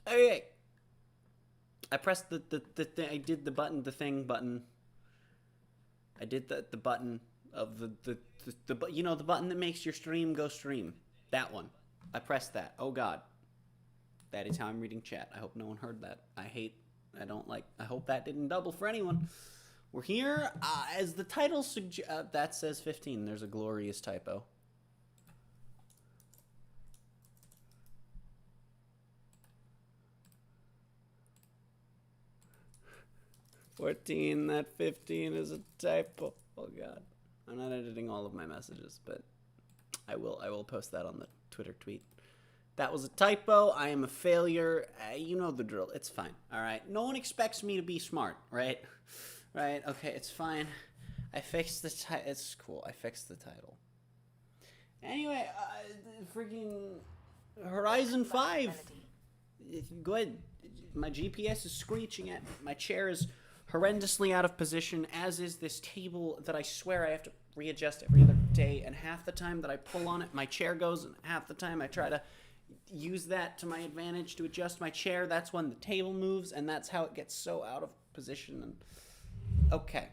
Okay. I pressed the thing. I did the thing button. I did the button of the button that makes your stream go stream. That one. I pressed that. Oh God. That is how I'm reading chat. I hope no one heard that. I don't like. I hope that didn't double for anyone. We're here as the title suggests. That says 15. There's a glorious typo. 14, that 15 is a typo. Oh God. I'm not editing all of my messages, but I will post that on the Twitter tweet. That was a typo. I am a failure. You know the drill. It's fine. All right. No one expects me to be smart, right? Right? Okay, it's fine. I fixed the title. It's cool. I fixed the title. Anyway, freaking Horizon 5. Go ahead. My GPS is screeching at me. My chair is horrendously out of position, as is this table that I swear I have to readjust every other day. And half the time that I pull on it, my chair goes, and half the time I try to use that to my advantage to adjust my chair. That's when the table moves, and that's how it gets so out of position. And okay,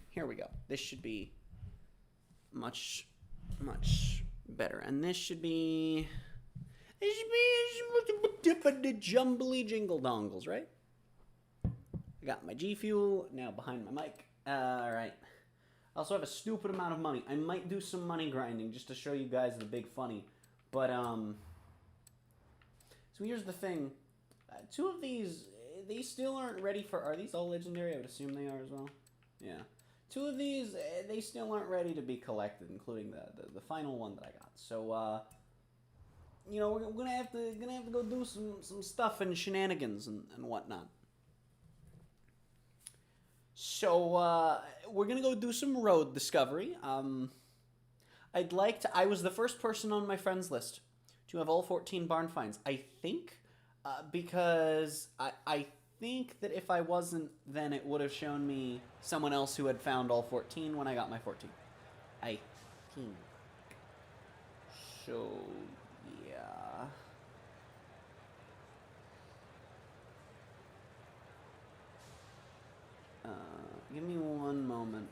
here we go. This should be much better, and this should be jumbly jingle dongles, right? I got my G Fuel now behind my mic. All right. I also have a stupid amount of money. I might do some money grinding just to show you guys the big funny. But so here's the thing. Two of these still aren't ready for. Are these all legendary? I would assume they are as well. Yeah. Two of these they still aren't ready to be collected, including the final one that I got. So you know, we're gonna have to go do some stuff and shenanigans and whatnot. So we're gonna go do some road discovery. I'd like to. I was the first person on my friends list to have all 14 barn finds. I think because I think that if I wasn't, then it would have shown me someone else who had found all 14 when I got my 14. I think. So yeah. Give me one moment.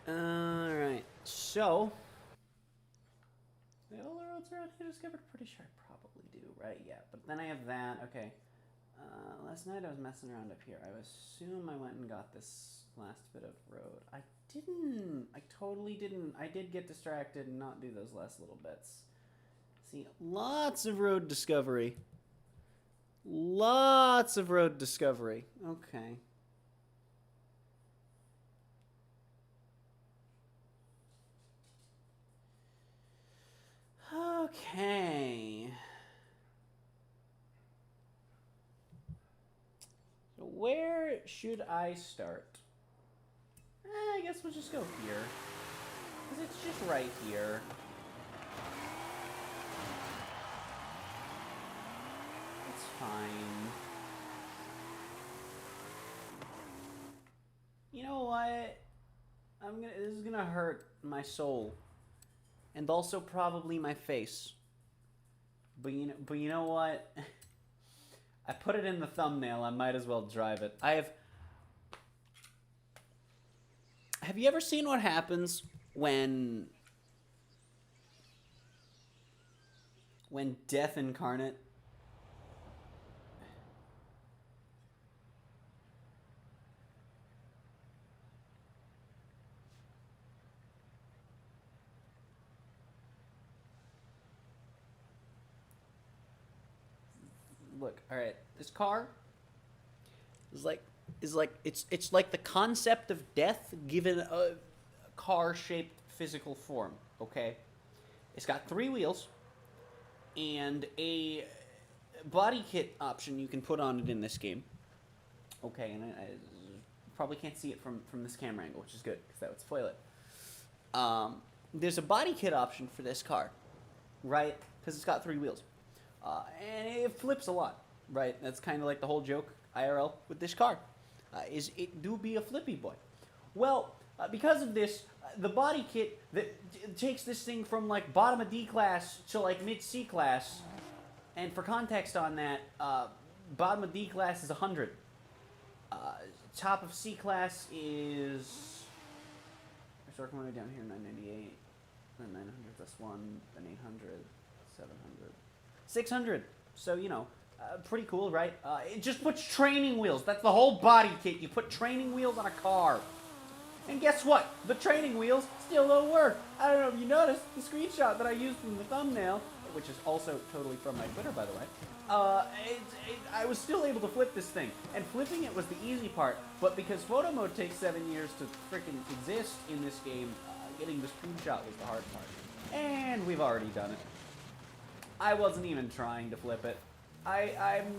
Alright, so all the roads around here discovered? Pretty sure I probably do, right? Yeah, but then I have that. Okay. Last night I was messing around up here. I assume I went and got this last bit of road. I didn't. I totally didn't. I did get distracted and not do those last little bits. See, lots of road discovery. Lots of road discovery. Okay. Okay. So where should I start? I guess we'll just go here. Because it's just right here. It's fine. You know what? This is gonna hurt my soul. And also probably my face. But you know what? I put it in the thumbnail. I might as well drive it. Have you ever seen what happens when death incarnate? Look, all right. This car is like it's like the concept of death given a car-shaped physical form. Okay, it's got 3 wheels and a body kit option you can put on it in this game. Okay, and I probably can't see it from this camera angle, which is good because that would spoil it. There's a body kit option for this car, right? Because it's got 3 wheels. And it flips a lot, right? That's kind of like the whole joke IRL with this car, is it do be a flippy boy. Well, because of this, the body kit that takes this thing from like bottom of D class to like mid C class, and for context on that, bottom of D class is 100. Top of C class is, I start coming down here, 998, then 900 plus 1, then 800, 700, 600. So, you know, pretty cool, right? It just puts training wheels. That's the whole body kit. You put training wheels on a car. And guess what? The training wheels still don't work. I don't know if you noticed the screenshot that I used from the thumbnail, which is also totally from my Twitter, by the way. I was still able to flip this thing, and flipping it was the easy part, but because photo mode takes 7 years to freaking exist in this game, getting the screenshot was the hard part. And we've already done it. I wasn't even trying to flip it. I'm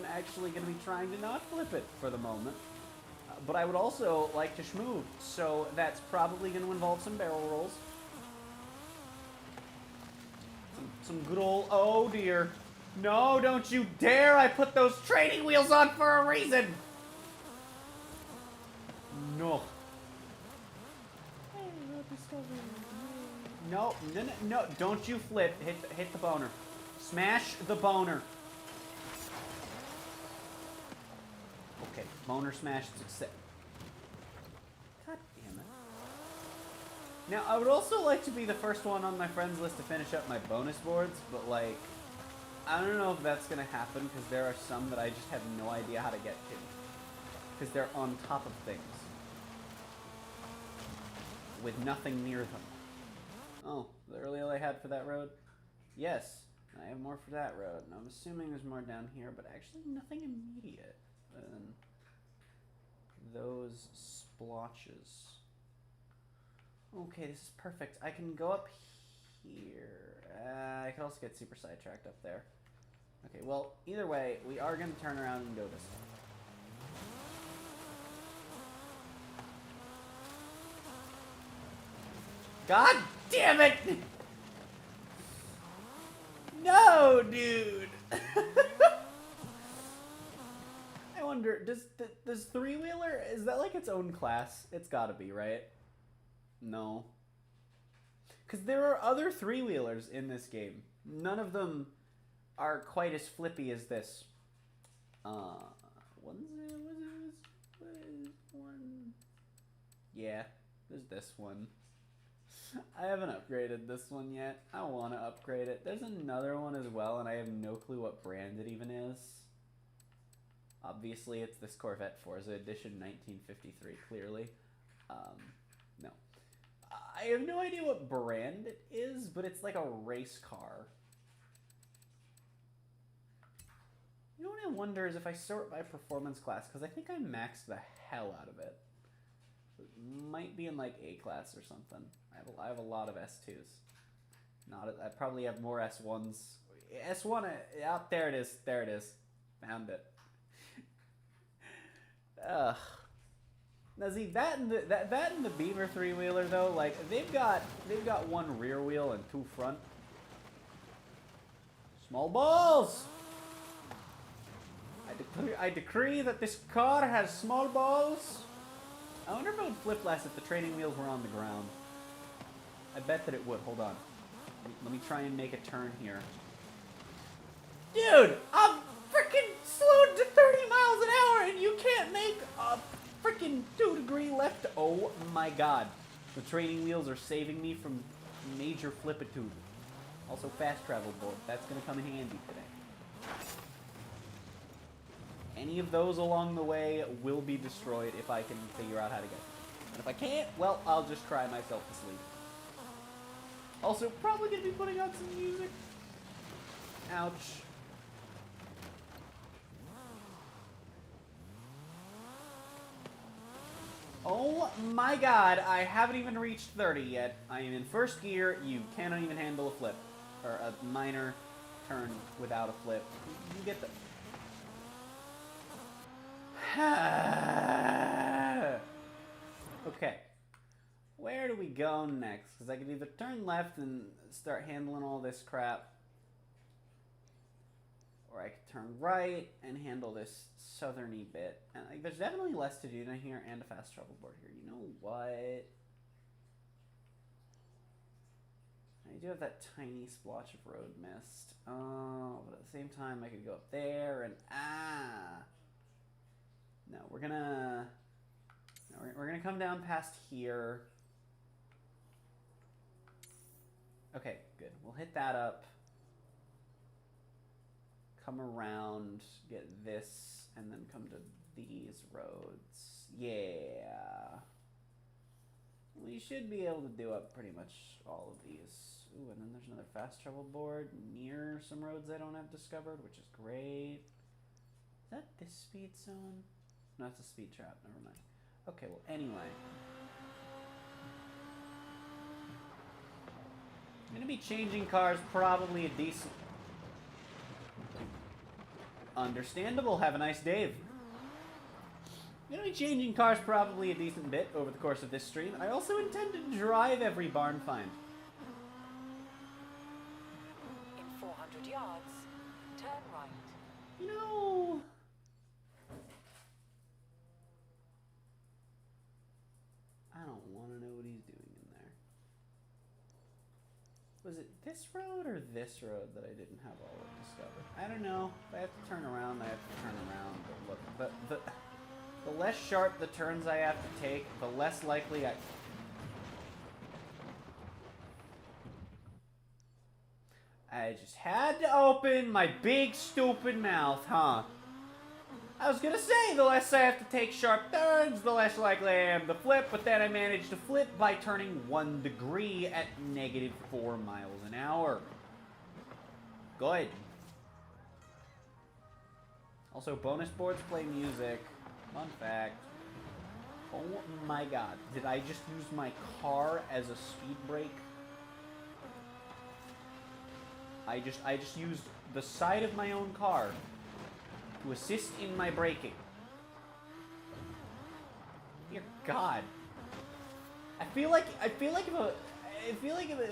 actually going to be trying to not flip it for the moment. But I would also like to schmoove, so that's probably going to involve some barrel rolls. Some good old, oh dear. No, don't you dare! I put those training wheels on for a reason! No. No, no, no, no, don't you flip. Hit the boner. Smash the boner. Okay, boner smash success. God damn it. Now, I would also like to be the first one on my friends list to finish up my bonus boards, but like, I don't know if that's going to happen because there are some that I just have no idea how to get to. Because they're on top of things. With nothing near them. Oh, the early I had for that road? Yes, I have more for that road. And I'm assuming there's more down here, but actually nothing immediate than those splotches. Okay, this is perfect. I can go up here. I could also get super sidetracked up there. Okay, well, either way, we are going to turn around and go this way. God damn it! No, dude! I wonder, does three-wheeler, is that like its own class? It's gotta be, right? No. Because there are other three-wheelers in this game. None of them are quite as flippy as this. What is one? Yeah, there's this one. I haven't upgraded this one yet. I want to upgrade it. There's another one as well, and I have no clue what brand it even is. Obviously, it's this Corvette Forza Edition 1953, clearly. No. I have no idea what brand it is, but it's like a race car. You know what I wonder is if I sort by performance class, because I think I maxed the hell out of it. It might be in like A class or something. I have a lot of S2s. I probably have more S1s. S1, there it is. There it is. Found it. Ugh. Now see, that and the Beamer three-wheeler though, like they've got one rear wheel and two front. Small balls. I decree that this car has small balls. I wonder if it would flip less if the training wheels were on the ground. I bet that it would. Hold on. Let me try and make a turn here. Dude, I'm freaking slowed to 30 miles an hour and you can't make a freaking 2-degree left. Oh my god. The training wheels are saving me from major flippitude. Also fast travel board. That's going to come in handy today. Any of those along the way will be destroyed if I can figure out how to get them. And if I can't, well, I'll just cry myself to sleep. Also, probably going to be putting out some music. Ouch. Oh my god, I haven't even reached 30 yet. I am in first gear. You cannot even handle a flip. Or a minor turn without a flip. You get the... Okay. Where do we go next? Because I could either turn left and start handling all this crap. Or I could turn right and handle this southerny bit. And like, there's definitely less to do down here and a fast travel board here. You know what? I do have that tiny splotch of road mist. Oh, but at the same time, I could go up there and No, we're gonna come down past here. Okay, good. We'll hit that up. Come around, get this, and then come to these roads. Yeah. We should be able to do up pretty much all of these. Ooh, and then there's another fast travel board near some roads I don't have discovered, which is great. Is that this speed zone? No, it's a speed trap. Never mind. Okay, well, anyway. I'm going to be changing cars probably a decent... Understandable. Have a nice day. I'm going to be changing cars probably a decent bit over the course of this stream. I also intend to drive every barn find. In 400 yards, turn right. You know... I don't want to know what he's doing in there. Was it this road or this road that I didn't have all of discovered? I don't know. If I have to turn around, I have to turn around. But look, the less sharp the turns I have to take, the less likely I just had to open my big stupid mouth, huh? I was gonna say, the less I have to take sharp turns, the less likely I am to flip, but then I managed to flip by turning 1 degree at -4 miles an hour. Good. Also, bonus boards play music. Fun fact. Oh my god. Did I just use my car as a speed brake? I just used the side of my own car to assist in my braking. Dear God. I feel like if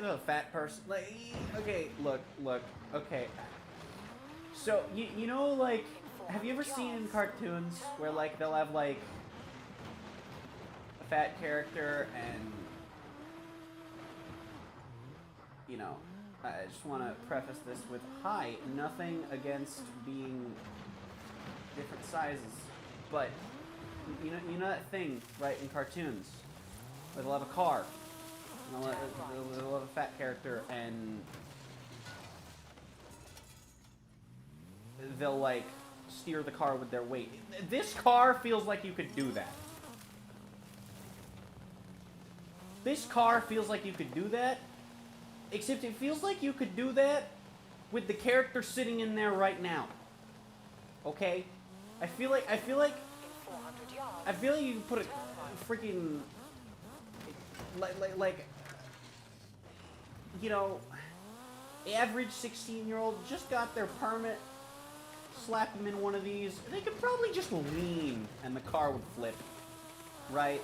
a fat person, like, okay, look, okay. So you know, like, have you ever seen in cartoons where like they'll have like a fat character and, you know, I just want to preface this with, hi, nothing against being different sizes, but you know that thing, right, in cartoons where they'll have a car, and they'll have a fat character, and they'll like steer the car with their weight. This car feels like you could do that. This car feels like you could do that, except it feels like you could do that with the character sitting in there right now. Okay? I feel like you can put a freaking like you know, average 16-year-old just got their permit, slap them in one of these, they could probably just lean and the car would flip, right?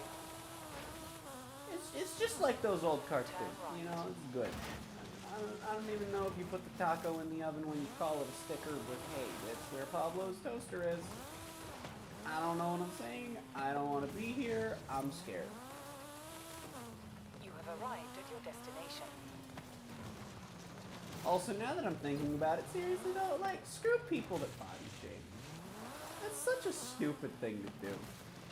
It's just like those old cartoons, you know, it's good. I don't even know if you put the taco in the oven when you call it a sticker, but hey, that's where Pablo's toaster is. I don't know what I'm saying. I don't want to be here. I'm scared. You have arrived at your destination. Also, now that I'm thinking about it, seriously though, like, screw people that body shame. That's such a stupid thing to do.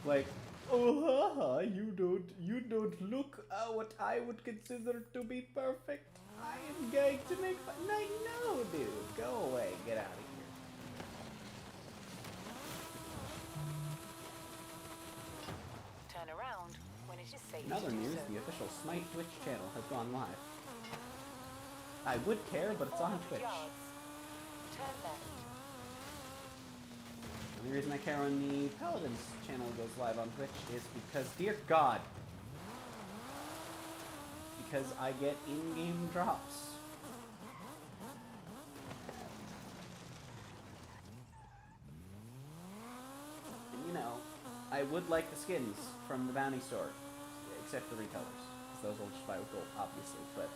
Like, oh, haha, you don't look what I would consider to be perfect. I am going to make fun. Like, no, dude, go away, get out of here. Turn around when it is safe In other to do news, so. the official Smite Twitch channel has gone live. I would care, but it's on 400 Twitch. yards, turn left. The only reason I care when the Paladins channel goes live on Twitch is because, dear God, because I get in-game drops. And you know, I would like the skins from the bounty store, except the retailers, because those will just buy with gold, obviously, but...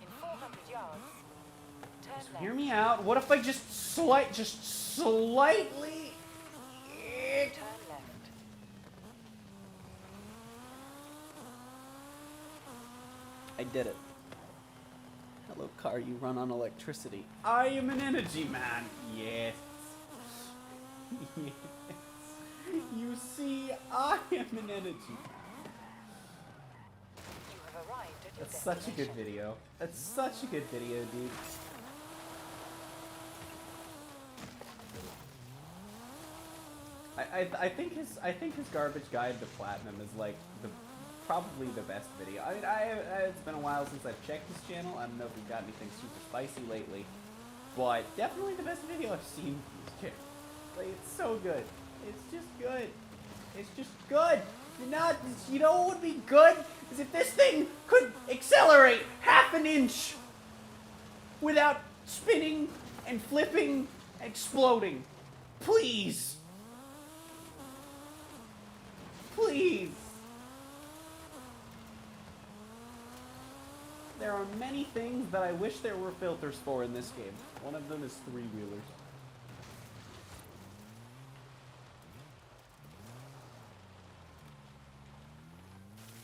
In 400 yards, turn Turn Hear left. me out. What if I just slightly... Turn left. I did it. Hello, car, you run on electricity. I am an energy man. Yes. Yes. You see, I am an energy man. You have arrived at your That's such a good destination. video. That's such a good video, dude. I think his garbage guide to platinum is like probably the best video. I mean, it's been a while since I've checked his channel. I don't know if we've got anything super spicy lately, but definitely the best video I've seen from his channel. Like, it's so good. It's just good. It's just good. You know what would be good is if this thing could accelerate half an inch without spinning and flipping, exploding. Please. Please. There are many things that I wish there were filters for in this game. One of them is three-wheelers.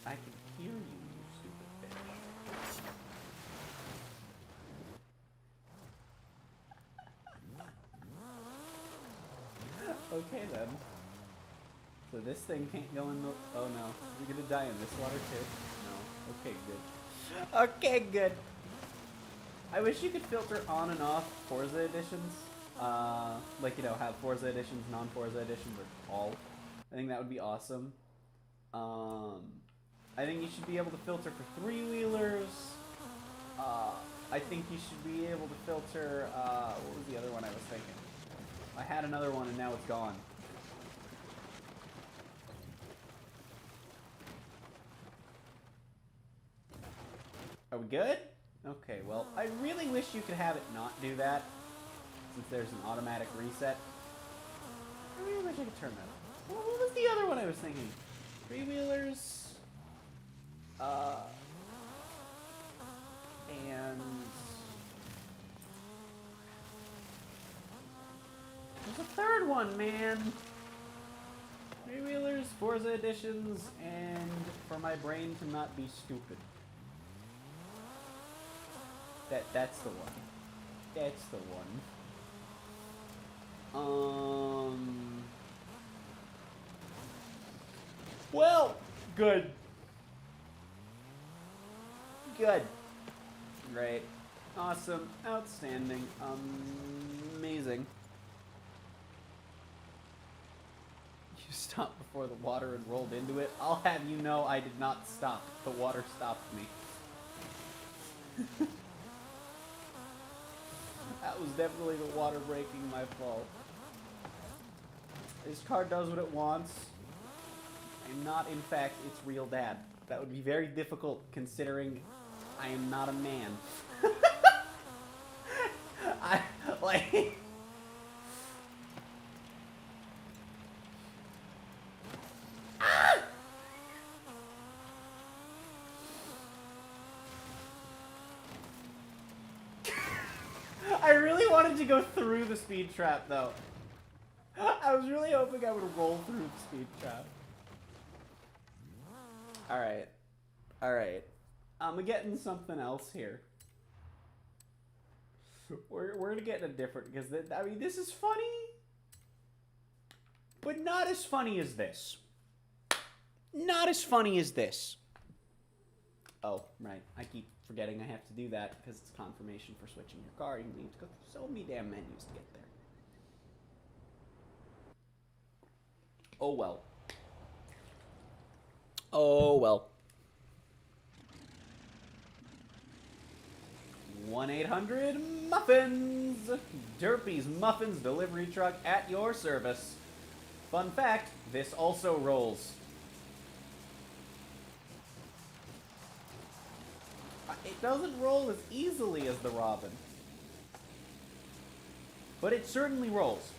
I can hear you, you stupid bitch. Okay then. So this thing can't go in the... Oh no. You're gonna die in this water too? No. Okay, good. Okay, good. I wish you could filter on and off Forza editions. Like, you know, have Forza editions, non-Forza editions, or all. I think that would be awesome. I think you should be able to filter for three-wheelers. I think you should be able to filter... what was the other one I was thinking? I had another one and now it's gone. Are we good? Okay, well, I really wish you could have it not do that, since there's an automatic reset. I really wish I could turn that on. What was the other one I was thinking? Three-wheelers... and... There's a third one, man! Three-wheelers, Forza editions, and for my brain to not be stupid. That's the one. That's the one. Well, good. Good. Great. Awesome. Outstanding. Amazing. You stopped before the water had rolled into it. I'll have you know I did not stop. The water stopped me. That was definitely the water breaking my fault. This car does what it wants. I'm not, in fact, its real dad. That would be very difficult considering I am not a man. Like... I really wanted to go through the speed trap, though. I was really hoping I would roll through the speed trap. Alright. Alright. I'm getting something else here. We're gonna get a different, because, I mean, this is funny, but not as funny as this. Not as funny as this. Oh, right. I keep forgetting I have to do that because it's confirmation for switching your car. You need to go through so many damn menus to get there. Oh well. Oh well. 1-800-MUFFINS! Derpy's Muffins delivery truck at your service. Fun fact, this also rolls. It doesn't roll as easily as the Robin. But it certainly rolls.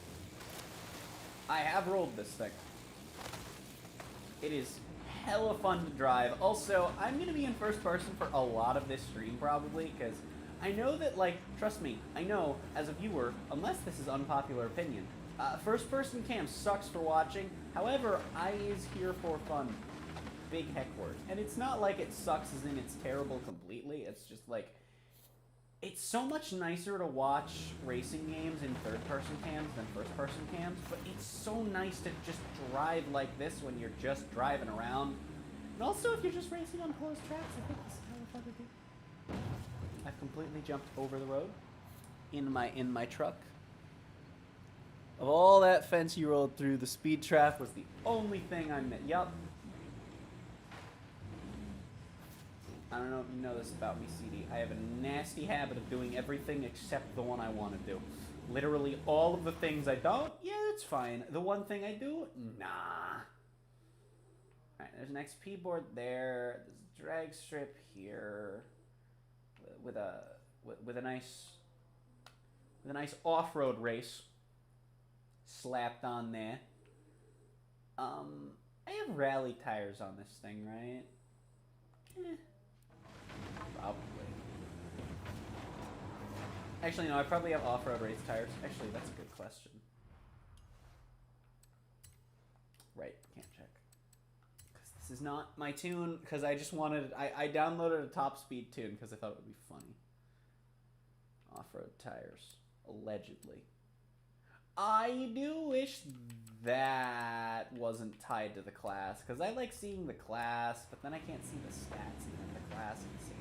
I have rolled this thing. It is hella fun to drive. Also, I'm going to be in first person for a lot of this stream probably, because I know that, like, trust me, I know, as a viewer, unless this is unpopular opinion, first-person cam sucks for watching. However, I is here for fun. Big heck word. And it's not like it sucks as in it's terrible completely. It's just, like, it's so much nicer to watch racing games in third-person cams than first-person cams, but it's so nice to just drive like this when you're just driving around. And also, if you're just racing on closed tracks, I think this is how fun to do. I've completely jumped over the road in my truck. Of all that fence you rolled through, the speed trap was the only thing I met. Yup. I don't know if you know this about me, CD. I have a nasty habit of doing everything except the one I want to do. Literally all of the things I don't, yeah, that's fine. The one thing I do, nah. Alright, there's an XP board there. There's a drag strip here. With a nice off-road race slapped on there. I have rally tires on this thing, right? Probably. Actually, no, I probably have off-road race tires. Actually, that's a good question. Right, can't check. Because this is not my tune, because I just wanted... I downloaded a top speed tune because I thought it would be funny. Off-road tires. Allegedly. I do wish that wasn't tied to the class, because I like seeing the class, but then I can't see the stats in the class at the same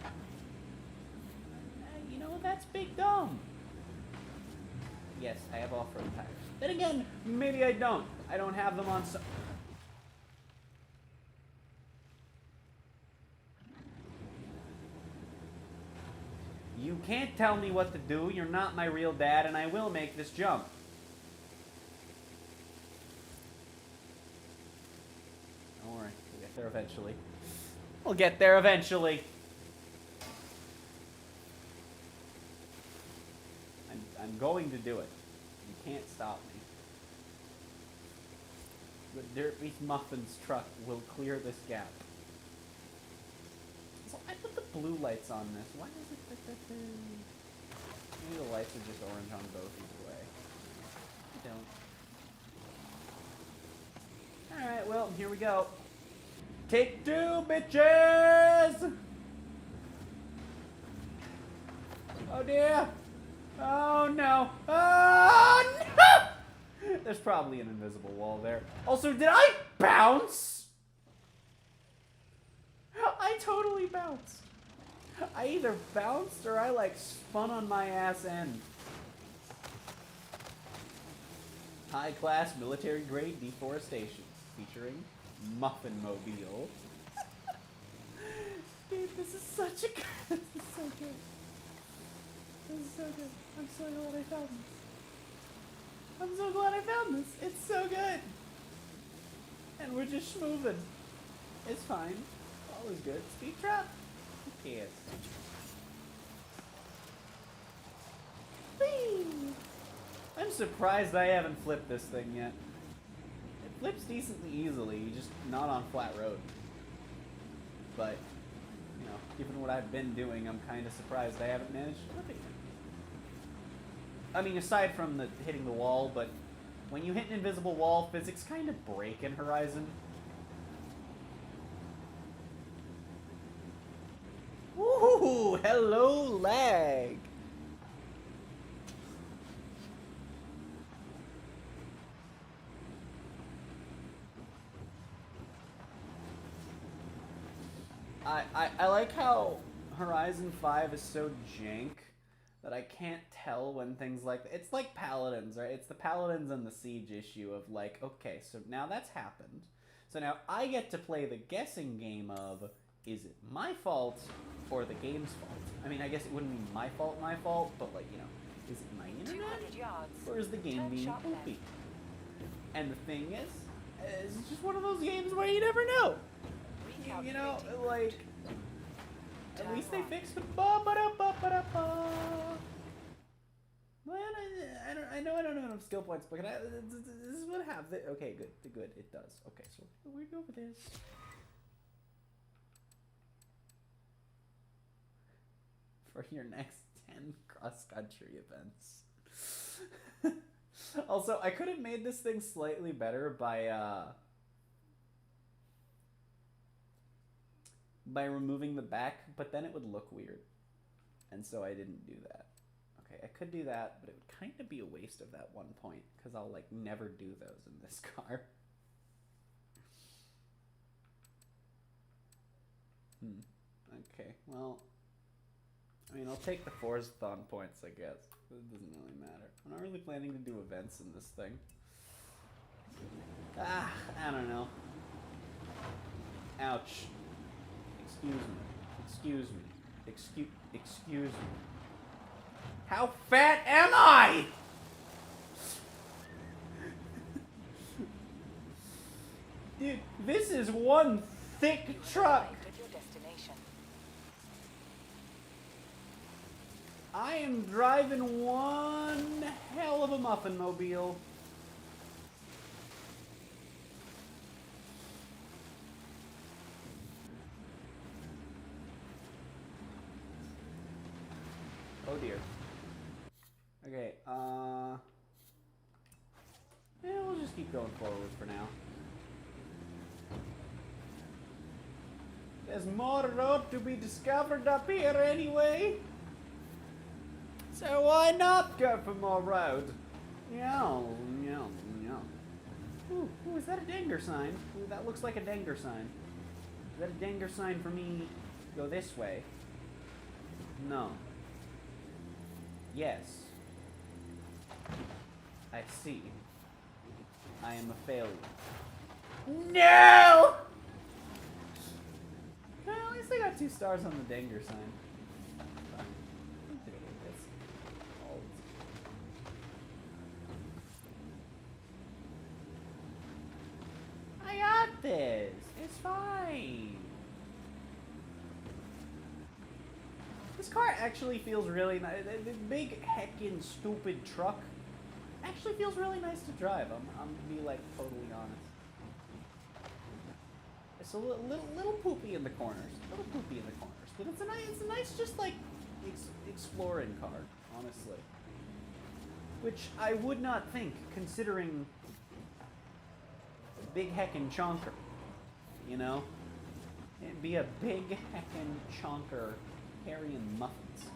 time. You know, that's big dumb. Yes, I have off-road tires. Then again, maybe I don't. I don't have them on so... You can't tell me what to do. You're not my real dad, and I will make this jump. Don't worry. We'll get there eventually. We'll get there eventually. I'm going to do it. You can't stop me. The Dirt Beast Muffins truck will clear this gap. So I put the blue lights on this. Why is it that maybe the lights are just orange on both either way. I don't. Alright, well, here we go. Take two, bitches! Oh dear! Oh no! Oh no! There's probably an invisible wall there. Also, did I bounce? I totally bounced. I either bounced or I like spun on my ass end. High class military grade deforestation featuring Muffin Mobile. Dude, this is such a good. This is so good. This is so good. I'm so glad I found this. I'm so glad I found this. It's so good. And we're just moving. It's fine. All is good. Speed trap. Who cares? Whee! I'm surprised I haven't flipped this thing yet. It flips decently easily, just not on flat road. But, you know, given what I've been doing, I'm kind of surprised I haven't managed to flip it yet. I mean, aside from the hitting the wall, but when you hit an invisible wall, physics kind of break in Horizon. Ooh, hello lag. I like how Horizon 5 is so jank that I can't tell when things like... It's like Paladins, right? It's the Paladins and the Siege issue of like, okay, so now that's happened. So now I get to play the guessing game of, is it my fault or the game's fault? I mean, I guess it wouldn't be my fault, but like, you know, is it my internet? Or is the game being poopy? And the thing is, it's just one of those games where you never know. You know, like, at least they fixed the ba-ba-da-ba-ba-da-ba. Well, I know I don't have enough skill points, but this is what I have. Okay, good, it does. Okay, so we go over this. for your next 10 cross-country events. Also, I could have made this thing slightly better by removing the back, but then it would look weird. And so I didn't do that. Okay, I could do that, but it would kind of be a waste of that 1 point, because I'll, like, never do those in this car. Okay, well, I mean, I'll take the Forza-thon points, I guess. It doesn't really matter. I'm not really planning to do events in this thing. I don't know. Ouch. Excuse me. How fat am I? Dude, this is one thick truck. I am driving one hell of a muffin mobile. Oh dear. Okay, yeah, we'll just keep going forward for now. There's more road to be discovered up here anyway. So why not go for more road? Yeah. Ooh, is that a danger sign? Ooh, that looks like a danger sign. Is that a danger sign for me to go this way? No. Yes. I see. I am a failure. No! Well, at least I got 2 stars on the danger sign. I got this. It's fine. This car actually feels really nice. The big heckin' stupid truck actually feels really nice to drive. I'm gonna be like totally honest. It's a little poopy in the corners, but it's a nice just like exploring car, honestly. Which I would not think, considering big heckin' chonker, you know? It'd be a big heckin' chonker carrying muffins.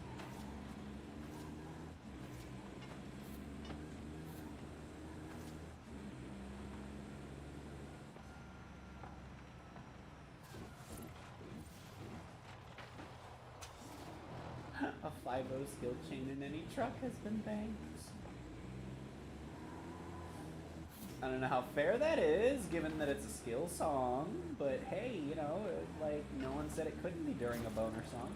A 5-0 skill chain in any truck has been banged. I don't know how fair that is, given that it's a skill song, but hey, you know, like, no one said it couldn't be during a boner song.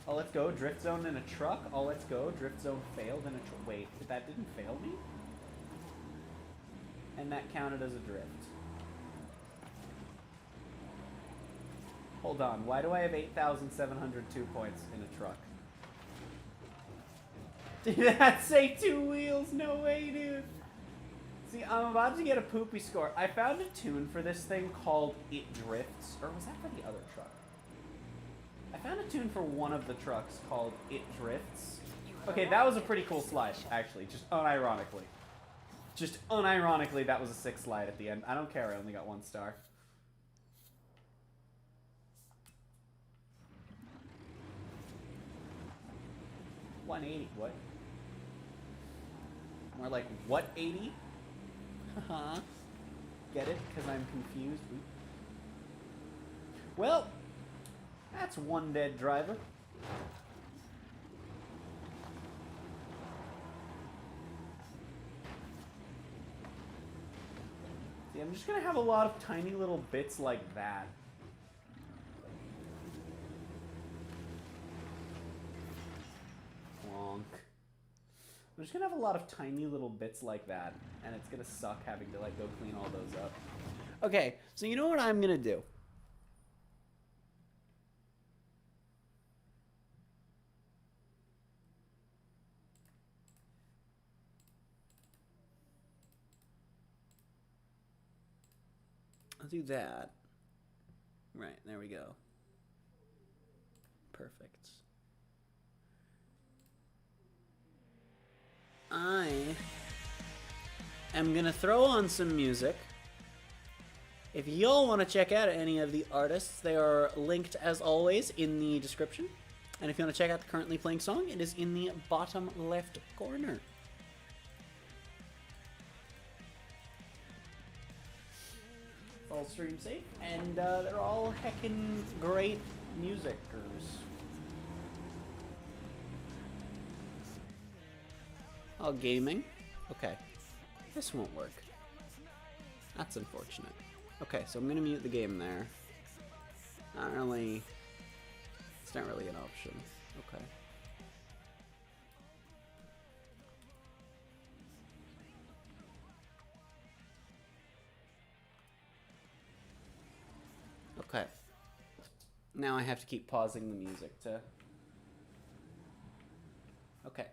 Oh, let's go, drift zone in a truck. Oh, let's go, drift zone failed in a truck. Wait, that didn't fail me? And that counted as a drift. Hold on, why do I have 8,702 points in a truck? Did that say 2 wheels? No way, dude. See, I'm about to get a poopy score. I found a tune for this thing called It Drifts. Or was that for the other truck? I found a tune for one of the trucks called It Drifts. Okay, that was a pretty cool slide, actually. Just unironically. That was a 6 slide at the end. I don't care, I only got 1 star. $180, what? More like, what 80? Haha. Get it? Because I'm confused. Well, that's 1 dead driver. See, I'm just going to have a lot of tiny little bits like that. Wonk. I'm just gonna have a lot of tiny little bits like that, and it's gonna suck having to like go clean all those up. Okay, so you know what I'm gonna do? I'll do that. Right, there we go. Perfect. I am gonna throw on some music. If y'all want to check out any of the artists, they are linked as always in the description. And if you want to check out the currently playing song, it is in the bottom left corner. All stream safe, and they're all heckin' great musicers. Oh, gaming? Okay. This won't work. That's unfortunate. Okay, so I'm gonna mute the game there. Not really... It's not really an option. Okay. Okay. Now I have to keep pausing the music to... Okay.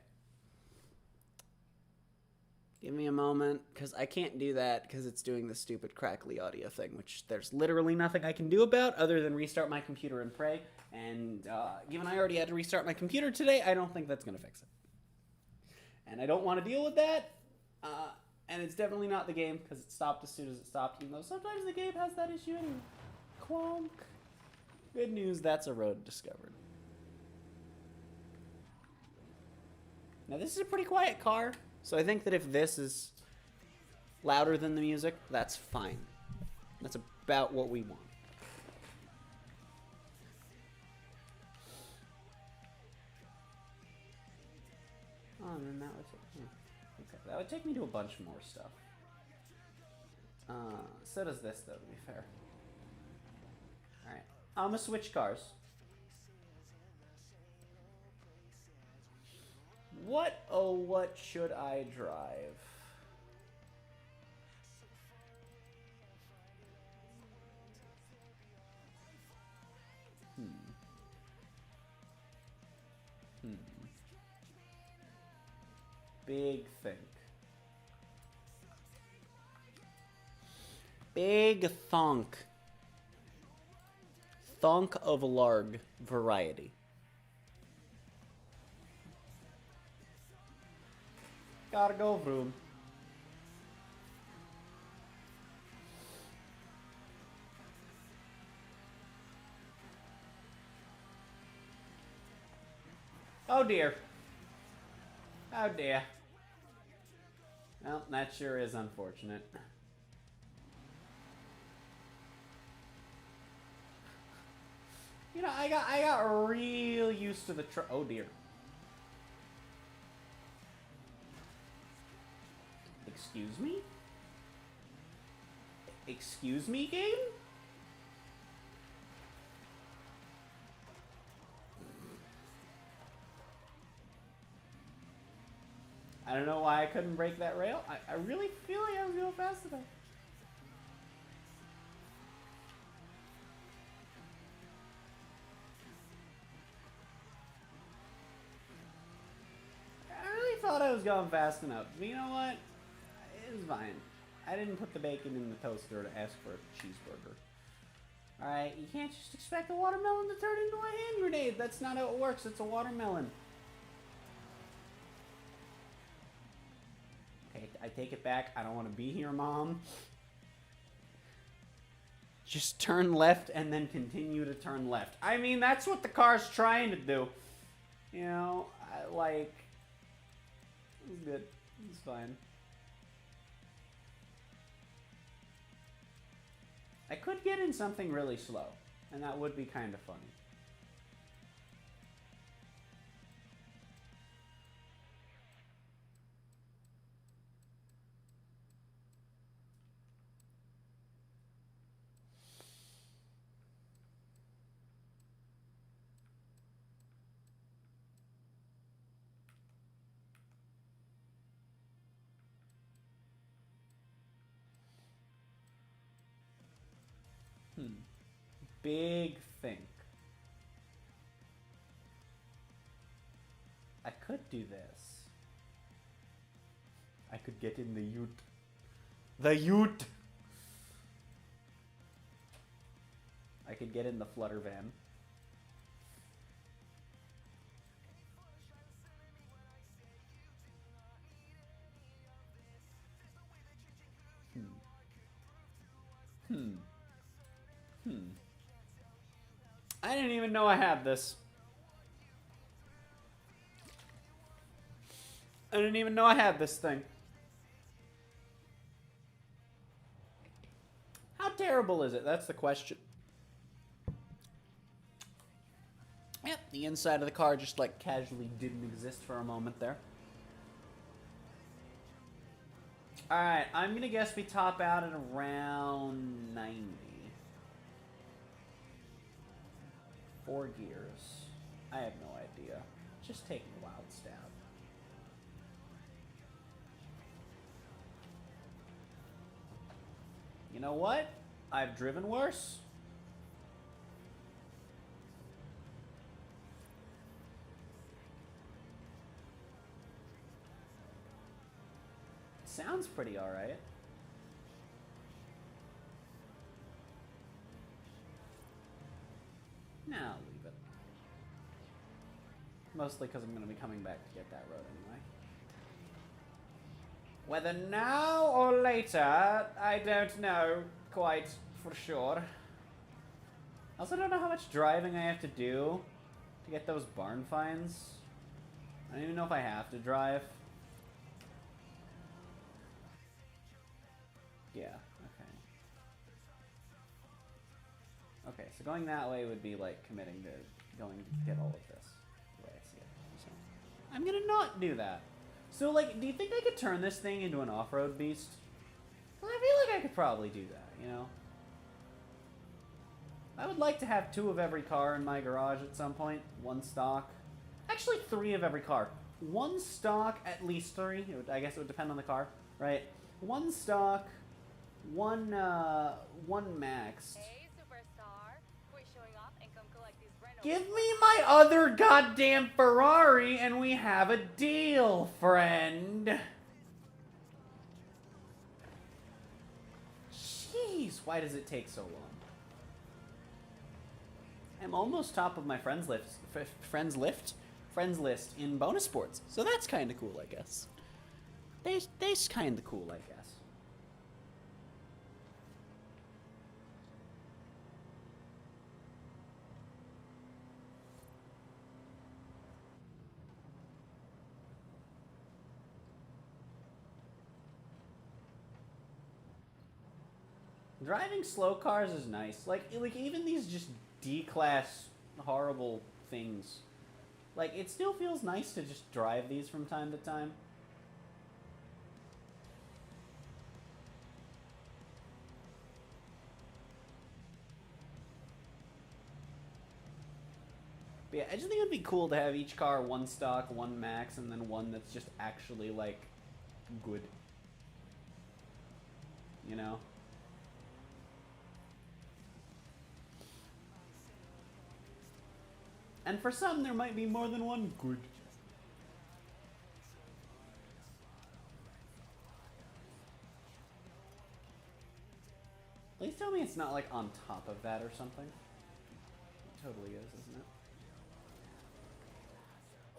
Give me a moment, because I can't do that because it's doing the stupid crackly audio thing, which there's literally nothing I can do about other than restart my computer and pray. And given I already had to restart my computer today, I don't think that's going to fix it. And I don't want to deal with that. And it's definitely not the game, because it stopped as soon as it stopped, even though sometimes the game has that issue anyway. Clonk. Good news, that's a road discovered. Now this is a pretty quiet car. So I think that if this is louder than the music, that's fine. That's about what we want. Oh, and then that would take, okay, that would take me to a bunch more stuff. So does this, though, to be fair. Alright, I'm gonna switch cars. What, oh, what should I drive? Big think. Big thonk. Thonk of larg variety. Gotta go, vroom. Oh dear. Oh dear. Well, that sure is unfortunate. You know, I got real used to the oh dear. Excuse me? Excuse me, game? I don't know why I couldn't break that rail. I really feel like I was going fast enough. I really thought I was going fast enough. But you know what? It was fine. I didn't put the bacon in the toaster to ask for a cheeseburger. Alright, you can't just expect a watermelon to turn into a hand grenade. That's not how it works. It's a watermelon. Okay, I take it back. I don't want to be here, Mom. Just turn left and then continue to turn left. I mean, that's what the car's trying to do. You know, like... It's good. It's fine. I could get in something really slow, and that would be kind of funny. Big think. I could do this. I could get in the ute. The ute! I could get in the flutter van. I didn't even know I had this. I didn't even know I had this thing. How terrible is it? That's the question. Yep, the inside of the car just like casually didn't exist for a moment there. Alright, I'm gonna guess we top out at around 90. 4 gears. I have no idea. Just taking a wild stab. You know what? I've driven worse. Sounds pretty alright. Nah, I'll leave it. Mostly because I'm going to be coming back to get that road anyway. Whether now or later, I don't know quite for sure. I also don't know how much driving I have to do to get those barn finds. I don't even know if I have to drive. Yeah, okay. Okay, so going that way would be like committing to going to get all of this. The way I see it. So I'm gonna not do that. So like, do you think I could turn this thing into an off-road beast? Well, I feel like I could probably do that, you know? I would like to have 2 of every car in my garage at some point. 1 stock. Actually, 3 of every car. 1 stock, at least 3. I guess it would depend on the car, right? 1 stock, 1 maxed. Hey, superstar. Quit showing off and come collect these Renault. Give me my other goddamn Ferrari and we have a deal, friend. Jeez, why does it take so long? I'm almost top of my friends list in bonus sports, so that's kind of cool, I guess. That's kind of cool, I guess. Driving slow cars is nice. Like even these just D-class horrible things. Like, it still feels nice to just drive these from time to time. But yeah, I just think it would be cool to have each car 1 stock, 1 max, and then 1 that's just actually, like, good. You know? And for some, there might be more than 1 good. Please tell me it's not, like, on top of that or something. It totally is, isn't it?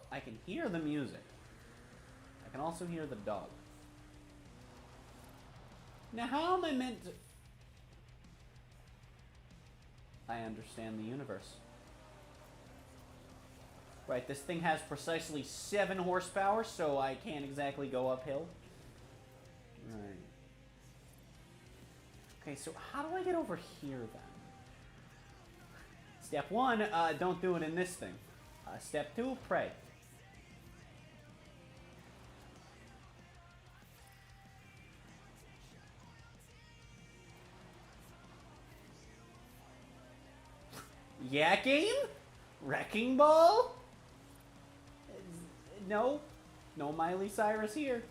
I can hear the music. I can also hear the dog. Now, how am I meant to... I understand the universe. Right, this thing has precisely 7 horsepower, so I can't exactly go uphill. Right. Okay, so how do I get over here, then? Step 1, don't do it in this thing. Step 2, pray. Yeah, game? Wrecking Ball? No. No Miley Cyrus here.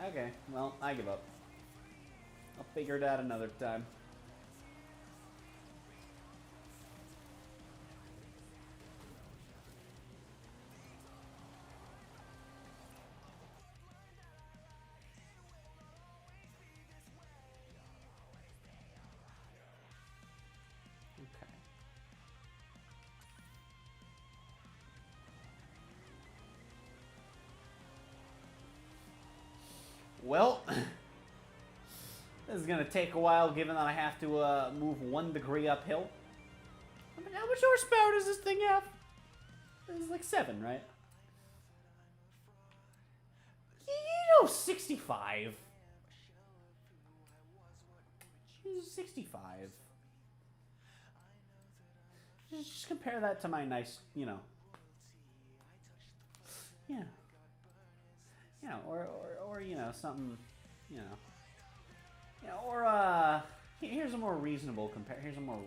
Okay, well, I give up. I'll figure it out another time. Okay. Well, This is gonna take a while, given that I have to move 1 degree uphill. I mean, how much horsepower does this thing have? It's like 7, right? You know, 65. 65. Just compare that to my nice, you know. Yeah. You know, or you know, something, you know. You know, or here's a more reasonable here's a more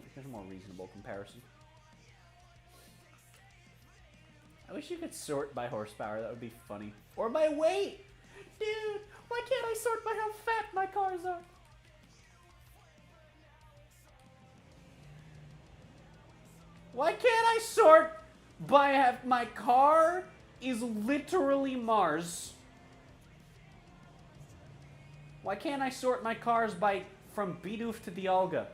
reasonable comparison. I wish you could sort by horsepower. That would be funny. Or by weight. Dude, why can't I sort by how fat my cars are? Why can't I sort by my car is literally Mars? Why can't I sort my cars by from Bidoof to Dialga?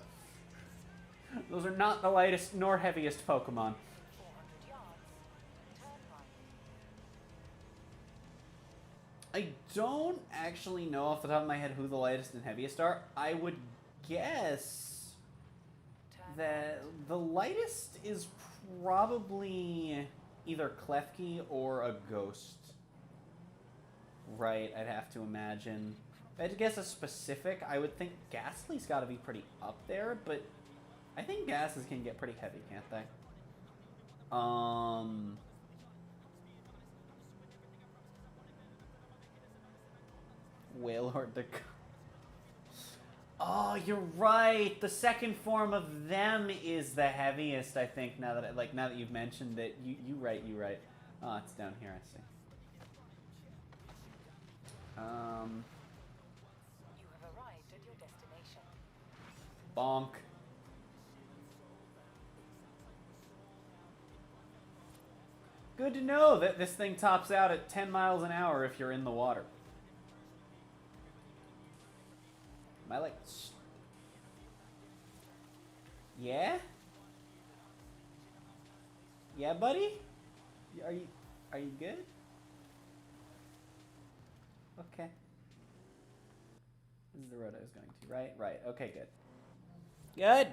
Those are not the lightest nor heaviest Pokemon. 400 yards. Turn right. I don't actually know off the top of my head who the lightest and heaviest are. I would guess that the lightest is probably either Klefki or a Ghost. Right, I'd have to imagine. If I had to guess a specific, I would think Ghastly's got to be pretty up there, but I think Ghastlies can get pretty heavy, can't they? Wailord the... Oh, you're right. The second form of them is the heaviest, I think, now that you've mentioned it. You right. Oh, it's down here, I see. You have arrived at your destination. Bonk. Good to know that this thing tops out at 10 miles an hour if you're in the water. Am I like... Yeah? Yeah, buddy? Are you good? Okay. This is the road I was going to, right? Right. Okay, good. Good!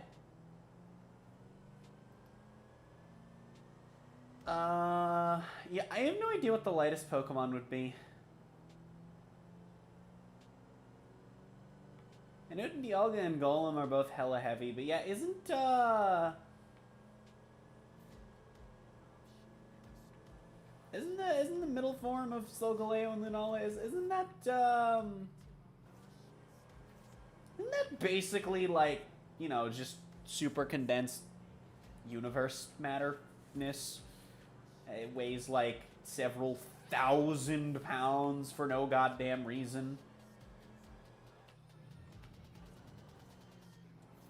Yeah, I have no idea what the lightest Pokemon would be. I know Dialga and Golem are both hella heavy, but yeah, isn't the middle form of Solgaleo and Lunala isn't that basically like, you know, just super condensed universe matterness? It weighs like several thousand pounds for no goddamn reason.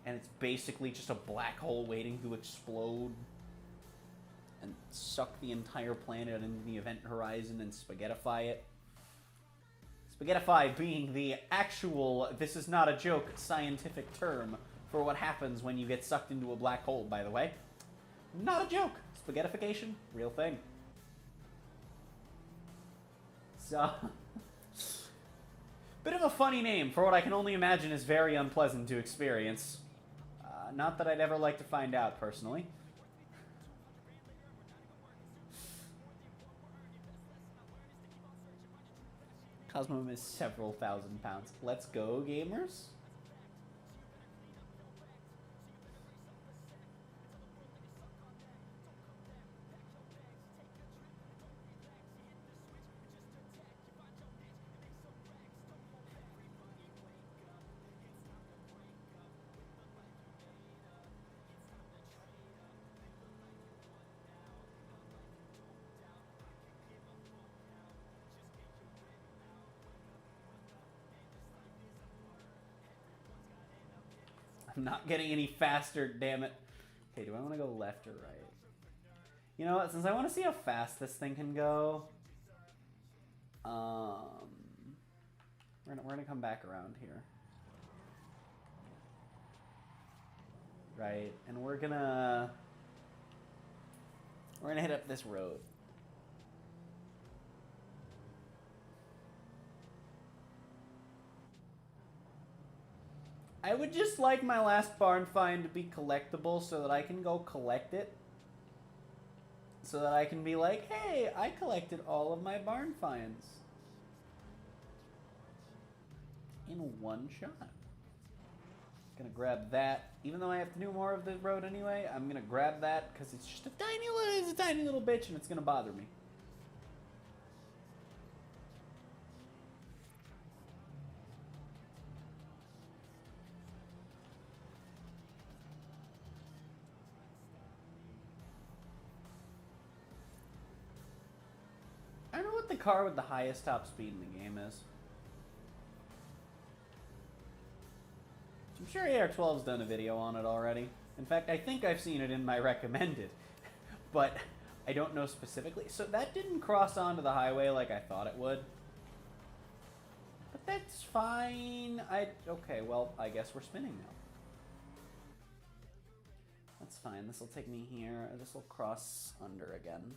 And it's basically just a black hole waiting to explode and suck the entire planet into the event horizon and spaghettify it. Spaghettify being the actual, this is not a joke, scientific term for what happens when you get sucked into a black hole, by the way. Not a joke. Spaghettification, real thing. So, bit of a funny name for what I can only imagine is very unpleasant to experience. Not that I'd ever like to find out, personally. Cosmom is several thousand pounds. Let's go, gamers. I'm not getting any faster, damn it. Okay, do I want to go left or right? You know what, since I want to see how fast this thing can go, we're gonna come back around here. Right, and we're gonna hit up this road. I would just like my last barn find to be collectible so that I can go collect it. So that I can be like, hey, I collected all of my barn finds. In one shot. Gonna grab that. Even though I have to do more of the road anyway, I'm gonna grab that because it's just a tiny little bitch and it's gonna bother me. I don't know what the car with the highest top speed in the game is. I'm sure AR12's done a video on it already. In fact, I think I've seen it in my recommended. But I don't know specifically. So that didn't cross onto the highway like I thought it would. But that's fine. Okay, well, I guess we're spinning now. That's fine. This will take me here. This will cross under again.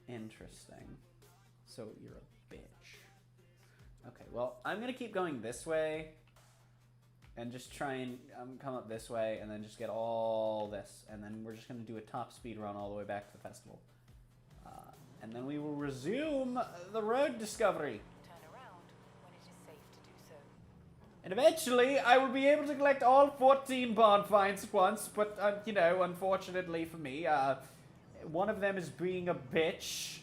Interesting. So you're a bitch. Okay, well, I'm going to keep going this way and just try and come up this way and then just get all this. And then we're just going to do a top speed run all the way back to the festival. And then we will resume the road discovery. Turn around when it is safe to do so. And eventually, I will be able to collect all 14 barn finds at once. But, you know, unfortunately for me, one of them is being a bitch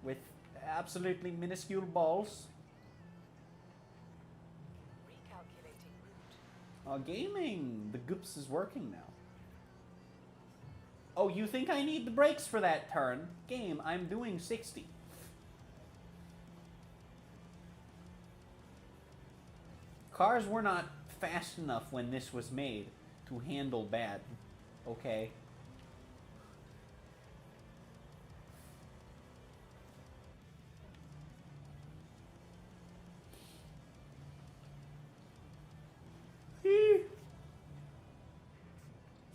with absolutely minuscule balls. Recalculating route. Oh, gaming! The goops is working now. Oh, you think I need the brakes for that turn? Game, I'm doing 60. Cars were not fast enough when this was made to handle bad. Okay?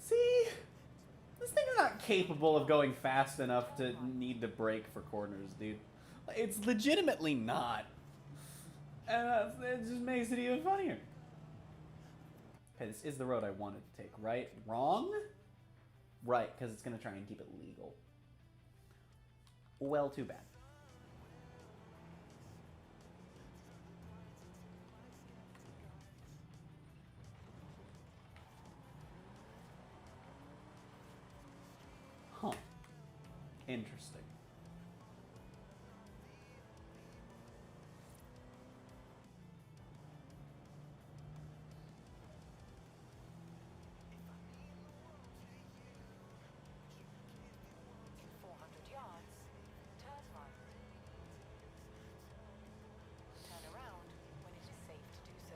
See? This thing is not capable of going fast enough to need to brake for corners, dude. It's legitimately not. And it just makes it even funnier. Okay, this is the road I wanted to take, right? Wrong? Right, because it's going to try and keep it legal. Well, too bad. Huh. Interesting. In 400 yards, turn right. Turn around when it is safe to do so.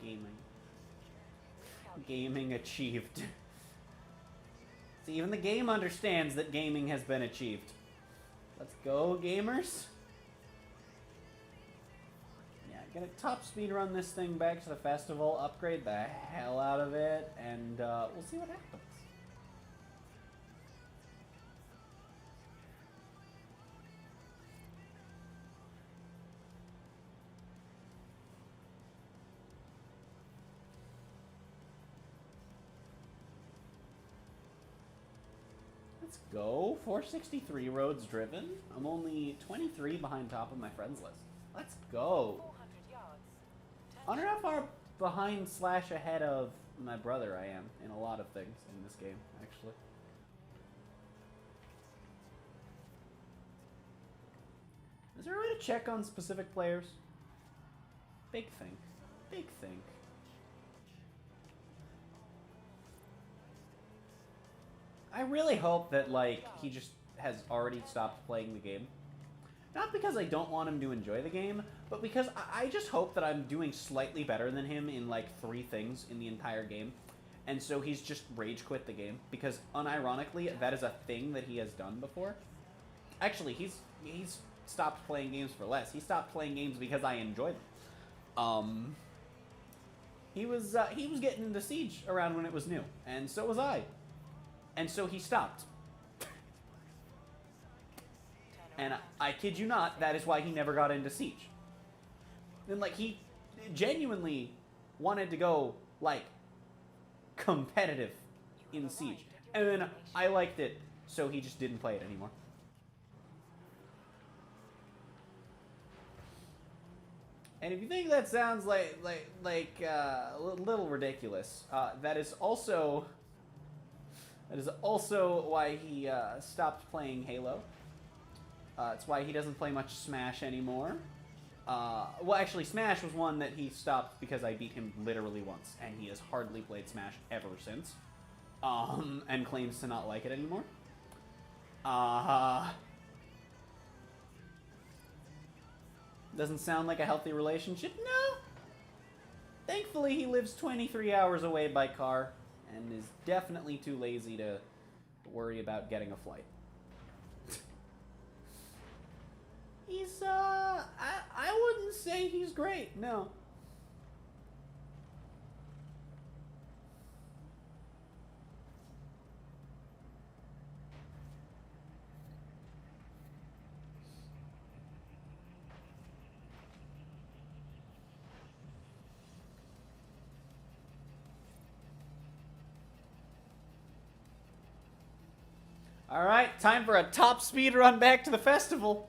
Gaming. Gaming achieved. See, even the game understands that gaming has been achieved. Let's go, gamers. Yeah, gonna top speed run this thing back to the festival, upgrade the hell out of it, and we'll see what happens. Let's go. 463 roads driven. I'm only 23 behind top of my friends list. Let's go. 400 yards. I wonder how far behind slash ahead of my brother I am in a lot of things in this game, actually. Is there a way to check on specific players? Big think. Big think. I really hope that, like, he just has already stopped playing the game. Not because I don't want him to enjoy the game, but because I just hope that I'm doing slightly better than him in, like, 3 things in the entire game. And so he's just rage quit the game. Because, unironically, that is a thing that he has done before. Actually, he's stopped playing games for less. He stopped playing games because I enjoy them. He was getting into Siege around when it was new. And so was I. And so he stopped. Turn And around. I kid you not, that is why he never got into Siege. And like, he genuinely wanted to go, like, competitive in Siege. And then I liked it, so he just didn't play it anymore. And if you think that sounds like a little ridiculous, that is also why he stopped playing Halo. It's why he doesn't play much Smash anymore. Well, actually, Smash was one that he stopped because I beat him literally once, and he has hardly played Smash ever since, and claims to not like it anymore. Doesn't sound like a healthy relationship? No. Thankfully, he lives 23 hours away by car, and is definitely too lazy to worry about getting a flight. He's, I wouldn't say he's great, no. Alright, time for a top speed run back to the festival.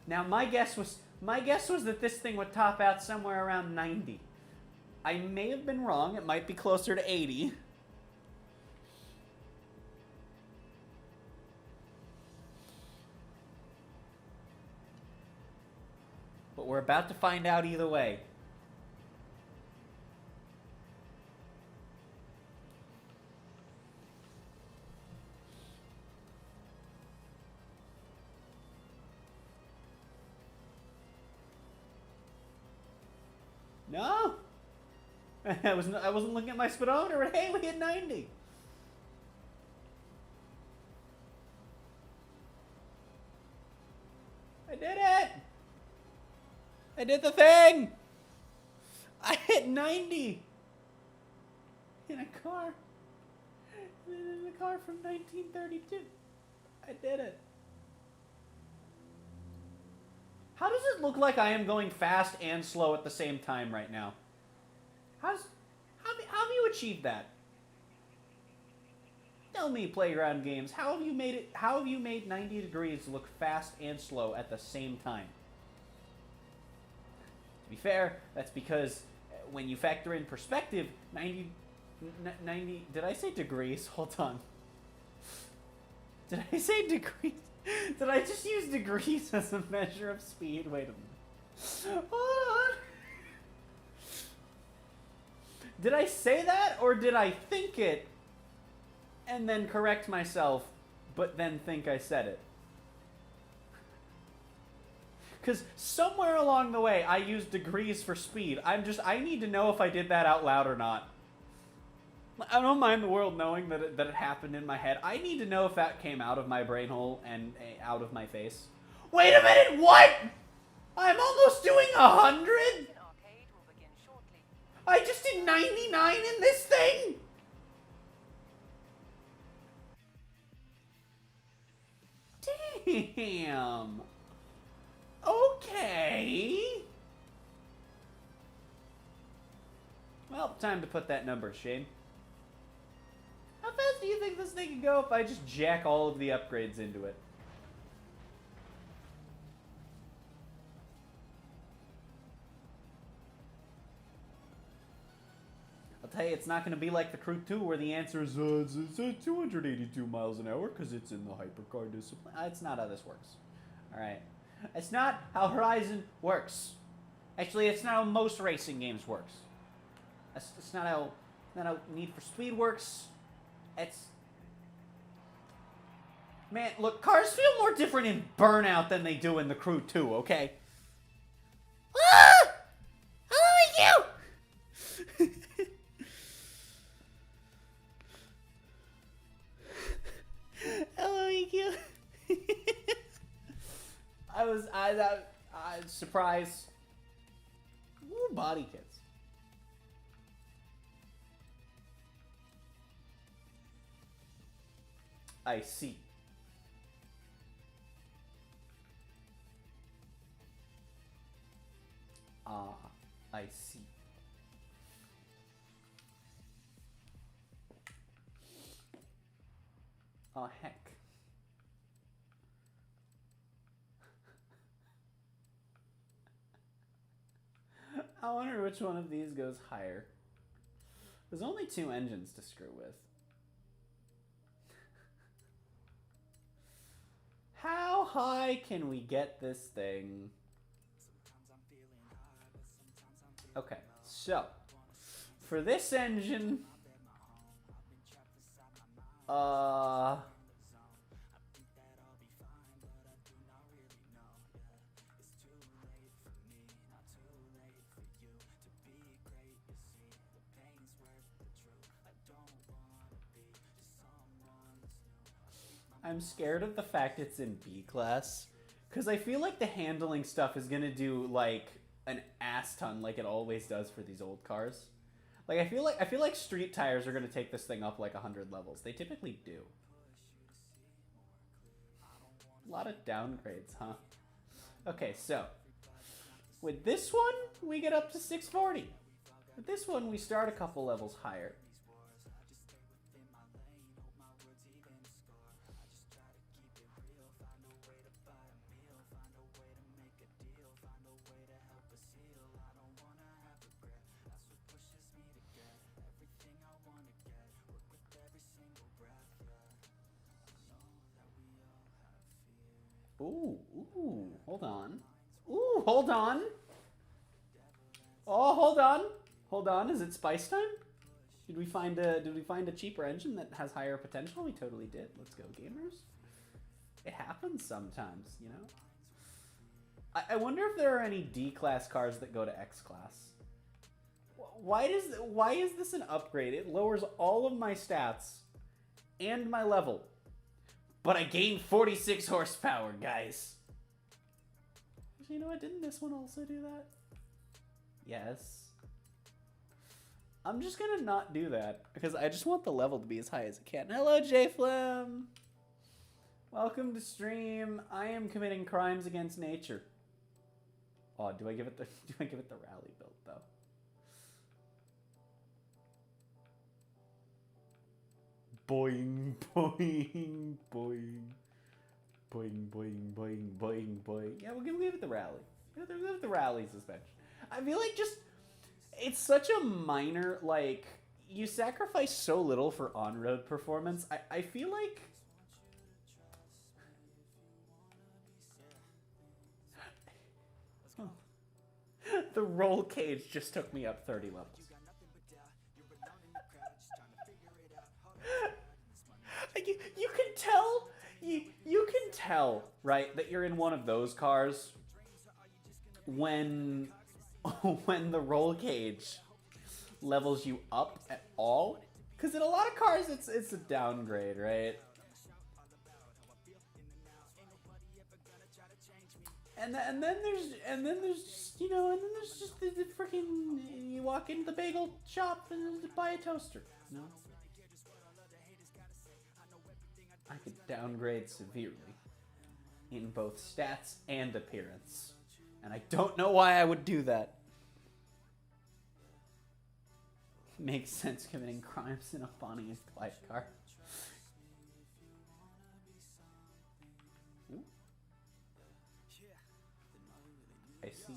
Now, my guess was that this thing would top out somewhere around 90. I may have been wrong. It might be closer to 80. But we're about to find out either way. No, I wasn't looking at my speedometer, and hey, we hit 90. I did it. I did the thing. I hit 90 in a car. In a car from 1932. I did it. How does it look like I am going fast and slow at the same time right now? How have you achieved that? Tell me, Playground Games, how have you made 90 degrees look fast and slow at the same time? To be fair, that's because when you factor in perspective, 90, did I say degrees? Hold on. Did I say degrees? Did I just use degrees as a measure of speed? Wait a minute. Hold on. Did I say that, or did I think it and then correct myself, but then think I said it? Because somewhere along the way, I used degrees for speed. I need to know if I did that out loud or not. I don't mind the world knowing that it happened in my head. I need to know if that came out of my brain hole and out of my face. Wait a minute, what? I'm almost doing 100? I just did 99 in this thing? Damn. Okay. Well, time to put that number, Shane. How fast do you think this thing can go if I just jack all of the upgrades into it? I'll tell you, it's not going to be like the Crew 2 where the answer is it's 282 miles an hour because it's in the hypercar discipline. That's not how this works. Alright. It's not how Horizon works. Actually, it's not how most racing games works. It's not how Need for Speed works. Man, look, cars feel more different in Burnout than they do in the Crew 2, okay? Ah! Hello, you! Hello, EQ. I surprise. Ooh, body kits. I see. Ah, I see. Oh, heck. I wonder which one of these goes higher. There's only 2 engines to screw with. How high can we get this thing? Okay, so for this engine, I'm scared of the fact it's in B class, because I feel like the handling stuff is gonna do like an ass ton, like it always does for these old cars. Like I feel like street tires are gonna take this thing up like 100 levels. They typically do. A lot of downgrades, huh? Okay, so with this one we get up to 640. With this one we start a couple levels higher. Ooh, hold on. Ooh, hold on. Oh, hold on. Hold on, is it spice time? Did we find a cheaper engine that has higher potential? We totally did. Let's go, gamers. It happens sometimes, you know? I wonder if there are any D-class cars that go to X-class. Why is this an upgrade? It lowers all of my stats and my level. But I gained 46 horsepower, guys. You know what? Didn't this one also do that? Yes. I'm just gonna not do that because I just want the level to be as high as it can. Hello, JFlim. Welcome to stream. I am committing crimes against nature. Oh, do I give it the rally build though? Boing, boing, boing. Boing, boing, boing, boing, boing. Yeah, we'll give it the rally. Give it the rally suspension. I feel like just, it's such a minor, like, you sacrifice so little for on-road performance. I feel like... The roll cage just took me up 30 levels. You can tell, you can tell, right, that you're in one of those cars when the roll cage levels you up at all. Because in a lot of cars, it's a downgrade, right? And then there's just, you know, and then there's just the freaking, you walk into the bagel shop and buy a toaster, you know? I could downgrade severely in both stats and appearance. And I don't know why I would do that. Makes sense committing crimes in a Bonnie and Clyde car. Ooh. I see.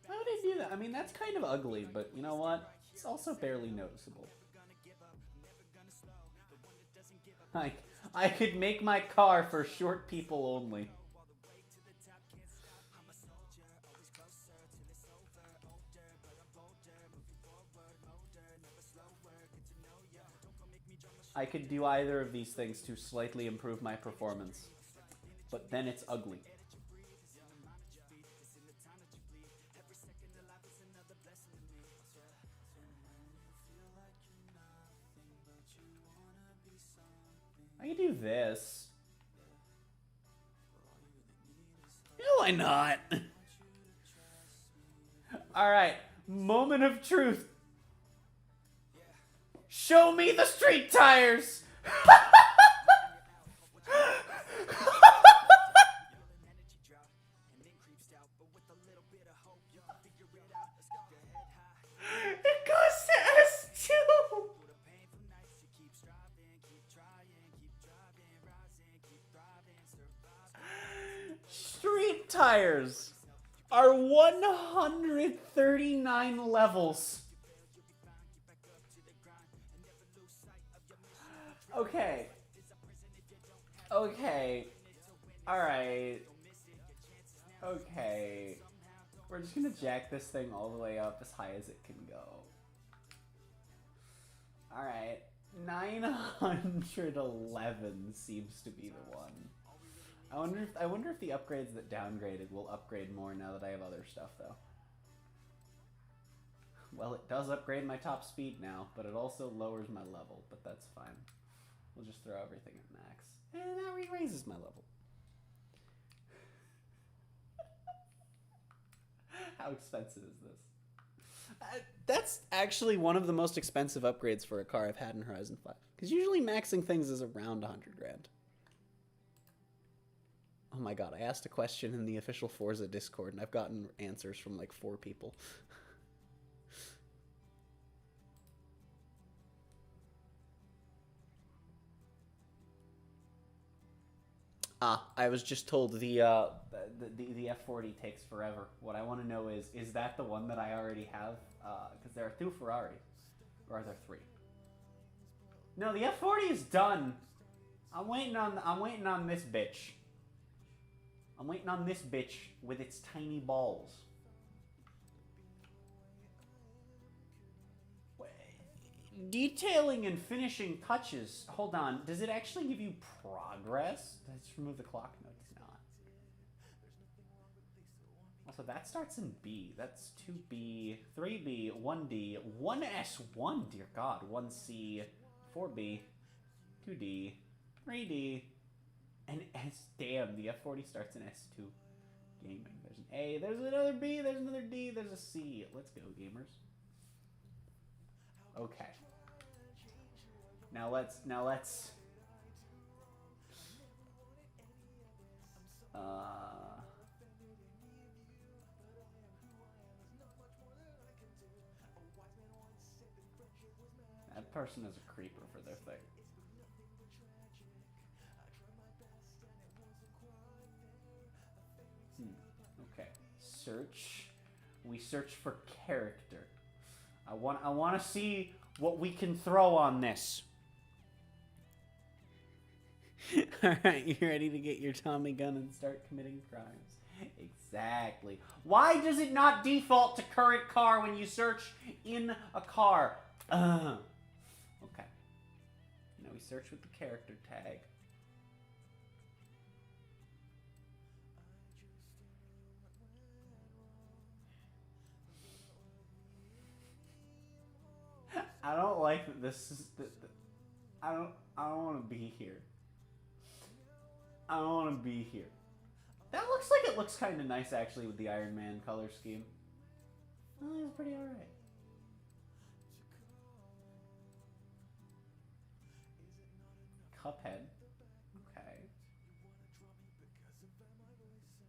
Why would I do that? I mean, that's kind of ugly, but you know what? It's also barely noticeable. I could make my car for short people only. I could do either of these things to slightly improve my performance, but then it's ugly. I can do this. No, why not? Alright, moment of truth. Show me the street tires! It goes to S2! Street tires are 139 levels. Okay. Okay. Alright. Okay. We're just gonna jack this thing all the way up as high as it can go. Alright. 911 seems to be the one. I wonder if the upgrades that downgraded will upgrade more now that I have other stuff, though. Well, it does upgrade my top speed now, but it also lowers my level, but that's fine. We'll just throw everything at max. And that re-raises my level. How expensive is this? That's actually one of the most expensive upgrades for a car I've had in Horizon 5. Because usually maxing things is around 100 grand. Oh my god, I asked a question in the official Forza Discord and I've gotten answers from like 4 people. I was just told the F40 takes forever. What I want to know is that the one that I already have? Because there are 2 Ferraris. Or are there 3? No, the F40 is done. I'm waiting on this bitch. I'm waiting on this bitch with its tiny balls. Detailing and finishing touches. Hold on. Does it actually give you progress? Let's remove the clock. No, it does not. Also, that starts in B. That's 2B, 3B, 1D, 1S1, dear God, 1C, 4B, 2D, 3D, and S. Damn, the F40 starts in S2. Gaming. There's an A, there's another B, there's another D, there's a C. Let's go, gamers. Okay. Now let's that person is a creeper for their thing. Okay. Search. We search for character. I want to see what we can throw on this. Alright, you ready to get your Tommy gun and start committing crimes? Exactly. Why does it not default to current car when you search in a car? Okay. Now we search with the character tag. I don't like that this is... I don't want to be here. I don't want to be here. That looks like it looks kind of nice, actually, with the Iron Man color scheme. Oh, it's pretty alright. Cuphead. Okay.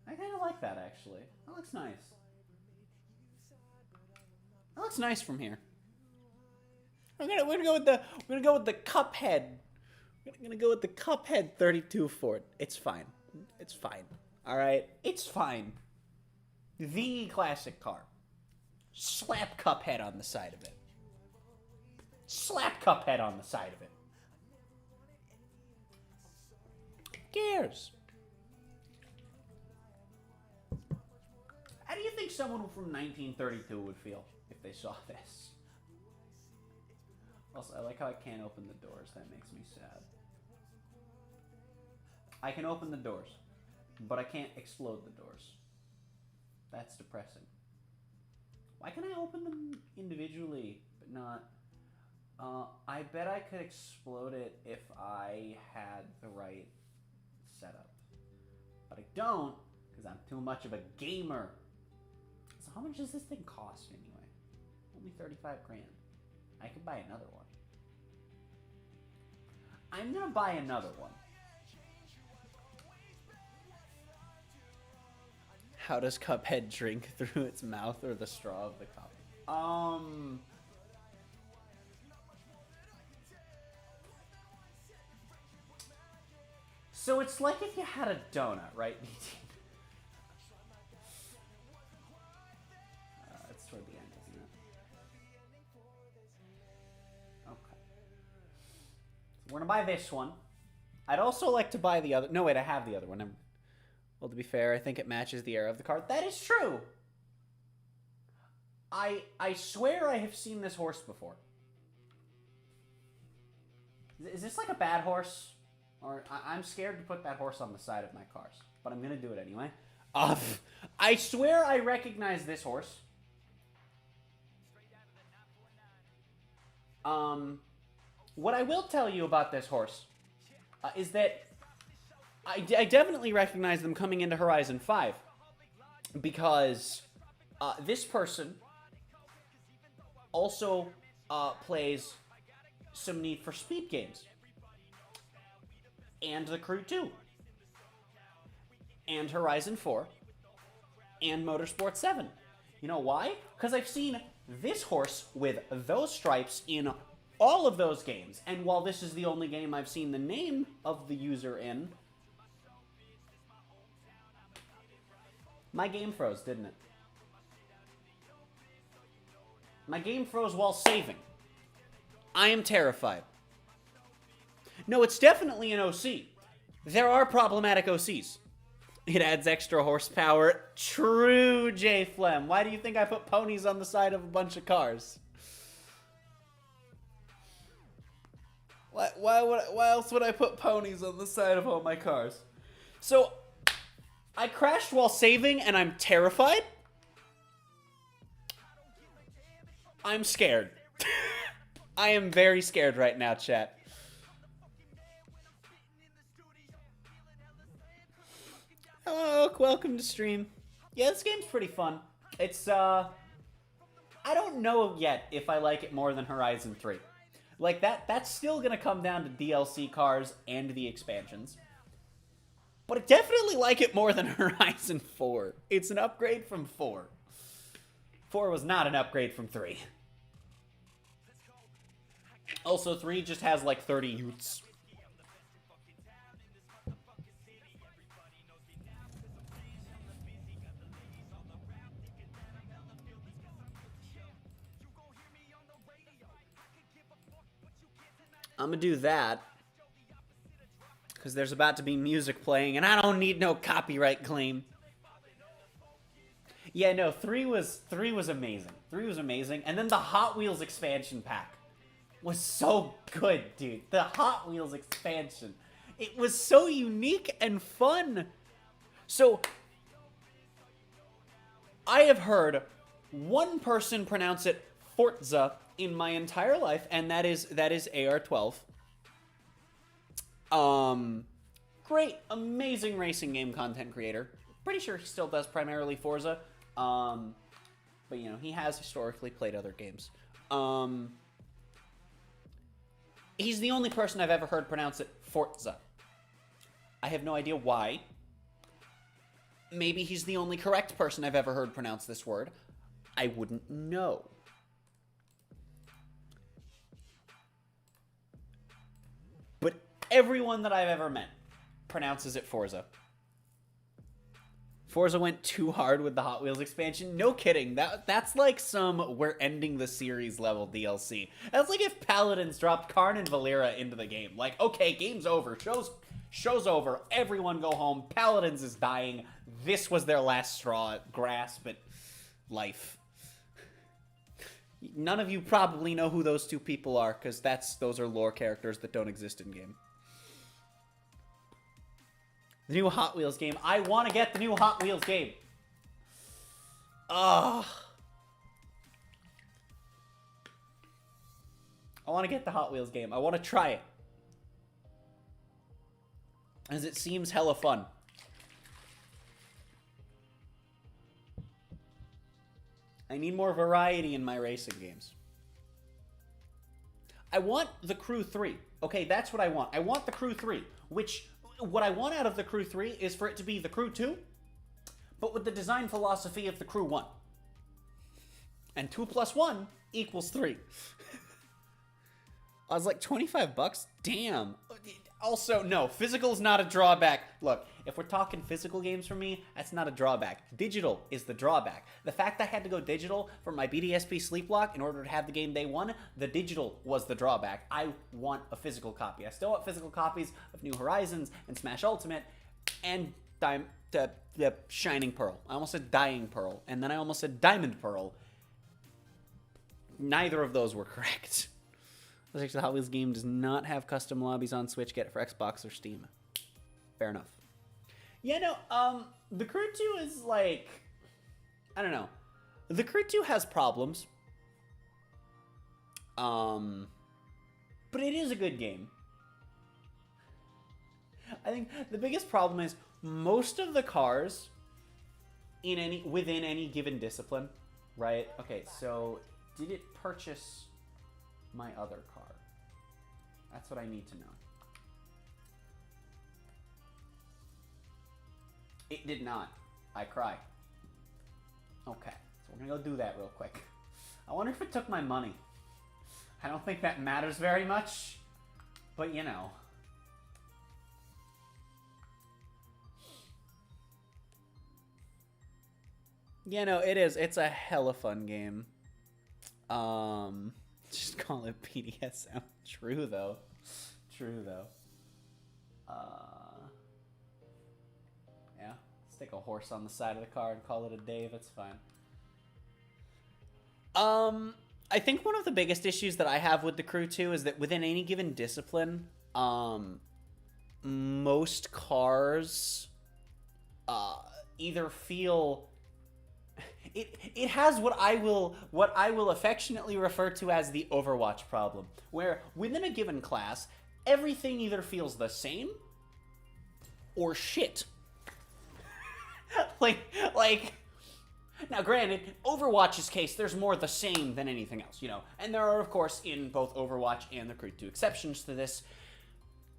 I kind of like that, actually. That looks nice. That looks nice from here. We're gonna go with the Cuphead. We're gonna go with the Cuphead 32 Ford. It's fine. It's fine. All right. It's fine. The classic car. Slap Cuphead on the side of it. Slap Cuphead on the side of it. Who cares? How do you think someone from 1932 would feel if they saw this? Also, I like how I can't open the doors. That makes me sad. I can open the doors, but I can't explode the doors. That's depressing. Why can I open them individually, but not... I bet I could explode it if I had the right setup. But I don't, because I'm too much of a gamer. So how much does this thing cost anyway? Only 35 grand. I could buy another one. I'm gonna buy another one. How does Cuphead drink through its mouth or the straw of the cup? So it's like if you had a donut, right? It's toward the end, isn't it? Okay. So we're gonna buy this one. I'd also like to buy the other. No, wait, I have the other one. Well, to be fair, I think it matches the era of the card. That is true. I swear I have seen this horse before. Is this like a bad horse? Or I'm scared to put that horse on the side of my cars, but I'm gonna do it anyway. I swear I recognize this horse. What I will tell you about this horse is that I definitely recognize them coming into Horizon 5 because this person also plays some Need for Speed games. And The Crew 2. And Horizon 4. And Motorsport 7. You know why? Because I've seen this horse with those stripes in all of those games. And while this is the only game I've seen the name of the user in, my game froze, didn't it? My game froze while saving. I am terrified. No, it's definitely an OC. There are problematic OCs. It adds extra horsepower. True, J Flem. Why do you think I put ponies on the side of a bunch of cars? Why else would I put ponies on the side of all my cars? So, I crashed while saving and I'm terrified. I'm scared. I am very scared right now, chat. Hello, Oak. Welcome to stream. Yeah, this game's pretty fun. It's, I don't know yet if I like it more than Horizon 3. Like, that's still gonna come down to DLC cars and the expansions. But I definitely like it more than Horizon 4. It's an upgrade from 4. 4 was not an upgrade from 3. Also, 3 just has like 30 utes. I'm gonna do that because there's about to be music playing and I don't need no copyright claim. Yeah, no, 3 was amazing. 3 was amazing. And then the Hot Wheels expansion pack was so good, dude. The Hot Wheels expansion. It was so unique and fun. So, I have heard one person pronounce it Forza in my entire life, and that is AR12. Great, amazing racing game content creator. Pretty sure he still does primarily Forza. But you know, he has historically played other games. He's the only person I've ever heard pronounce it Forza. I have no idea why. Maybe he's the only correct person I've ever heard pronounce this word. I wouldn't know. But everyone that I've ever met pronounces it Forza. Forza went too hard with the Hot Wheels expansion. No kidding. That's like some we're ending the series level DLC. That's like if Paladins dropped Karn and Valera into the game. Like, okay, game's over. Show's over. Everyone go home. Paladins is dying. This was their last straw grasp at life. None of you probably know who those two people are, because those are lore characters that don't exist in game. The new Hot Wheels game. I want to get the new Hot Wheels game. Ugh. I want to get the Hot Wheels game. I want to try it. As it seems hella fun. I need more variety in my racing games. I want The Crew 3. Okay, that's what I want. I want the Crew 3, which, what I want out of the Crew 3 is for it to be the Crew 2, but with the design philosophy of the Crew 1. And 2 plus 1 equals 3. I was like, 25 bucks? Damn. Also, no, physical is not a drawback. Look, if we're talking physical games for me, that's not a drawback. Digital is the drawback. The fact I had to go digital for my BDSP Sleep Lock in order to have the game day one, the digital was the drawback. I want a physical copy. I still want physical copies of New Horizons and Smash Ultimate and the Shining Pearl. I almost said Dying Pearl, and then I almost said Diamond Pearl. Neither of those were correct. The Hot Wheels game does not have custom lobbies on Switch. Get it for Xbox or Steam. Fair enough. Yeah, no, the Crew 2 is like, I don't know. The Crew 2 has problems. But it is a good game. I think the biggest problem is most of the cars within any given discipline, right? Okay, so did it purchase my other car? That's what I need to know. It did not. I cry. Okay, so we're gonna go do that real quick. I wonder if it took my money. I don't think that matters very much, but you know. Yeah, no, it is. It's a hella fun game. Just call it BDSM. True, though. True, though. Yeah. Stick a horse on the side of the car and call it a day. That's fine. I think one of the biggest issues that I have with the Crew 2 is that within any given discipline, most cars, either feel... It has what I will affectionately refer to as the Overwatch problem, where within a given class, everything either feels the same or shit. like now granted, Overwatch's case, there's more the same than anything else, you know. And there are, of course, in both Overwatch and the Crew 2 exceptions to this.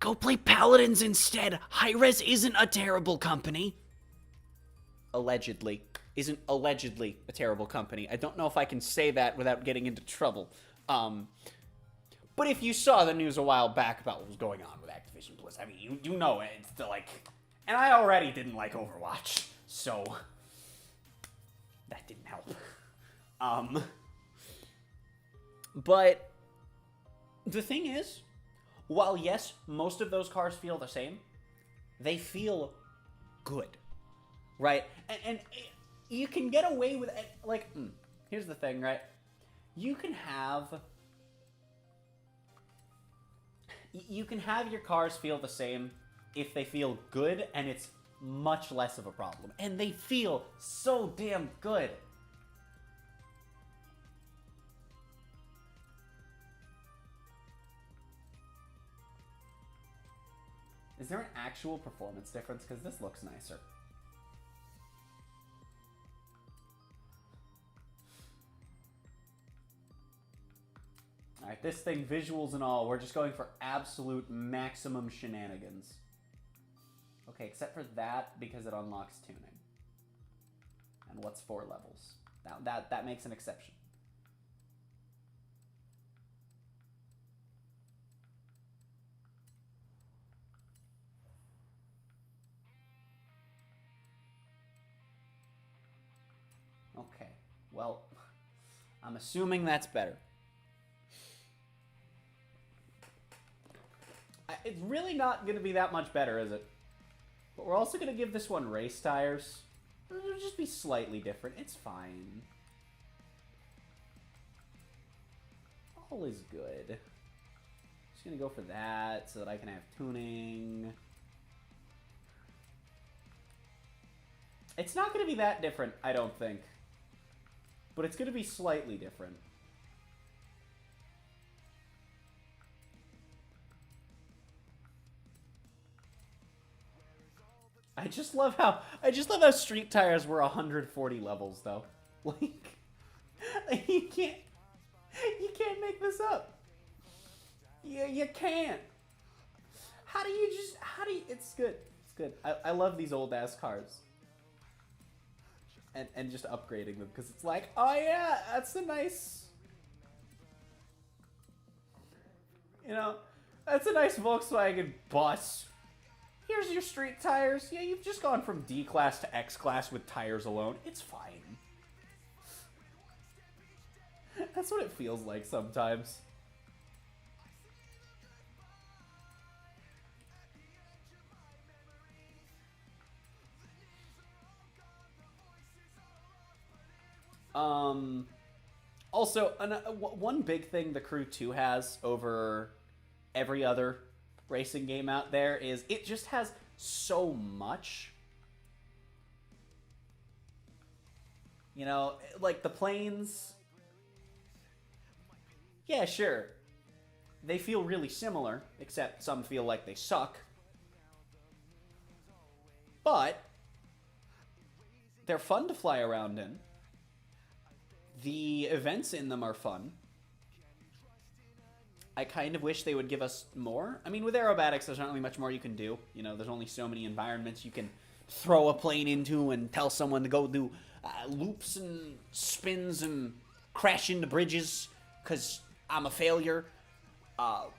Go play Paladins instead. Hi-Rez isn't a terrible company. Allegedly. Isn't allegedly a terrible company. I don't know if I can say that without getting into trouble. But if you saw the news a while back about what was going on with Activision Blizzard, I mean, you know it. It's like... And I already didn't like Overwatch, so... That didn't help. But... The thing is, while yes, most of those cars feel the same, they feel good. Right? And you can get away with it, like, here's the thing, right? You can have your cars feel the same if they feel good, and it's much less of a problem. And they feel so damn good. Is there an actual performance difference? Because this looks nicer. Alright, this thing, visuals and all, we're just going for absolute maximum shenanigans. Okay, except for that, because it unlocks tuning. And what's 4 levels? Now, that makes an exception. Okay, well, I'm assuming that's better. It's really not going to be that much better, is it? But we're also going to give this one race tires. It'll just be slightly different. It's fine. All is good. Just going to go for that so that I can have tuning. It's not going to be that different, I don't think. But it's going to be slightly different. I just love how street tires were 140 levels though. Like you can't make this up. You can't. it's good. It's good. I love these old ass cars. And just upgrading them because it's like, oh yeah, that's a nice, you know, that's a nice Volkswagen bus. Here's your street tires. Yeah, you've just gone from D class to X class with tires alone. It's fine. That's what it feels like sometimes. Also, one big thing the Crew 2 has over every other racing game out there is it just has so much. You know, like the planes. Yeah, sure. They feel really similar, except some feel like they suck. But they're fun to fly around in. The events in them are fun. I kind of wish they would give us more. I mean, with aerobatics, there's not really much more you can do. You know, there's only so many environments you can throw a plane into and tell someone to go do loops and spins and crash into bridges because I'm a failure. But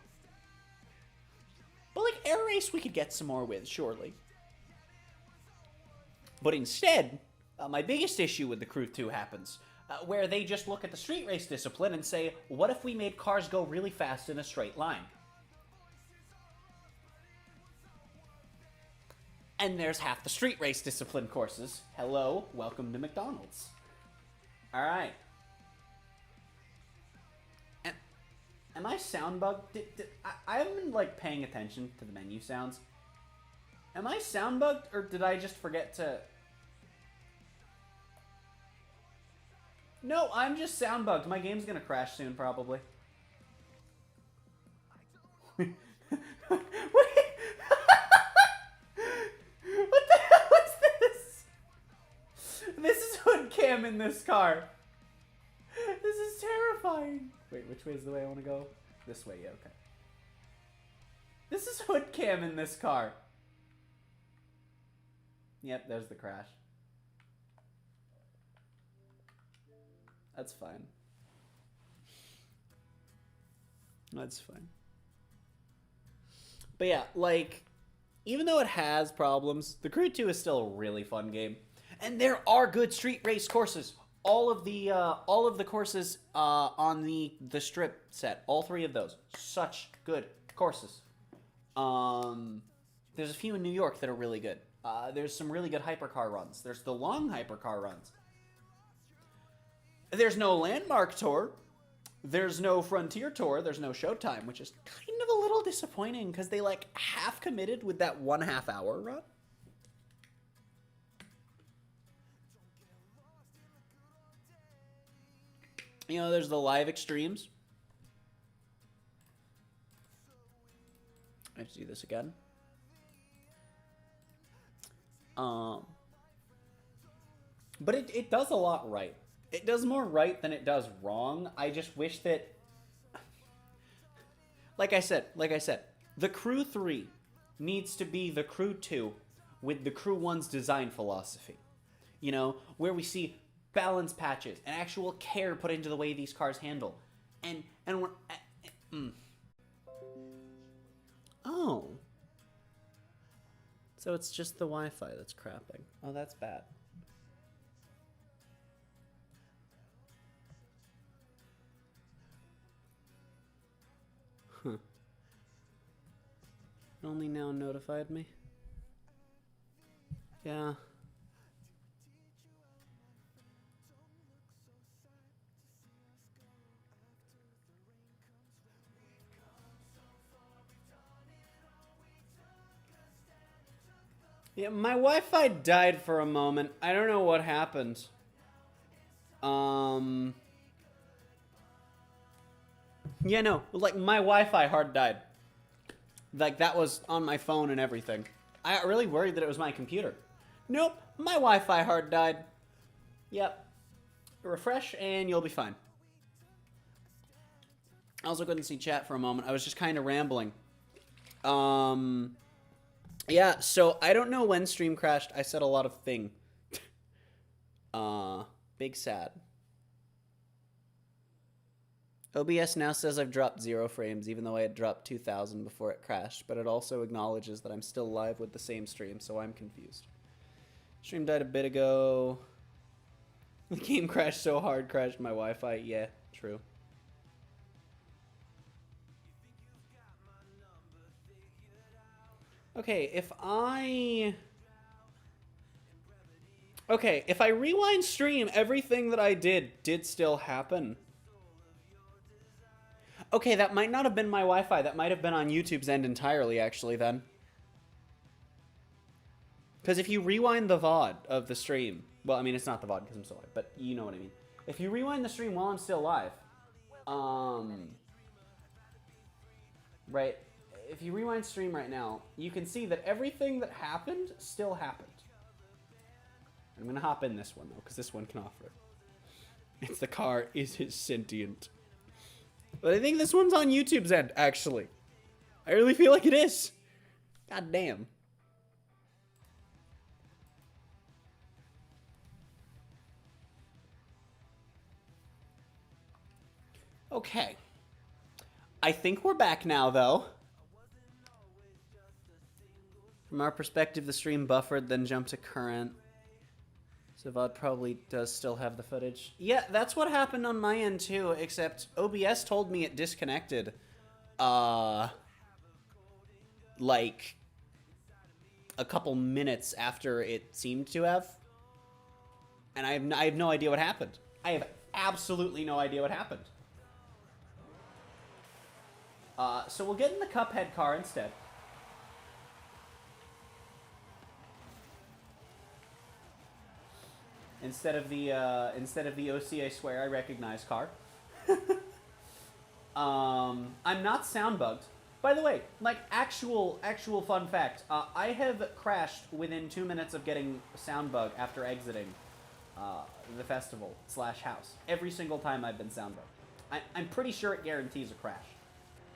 like air race, we could get some more with, surely. But instead, my biggest issue with the Crew 2 happens. Where they just look at the street race discipline and say, what if we made cars go really fast in a straight line? And there's half the street race discipline courses. Hello, welcome to McDonald's. Alright. Am I sound bugged? I haven't been, like, paying attention to the menu sounds. Am I sound bugged, or did I just forget to... No, I'm just sound bugged. My game's gonna crash soon, probably. What the hell is this? This is hood cam in this car. This is terrifying. Wait, which way is the way I want to go? This way, yeah, okay. This is hood cam in this car. Yep, there's the crash. That's fine. That's fine. But yeah, like, even though it has problems, the Crew 2 is still a really fun game. And there are good street race courses. All of the courses on the strip set, all three of those, such good courses. There's a few in New York that are really good. There's some really good hypercar runs. There's the long hypercar runs. There's no Landmark Tour. There's no Frontier Tour. There's no Showtime, which is kind of a little disappointing because they like half committed with that 1.5 hour run. You know, there's the live extremes. I have to do this again. But it does a lot right. It does more right than it does wrong. I just wish that, like I said, the Crew 3 needs to be the Crew 2 with the Crew 1's design philosophy. You know, where we see balance patches and actual care put into the way these cars handle. And Oh. So it's just the Wi-Fi that's crapping. Oh, that's bad. Huh. Only now notified me. Yeah. Yeah, my Wi-Fi died for a moment. I don't know what happened. Yeah, no, like my Wi-Fi hard died. Like that was on my phone and everything. I got really worried that it was my computer. Nope, my Wi-Fi hard died. Yep. Refresh and you'll be fine. I also couldn't see chat for a moment. I was just kind of rambling. Yeah, so I don't know when stream crashed. I said a lot of thing. Big sad. OBS now says I've dropped 0 frames, even though I had dropped 2,000 before it crashed, but it also acknowledges that I'm still live with the same stream, so I'm confused. Stream died a bit ago. The game crashed so hard, crashed my Wi-Fi. Yeah, true. Okay, if I rewind stream, everything that I did still happen. Okay, that might not have been my Wi-Fi. That might have been on YouTube's end entirely, actually, then. Because if you rewind the VOD of the stream... Well, I mean, it's not the VOD because I'm still live, but you know what I mean. If you rewind the stream while I'm still live... Right... If you rewind stream right now, you can see that everything that happened still happened. I'm going to hop in this one, though, because this one can offer. It's the car is sentient. But I think this one's on YouTube's end, actually. I really feel like it is. God damn. Okay. I think we're back now, though. From our perspective, the stream buffered, then jumped to current. So VOD probably does still have the footage. Yeah, that's what happened on my end, too, except OBS told me it disconnected. Like, a couple minutes after it seemed to have. And I have no idea what happened. I have absolutely no idea what happened. So we'll get in the Cuphead car instead. Instead of the OC, I swear I recognize car. I'm not sound bugged. By the way, like actual fun fact, I have crashed within 2 minutes of getting sound bug after exiting the festival / house. Every single time I've been sound bugged. I'm pretty sure it guarantees a crash.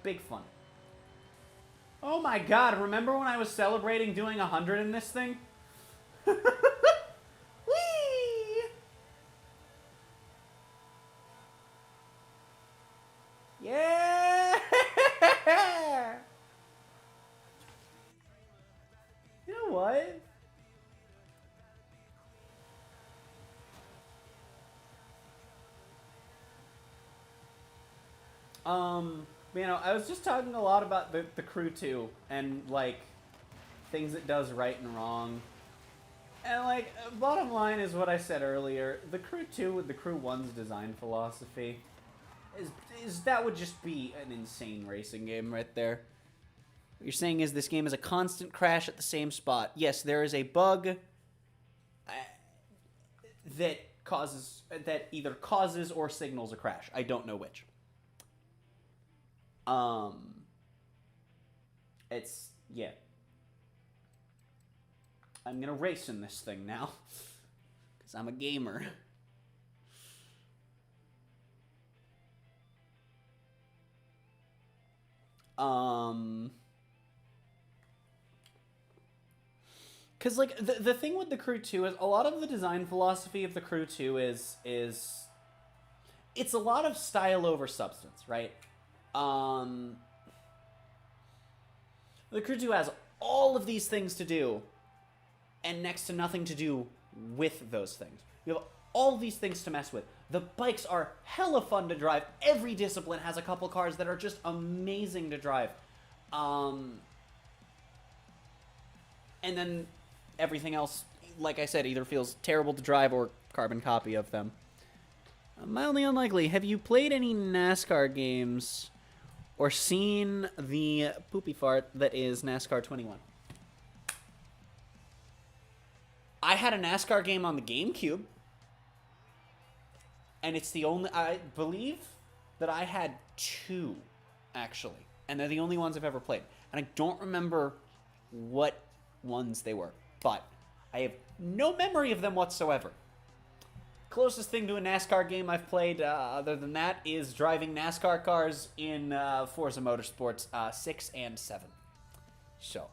Big fun. Oh my god, remember when I was celebrating doing 100 in this thing? Yeah! You know what? You know, I was just talking a lot about the Crew 2 and, like, things it does right and wrong. And, like, bottom line is what I said earlier. The Crew 2 with the Crew 1's design philosophy is that would just be an insane racing game right there. What you're saying is this game is a constant crash at the same spot. Yes, there is a bug that either causes or signals a crash. I don't know which. It's, yeah. I'm gonna race in this thing now. Because I'm a gamer. Because, like, the thing with the Crew 2 is a lot of the design philosophy of the Crew 2 is it's a lot of style over substance, right? The Crew 2 has all of these things to do and next to nothing to do with those things. You have all of these things to mess with. The bikes are hella fun to drive. Every discipline has a couple cars that are just amazing to drive. And then everything else, like I said, either feels terrible to drive or carbon copy of them. Mildly unlikely. Have you played any NASCAR games or seen the poopy fart that is NASCAR 21? I had a NASCAR game on the GameCube. And it's the only... I believe that I had 2, actually. And they're the only ones I've ever played. And I don't remember what ones they were. But I have no memory of them whatsoever. Closest thing to a NASCAR game I've played, other than that, is driving NASCAR cars in Forza Motorsports 6 and 7. So.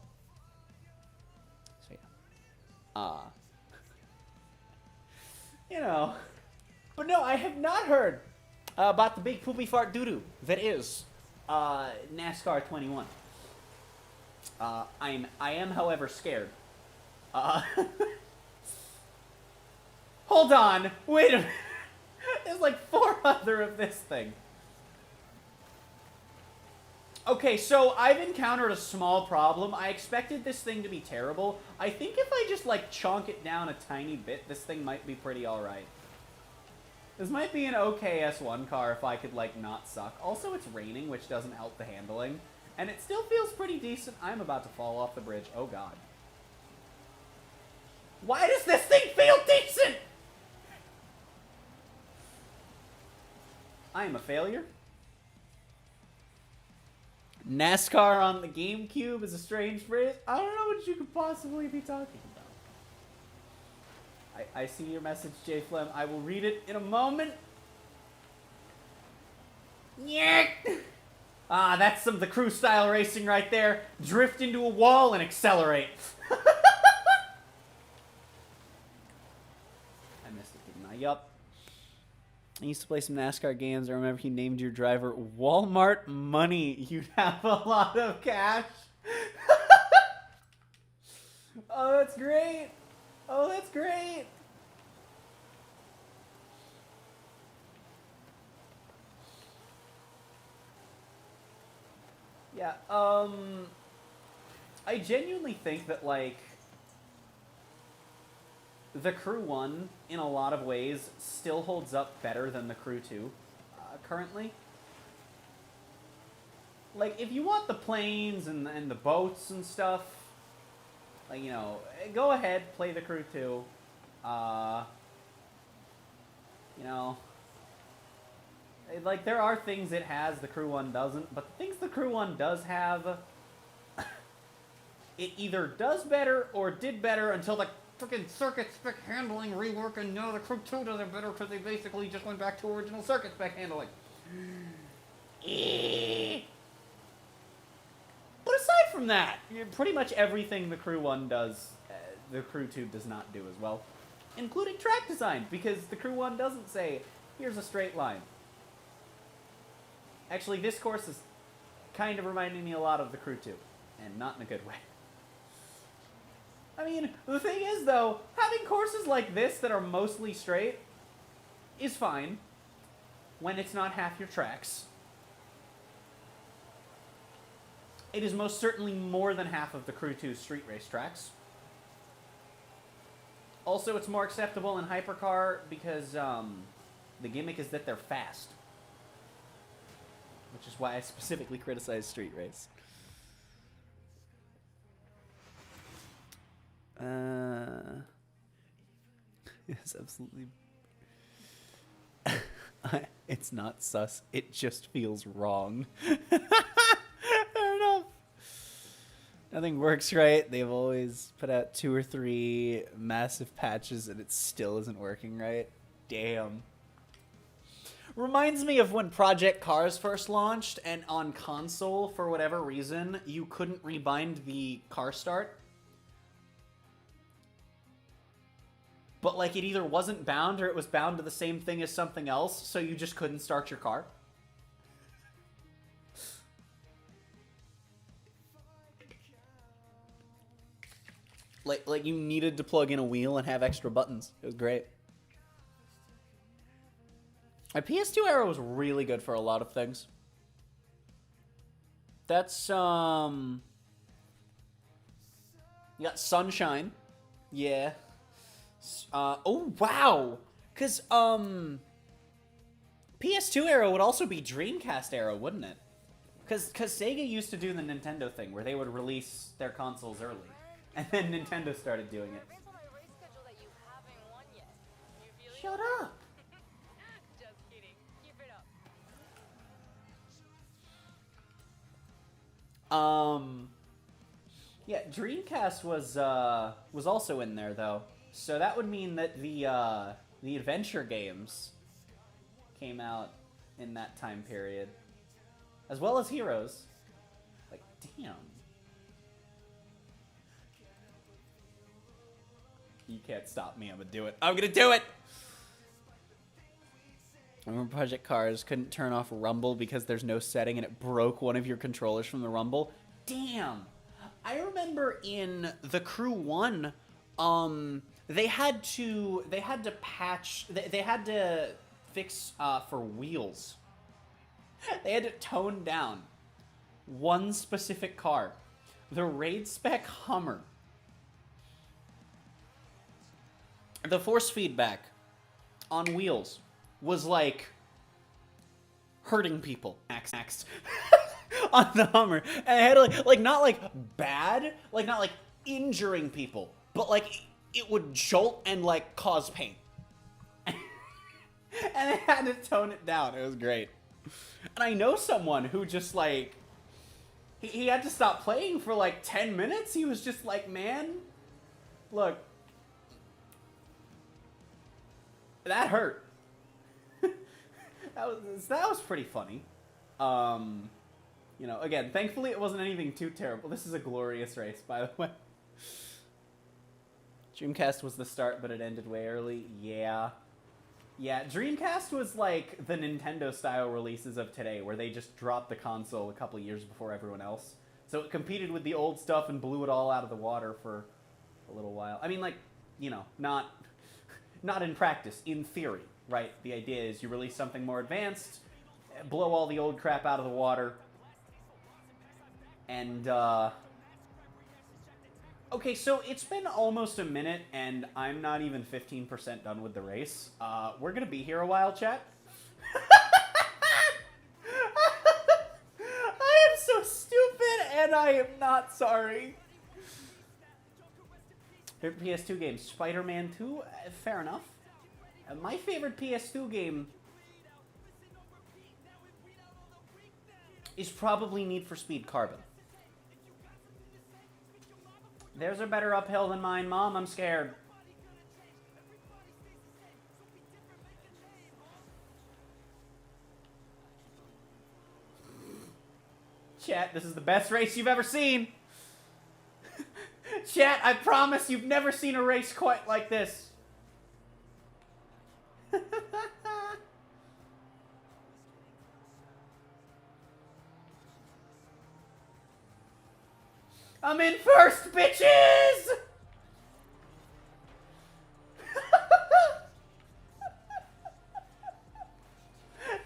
You know. But no, I have not heard about the big poopy fart doo-doo that is NASCAR 21. I am, however, scared. Hold on. Wait a minute. There's like 4 other of this thing. Okay, so I've encountered a small problem. I expected this thing to be terrible. I think if I just, like, chonk it down a tiny bit, this thing might be pretty alright. This might be an okay S1 car if I could, like, not suck. Also, it's raining, which doesn't help the handling. And it still feels pretty decent. I'm about to fall off the bridge. Oh, God. Why does this thing feel decent? I am a failure. NASCAR on the GameCube is a strange phrase. I don't know what you could possibly be talking about. I see your message, J Flem. I will read it in a moment. Yeah. Ah, that's some of the crew style racing right there. Drift into a wall and accelerate. I missed it, didn't I? Yup. I used to play some NASCAR games. I remember he named your driver Walmart Money. You'd have a lot of cash. Oh, that's great. Oh, that's great. Yeah, I genuinely think that, like, the Crew 1, in a lot of ways, still holds up better than the Crew 2, currently. Like, if you want the planes and the boats and stuff, like, you know, go ahead, play the Crew 2. You know, like, there are things it has the Crew 1 doesn't, but the things the Crew 1 does have, it either does better or did better until the freaking circuit spec handling rework, and now the Crew 2 does it better because they basically just went back to original circuit spec handling. But aside from that, pretty much everything the Crew 1 does, the Crew 2 does not do as well. Including track design, because the Crew 1 doesn't say, here's a straight line. Actually, this course is kind of reminding me a lot of the Crew 2, and not in a good way. I mean, the thing is, though, having courses like this that are mostly straight is fine when it's not half your tracks. It is most certainly more than half of the Crew 2 street race tracks. Also, it's more acceptable in Hypercar because the gimmick is that they're fast. Which is why I specifically criticize street race. It's absolutely... It's not sus. It just feels wrong. Fair enough. Nothing works right. They've always put out 2 or 3 massive patches and it still isn't working right. Damn. Reminds me of when Project Cars first launched, and on console, for whatever reason, you couldn't rebind the car start. But, like, it either wasn't bound or it was bound to the same thing as something else, so you just couldn't start your car. Like you needed to plug in a wheel and have extra buttons. It was great. My PS2 era was really good for a lot of things. That's, you got Sunshine. Yeah. Oh, wow. Because, PS2 era would also be Dreamcast era, wouldn't it? Because Sega used to do the Nintendo thing, where they would release their consoles early. And then Nintendo started doing it. Shut up! Yeah, Dreamcast was also in there though, so that would mean that the adventure games came out in that time period, as well as Heroes. Like, damn. You can't stop me. I'm gonna do it. I'm gonna do it! I remember Project Cars couldn't turn off Rumble because there's no setting and it broke one of your controllers from the Rumble. Damn! I remember in The Crew 1, they had to patch, they had to fix for wheels. They had to tone down one specific car, the raid spec Hummer. The force feedback on wheels was like hurting people on the Hummer, and I had to like not like bad, like not like injuring people, but like it would jolt and like cause pain. And I had to tone it down. It was great. And I know someone who just like he had to stop playing for like 10 minutes. He was just like, man, look, that hurt. that was pretty funny. You know, again, thankfully it wasn't anything too terrible. This is a glorious race, by the way. Dreamcast was the start, but it ended way early. Yeah. Yeah, Dreamcast was like the Nintendo-style releases of today, where they just dropped the console a couple years before everyone else. So it competed with the old stuff and blew it all out of the water for a little while. I mean, like, you know, not in practice, in theory, right? The idea is you release something more advanced, blow all the old crap out of the water, and, okay, so it's been almost a minute, and I'm not even 15% done with the race. We're gonna be here a while, chat. I am so stupid, and I am not sorry. Favorite PS2 game, Spider-Man 2? Fair enough. My favorite PS2 game is probably Need for Speed Carbon. Theirs are better uphill than mine, Mom. I'm scared. Chat, this is the best race you've ever seen. Chat, I promise you've never seen a race quite like this. I'm in first, bitches!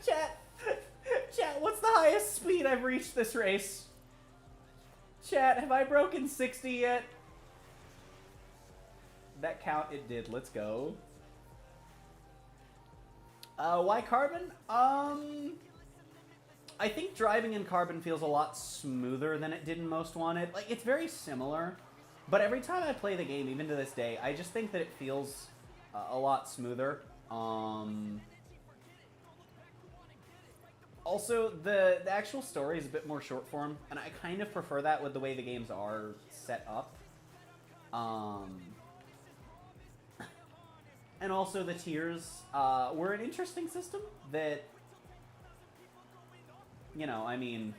Chat, what's the highest speed I've reached this race? Chat, have I broken 60 yet? That count, it did. Let's go. Why Carbon? I think driving in Carbon feels a lot smoother than it did in Most Wanted. Like, it's very similar, but every time I play the game, even to this day, I just think that it feels a lot smoother. Also, the actual story is a bit more short form, and I kind of prefer that with the way the games are set up. And also the tiers were an interesting system that, you know, I mean,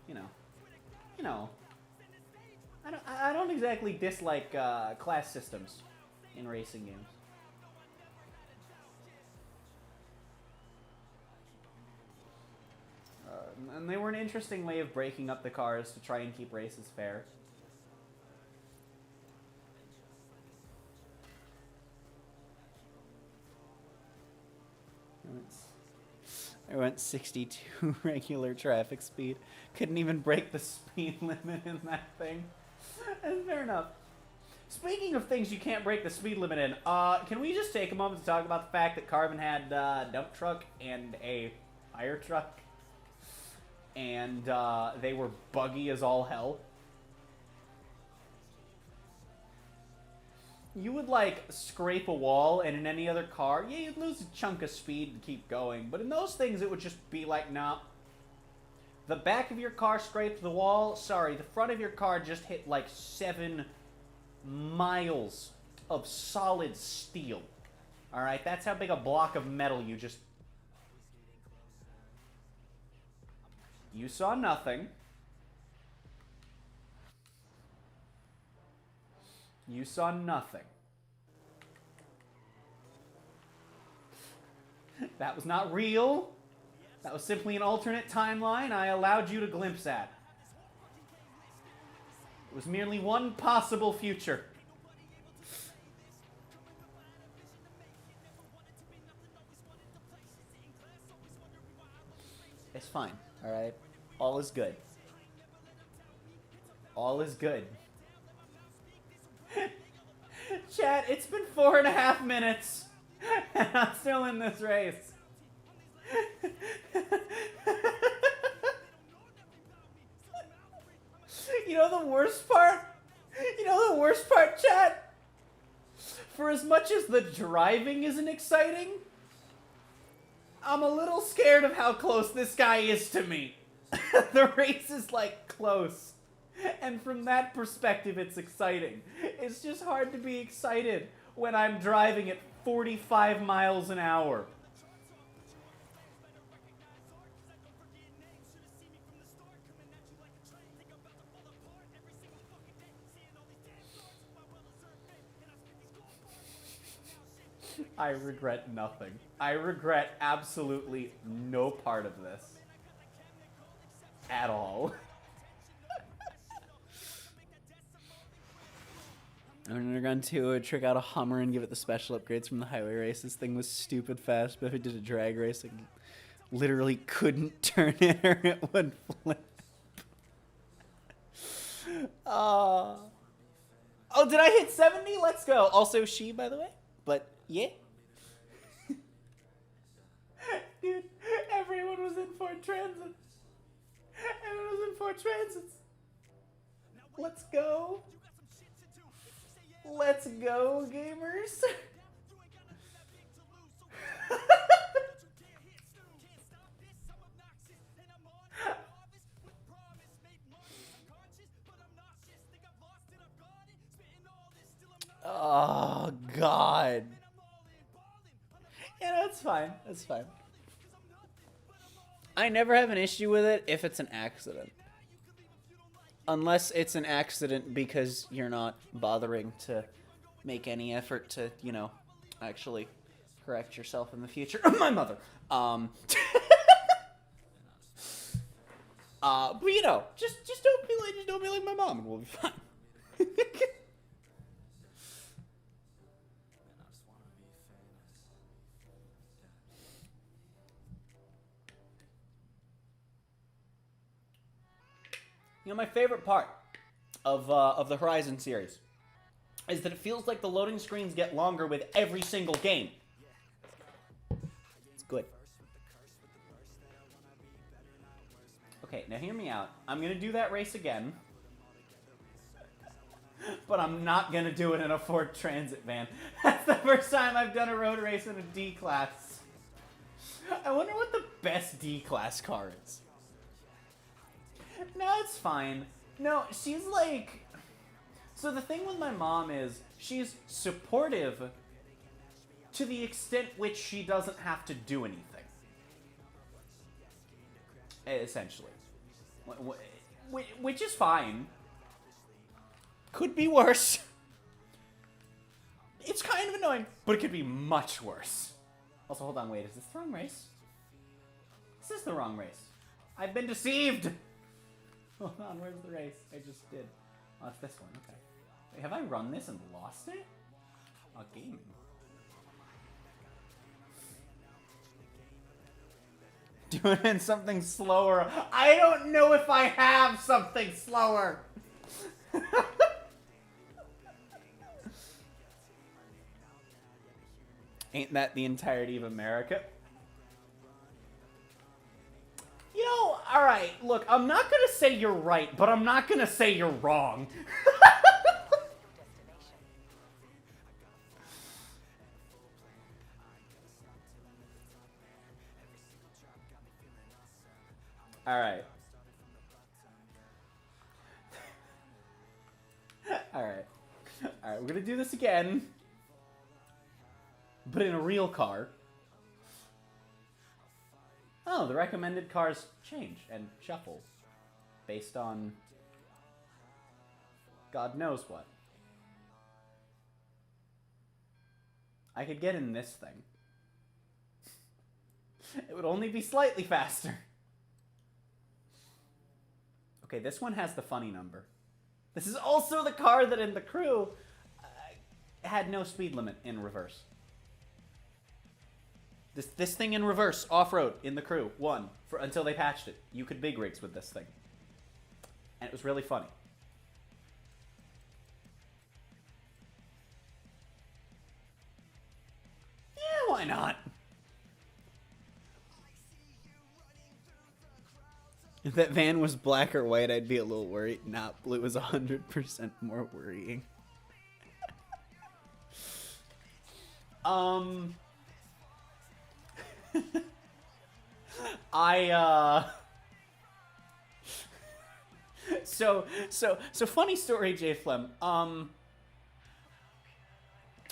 you know, I don't exactly dislike class systems in racing games. And they were an interesting way of breaking up the cars to try and keep races fair. I went 62 regular traffic speed. Couldn't even break the speed limit in that thing. That's fair enough. Speaking of things you can't break the speed limit in, can we just take a moment to talk about the fact that Carbon had a dump truck and a fire truck? And they were buggy as all hell. You would, like, scrape a wall, and in any other car, yeah, you'd lose a chunk of speed to keep going. But in those things, it would just be like, nah. The back of your car scraped the wall. Sorry, the front of your car just hit, like, 7 miles of solid steel. Alright, that's how big a block of metal you just... You saw nothing. You saw nothing. That was not real. That was simply an alternate timeline I allowed you to glimpse at. It was merely one possible future. It's fine, alright? All is good. All is good. Chat, it's been 4.5 minutes, and I'm still in this race. You know the worst part? You know the worst part, chat? For as much as the driving isn't exciting, I'm a little scared of how close this guy is to me. The race is, like, close. And from that perspective, it's exciting. It's just hard to be excited when I'm driving at 45 miles an hour. I regret nothing. I regret absolutely no part of this. At all. I'm gonna run to trick out a Hummer and give it the special upgrades from the highway race. This thing was stupid fast, but if I did a drag race, I literally couldn't turn it or it would flip. Oh, did I hit 70? Let's go. Also she, by the way. But yeah. Dude, everyone was in Ford Transit. Everyone was in Ford Transits. Let's go. Let's go, gamers. Oh, God. Yeah, that's fine. That's fine. I never have an issue with it if it's an accident. Unless it's an accident because you're not bothering to make any effort to, you know, actually correct yourself in the future. My mother. But you know, just don't be like my mom, and we'll be fine. You know, my favorite part of the Horizon series is that it feels like the loading screens get longer with every single game. It's good. Okay, now hear me out. I'm gonna do that race again, but I'm not gonna do it in a Ford Transit van. That's the first time I've done a road race in a D-Class. I wonder what the best D-Class car is. No, it's fine. No, she's like... So the thing with my mom is, she's supportive to the extent which she doesn't have to do anything. Essentially. Which is fine. Could be worse. It's kind of annoying, but it could be much worse. Also, hold on, wait, is this the wrong race? This is the wrong race. I've been deceived! Hold on, where's the race? I just did. Oh, it's this one, okay. Wait, have I run this and lost it? Oh, gaming. Doing something slower. I don't know if I have something slower! Ain't that the entirety of America? You know, alright, look, I'm not gonna say you're right, but I'm not gonna say you're wrong. Alright. Alright. Alright, we're gonna do this again. But in a real car. Oh, the recommended cars change and shuffle based on God knows what. I could get in this thing. It would only be slightly faster. Okay, this one has the funny number. This is also the car that in the Crew had no speed limit in reverse. This thing in reverse, off-road, in the Crew, won until they patched it. You could big rigs with this thing. And it was really funny. Yeah, why not? If that van was black or white, I'd be a little worried. Not blue is 100% more worrying. So funny story, J Flem.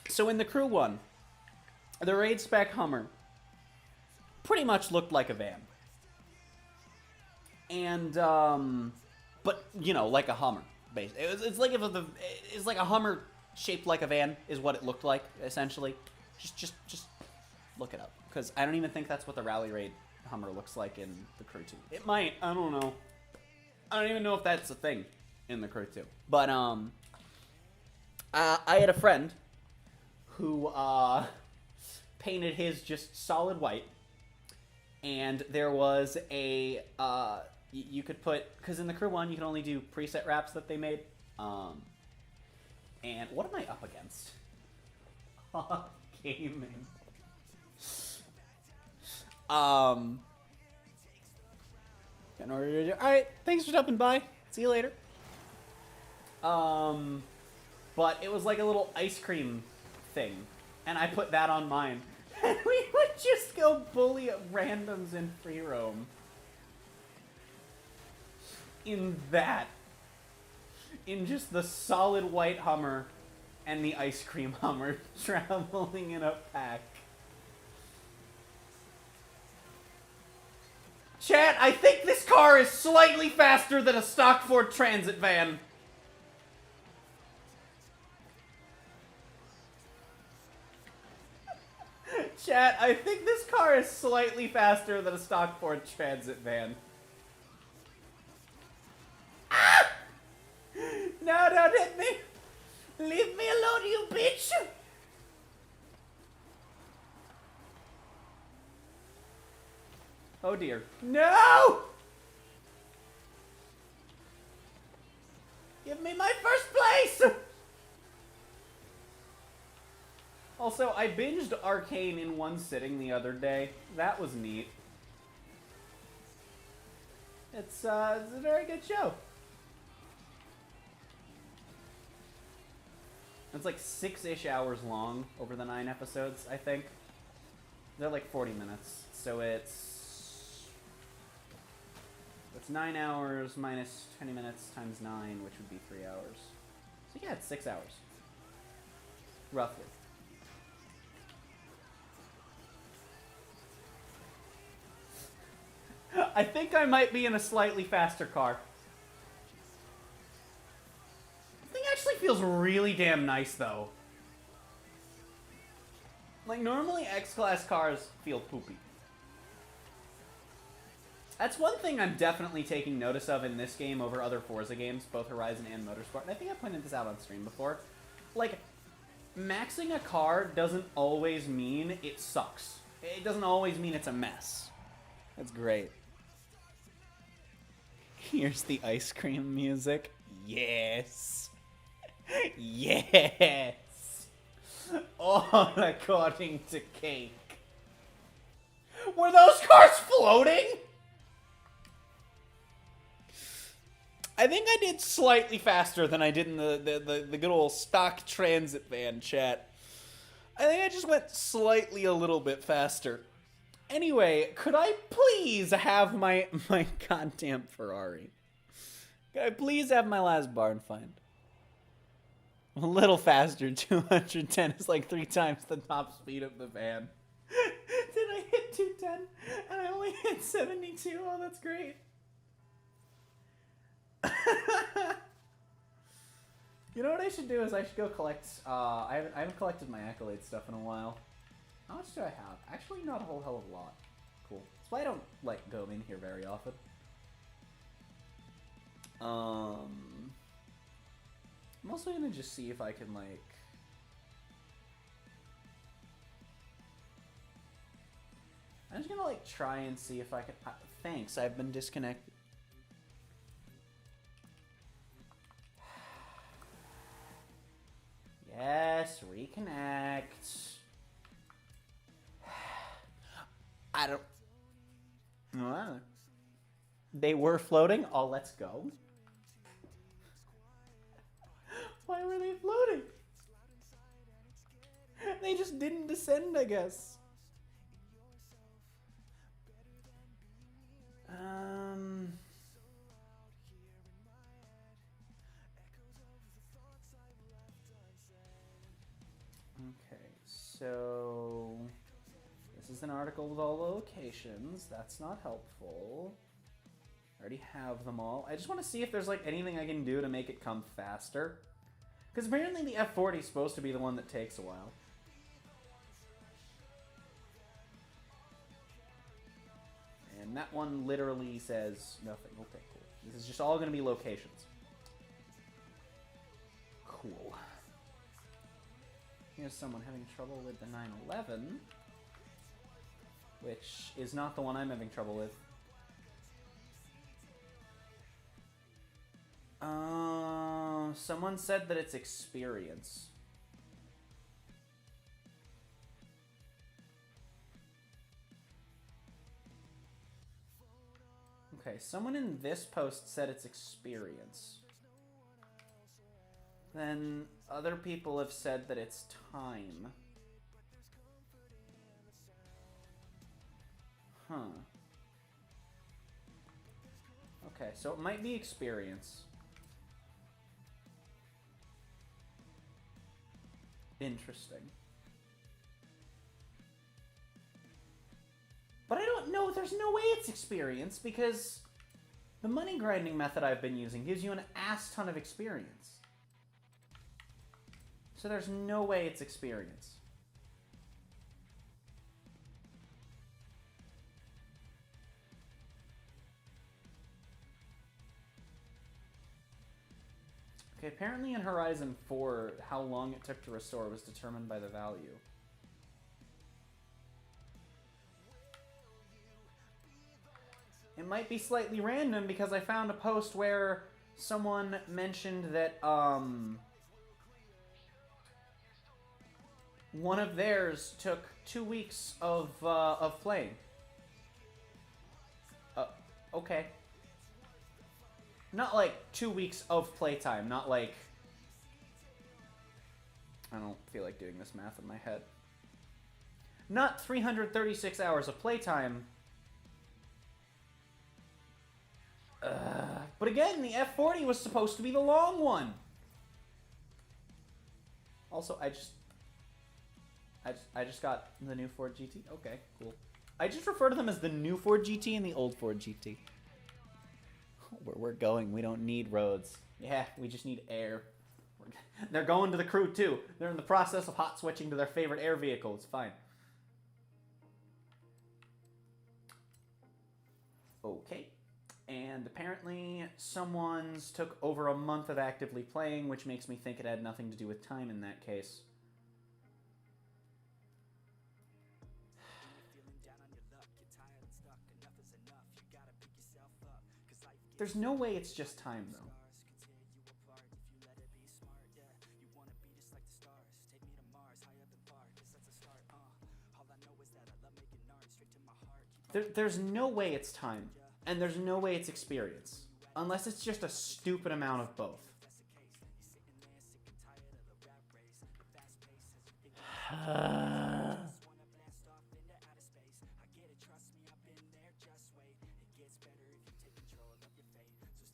So in the Crew one, the raid spec Hummer pretty much looked like a van. And but you know, like a Hummer. It's like it's like a Hummer shaped like a van is what it looked like essentially. Just look it up, because I don't even think that's what the Rally Raid Hummer looks like in the Crew 2. It might. I don't know. I don't even know if that's a thing in the Crew 2. But I had a friend who painted his just solid white, and there was a you could put, because in the Crew 1 you can only do preset wraps that they made. And what am I up against? Gaming. In order to do. All right, thanks for stopping by. See you later. But it was like a little ice cream thing, and I put that on mine, and we would just go bully randoms in free roam. In just the solid white Hummer and the ice cream Hummer traveling in a pack. Chat, I think this car is slightly faster than a stock Ford Transit van. Chat, I think this car is slightly faster than a stock Ford Transit van. Ah! No, don't hit me. Leave me alone, you bitch. Oh dear. No! Give me my first place! Also, I binged Arcane in one sitting the other day. That was neat. It's a very good show. It's like 6-ish hours long over the 9 episodes, I think. They're like 40 minutes, so it's 9 hours minus 20 minutes times 9, which would be 3 hours. So yeah, it's 6 hours. Roughly. I think I might be in a slightly faster car. The thing actually feels really damn nice, though. Like, normally X-Class cars feel poopy. That's one thing I'm definitely taking notice of in this game over other Forza games, both Horizon and Motorsport. And I think I pointed this out on stream before. Like, maxing a car doesn't always mean it sucks. It doesn't always mean it's a mess. That's great. Here's the ice cream music. Yes. Yes. All according to cake. Were those cars floating? I think I did slightly faster than I did in the good old stock transit van, chat. I think I just went slightly a little bit faster. Anyway, could I please have my goddamn Ferrari? Could I please have my last barn find? A little faster. 210 is like 3 times the top speed of the van. Did I hit 210? And I only hit 72? Oh, that's great. You know what I should do is I should go collect. I haven't collected my accolade stuff in a while. How much do I have? Actually, not a whole hell of a lot. Cool. That's why I don't like go in here very often. I'm also gonna just see if I can like. I'm just gonna like try and see if I can. Thanks, I've been disconnected. Yes, reconnect. I don't. No, they were floating. Oh, let's go. Why were they floating? They just didn't descend, I guess. Okay, so this is an article with all the locations. That's not helpful. I already have them all. I just want to see if there's like anything I can do to make it come faster. Because apparently the F40 is supposed to be the one that takes a while. And that one literally says nothing. Okay, cool. This is just all going to be locations. Cool. Here's someone having trouble with the 911. Which is not the one I'm having trouble with. Someone said that it's experience. Okay, someone in this post said it's experience. Then other people have said that it's time. Huh. Okay, so it might be experience. Interesting. But I don't know, there's no way it's experience because the money grinding method I've been using gives you an ass ton of experience. So there's no way it's experience. Okay, apparently in Horizon 4, how long it took to restore was determined by the value. It might be slightly random because I found a post where someone mentioned that, one of theirs took 2 weeks of playing. Okay. Not like 2 weeks of playtime, not like... I don't feel like doing this math in my head. Not 336 hours of playtime. But again, the F40 was supposed to be the long one. Also, I just got the new Ford GT. Okay, cool. I just refer to them as the new Ford GT and the old Ford GT. Where we're going, we don't need roads. Yeah, we just need air. They're going to the crew too. They're in the process of hot switching to their favorite air vehicle. It's fine. Okay. And apparently someone's took over a month of actively playing, which makes me think it had nothing to do with time in that case. There's no way it's just time, though. There's no way it's time. And there's no way it's experience. Unless it's just a stupid amount of both.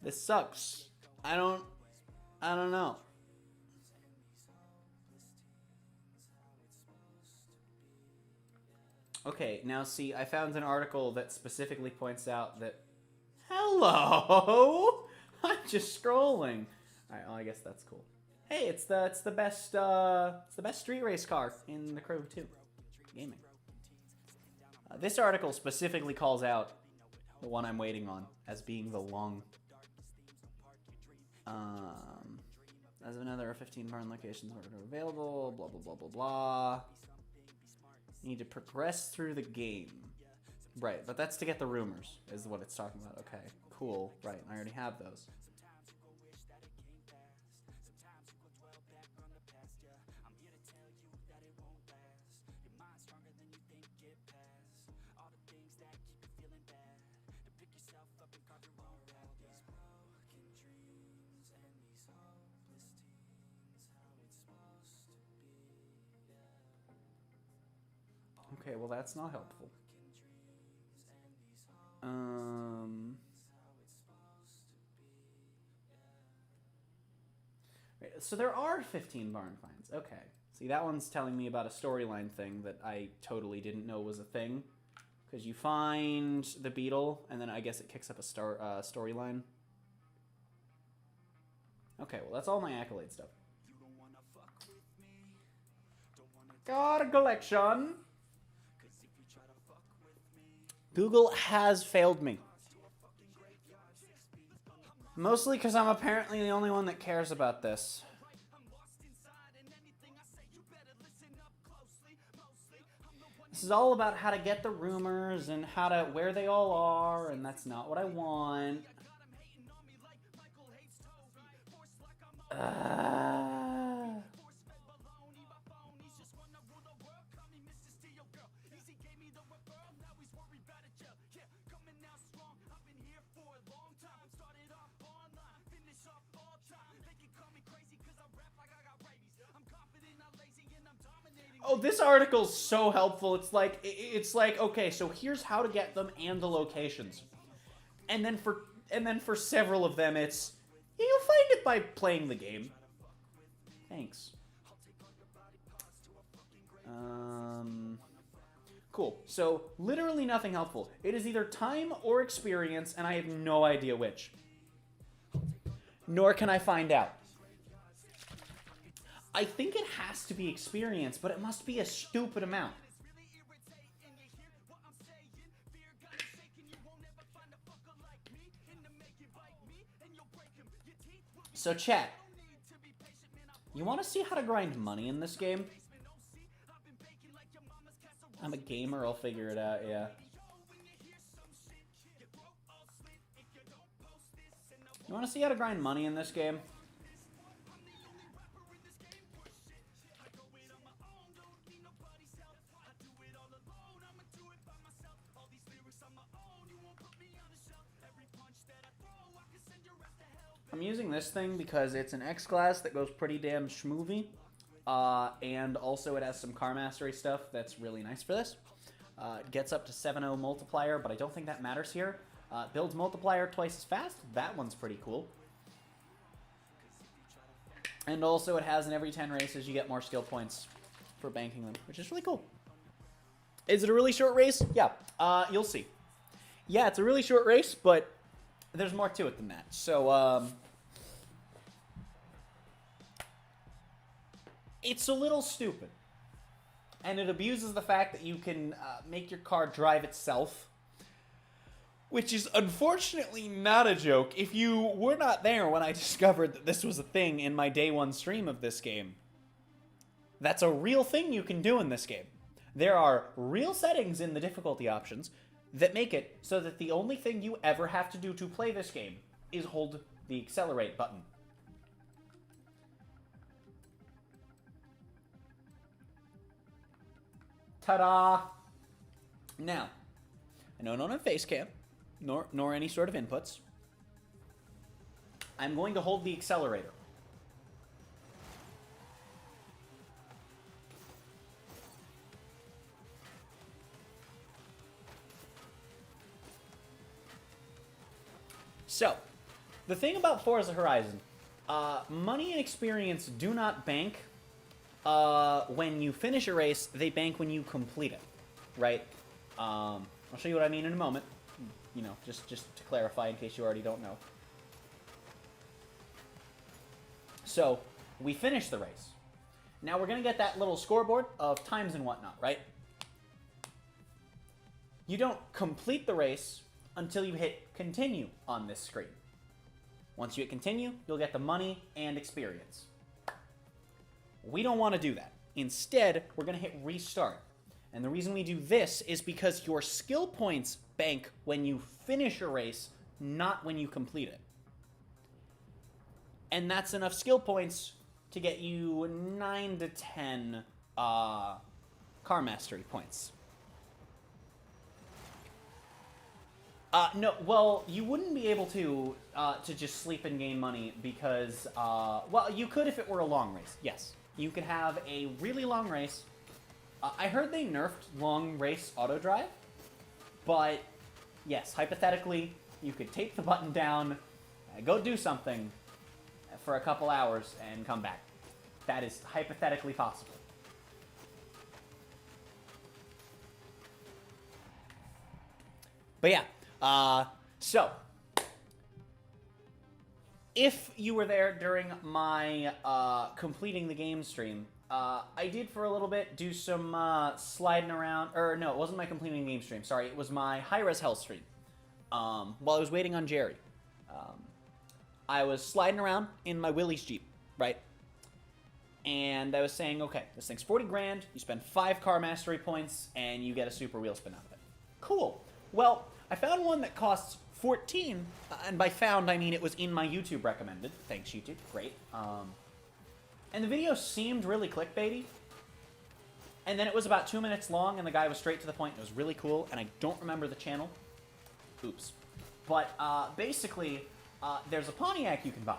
This sucks. I don't know. Okay, now see, I found an article that specifically points out that... Hello! I'm just scrolling. Alright, well, I guess that's cool. Hey, it's the best street race car in the Crew 2 gaming. This article specifically calls out the one I'm waiting on as being the long. As of another 15 barn locations are available. Blah blah blah blah blah. You need to progress through the game. Right, but that's to get the rumors, is what it's talking about. Okay, cool. Right, I already have those. Okay, well that's not helpful. So there are 15 barn finds. Okay. See, that one's telling me about a storyline thing that I totally didn't know was a thing. Because you find the beetle, and then I guess it kicks up a storyline. Okay, well that's all my accolade stuff. Got a collection. Google has failed me. Mostly because I'm apparently the only one that cares about this. This is all about how to get the rumors and where they all are, and that's not what I want. Oh, this article's so helpful. It's like okay, so here's how to get them and the locations, and then for several of them, it's you'll find it by playing the game. Thanks. Cool. So literally nothing helpful. It is either time or experience, and I have no idea which. Nor can I find out. I think it has to be experience, but it must be a stupid amount. So chat, you want to see how to grind money in this game? I'm a gamer, I'll figure it out, yeah. You want to see how to grind money in this game? I'm using this thing because it's an X-Class that goes pretty damn schmoovy. And also it has some car mastery stuff that's really nice for this. It gets up to 7.0 multiplier, but I don't think that matters here. Builds multiplier twice as fast. That one's pretty cool. And also it has in every 10 races you get more skill points for banking them, which is really cool. Is it a really short race? Yeah, you'll see. Yeah, it's a really short race, but there's more to it than that. So, it's a little stupid. And it abuses the fact that you can make your car drive itself. Which is unfortunately not a joke. If you were not there when I discovered that this was a thing in my day one stream of this game, that's a real thing you can do in this game. There are real settings in the difficulty options that make it so that the only thing you ever have to do to play this game is hold the accelerate button. Ta-da! Now, I know I don't have face cam, nor any sort of inputs. I'm going to hold the accelerator. So, the thing about Forza Horizon, money and experience do not bank when you finish a race. They bank when you complete it, right? I'll show you what I mean in a moment. You know, just to clarify in case you already don't know. So, We finish the race. Now we're going to get that little scoreboard of times and whatnot, right? You don't complete the race until you hit continue on this screen. Once you hit continue, you'll get the money and experience. We don't want to do that. Instead, we're going to hit restart. And the reason we do this is because your skill points bank when you finish a race, not when you complete it. And that's enough skill points to get you 9 to 10 car mastery points. No, well, you wouldn't be able to just sleep and gain money because, well, you could if it were a long race, yes. You could have a really long race. I heard they nerfed long race auto drive, but yes, hypothetically, you could take the button down, go do something for a couple hours, and come back. That is hypothetically possible. But yeah, so if you were there during my completing the game stream, I did for a little bit do some sliding around, or no, it wasn't my completing the game stream, sorry, it was my high-res hell stream, while I was waiting on Jerry. I was sliding around in my Willys Jeep, right? And I was saying, okay, this thing's 40 grand, you spend 5 car mastery points, and you get a super wheel spin out of it. Cool. Well, I found one that costs 14, and by found, I mean it was in my YouTube recommended. Thanks, YouTube. Great. And the video seemed really clickbaity. And then it was about 2 minutes long, and the guy was straight to the point. It was really cool, and I don't remember the channel. Oops. But basically, there's a Pontiac you can buy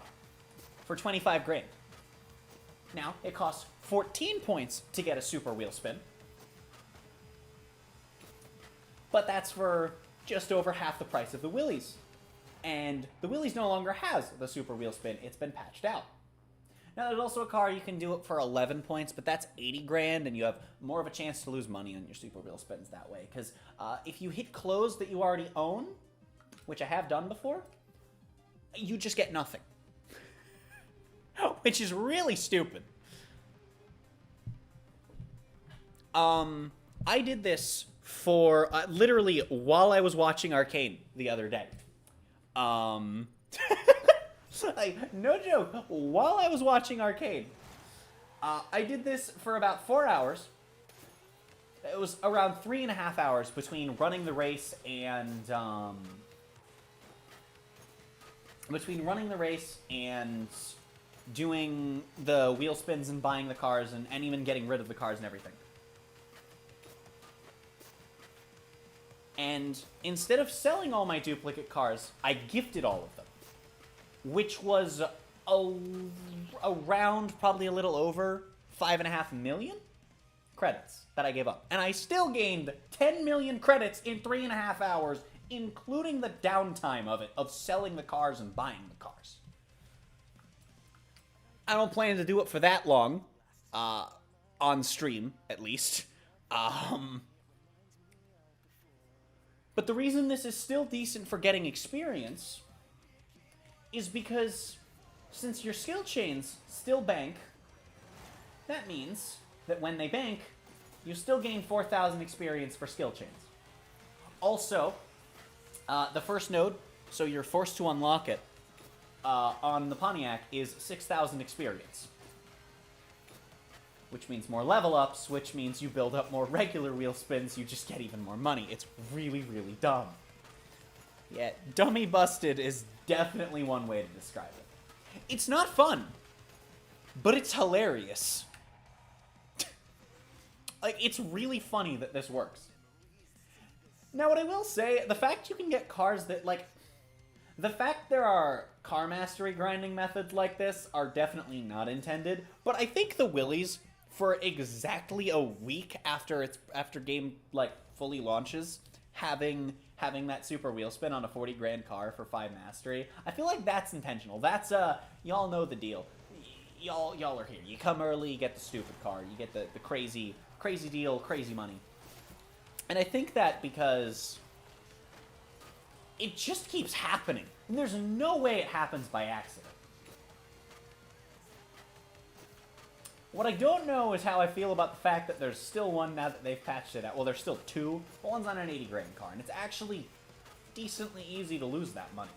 for 25 grand. Now, it costs 14 points to get a super wheel spin. But that's for just over half the price of the Willys. And the Willys no longer has the super wheel spin. It's been patched out. Now, there's also a car you can do it for 11 points, but that's 80 grand, and you have more of a chance to lose money on your super wheel spins that way. Because if you hit clothes that you already own, which I have done before, you just get nothing. Which is really stupid. I did this for literally while I was watching Arcane the other day. Like, no joke, while I was watching Arcane, I did this for about 4 hours. It was around 3.5 hours between running the race and doing the wheel spins and buying the cars and even getting rid of the cars and everything. And instead of selling all my duplicate cars, I gifted all of them, which was around probably a little over 5.5 million credits that I gave up. And I still gained 10 million credits in 3.5 hours, including the downtime of it, of selling the cars and buying the cars. I don't plan to do it for that long, on stream, at least. But the reason this is still decent for getting experience is because since your skill chains still bank, that means that when they bank, you still gain 4,000 experience for skill chains. Also, the first node, so you're forced to unlock it, on the Pontiac is 6,000 experience. Which means more level ups, which means you build up more regular wheel spins, you just get even more money. It's really, really dumb. Yeah, dummy busted is definitely one way to describe it. It's not fun, but it's hilarious. Like, it's really funny that this works. Now, what I will say, the fact you can get cars that, like, the fact there are car mastery grinding methods like this are definitely not intended, but I think the Willys, for exactly a week after game, like, fully launches, having that super wheel spin on a 40 grand car for 5 mastery, I feel like that's intentional. That's, y'all know the deal. Y'all are here. You come early, you get the stupid car. You get the crazy deal, crazy money. And I think that because it just keeps happening. And there's no way it happens by accident. What I don't know is how I feel about the fact that there's still one now that they've patched it out. Well, there's still two, but one's on an 80 grand car, and it's actually decently easy to lose that money.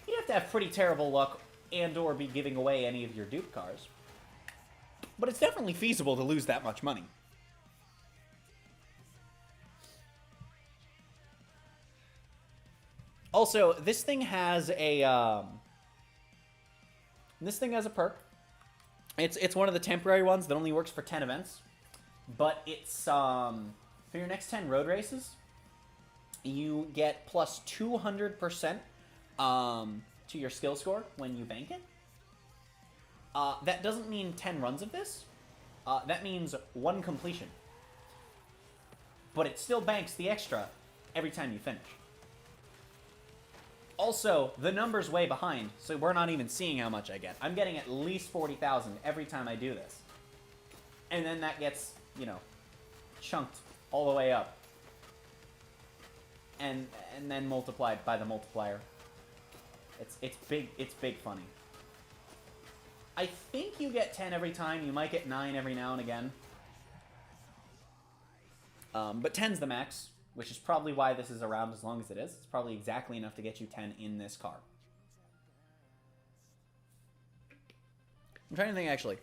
You'd have to have pretty terrible luck and or be giving away any of your dupe cars. But it's definitely feasible to lose that much money. Also, this thing has a perk. It's one of the temporary ones that only works for 10 events. But it's for your next 10 road races, you get plus 200% to your skill score when you bank it. That doesn't mean 10 runs of this. That means 1 completion. But it still banks the extra every time you finish. Also, the number's way behind, so we're not even seeing how much I get. I'm getting at least 40,000 every time I do this. And then that gets, you know, chunked all the way up. And then multiplied by the multiplier. It's big funny. I think you get 10 every time. You might get 9 every now and again. But 10's the max, which is probably why this is around as long as it is. It's probably exactly enough to get you 10 in this car. I'm trying to think, actually.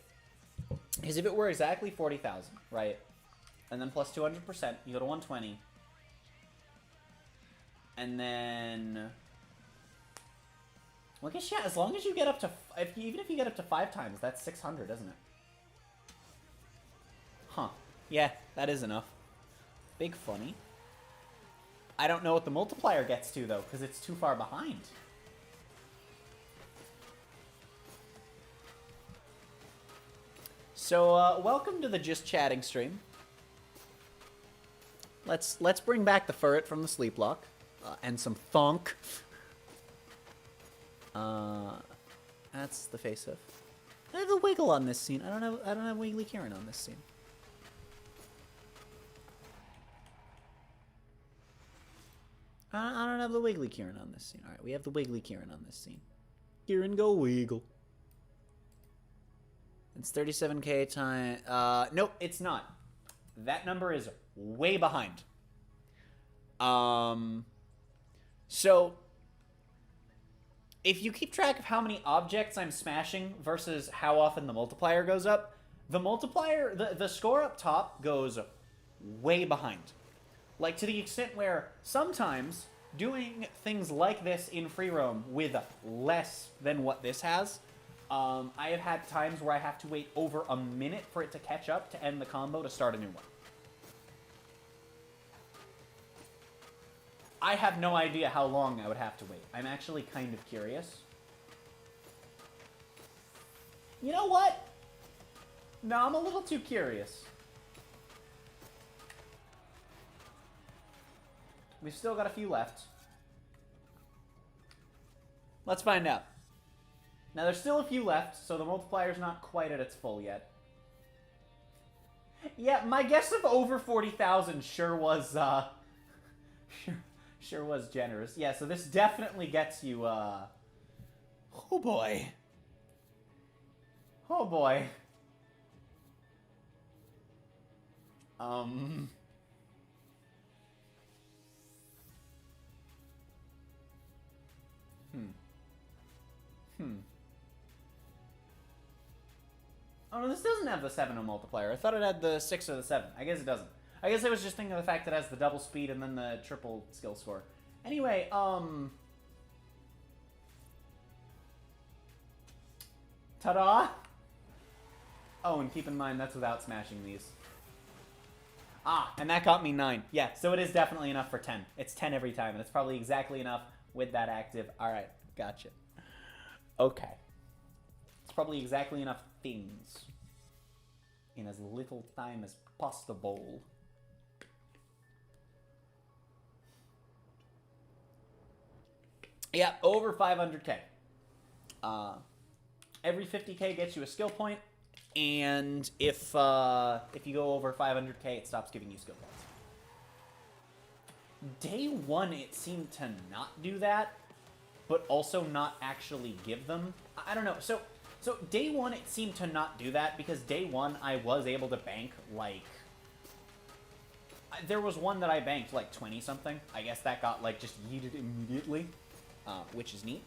Because if it were exactly 40,000, right? And then plus 200%, you go to 120. And then... Well, I guess, yeah, as long as you get up to... even if you get up to 5 times, that's 600, isn't it? Huh. Yeah, that is enough. Big funny. I don't know what the multiplier gets to, though, because it's too far behind. So, welcome to the Just Chatting stream. Let's bring back the ferret from the sleep lock. And some thunk. That's the face of. I have a wiggle on this scene. I don't have Wiggly Kieran on this scene. I don't have the Wiggly Kieran on this scene. Alright, we have the Wiggly Kieran on this scene. Kieran, go wiggle. It's 37k time. Nope, it's not. That number is way behind. So, if you keep track of how many objects I'm smashing versus how often the multiplier goes up, the multiplier, the score up top goes way behind. Like, to the extent where sometimes doing things like this in free roam with less than what this has, I have had times where I have to wait over a minute for it to catch up to end the combo to start a new one. I have no idea how long I would have to wait. I'm actually kind of curious. You know what? No, I'm a little too curious. We've still got a few left. Let's find out. Now, there's still a few left, so the multiplier's not quite at its full yet. Yeah, my guess of over 40,000 sure was, sure was generous. Yeah, so this definitely gets you, oh boy. Oh boy. Oh, no, this doesn't have the 7 multiplier. I thought it had the 6 or the 7. I guess it doesn't. I guess I was just thinking of the fact that it has the double speed and then the triple skill score. Anyway, ta-da! Oh, and keep in mind, that's without smashing these. Ah, and that got me 9. Yeah, so it is definitely enough for 10. It's 10 every time, and it's probably exactly enough with that active. Alright, gotcha. Okay. It's probably exactly enough things in as little time as possible. Yeah, over 500k. Every 50k gets you a skill point, and if you go over 500k, it stops giving you skill points. Day 1, it seemed to not do that, but also not actually give them. I don't know. So So day one, it seemed to not do that, because day one, I was able to bank, like... There was one that I banked, like, 20-something. I guess that got, like, just yeeted immediately, which is neat.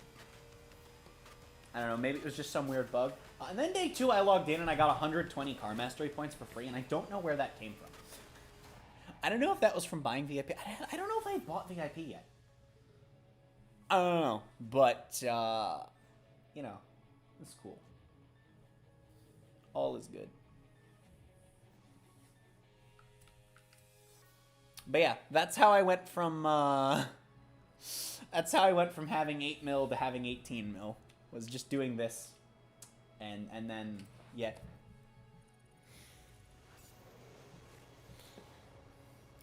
I don't know, maybe it was just some weird bug. And then day two, I logged in and I got 120 car mastery points for free, and I don't know where that came from. I don't know if that was from buying VIP. I don't know if I bought VIP yet. I don't know, but, you know, it's cool. All is good. But yeah, that's how I went from, that's how I went from having 8 mil to having 18 mil. Was just doing this. And then, yeah.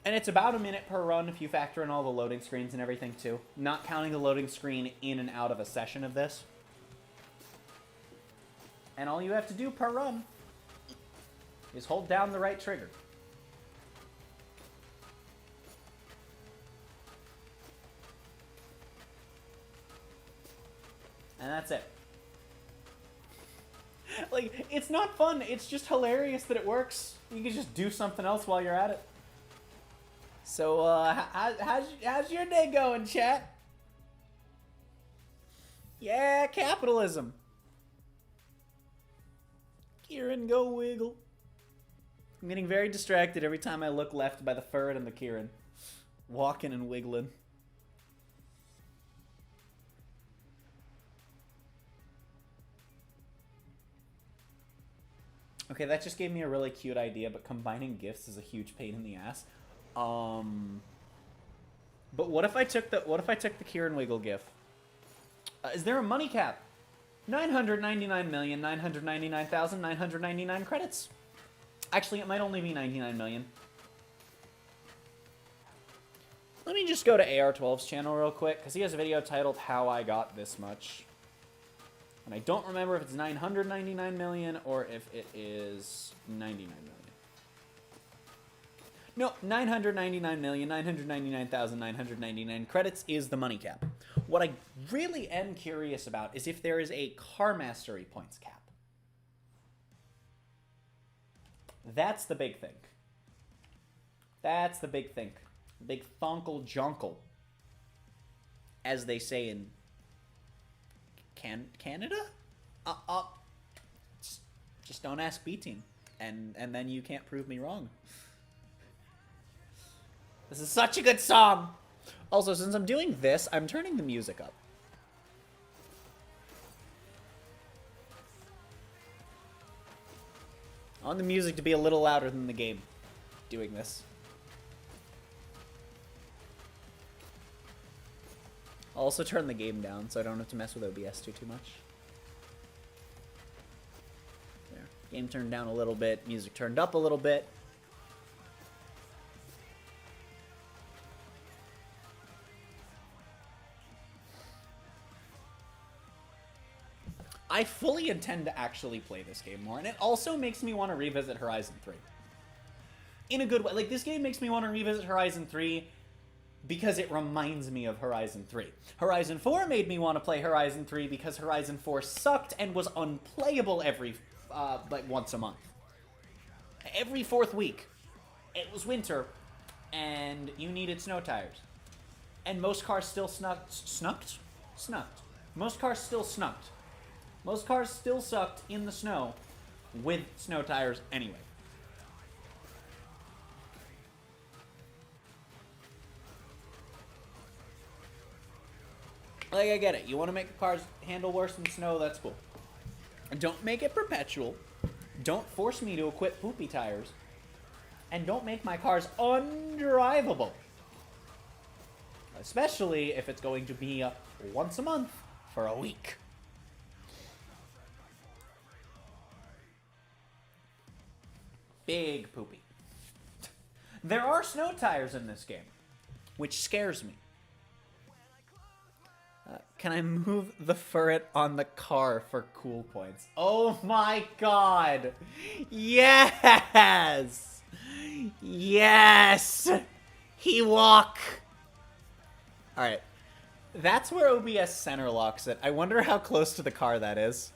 And it's about a minute per run if you factor in all the loading screens and everything too. Not counting the loading screen in and out of a session of this. And all you have to do per run is hold down the right trigger. And that's it. Like, it's not fun. It's just hilarious that it works. You can just do something else while you're at it. So, how's your day going, chat? Yeah, capitalism. Kieran, go wiggle. I'm getting very distracted every time I look left by the Furret and the Kieran. Walking and wiggling. Okay, that just gave me a really cute idea, but combining gifts is a huge pain in the ass. But what if I took the Kieran Wiggle gif? Is there a money cap? 999,999,999 credits. Actually, it might only be 99 million. Let me just go to AR12's channel real quick, because he has a video titled How I Got This Much. And I don't remember if it's 999 million or if it is 99 million. No, 999,999,999 credits is the money cap. What I really am curious about is if there is a car mastery points cap. That's the big thing. That's the big thing. Big thonkle jonkle, as they say in Canada? Just don't ask B-Team, and then you can't prove me wrong. This is such a good song! Also, since I'm doing this, I'm turning the music up. I want the music to be a little louder than the game doing this. I'll also turn the game down so I don't have to mess with OBS too much. There. Game turned down a little bit, music turned up a little bit. I fully intend to actually play this game more, and it also makes me want to revisit Horizon 3. In a good way. Like, this game makes me want to revisit Horizon 3 because it reminds me of Horizon 3. Horizon 4 made me want to play Horizon 3 because Horizon 4 sucked and was unplayable every, like, once a month. Every fourth week. It was winter, and you needed snow tires. And most cars still snucked? Most cars still snucked. Most cars still sucked in the snow with snow tires anyway. Like, I get it. You want to make the cars handle worse in snow, that's cool. Don't make it perpetual. Don't force me to equip poopy tires. And don't make my cars undrivable. Especially if it's going to be once a month for a week. Big poopy. There are snow tires in this game, which scares me. Can I move the Furret on the car for cool points? Oh my god! Yes! Yes! He walk! Alright. That's where OBS center locks it. I wonder how close to the car that is.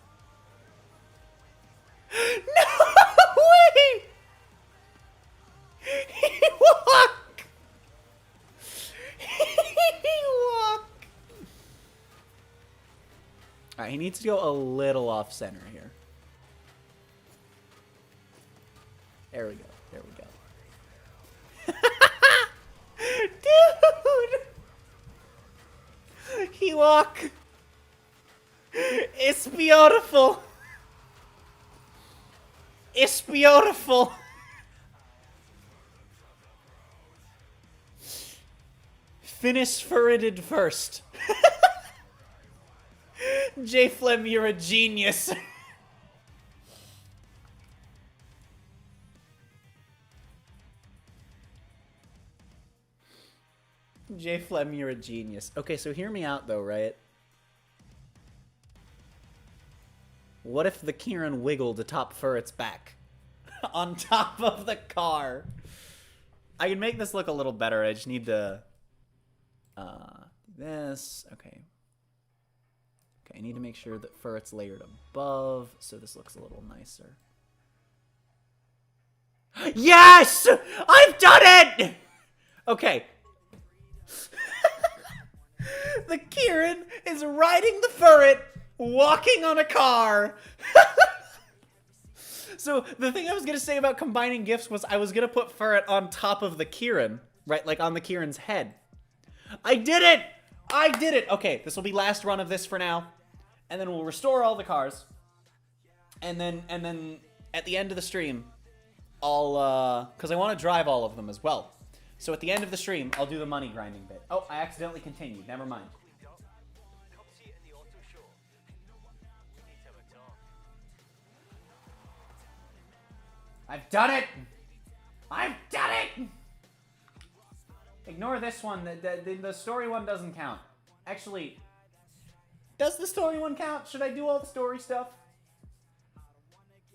he needs to go a little off center here. There we go. There we go. Dude! He walk. It's beautiful. It's beautiful. Finish Furited first. J Flem, you're a genius. J Flem, you're a genius. Okay, so hear me out though, right? What if the Kieran wiggled atop Furret's back? On top of the car. I can make this look a little better. I just need to do this. Okay. Okay, I need to make sure that Furret's layered above, so this looks a little nicer. Yes! I've done it! Okay. The Kieran is riding the Furret, walking on a car. So the thing I was going to say about combining gifts was I was going to put Furret on top of the Kieran, right? Like on the Kieran's head. I did it! I did it! Okay, this will be last run of this for now. And then we'll restore all the cars. And then at the end of the stream, I'll, because I want to drive all of them as well. So at the end of the stream, I'll do the money grinding bit. Oh, I accidentally continued. Never mind. I've done it! I've done it! Ignore this one. The story one doesn't count. Actually, does the story one count? Should I do all the story stuff?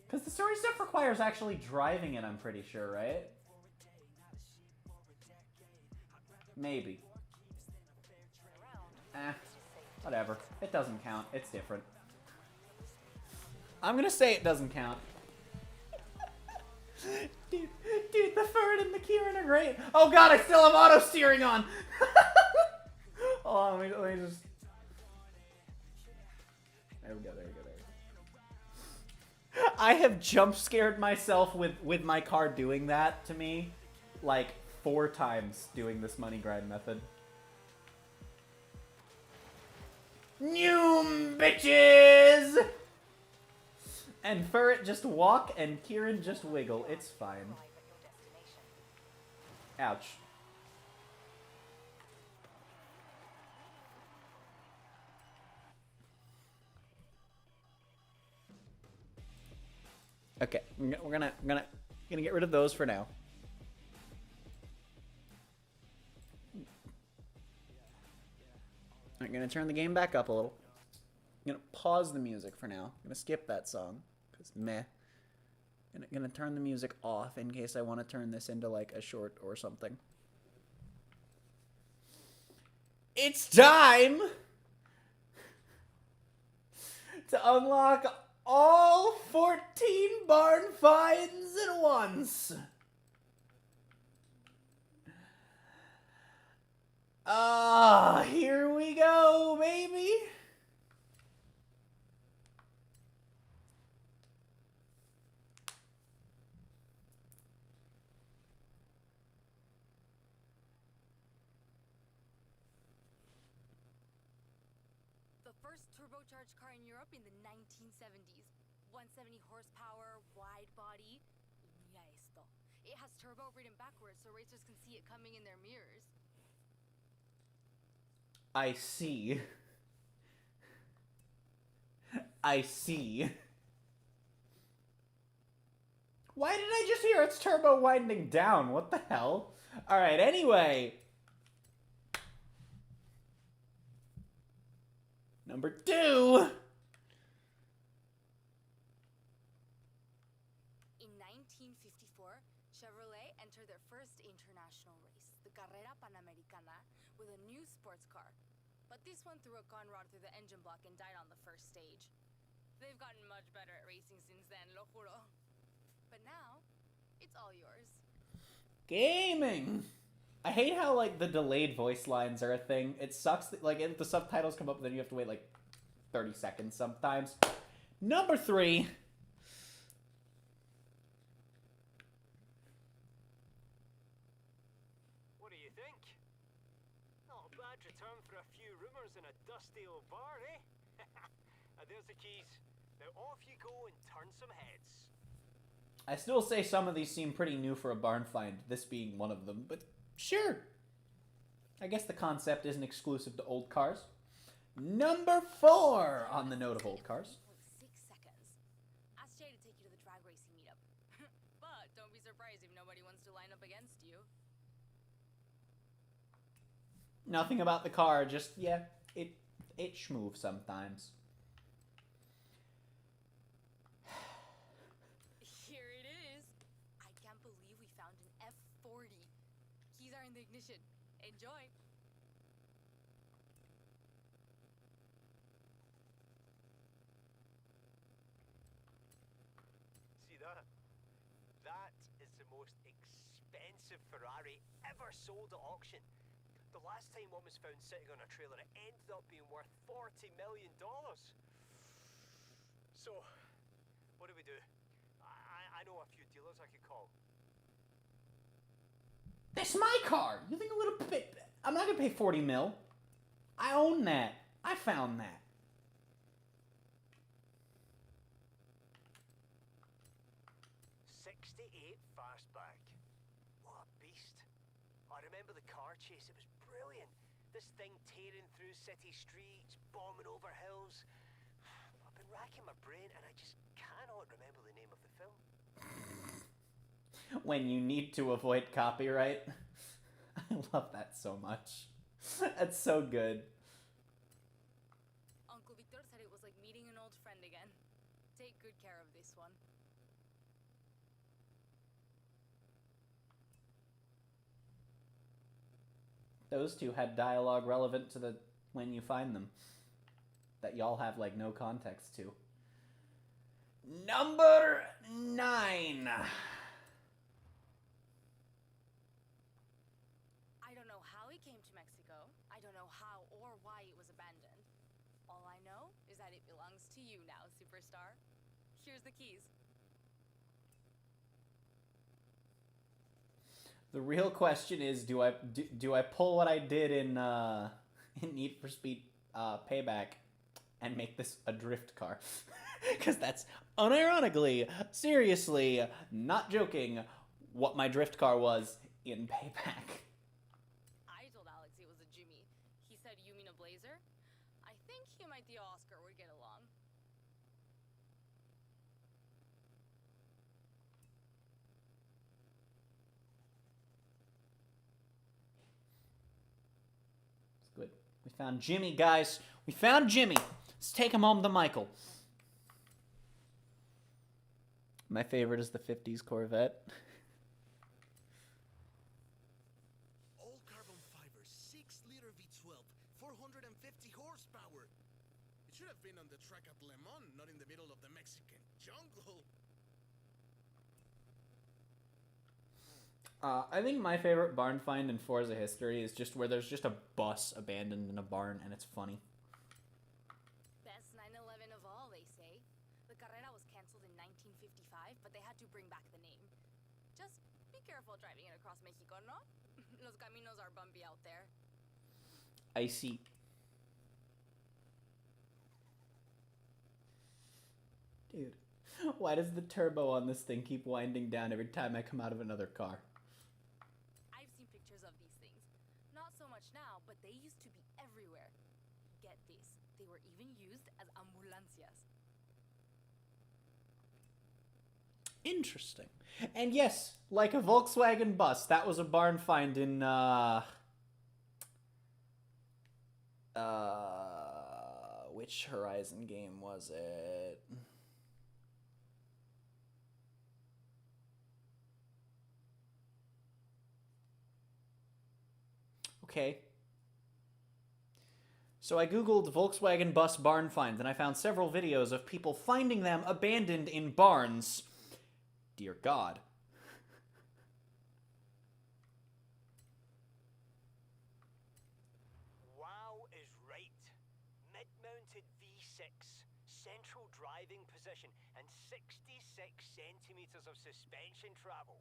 Because the story stuff requires actually driving it, I'm pretty sure, right? Maybe. Whatever. It doesn't count. It's different. I'm gonna say it doesn't count. Dude, the Furret and the Kieran are great. Oh god, I still have auto steering on. Hold on, let me just. There we go. I have jump scared myself with my car doing that to me, like 4 times doing this money grind method. New bitches. And Furret just walk, and Kieran just wiggle. It's fine. Ouch. Okay, we're gonna get rid of those for now. I'm gonna turn the game back up a little. I'm gonna pause the music for now. I'm gonna skip that song. Because meh. And I'm gonna turn the music off in case I want to turn this into like a short or something. It's time to unlock all 14 barn finds at once. Here we go, baby. Turbocharged car in Europe in the 1970s. 170 horsepower, wide body. Mira esto. It has turbo written backwards so racers can see it coming in their mirrors. I see. I see. Why did I just hear its turbo winding down? What the hell? Alright, anyway. Number 2. In 1954, Chevrolet entered their first international race, the Carrera Panamericana, with a new sports car. But this one threw a gun rod through the engine block and died on the first stage. They've gotten much better at racing since then, lo juro. But now, it's all yours. Gaming! I hate how, like, the delayed voice lines are a thing. It sucks that, like, if the subtitles come up, then you have to wait, like, 30 seconds sometimes. Number 3. What do you think? Not a bad return for a few rumours in a dusty old bar, eh? And there's the keys. Now off you go and turn some heads. I still say some of these seem pretty new for a barn find, this being one of them, but sure. I guess the concept isn't exclusive to old cars. Number 4 on the note of old cars. 6 seconds. Ask Jay to take you to the drag racing meetup. But don't be surprised if nobody wants to line up against you. Nothing about the car, just, yeah, it schmoove sometimes. Here it is. I can't believe we found an F40. Keys are in the ignition. Enjoy. See that? That is the most expensive Ferrari ever sold at auction. The last time one was found sitting on a trailer, it ended up being worth $40 million. So, what do we do? I know a few dealers I could call. That's my car! You think I'm not gonna pay 40 mil. I own that. I found that. '68 fastback. What a beast. I remember the car chase, it was brilliant. This thing tearing through city streets, bombing over hills. I've been racking my brain and I just cannot remember the name of the film. When you need to avoid copyright. I love that so much. That's so good. Uncle Victor said it was like meeting an old friend again. Take good care of this one. Those two had dialogue relevant to the when you find them. That y'all have, like, no context to. Number 9. I don't know how it came to Mexico. I don't know how or why it was abandoned. All I know is that it belongs to you now, superstar. Here's the keys. The real question is, do I pull what I did in Need for Speed Payback and make this a drift car? Because that's unironically, seriously, not joking, what my drift car was in Payback. I told Alex it was a Jimmy. He said, you mean a Blazer? I think him and the Oscar would get along. It's good. We found Jimmy, guys. We found Jimmy. Let's take him home to Michael. My favorite is the 50s Corvette. All carbon fiber, 6-liter V12, 450 horsepower. It should have been on the track at Le Mans, not in the middle of the Mexican jungle. I think my favorite barn find in Forza history is just where there's just a bus abandoned in a barn and it's funny. Best 911 of all, they say. The carrera was canceled in 1955, but they had to bring back the name. Just be careful driving it across Mexico, no? Los caminos are bumpy out there. I see. Dude, why does the turbo on this thing keep winding down every time I come out of another car? I've seen pictures of these things. Not so much now, but they used to be everywhere. Get this, they were even used as ambulancias. Interesting. And yes, like a Volkswagen bus, that was a barn find in, which Horizon game was it? Okay. So I googled Volkswagen bus barn finds, and I found several videos of people finding them abandoned in barns. Dear God. Wow is right. Mid-mounted V6 centimeters of suspension travel.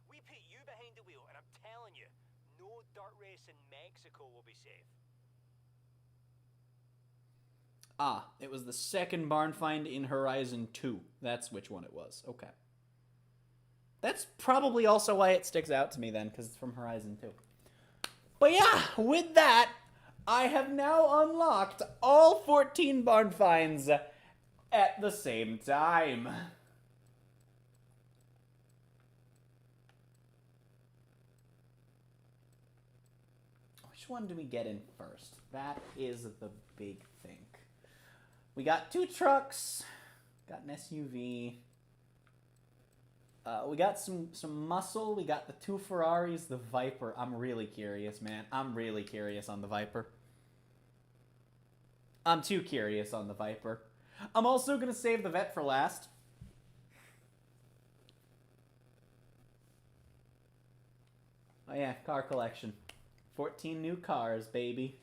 We put you behind the wheel, and I'm telling you, no dirt race in Mexico will be safe. Ah, it was the second barn find in Horizon 2. That's which one it was. Okay. That's probably also why it sticks out to me then, because it's from Horizon 2. But yeah, with that, I have now unlocked all 14 barn finds at the same time. Which one do we get in first? That is the big thing. We got 2 trucks, got an SUV. We got some muscle. We got the 2 Ferraris, the Viper. I'm really curious, man. I'm really curious on the Viper. I'm too curious on the Viper. I'm also going to save the Vet for last. Oh yeah, car collection. 14 new cars, baby.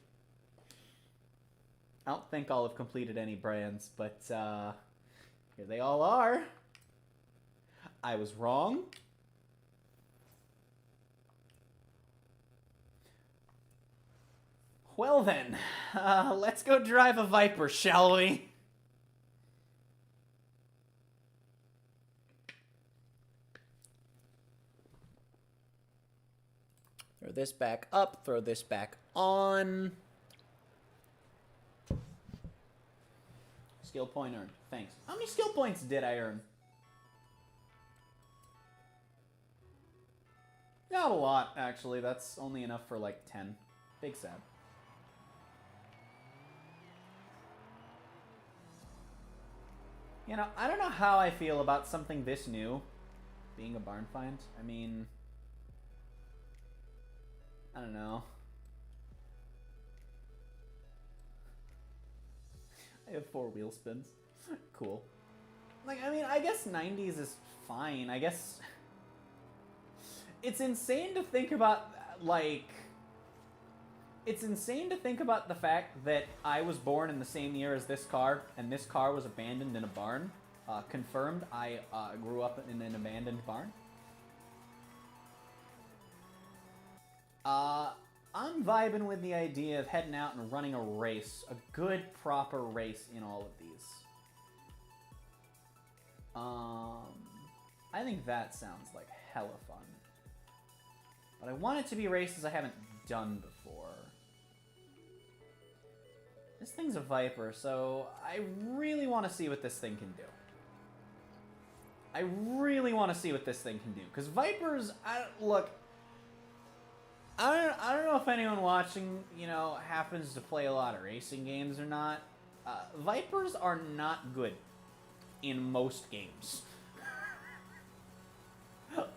I don't think I'll have completed any brands, but here they all are. I was wrong. Well then, let's go drive a Viper, shall we? Throw this back up, throw this back on. Skill point earned. Thanks. How many skill points did I earn? Not a lot, actually. That's only enough for like 10. Big sad. You know, I don't know how I feel about something this new being a barn find. I mean, I don't know. I have 4 wheel spins. Cool. Like, I mean, I guess 90s is fine. I guess it's insane to think about, like, it's insane to think about the fact that I was born in the same year as this car, and this car was abandoned in a barn. Confirmed, I grew up in an abandoned barn. I'm vibing with the idea of heading out and running a race. A good, proper race in all of these. I think that sounds like hella fun. But I want it to be races I haven't done before. This thing's a Viper, so I really want to see what this thing can do. I really want to see what this thing can do. Because Vipers, look, I don't know if anyone watching, you know, happens to play a lot of racing games or not. Vipers are not good in most games.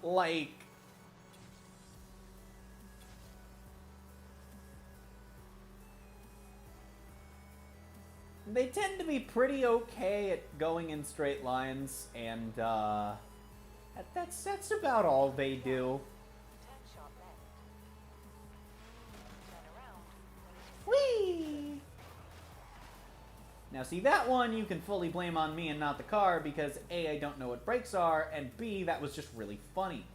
Like, they tend to be pretty okay at going in straight lines, and that's about all they do. Whee! Now see, that one you can fully blame on me and not the car, because A, I don't know what brakes are, and B, that was just really funny.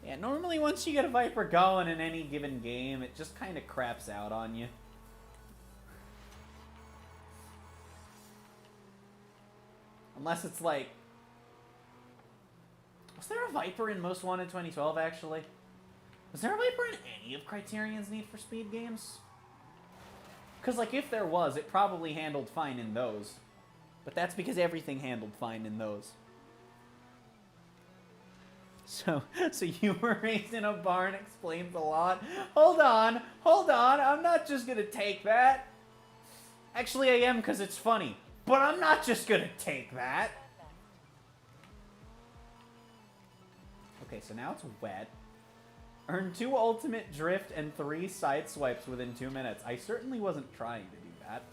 Yeah, normally once you get a Viper going in any given game, it just kind of craps out on you. Unless it's like... Was there a Viper in Most Wanted 2012, actually? Was there a Viper in any of Criterion's Need for Speed games? Because, like, if there was, it probably handled fine in those. But that's because everything handled fine in those. So you were raised in a barn explains a lot. Hold on, I'm not just gonna take that. Actually, I am, because it's funny. But I'm not just gonna take that. Okay, so now it's wet. Earn 2 ultimate drift and 3 side swipes within 2 minutes. I certainly wasn't trying to do that.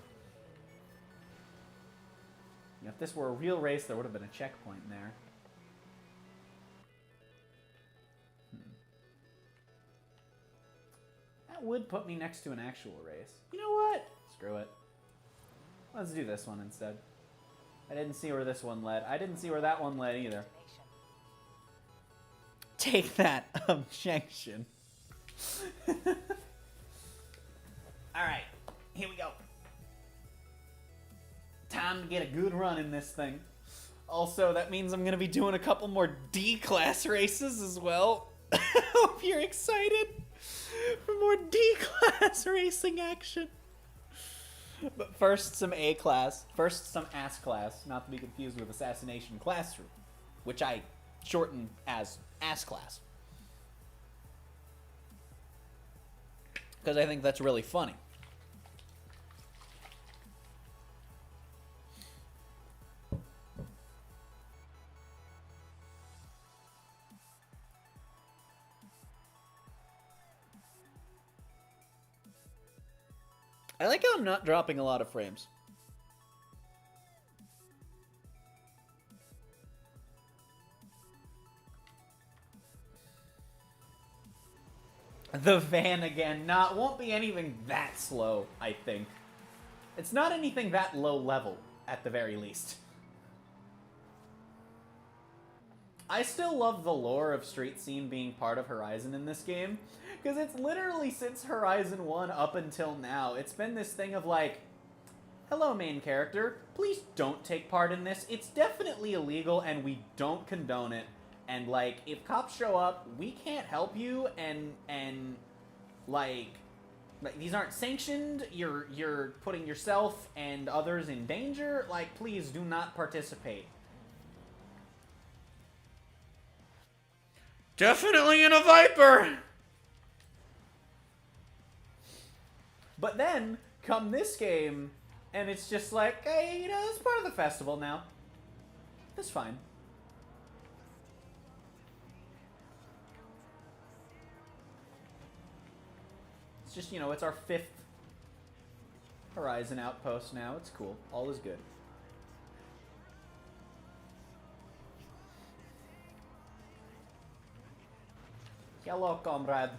You know, if this were a real race, there would have been a checkpoint in there. That would put me next to an actual race. You know what? Screw it. Let's do this one instead. I didn't see where this one led. I didn't see where that one led either. Take that, objection. Alright, here we go. Time to get a good run in this thing. Also, that means I'm going to be doing a couple more D-class races as well. I hope you're excited for more D-class racing action. But first, some A-class. First, some ass-class, not to be confused with Assassination Classroom, which I shorten as ass-class. Because I think that's really funny. I like how I'm not dropping a lot of frames. The van again. Won't be anything that slow, I think. It's not anything that low level, at the very least. I still love the lore of Street Scene being part of Horizon in this game, because it's literally since Horizon 1 up until now, it's been this thing of like, hello main character, please don't take part in this, it's definitely illegal and we don't condone it, and like, if cops show up, we can't help you, and like these aren't sanctioned, you're putting yourself and others in danger, like, please do not participate. Definitely in a Viper! But then, come this game, and it's just like, hey, you know, it's part of the festival now. That's fine. It's just, you know, it's our 5th Horizon outpost now. It's cool. All is good. Hello, comrade.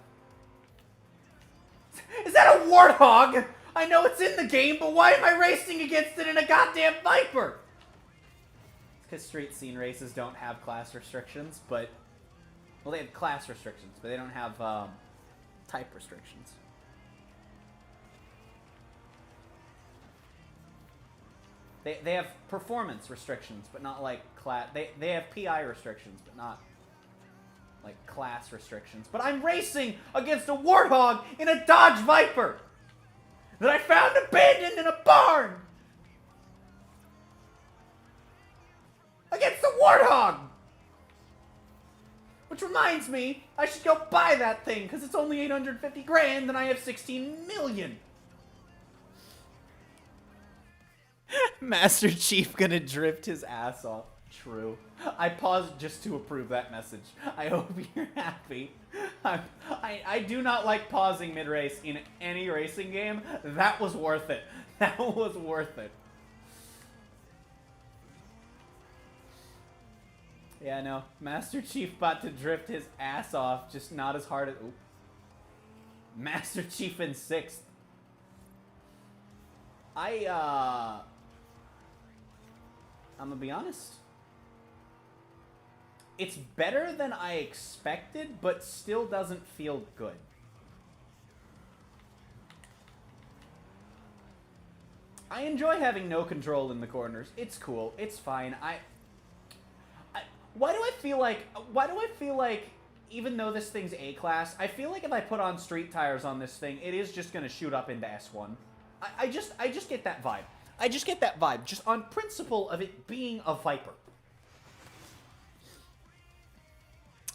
Is that a warthog? I know it's in the game, but why am I racing against it in a goddamn Viper? It's because Street Scene races don't have class restrictions, but... Well, they have class restrictions, but they don't have type restrictions. They have performance restrictions, but not like class... They have PI restrictions, but not... like class restrictions. But I'm racing against a warthog in a Dodge Viper that I found abandoned in a barn against the warthog. Which reminds me, I should go buy that thing because it's only 850 grand and I have 16 million. Master Chief gonna drift his ass off. True. I paused just to approve that message. I hope you're happy. I do not like pausing mid-race in any racing game. That was worth it. That was worth it. Yeah, no. Master Chief about to drift his ass off, just not as hard as... Ooh. Master Chief in 6th. I'm gonna be honest. It's better than I expected, but still doesn't feel good. I enjoy having no control in the corners. It's cool. It's fine. Why do I feel like, even though this thing's A-class, I feel like if I put on street tires on this thing, it is just gonna shoot up into S1. I just get that vibe. I just get that vibe, just on principle of it being a Viper.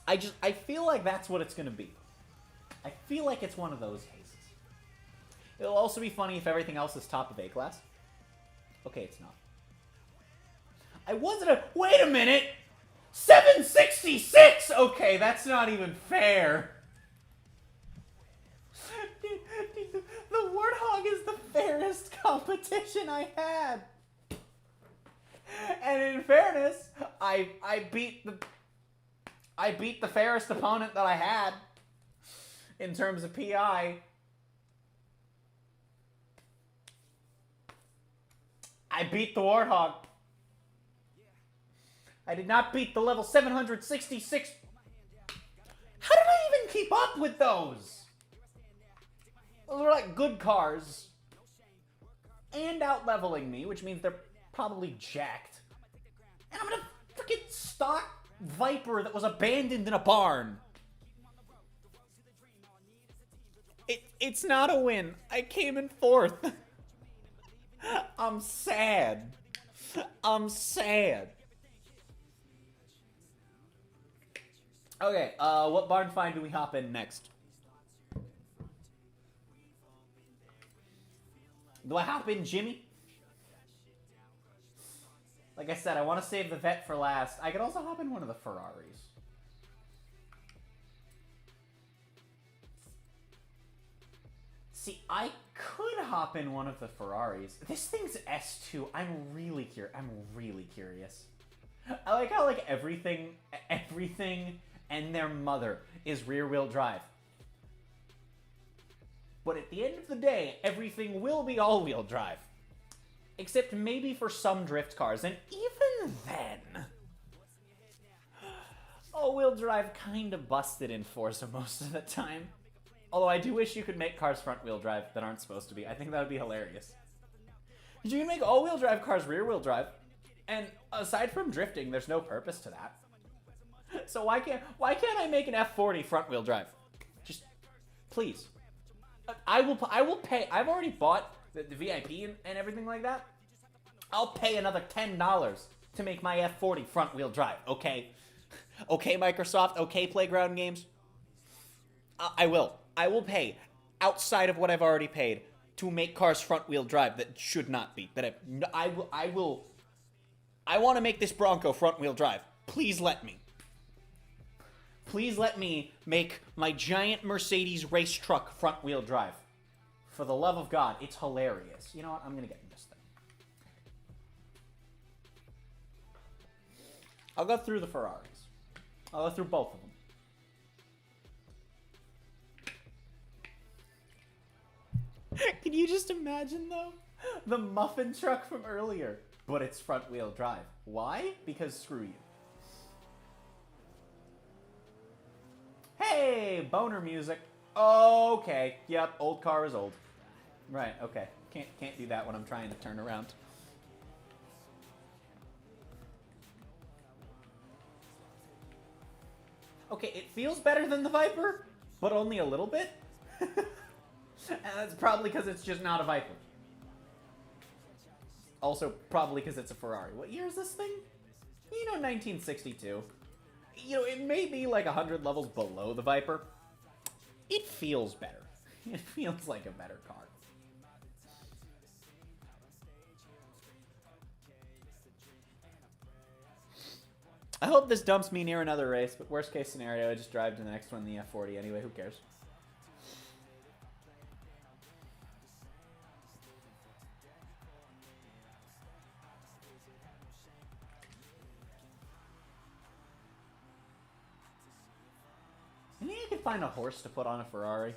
I feel like that's what it's gonna be. I feel like it's one of those cases. It'll also be funny if everything else is top of A-class. Okay, it's not. I wasn't a... Wait a minute! 766! Okay, that's not even fair. Dude, the Warthog is the fairest competition I had. And in fairness, I beat the fairest opponent that I had in terms of PI. I beat the Warthog. I did not beat the level 766. How did I even keep up with those? Those are like good cars. And out-leveling me, which means they're probably jacked. And I'm in a freaking stock Viper that was abandoned in a barn. It's not a win. I came in 4th. I'm sad. I'm sad. Okay, what barn find do we hop in next? Do I hop in Jimmy? Like I said, I want to save the vet for last. I could also hop in one of the Ferraris. See, I could hop in one of the Ferraris. This thing's S2. I'm really curious. I like how like everything and their mother is rear-wheel drive. But at the end of the day, everything will be all-wheel drive. Except maybe for some drift cars, and even then, all-wheel drive kind of busted in Forza most of the time. Although I do wish you could make cars front-wheel drive that aren't supposed to be. I think that would be hilarious. You can make all-wheel drive cars rear-wheel drive, and aside from drifting, there's no purpose to that. So why can't I make an F40 front-wheel drive? Just, please. I will pay. I've already bought the VIP and everything like that. I'll pay another $10 to make my F40 front-wheel drive, okay? Okay, Microsoft, okay, Playground Games? I will. I will pay outside of what I've already paid to make cars front-wheel drive that should not be. I want to make this Bronco front-wheel drive. Please let me. Please let me make my giant Mercedes race truck front-wheel drive. For the love of God, it's hilarious. You know what? I'm going to get in this thing. I'll go through the Ferraris. I'll go through both of them. Can you just imagine, though? The muffin truck from earlier. But it's front-wheel drive. Why? Because screw you. Hey, boner music. Okay. Yep, old car is old. Right, okay. Can't do that when I'm trying to turn around. Okay, it feels better than the Viper, but only a little bit. And that's probably because it's just not a Viper. Also, probably because it's a Ferrari. What year is this thing? You know, 1962. You know, it may be like 100 levels below the Viper. It feels better. It feels like a better car. I hope this dumps me near another race, but worst case scenario, I just drive to the next one, the F40 anyway. Who cares? You think I could find a horse to put on a Ferrari?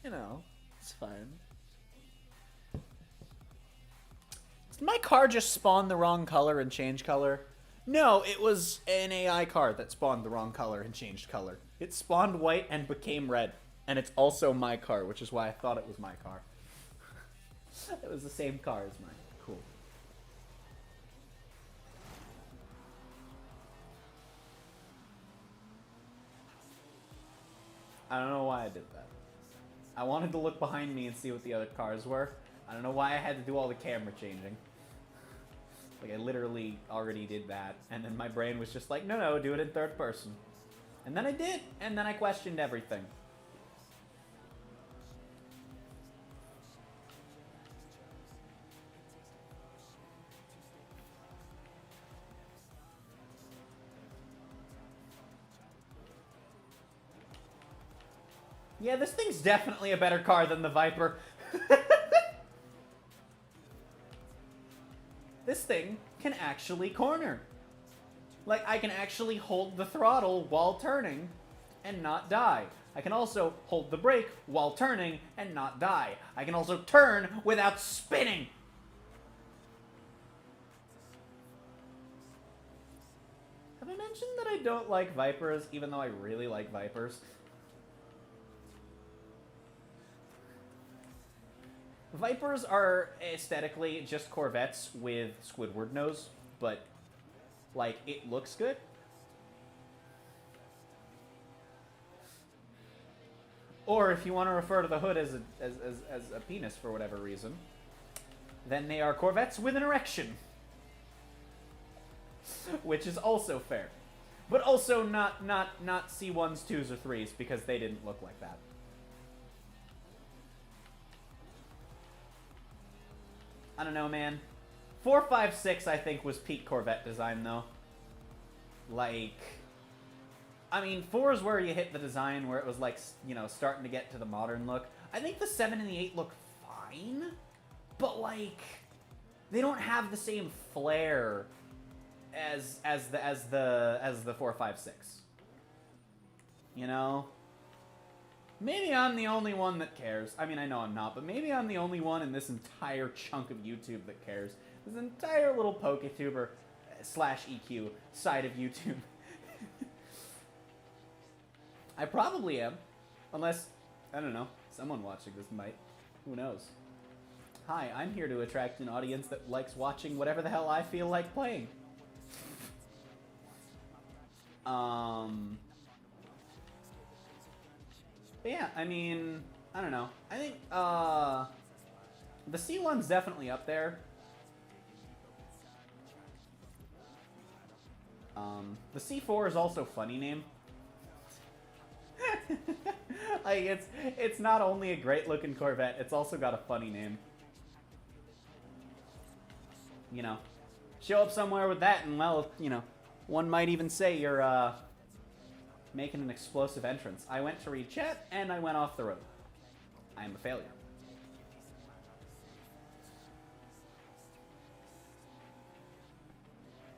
You know, it's fine. Did my car just spawn the wrong color and change color? No, it was an AI car that spawned the wrong color and changed color. It spawned white and became red. And it's also my car, which is why I thought it was my car. It was the same car as mine. Cool. I don't know why I did that. I wanted to look behind me and see what the other cars were. I don't know why I had to do all the camera changing. Like, I literally already did that. And then my brain was just like, no, do it in third person. And then I did. And then I questioned everything. Yeah, this thing's definitely a better car than the Viper. This thing can actually corner. Like, I can actually hold the throttle while turning and not die. I can also hold the brake while turning and not die. I can also turn without spinning. Have I mentioned that I don't like Vipers, even though I really like Vipers? Vipers are aesthetically just Corvettes with Squidward nose, but, like, it looks good. Or if you want to refer to the hood as a penis for whatever reason, then they are Corvettes with an erection. Which is also fair. But also not C1s, 2s, or 3s, because they didn't look like that. I don't know, man. 456, I think, was peak Corvette design, though. Like, I mean, 4 is where you hit the design where it was, like, you know, starting to get to the modern look. I think the 7 and the 8 look fine, but, like, they don't have the same flair as the 456. You know? Maybe I'm the only one that cares. I mean, I know I'm not, but maybe I'm the only one in this entire chunk of YouTube that cares. This entire little PokeTuber / EQ side of YouTube. I probably am. Unless, I don't know, someone watching this might. Who knows? Hi, I'm here to attract an audience that likes watching whatever the hell I feel like playing. But yeah, I mean, I don't know. I think, the C1's definitely up there. The C4 is also funny name. Like, it's not only a great looking Corvette, it's also got a funny name. You know, show up somewhere with that and, well, you know, one might even say you're, making an explosive entrance. I went to read chat, and I went off the road. I am a failure.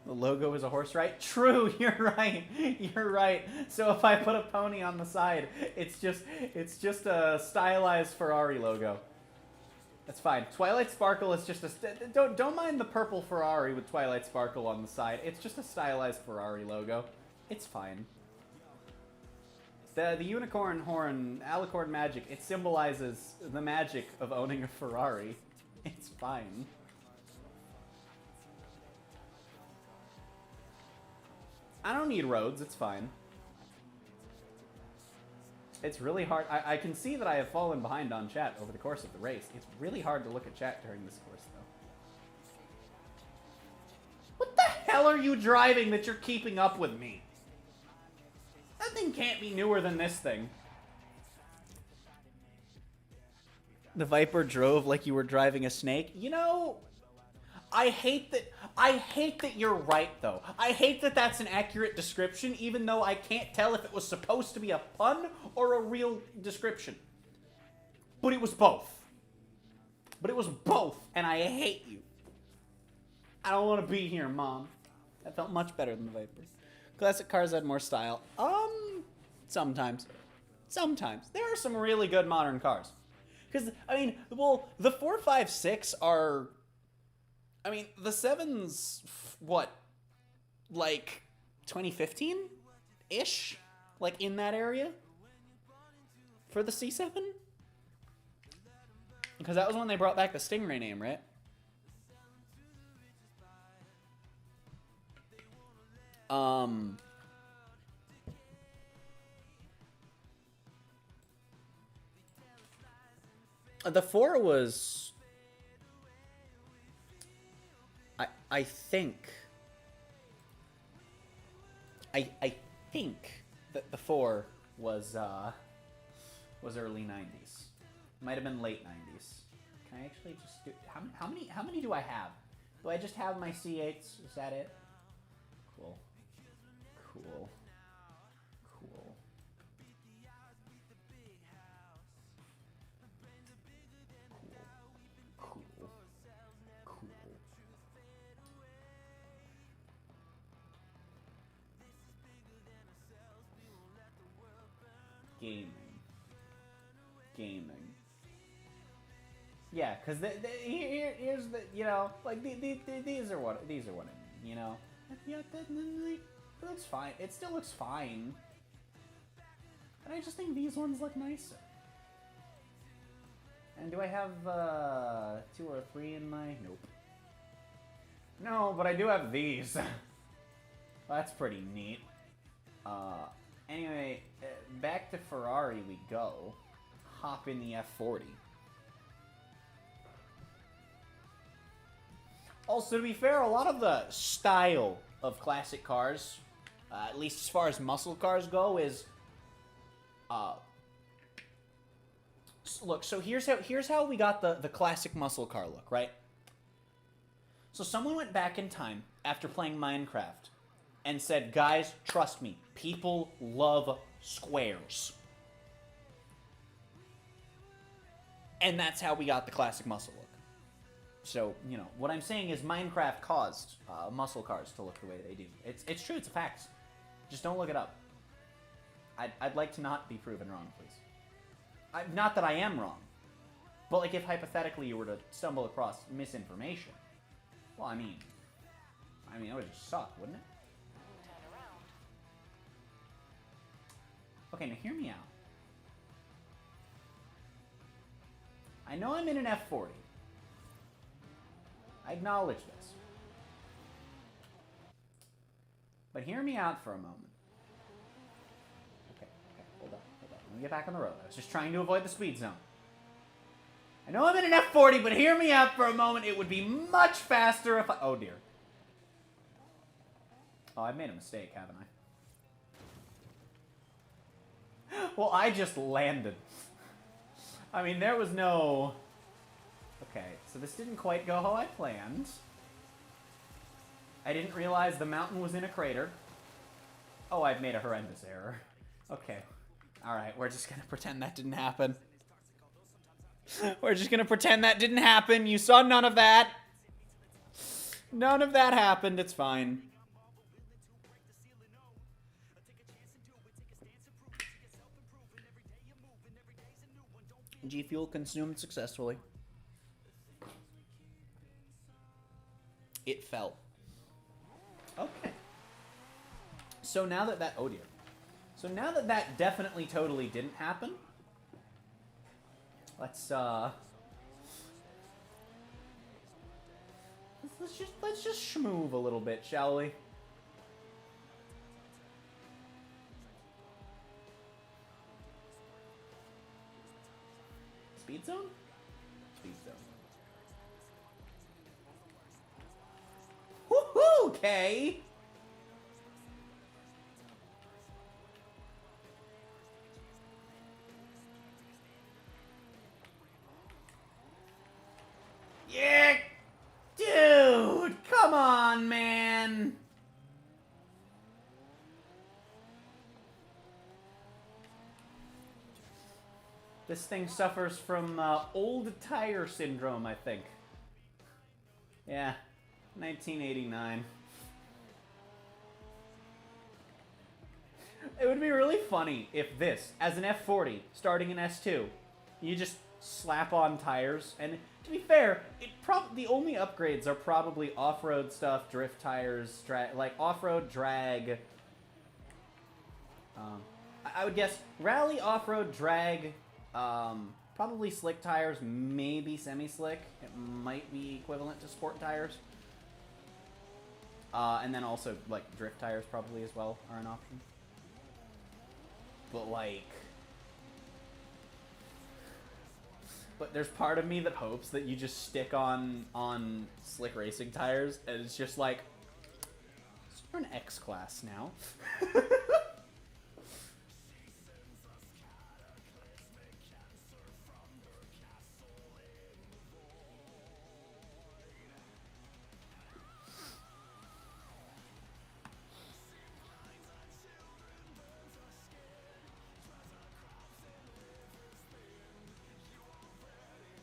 The logo is a horse, right? True, you're right. You're right. So if I put a pony on the side, it's just a stylized Ferrari logo. That's fine. Twilight Sparkle is just a... Don't mind the purple Ferrari with Twilight Sparkle on the side. It's just a stylized Ferrari logo. It's fine. The unicorn horn, alicorn magic, it symbolizes the magic of owning a Ferrari. It's fine. I don't need roads, it's fine. It's really hard. I can see that I have fallen behind on chat over the course of the race. It's really hard to look at chat during this course, though. What the hell are you driving that you're keeping up with me? That thing can't be newer than this thing. The Viper drove like you were driving a snake. You know, I hate that you're right, though. I hate that that's an accurate description, even though I can't tell if it was supposed to be a pun or a real description. But it was both. And I hate you. I don't want to be here, Mom. That felt much better than the Viper. Classic cars had more style. Sometimes. There are some really good modern cars. Because, I mean, well, the 456 are... I mean, the 7's, what, like 2015-ish? Like, in that area? For the C7? Because that was when they brought back the Stingray name, right? The 4 was... I think that the 4 was early 90s. Might have been late 90s. Can I actually just do... How many do I have? Do I just have my C8s? Is that it? Cool. Gaming. Yeah, because here's the, you know, like these are what I mean, you know. Yeah, it looks fine. It still looks fine. But I just think these ones look nicer. And do I have 2 or 3 in my? Nope. No, but I do have these. That's pretty neat. Anyway, back to Ferrari we go. Hop in the F40. Also, to be fair, a lot of the style of classic cars, at least as far as muscle cars go, is look. So here's how we got the classic muscle car look, right? So someone went back in time after playing Minecraft and said, "Guys, trust me, people love squares," and that's how we got the classic muscle look. So, you know, what I'm saying is Minecraft caused muscle cars to look the way they do. It's true, it's a fact. Just don't look it up. I'd like to not be proven wrong, please. Not that I am wrong. But, like, if hypothetically you were to stumble across misinformation, well, I mean, it would just suck, wouldn't it? Turn around. Okay, now hear me out. I know I'm in an F40. I acknowledge this. But hear me out for a moment. Okay, hold on. Let me get back on the road. I was just trying to avoid the speed zone. I know I'm in an F40, but hear me out for a moment. It would be much faster if I... Oh, dear. Oh, I've made a mistake, haven't I? Well, I just landed. I mean, there was no... Okay, so this didn't quite go how I planned. I didn't realize the mountain was in a crater. Oh, I've made a horrendous error. Okay. Alright, we're just gonna pretend that didn't happen. We're just gonna pretend that didn't happen. You saw none of that. None of that happened. It's fine. G Fuel consumed successfully. It fell. Okay. So now that oh dear. So now that that definitely totally didn't happen, let's just schmoove a little bit, shall we? Speed zone? Speed zone. Woohoo! Okay. Yeah! Dude! Come on, man! This thing suffers from old tire syndrome, I think. Yeah, 1989. It would be really funny if this, as an F40, starting in S2, you just slap on tires, and to be fair, the only upgrades are probably off-road stuff, drift tires, like off-road drag. I would guess rally, off-road drag, probably slick tires, maybe semi-slick. It might be equivalent to sport tires. And then also like drift tires probably as well are an option. But like, there's part of me that hopes that you just stick on slick racing tires, and it's just like, so you're an X class now.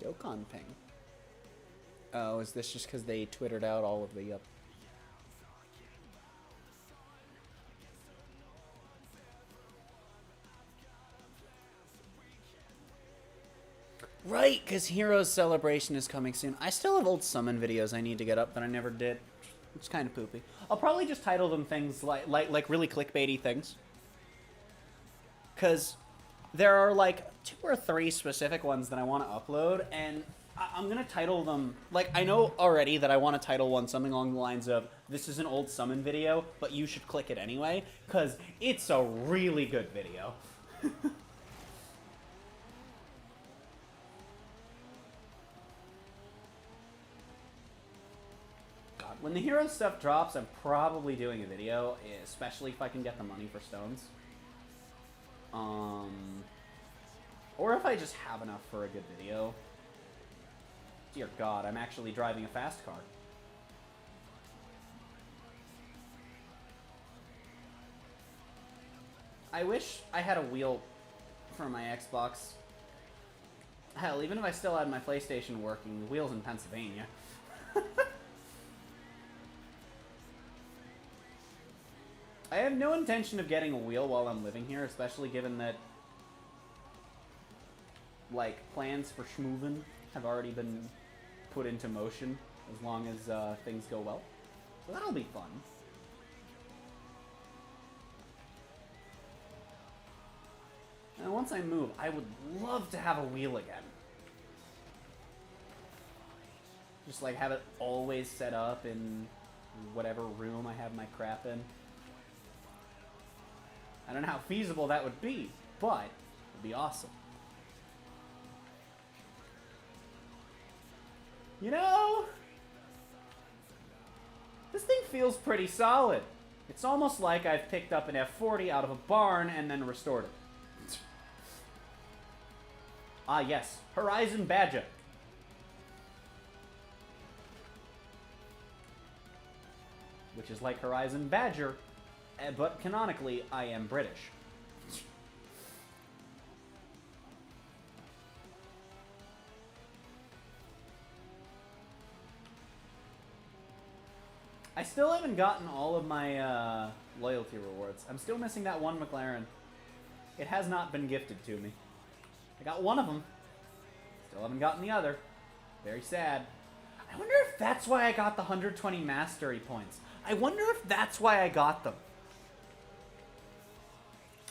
Dokkan ping. Oh, is this just because they twittered out all of the Right, because Heroes Celebration is coming soon. I still have old summon videos I need to get up that I never did. It's kind of poopy. I'll probably just title them things like really clickbaity things. Because there are like 2 or 3 specific ones that I want to upload, and I'm going to title them... Like, I know already that I want to title one something along the lines of, this is an old summon video, but you should click it anyway, because it's a really good video. God, when the hero stuff drops, I'm probably doing a video, especially if I can get the money for stones. Or if I just have enough for a good video. Dear God, I'm actually driving a fast car. I wish I had a wheel for my Xbox. Hell, even if I still had my PlayStation working, the wheel's in Pennsylvania. I have no intention of getting a wheel while I'm living here, especially given that, like, plans for schmoovin' have already been put into motion as long as things go well. So that'll be fun. And once I move, I would love to have a wheel again. Just like have it always set up in whatever room I have my crap in. I don't know how feasible that would be, but it would be awesome. You know, this thing feels pretty solid. It's almost like I've picked up an F40 out of a barn and then restored it. Ah, yes, Horizon Badger. Which is like Horizon Badger, but canonically, I am British. I still haven't gotten all of my loyalty rewards. I'm still missing that one McLaren. It has not been gifted to me. I got one of them. Still haven't gotten the other. Very sad. I wonder if that's why I got the 120 mastery points. I wonder if that's why I got them.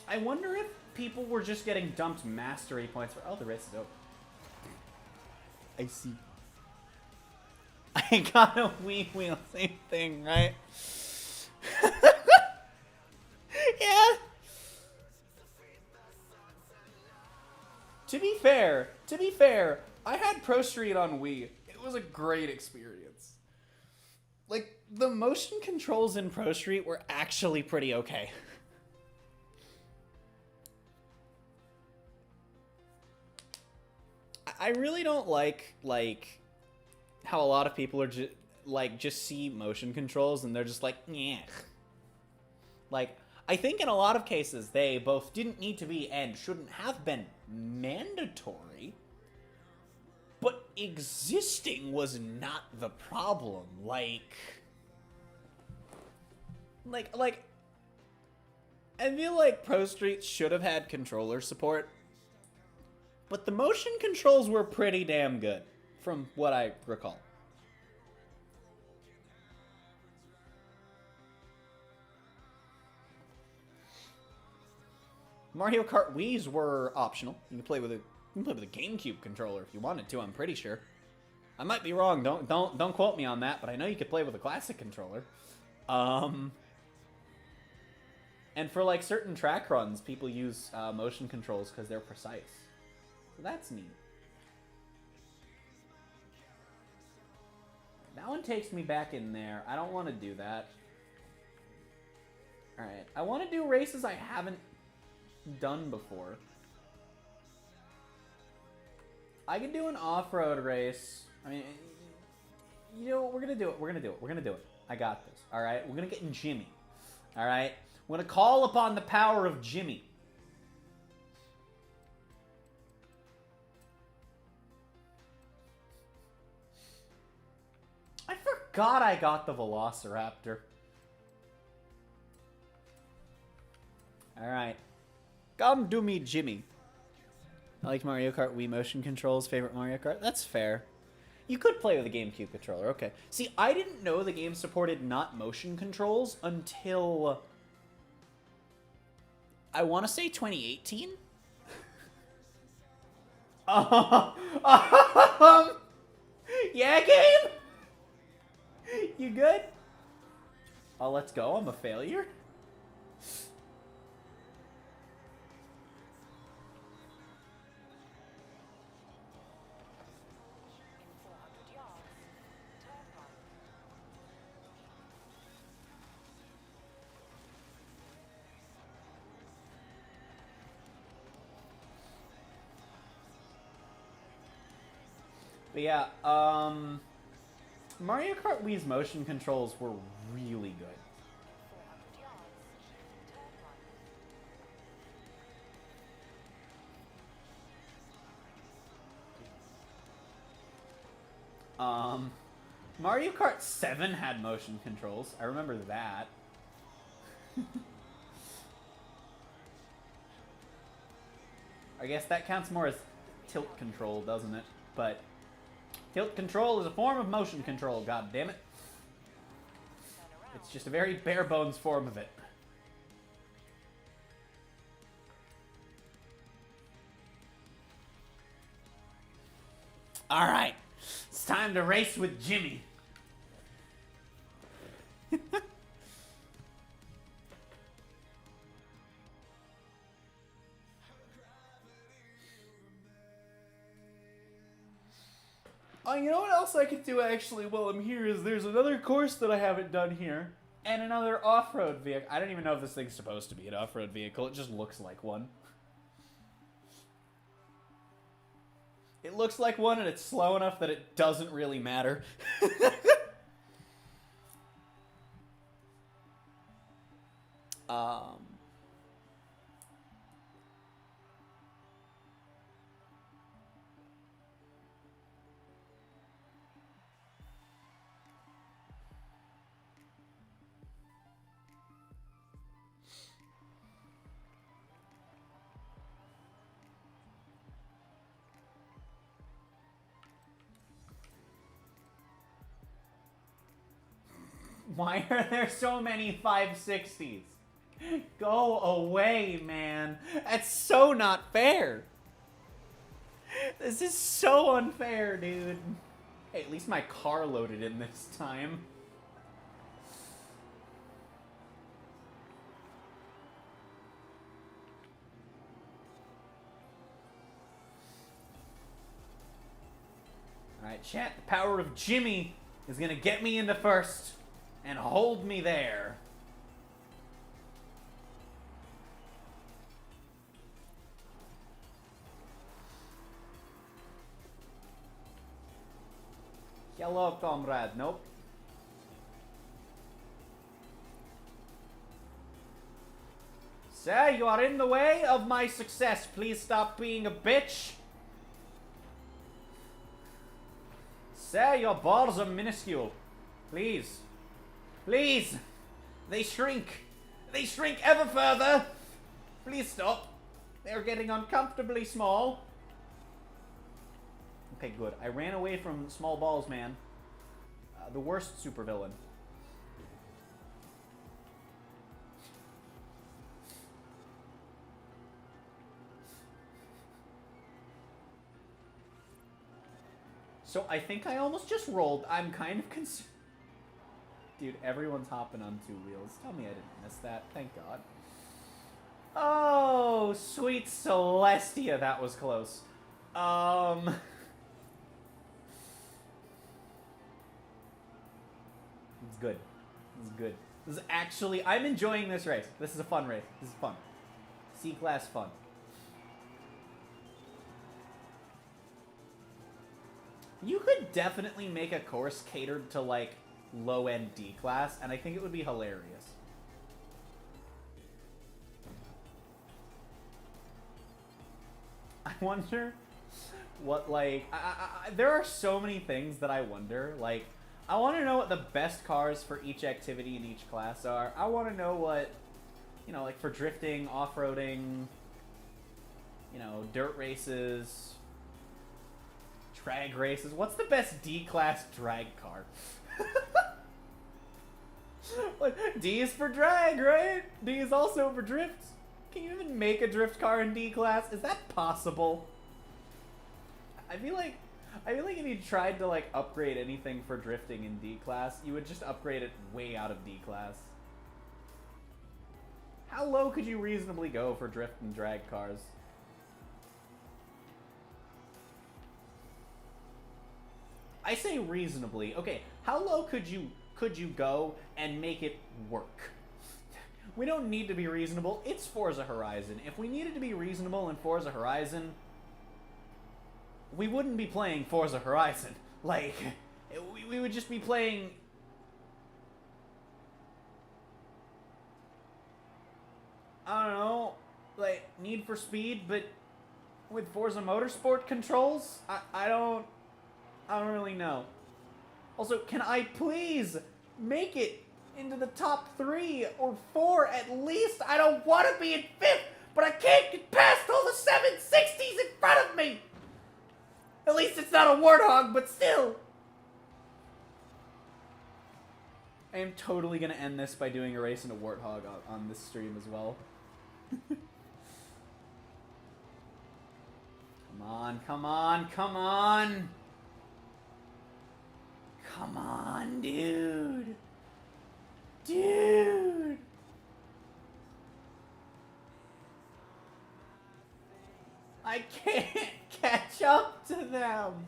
I wonder if people were just getting dumped mastery points for... Oh, the race is over. I see. I got a Wii wheel. Same thing, right? Yeah. To be fair, I had Pro Street on Wii. It was a great experience. Like, the motion controls in Pro Street were actually pretty okay. I really don't like how a lot of people are just see motion controls and they're just like, yeah. Like, I think in a lot of cases they both didn't need to be and shouldn't have been mandatory, but existing was not the problem. Like, I feel like Pro Street should have had controller support, but the motion controls were pretty damn good, from what I recall. Mario Kart Wii's were optional. You can play with a GameCube controller if you wanted to. I'm pretty sure. I might be wrong. Don't quote me on that. But I know you could play with a classic controller. And for like certain track runs, people use motion controls because they're precise. So that's neat. That one takes me back in there. I don't want to do that. Alright. I want to do races I haven't done before. I can do an off-road race. I mean, you know what? We're going to do it. We're going to do it. We're going to do it. I got this. Alright? We're going to get in Jimmy. Alright? We're going to call upon the power of Jimmy. I forgot I got the Velociraptor. Alright. Come to me, Jimmy. I liked Mario Kart Wii motion controls. Favorite Mario Kart? That's fair. You could play with a GameCube controller. Okay. See, I didn't know the game supported not motion controls until I want to say 2018. Yeah, game. You good? Oh, let's go. I'm a failure. In 400 yards, turn right. But yeah, Mario Kart Wii's motion controls were really good. 400 yards, turn right. Mario Kart 7 had motion controls. I remember that. I guess that counts more as tilt control, doesn't it? But tilt control is a form of motion control, god damn it. Turn around. It's just a very bare bones form of it. Alright, it's time to race with Jimmy. Oh, you know what else I could do actually while I'm here is there's another course that I haven't done here. And another off-road vehicle. I don't even know if this thing's supposed to be an off-road vehicle. It just looks like one. It looks like one and it's slow enough that it doesn't really matter. um... Why are there so many 560s? Go away, man. That's so not fair. This is so unfair, dude. Hey, at least my car loaded in this time. Alright, chat. The power of Jimmy is gonna get me into first and hold me there. Hello, comrade. Nope. Sir, you are in the way of my success. Please stop being a bitch. Sir, your balls are minuscule. Please. Please. They shrink. They shrink ever further. Please stop. They're getting uncomfortably small. Okay, good. I ran away from small balls, man. The worst supervillain. So I think I almost just rolled. I'm kind of concerned. Dude, everyone's hopping on two wheels. Tell me I didn't miss that. Thank God. Oh, sweet Celestia. That was close. It's good. It's good. This is actually... I'm enjoying this race. This is a fun race. This is fun. C-class fun. You could definitely make a course catered to, like, low-end D-class, and I think it would be hilarious. I wonder what, like... there are so many things that I wonder. Like, I want to know what the best cars for each activity in each class are. I want to know what, you know, like, for drifting, off-roading... You know, dirt races, drag races. What's the best D-class drag car? Like, D is for drag, right? D is also for drift. Can you even make a drift car in D class? Is that possible? I feel like if you tried to like upgrade anything for drifting in D class, you would just upgrade it way out of D class. How low could you reasonably go for drift and drag cars? I say reasonably. Okay, how low could you go and make it work? We don't need to be reasonable. It's Forza Horizon. If we needed to be reasonable in Forza Horizon, we wouldn't be playing Forza Horizon. Like, we would just be playing... I don't know, like, Need for Speed, but with Forza Motorsport controls? I don't really know. Also, can I please make it into the top 3 or 4 at least? I don't want to be in 5th, but I can't get past all the 760s in front of me! At least it's not a Warthog, but still! I am totally going to end this by doing a race in a Warthog on this stream as well. Come on, come on, come on! Come on, dude! Dude! I can't catch up to them!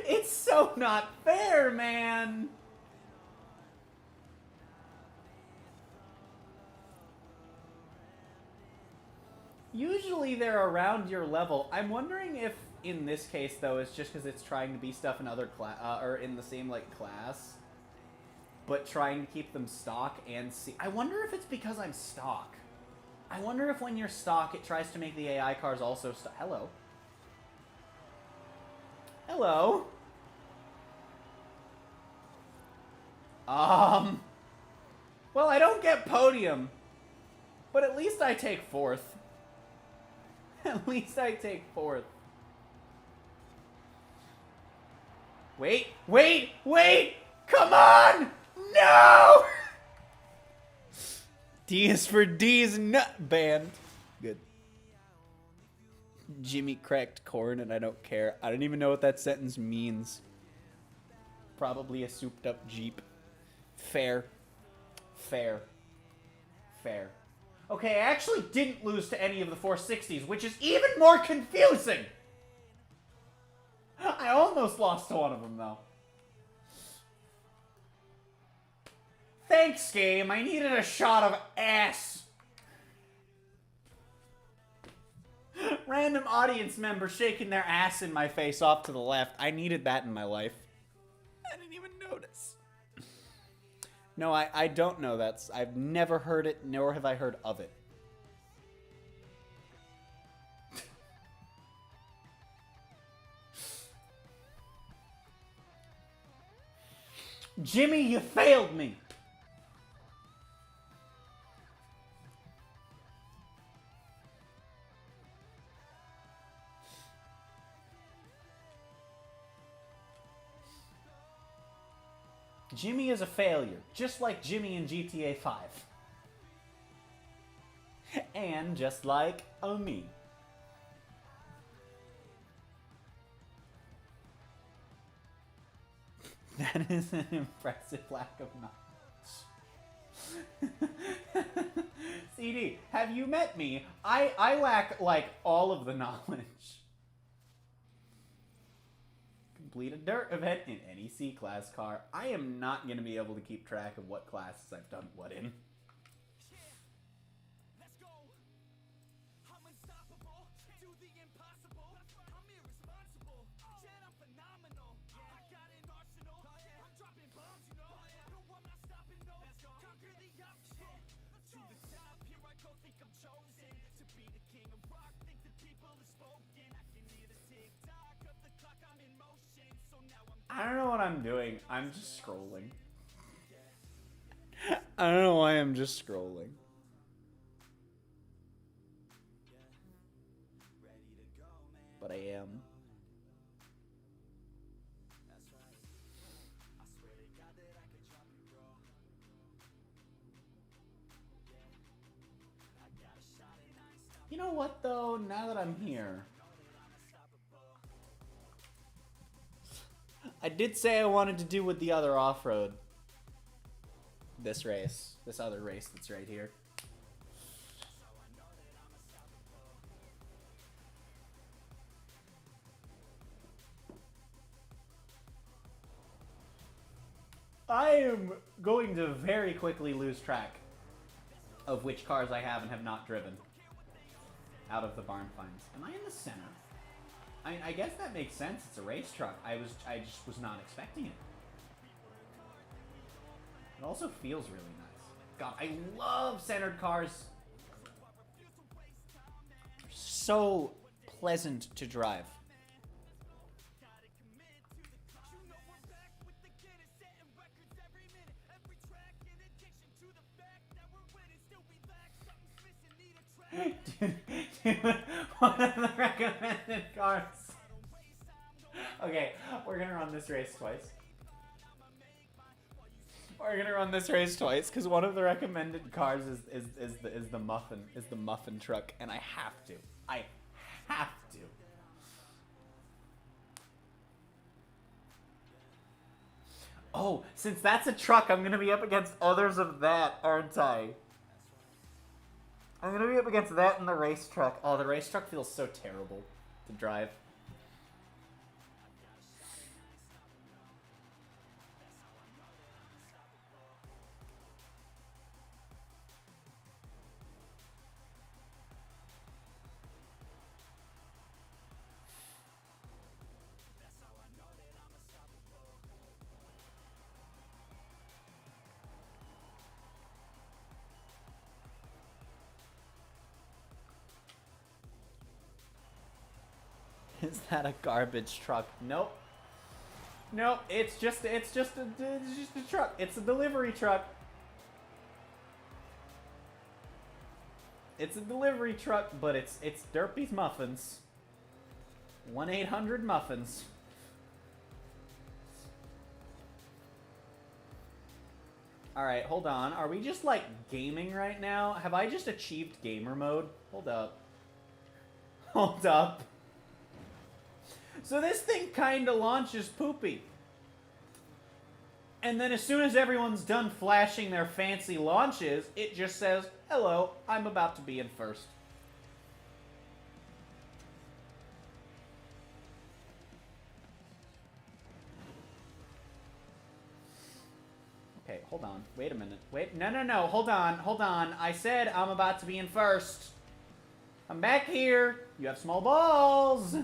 It's so not fair, man! Usually they're around your level. I'm wondering if, in this case, though, it's just because it's trying to be stuff in other class, or in the same, like, class, but trying to keep them stock and see. I wonder if it's because I'm stock. I wonder if when you're stock, it tries to make the AI cars also stock. Hello. Hello. Well, I don't get podium, but at least I take 4th. At least I take 4th. Wait, wait, wait! Come on! No! D is for D's nut band. Good. Jimmy cracked corn and I don't care. I don't even know what that sentence means. Probably a souped up Jeep. Fair. Fair. Fair. Okay, I actually didn't lose to any of the 460s, which is even more confusing! I almost lost to one of them, though. Thanks, game. I needed a shot of ass. Random audience member shaking their ass in my face off to the left. I needed that in my life. I didn't even notice. No, I don't know that. I've never heard it, nor have I heard of it. Jimmy, you failed me! Jimmy is a failure, just like Jimmy in GTA 5. And just like me. That is an impressive lack of knowledge. CD, have you met me? I lack, like, all of the knowledge. Complete a dirt event in any C-class car. I am not going to be able to keep track of what classes I've done what in. Let's go. I'm unstoppable. Do the impossible. I'm irresponsible. Shit, I'm phenomenal. I got an arsenal. I'm dropping bombs, you know. No, I'm not stopping, no. Conquer the obstacle. To the top, here I go. Think I'm chosen to be the king of rock. Think the people have spoken. I can hear the tick-tock of the clock. I'm in motion. So now I don't know what I'm doing. I'm just scrolling. I don't know why I'm just scrolling. but I am. You know what, though? Now that I'm here, I did say I wanted to do with the other off-road. This race. This other race that's right here. I am going to very quickly lose track of which cars I have and have not driven out of the barn finds. Am I in the center? I guess that makes sense. It's a race truck. I just was not expecting it. It also feels really nice. God, I love centered cars. So pleasant to drive. One of the recommended cars. Okay, we're gonna run this race twice. We're gonna run this race twice because one of the recommended cars is the muffin truck, and I have to. I have to. Oh, since that's a truck, I'm gonna be up against others of that, aren't I? I'm gonna be up against that and the race truck. Oh, the race truck feels so terrible to drive. Is that a garbage truck? Nope. Nope. It's just a truck. It's a delivery truck. It's a delivery truck, but it's Derpy's Muffins. 1-800-Muffins. All right, hold on. Are we just like gaming right now? Have I just achieved gamer mode? Hold up. Hold up. So this thing kind of launches poopy. And then as soon as everyone's done flashing their fancy launches, it just says, hello, I'm about to be in first. Okay, hold on. Wait a minute. Wait, no, hold on. I said I'm about to be in first. I'm back here. You have small balls.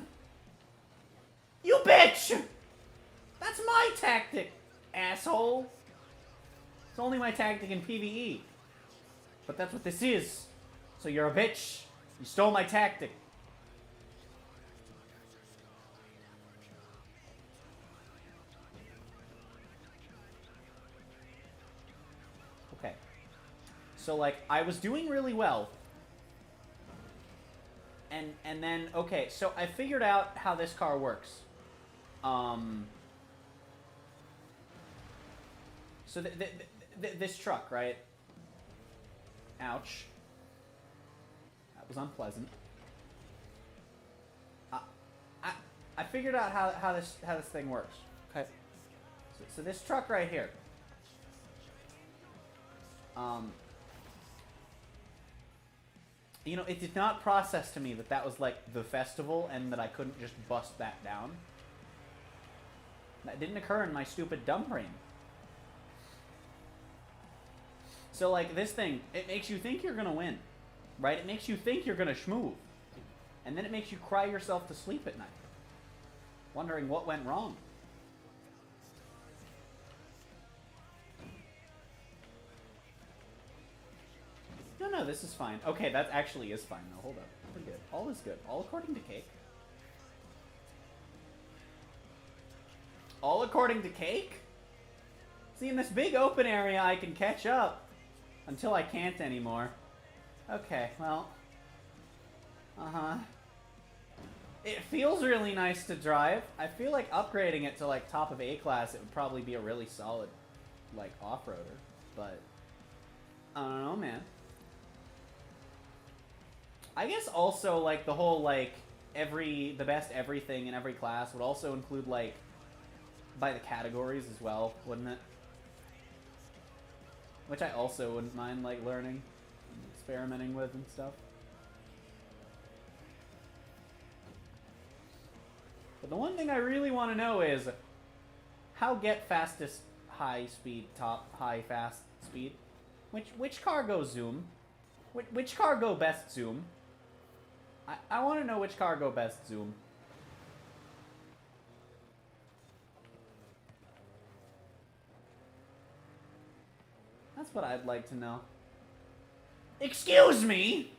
You bitch! That's my tactic, asshole. It's only my tactic in PvE. But that's what this is. So you're a bitch. You stole my tactic. Okay. So, like, I was doing really well. And then, okay, so I figured out how this car works. So this truck, right? Ouch. That was unpleasant. I figured out how this thing works. Okay. So this truck right here. You know, it did not process to me that that was like the festival and that I couldn't just bust that down. That didn't occur in my stupid dumb brain. So, like, this thing, it makes you think you're gonna win, right? It makes you think you're gonna schmoove. And then it makes you cry yourself to sleep at night, wondering what went wrong. No, this is fine. Okay, that actually is fine, though. Hold up. We're good. All is good. All according to Cake. All according to Cake? See, in this big open area, I can catch up. Until I can't anymore. Okay, well. It feels really nice to drive. I feel like upgrading it to like top of A-class, it would probably be a really solid like off-roader. But I don't know, man. I guess also like the whole like the best everything in every class would also include like by the categories as well, wouldn't it? Which I also wouldn't mind like learning and experimenting with and stuff. But the one thing I really want to know is how get fastest high speed, top high fast speed? Which car go zoom? Which car go best zoom? I want to know which car go best zoom. That's what I'd like to know. Excuse me?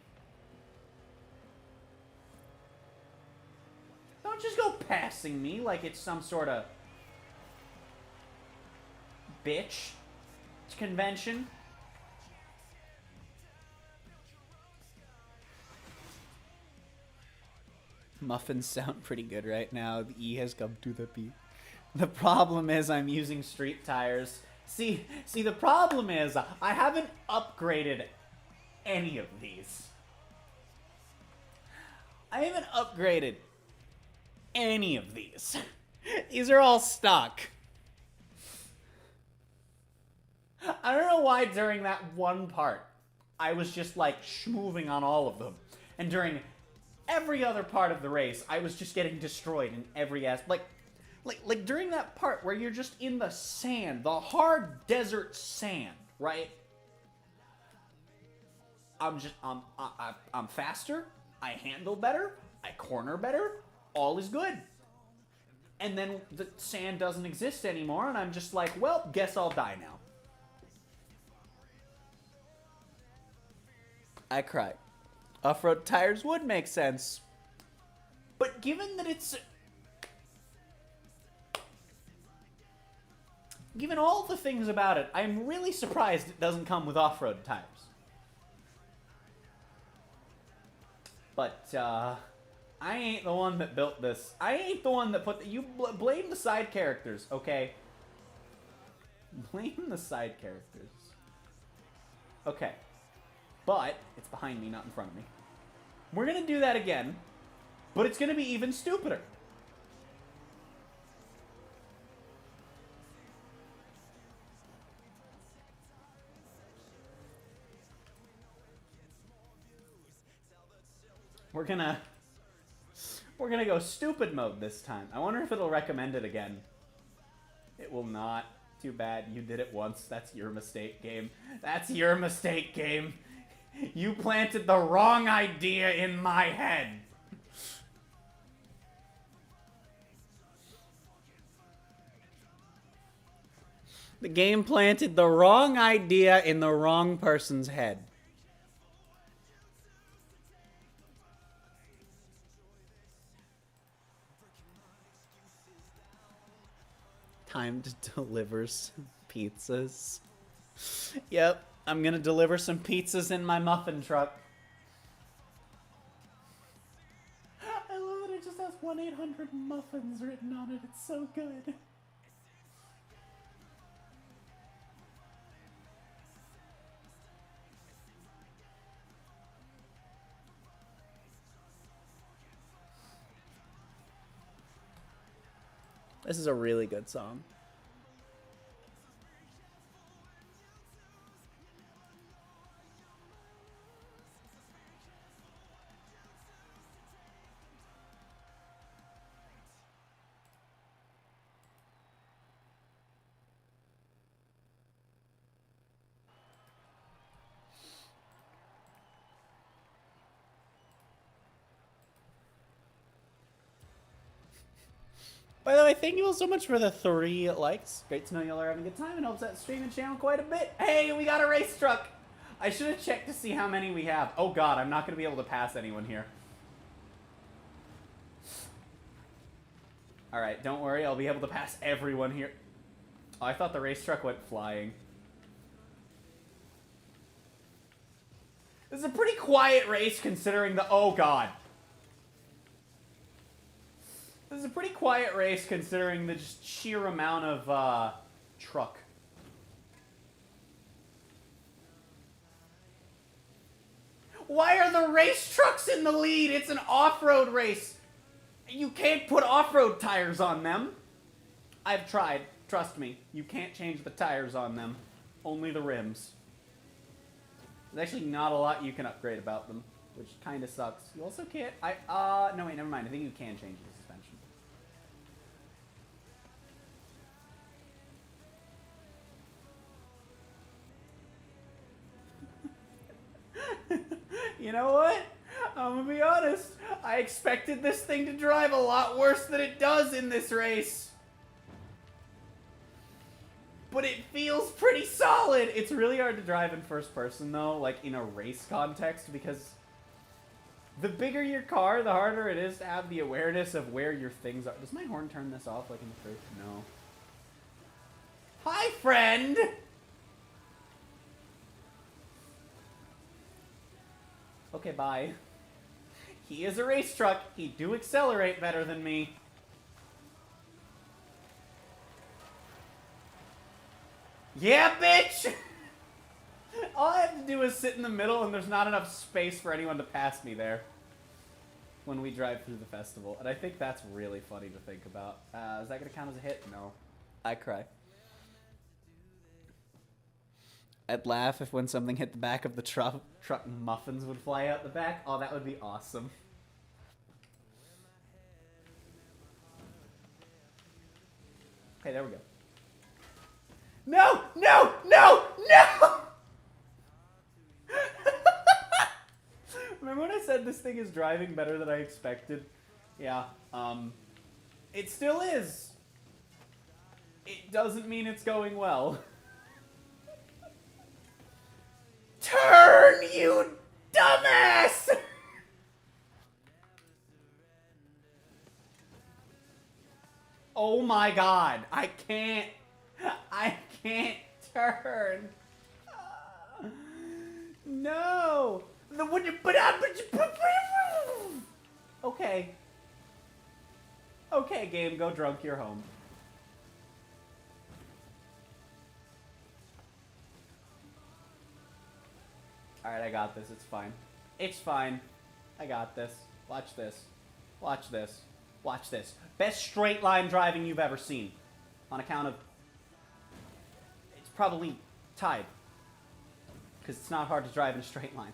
Don't just go passing me like it's some sort of bitch convention. Muffins sound pretty good right now. The E has come to the P. The problem is I'm using street tires. See, the problem is I haven't upgraded any of these. I haven't upgraded any of these. These are all stock. I don't know why during that one part I was just like schmoving on all of them. And during every other part of the race, I was just getting destroyed in every aspect. Like during that part where you're just in the sand, the hard desert sand, right? I'm faster, I handle better, I corner better, all is good. And then the sand doesn't exist anymore, and I'm just like, well, guess I'll die now. I cried. Off-road tires would make sense. But given that it's... Given all the things about it, I'm really surprised it doesn't come with off-road tires. But, I ain't the one that built this. I ain't the one that put... You blame the side characters, okay? Blame the side characters. Okay. But, it's behind me, not in front of me. We're gonna do that again, but it's gonna be even stupider. We're gonna go stupid mode this time. I wonder if it'll recommend it again. It will not. Too bad. You did it once. That's your mistake, game. That's your mistake, game. You planted the wrong idea in my head. The game planted the wrong idea in the wrong person's head. Time to deliver some pizzas. Yep, I'm gonna deliver some pizzas in my muffin truck. I love that it just has 1-800-MUFFINS written on it. It's so good. This is a really good song. By the way, thank you all so much for the 3 likes. Great to know y'all are having a good time and helps that streaming channel quite a bit. Hey, we got a race truck! I should have checked to see how many we have. Oh god, I'm not going to be able to pass anyone here. Alright, don't worry, I'll be able to pass everyone here. Oh, I thought the race truck went flying. This is a pretty quiet race considering the... Oh god. This is a pretty quiet race considering the just sheer amount of truck. Why are the race trucks in the lead? It's an off-road race. You can't put off-road tires on them. I've tried. Trust me. You can't change the tires on them. Only the rims. There's actually not a lot you can upgrade about them, which kind of sucks. You also can't... no, wait, never mind. I think you can change the suspension. You know what? I'm gonna be honest. I expected this thing to drive a lot worse than it does in this race. But it feels pretty solid. It's really hard to drive in first person, though, like in a race context, because the bigger your car, the harder it is to have the awareness of where your things are. Does my horn turn this off like in the first? No. Hi, friend! Okay, bye. He is a race truck. He do accelerate better than me. Yeah, bitch! All I have to do is sit in the middle and there's not enough space for anyone to pass me there when we drive through the festival. And I think that's really funny to think about. Is that going to count as a hit? No. I cry. I'd laugh if when something hit the back of the truck Muffins would fly out the back. Oh, that would be awesome. Okay, there we go. No! No! No! No! Remember when I said this thing is driving better than I expected? Yeah. It still is. It doesn't mean it's going well. Turn, you dumbass! Oh my god. I can't turn. No. Okay. Okay, game, go drunk, you're home. Alright, I got this. It's fine. It's fine. I got this. Watch this. Watch this. Watch this. Best straight line driving you've ever seen. On account of... It's probably tied. Because it's not hard to drive in a straight line.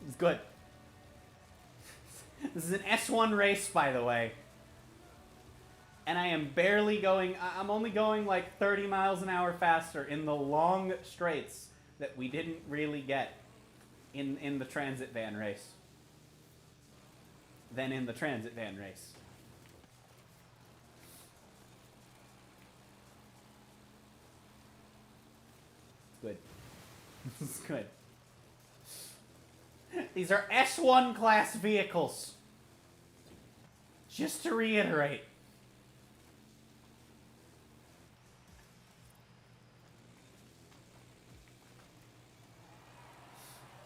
It's good. This is an S1 race, by the way. And I am barely going... I'm only going like 30 miles an hour faster in the long straights that we didn't really get in the transit van race than in the transit van race. It's good. This is good. These are S1 class vehicles. Just to reiterate.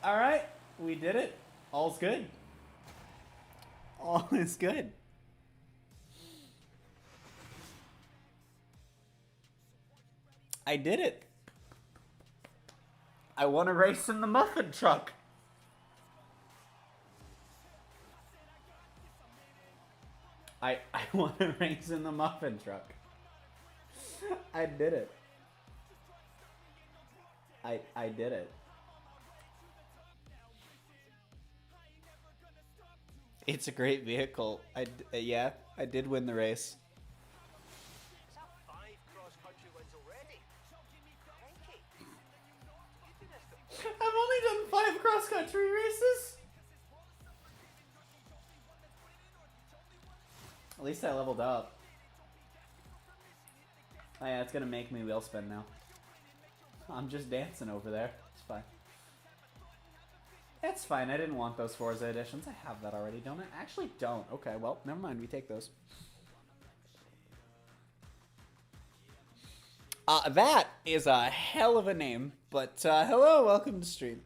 Alright, we did it. All's good. All is good. I did it. I won a race in the muffin truck. I won a race in the muffin truck. I did it. I did it. It's a great vehicle. Yeah, I did win the race. Is that 5 cross-country wins already? Crikey. You do this to... I've only done 5 cross-country races. At least I leveled up. Oh yeah, it's gonna make me wheel spin now. I'm just dancing over there. It's fine. It's fine. I didn't want those Forza editions. I have that already, don't I? Actually don't. Okay, well, never mind. We take those. That is a hell of a name, but hello, welcome to stream.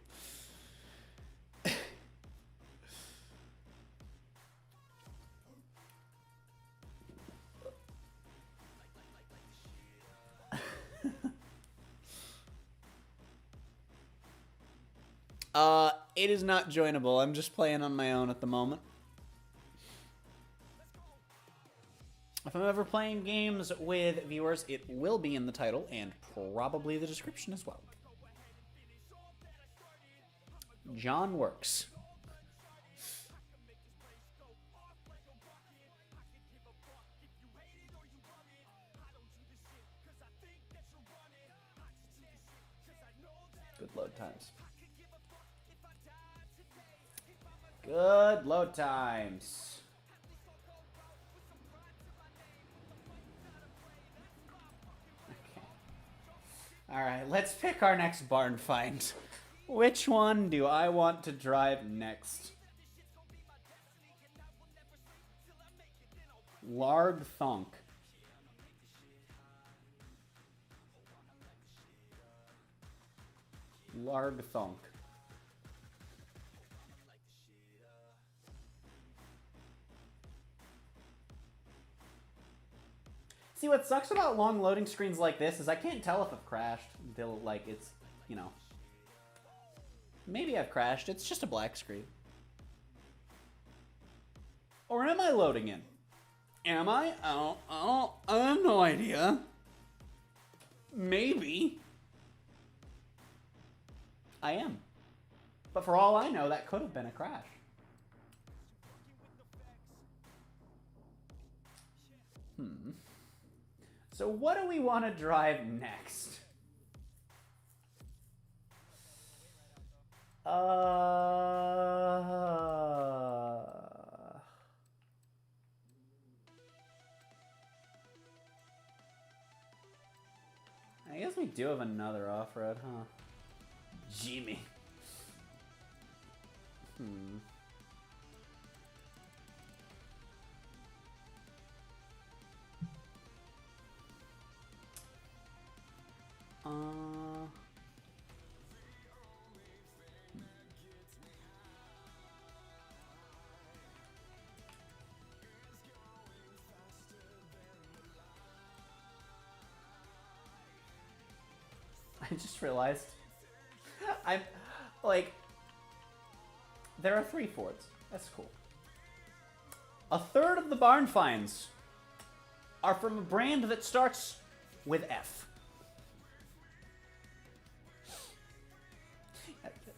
It is not joinable. I'm just playing on my own at the moment. If I'm ever playing games with viewers, it will be in the title and probably the description as well. John Works. Good load times. Good load times. Okay. Alright, let's pick our next barn find. Which one do I want to drive next? Larg Thonk. Larg Thonk. See, what sucks about long loading screens like this is I can't tell if I've crashed until, like, it's, you know. Maybe I've crashed. It's just a black screen. Or am I loading in? Am I? I have no idea. Maybe. I am. But for all I know, that could have been a crash. So what do we want to drive next? I guess we do have another off-road, huh? Jimmy. I just realized I'm like, there are 3 Fords. That's cool. A third of the barn finds are from a brand that starts with F.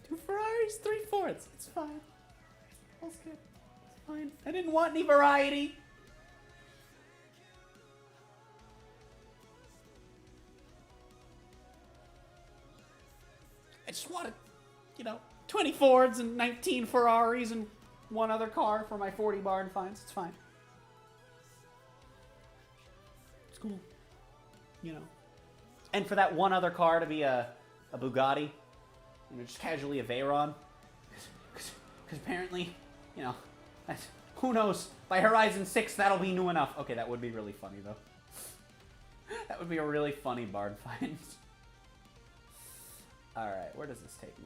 2 Ferraris, 3 Fords. It's fine. All's good. It's fine. I didn't want any variety. I just wanted, you know, 20 Fords and 19 Ferraris and 1 other car for my 40 barn finds. It's fine. It's cool. You know. And for that 1 other car to be a Bugatti, you know, just casually a Veyron. Because apparently, you know, who knows, by Horizon 6 that'll be new enough. Okay, that would be really funny though. That would be a really funny barn find. Alright, where does this take me?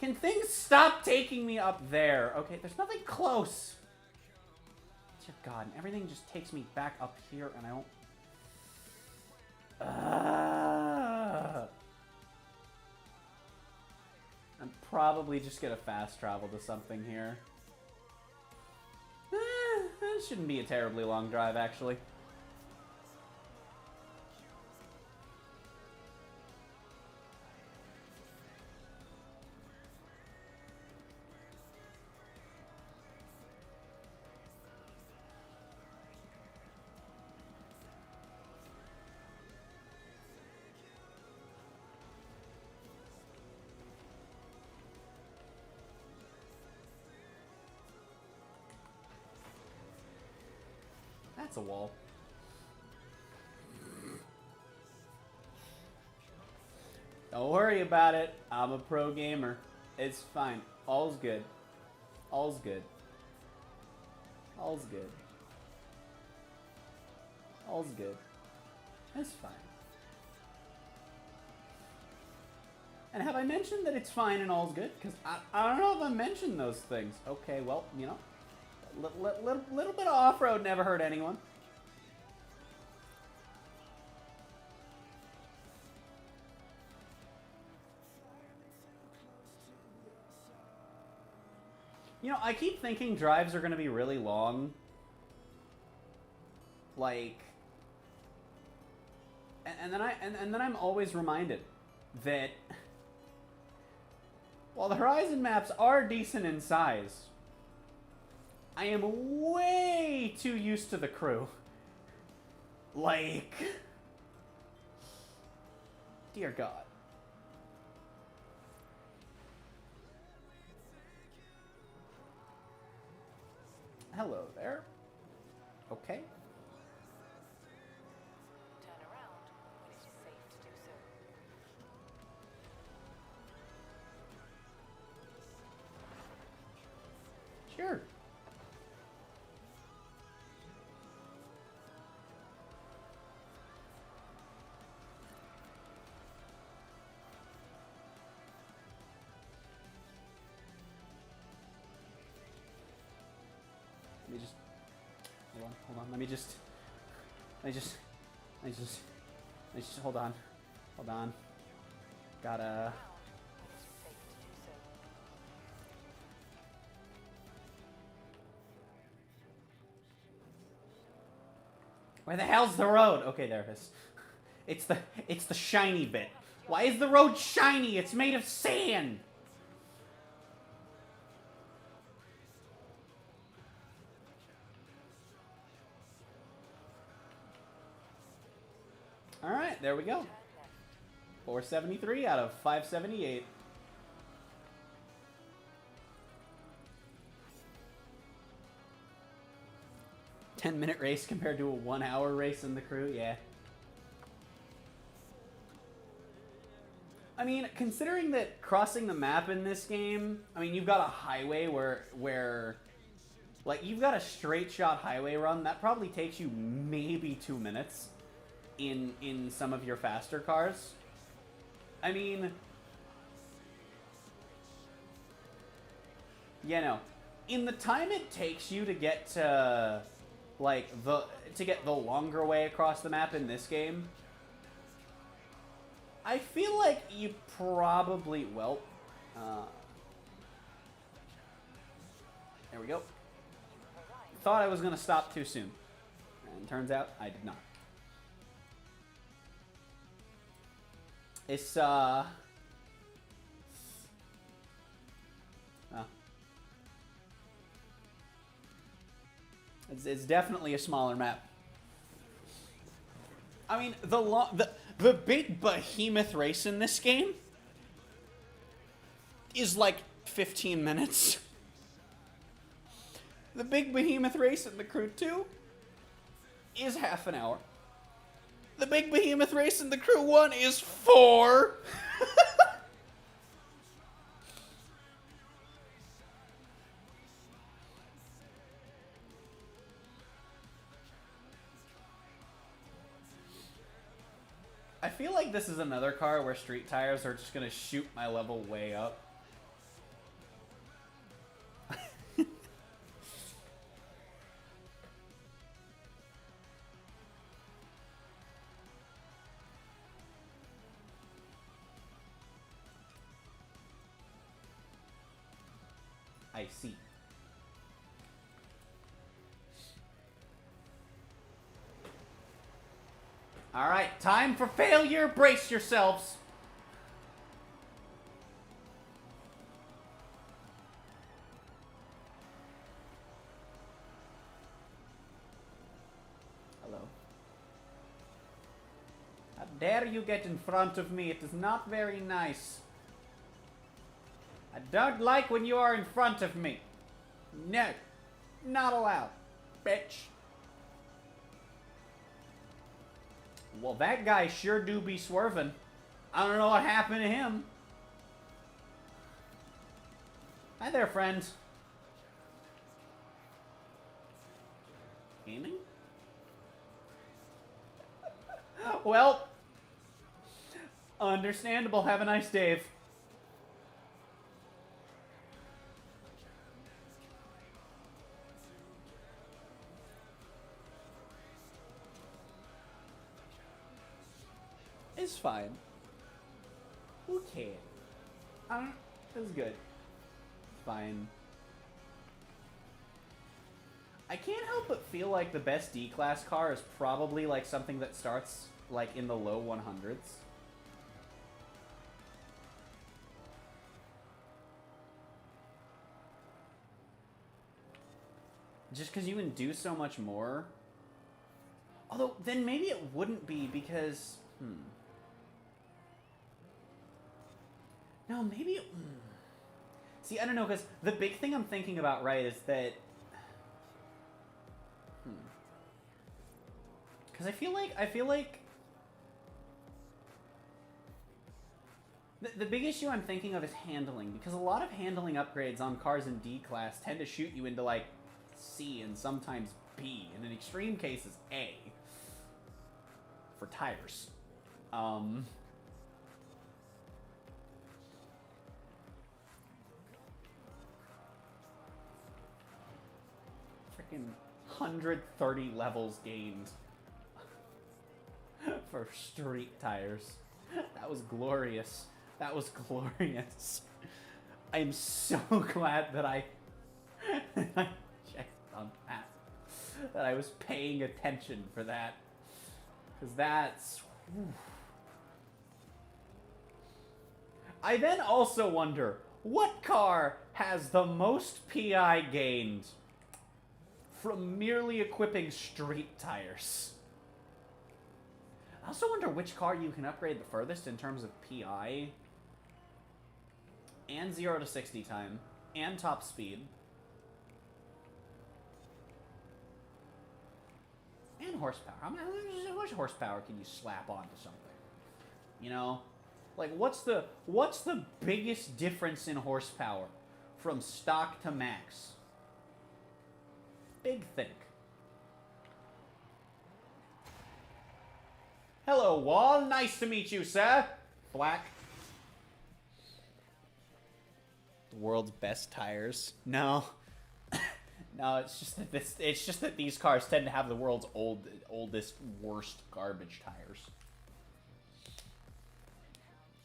Can things stop taking me up there? Okay, there's nothing close. Dear God, everything just takes me back up here and I don't... I'm probably just gonna fast travel to something here. That shouldn't be a terribly long drive, actually. That's a wall. Don't worry about it. I'm a pro gamer. It's fine. All's good. All's good. All's good. All's good. It's fine. And have I mentioned that it's fine and all's good? Because I don't know if I mentioned those things. Okay, well, you know, little bit of off-road never hurt anyone. You know, I keep thinking drives are going to be really long. Like, and then I'm always reminded that while the Horizon maps are decent in size, I am way too used to the crew. Like, dear God. Hello there. Okay. Turn around when it is safe to do so. Sure. Let me just hold on. Let me just hold on. Hold on. Gotta. Safe to do so. Where the hell's the road? Okay, there it is. It's the shiny bit. Why is the road shiny? It's made of sand. All right, there we go. 473 out of 578. $10-minute race compared to a 1-hour race in the crew, yeah. I mean, considering that crossing the map in this game, I mean, you've got a highway where like, you've got a straight shot highway run that probably takes you maybe 2 minutes in some of your faster cars. I mean, you know, in the time it takes you to get to like to get the longer way across the map in this game, I feel like you probably, well, there we go. Thought I was gonna stop too soon, and turns out I did not. It's well, it's definitely a smaller map. I mean, the big behemoth race in this game is like 15 minutes. The big behemoth race in the Crew 2 is half an hour. The big behemoth race in the Crew 1 is 4. I feel like this is another car where street tires are just gonna shoot my level way up. I see. All right, time for failure. Brace yourselves. Hello. How dare you get in front of me? It is not very nice. I don't like when you are in front of me. No, not allowed, bitch. Well, that guy sure do be swerving. I don't know what happened to him. Hi there, friends. Gaming? Well, understandable. Have a nice day. is fine. Okay. It was good. Fine. I can't help but feel like the best D-Class car is probably, like, something that starts, like, in the low 100s. Just because you can do so much more. Although, then maybe it wouldn't be because... No, maybe... See, I don't know, because the big thing I'm thinking about, right, is that... Because I feel like... The big issue I'm thinking of is handling, because a lot of handling upgrades on cars in D-Class tend to shoot you into, like, C and sometimes B, and in extreme cases, A. For tires. Freaking 130 levels gained for street tires. That was glorious. That was glorious. I am so glad that I checked on that. That I was paying attention for that. Because that's... Whew. I then also wonder, what car has the most PI gained from merely equipping street tires? I also wonder which car you can upgrade the furthest in terms of PI, and 0 to 60 time, and top speed, and horsepower. How much horsepower can you slap onto something? You know? Like, what's the biggest difference in horsepower from stock to max? Big think. Hello, Wall. Nice to meet you, sir. Black. The world's best tires. No. No, it's just that these cars tend to have the world's oldest, worst garbage tires.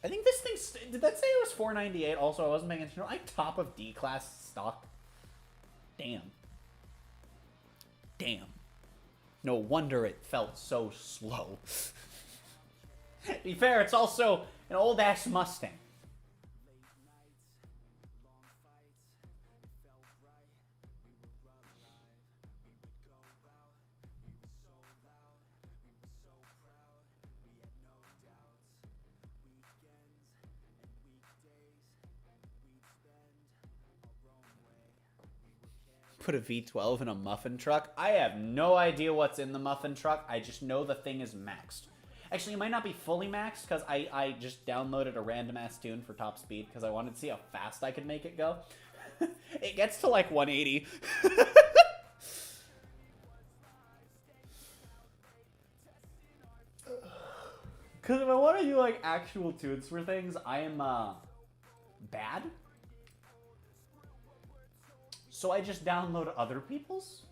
I think this thing... Did that say it was $498? Also, I wasn't paying attention. Like, top of D-Class stock. Damn. Damn. No wonder it felt so slow. To be fair, it's also an old-ass Mustang. Put a V12 in a muffin truck? I have no idea what's in the muffin truck. I just know the thing is maxed. Actually, it might not be fully maxed, because I just downloaded a random-ass tune for top speed, because I wanted to see how fast I could make it go. It gets to, like, 180. Because if I want to do, like, actual tunes for things, I am, bad. So I just download other people's?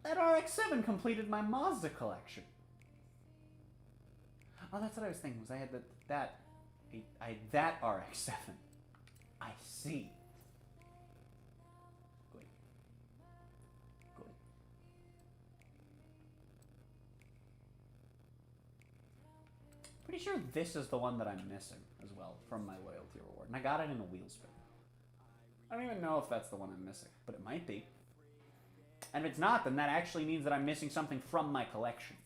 That RX-7 completed my Mazda collection. Oh, that's what I was thinking. Was I had that RX-7. I see. Good. Good. Pretty sure this is the one that I'm missing as well from my loyalty reward. And I got it in a wheel spin. I don't even know if that's the one I'm missing, but it might be. And if it's not, then that actually means that I'm missing something from my collection.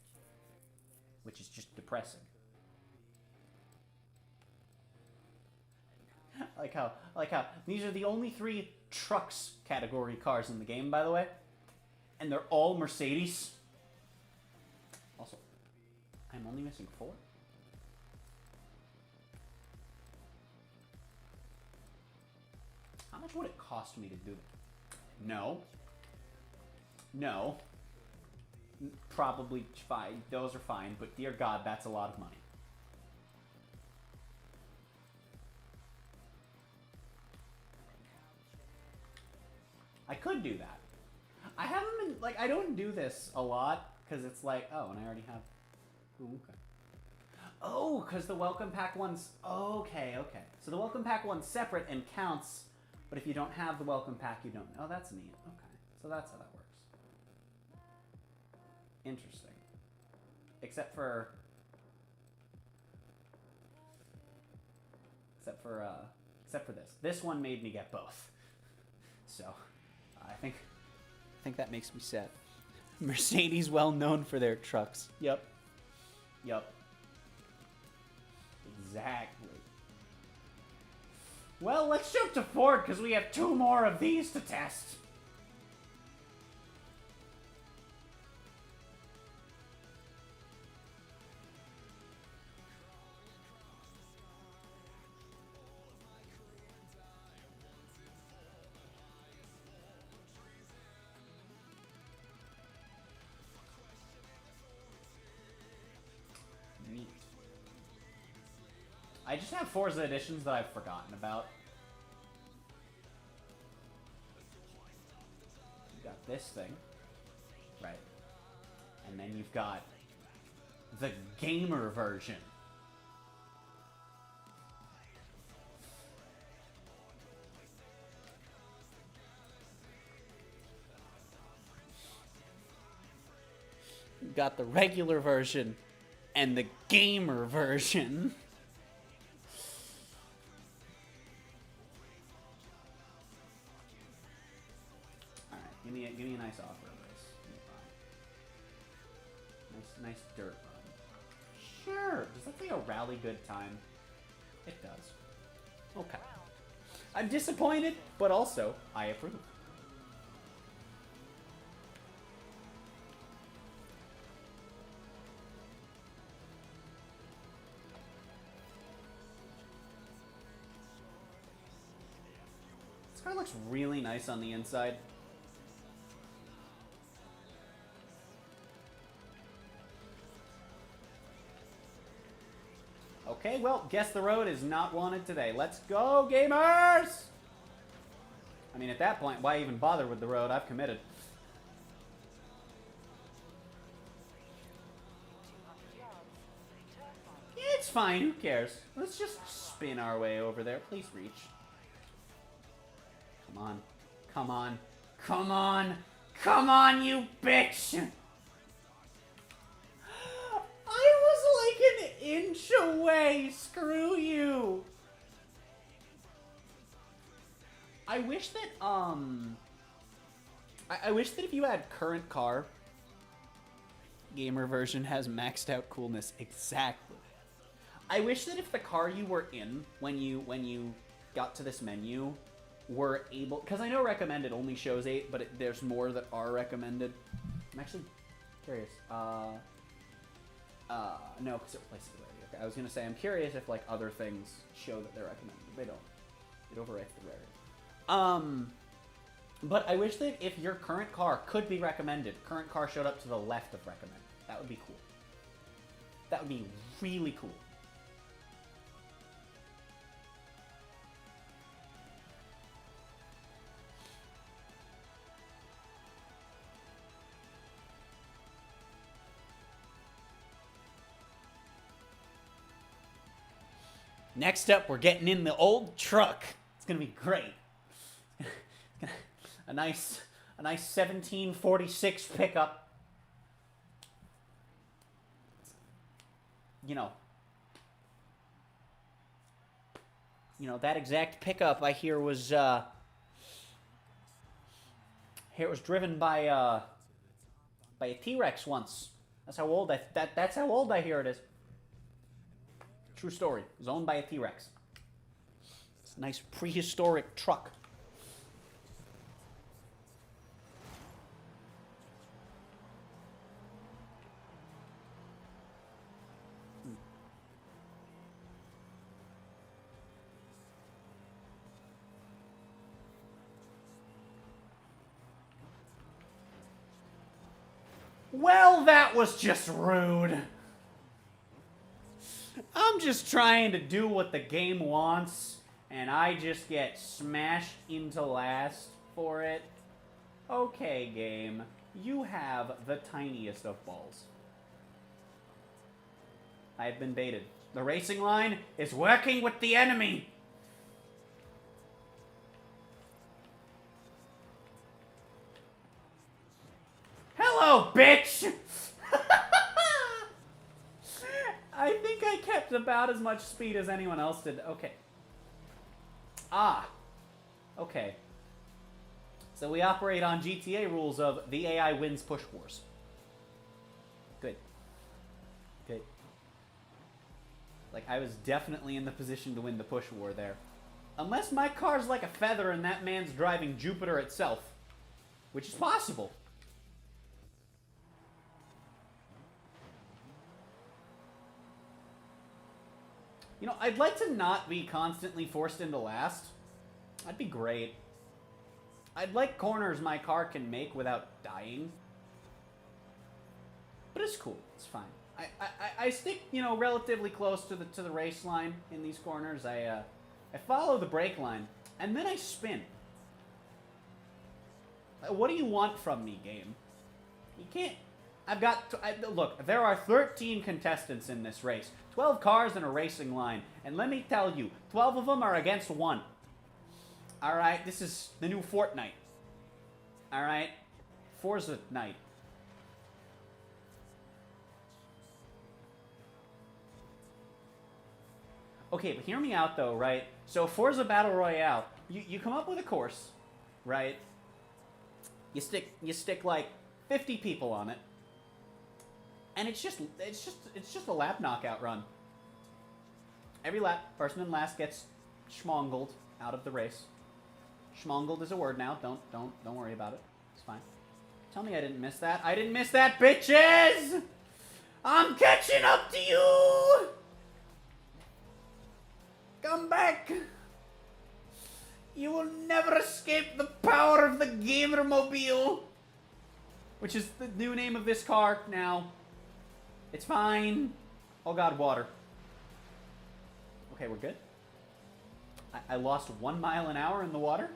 Which is just depressing. like how these are the only 3 trucks category cars in the game, by the way. And they're all Mercedes. Also, I'm only missing 4. How much would it cost me to do that? No. No. Probably fine. Those are fine, but dear God, that's a lot of money. I could do that. I haven't been, like, I don't do this a lot, because it's like, oh, and I already have Okay. Oh, because the welcome pack one's... Okay. So the welcome pack one's separate and counts, but if you don't have the welcome pack, you don't... Oh, that's neat. Okay. So that's how that works. Interesting. Except for this. This one made me get both. So, I think that makes me sad. Mercedes, well known for their trucks. Yep. Exactly. Well, let's jump to Ford because we have 2 more of these to test. Neat. I just have Forza editions that I've forgotten about. You got this thing. Right. And then you've got the gamer version. You've got the regular version and the gamer version. Alright, give me a nice off-road race. Nice dirt run. Sure. Does that say a rally good time? It does. Okay. I'm disappointed, but also I approve. This car looks really nice on the inside. Okay, well, guess the road is not wanted today. Let's go, gamers! I mean, at that point, why even bother with the road? I've committed. 200 yards. Turn right. It's fine, who cares? Let's just spin our way over there. Please reach. Come on. Come on. Come on! Come on, you bitch! I was like an inch away! Screw you! I wish that, I wish that if you had current car, gamer version has maxed out coolness. Exactly. I wish that if the car you were in when you got to this menu were able, because I know recommended only shows 8, but there's more that are recommended. I'm actually curious. No, because it replaces the rarity. Okay, I was gonna say I'm curious if like other things show that they're recommended. They don't. It overwrites the rarity. But I wish that if your current car could be recommended, current car showed up to the left of recommended. That would be cool. That would be really cool. Next up, we're getting in the old truck. It's gonna be great. a nice 1746 pickup. You know that exact pickup I hear was driven by a T-Rex once. That's how old that's how old I hear it is. True story. It was owned by a T-Rex. It's a nice prehistoric truck. Well, that was just rude. I'm just trying to do what the game wants, and I just get smashed into last for it. Okay, game. You have the tiniest of balls. I have been baited. The racing line is working with the enemy. Hello, bitch! I think I kept about as much speed as anyone else did. Okay. Ah. Okay. So we operate on GTA rules of the AI wins push wars. Good. Good. Like, I was definitely in the position to win the push war there. Unless my car's like a feather and that man's driving Jupiter itself. Which is possible. You know, I'd like to not be constantly forced into last. That'd be great. I'd like corners my car can make without dying. But it's cool. It's fine. I stick, you know, relatively close to the race line in these corners. I follow the brake line, and then I spin. What do you want from me, game? You can't... look, there are 13 contestants in this race. 12 cars in a racing line. And let me tell you, 12 of them are against one. Alright, this is the new Fortnite. Alright? Forza night. Okay, but hear me out though, right? So Forza Battle Royale, you come up with a course, right? You stick like 50 people on it. And it's just a lap knockout run. Every lap, person in last gets schmongled out of the race. Schmongled is a word now. Don't worry about it. It's fine. Tell me I didn't miss that. I didn't miss that, bitches! I'm catching up to you! Come back! You will never escape the power of the Gamermobile! Which is the new name of this car now. It's fine. Oh god, water. Okay, we're good. I lost 1 mile an hour in the water.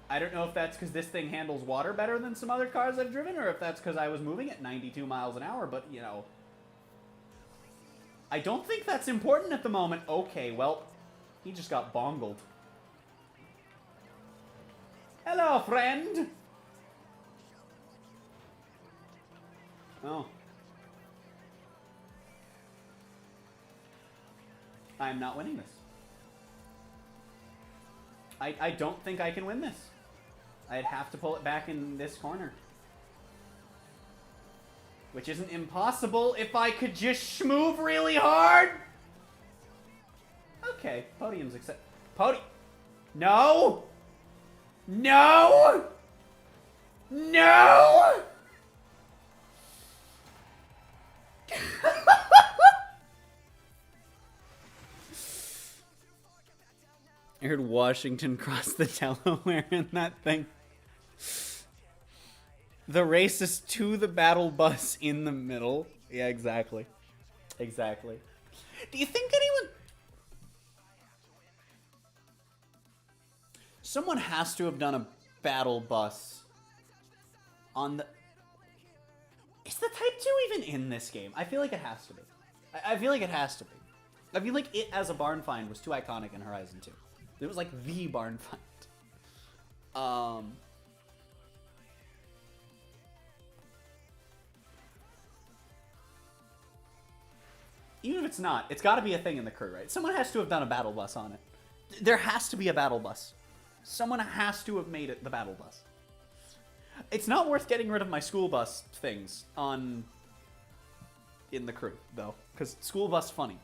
I don't know if that's because this thing handles water better than some other cars I've driven, or if that's because I was moving at 92 miles an hour, but, you know. I don't think that's important at the moment. Okay, well, he just got bongled. Hello, friend! Oh. I'm not winning this. I don't think I can win this. I'd have to pull it back in this corner. Which isn't impossible if I could just schmoove really hard. Okay, podium's accept. No! No! No! I heard Washington cross the Delaware in that thing. The race is to the battle bus in the middle. Yeah, exactly. Exactly. Do you think anyone... Someone has to have done a battle bus on the... Is the Type 2 even in this game? I feel like it has to be. I feel like it has to be. I feel like it as a barn find was too iconic in Horizon 2. It was like the barn find. Even if it's not, it's got to be a thing in the crew, right? Someone has to have done a battle bus on it. There has to be a battle bus. Someone has to have made it the battle bus. It's not worth getting rid of my school bus things in the crew, though, because school bus funny.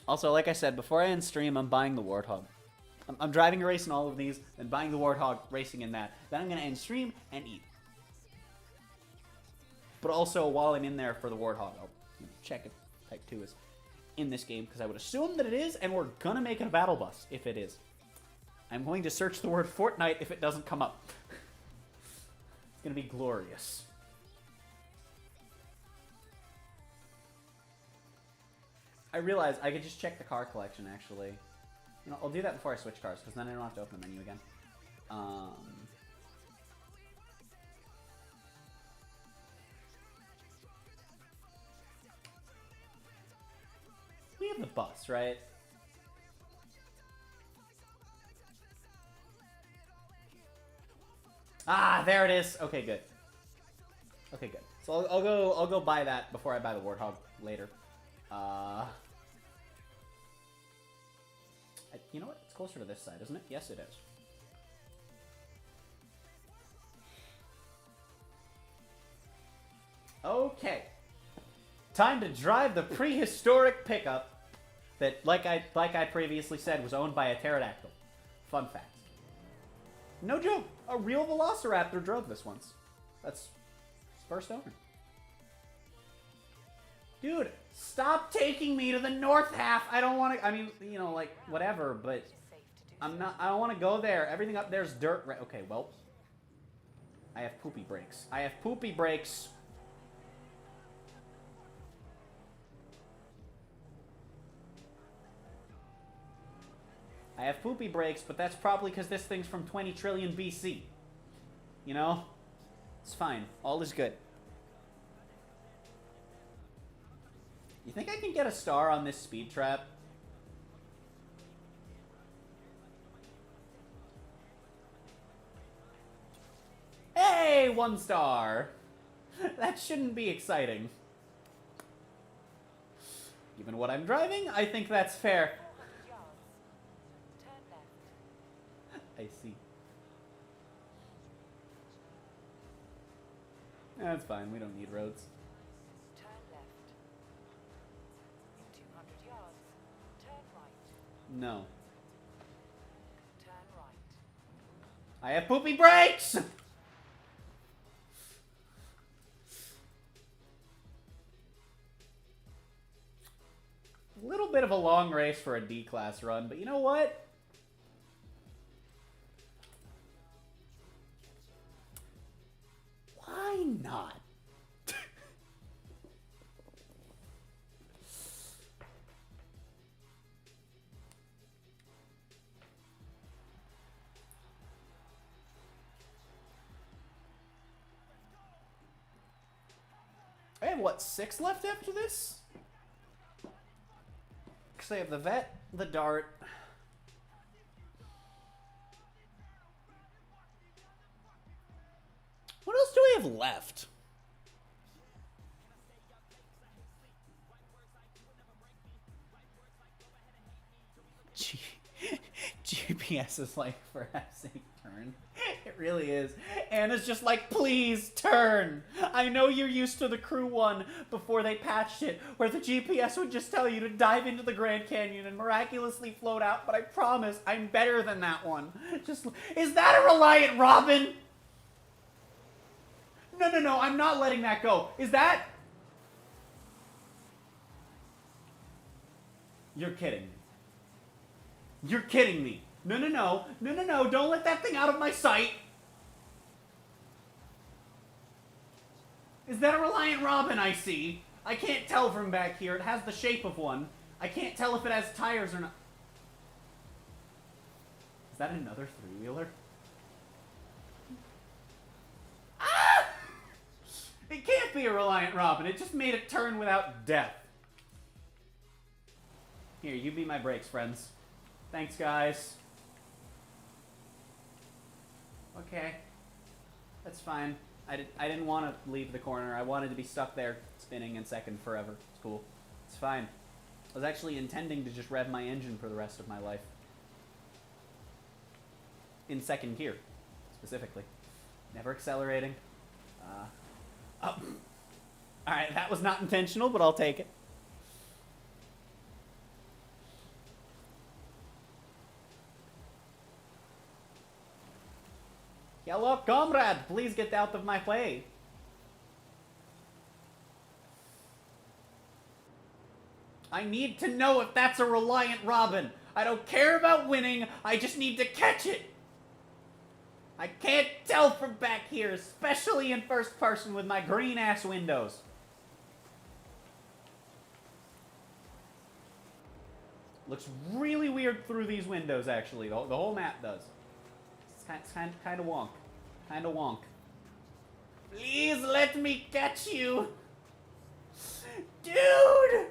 Also, like I said, before I end stream, I'm buying the Warthog. I'm driving a race in all of these, and buying the Warthog, racing in that. Then I'm going to end stream and eat. But also, while I'm in there for the Warthog, I'll check if Type 2 is in this game, because I would assume that it is, and we're going to make it a battle bus if it is. I'm going to search the word Fortnite if it doesn't come up. It's going to be glorious. I realized I could just check the car collection, actually. You know, I'll do that before I switch cars, because then I don't have to open the menu again. have the bus, right? Ah, there it is. Okay, good. Okay, good. So I'll go buy that before I buy the Warthog later. You know what? It's closer to this side, isn't it? Yes, it is. Okay. Time to drive the prehistoric pickup that, like I previously said, was owned by a pterodactyl. Fun fact. No joke. A real velociraptor drove this once. That's his first owner. Dude, stop taking me to the north half. I don't want to. I mean, you know, like whatever, but I'm not. I don't want to go there. Everything up there's dirt. Right? Okay, well, I have poopy brakes. I have poopy brakes. I have poopy brakes, but that's probably because this thing's from 20 trillion BC. You know? It's fine. All is good. You think I can get a star on this speed trap? Hey, 1 star! That shouldn't be exciting. Given what I'm driving, I think that's fair. 400 yards. Turn left. I see. That's fine, we don't need roads. Turn left. In 200 yards, turn right. No. Turn right. I have poopy brakes! A little bit of a long race for a D-class run, but you know what? Why not? I have, what, 6 left after this? Because I have the vet, the dart. What else do we have left? GPS is like, for heaven's sake, turn. It really is. Anna's just like, please turn. I know you're used to the Crew 1 before they patched it, where the GPS would just tell you to dive into the Grand Canyon and miraculously float out, but I promise I'm better than that one. Just, is that a Reliant Robin? No, I'm not letting that go. Is that? You're kidding me. You're kidding me. No, don't let that thing out of my sight. Is that a Reliant Robin I see? I can't tell from back here. It has the shape of one. I can't tell if it has tires or not. Is that another 3-wheeler? Ah! It can't be a Reliant Robin. It just made a turn without death. Here, you be my brakes, friends. Thanks, guys. Okay. That's fine. I didn't want to leave the corner. I wanted to be stuck there spinning in second forever. It's cool. It's fine. I was actually intending to just rev my engine for the rest of my life. In second gear, specifically. Never accelerating. Oh. Alright, that was not intentional, but I'll take it. Hello, comrade! Please get out of my way. I need to know if that's a Reliant Robin. I don't care about winning, I just need to catch it. I can't tell from back here, especially in first person with my green-ass windows. Looks really weird through these windows, actually. The whole map does. It's kind of wonk. Kind of wonk. Please let me catch you. Dude!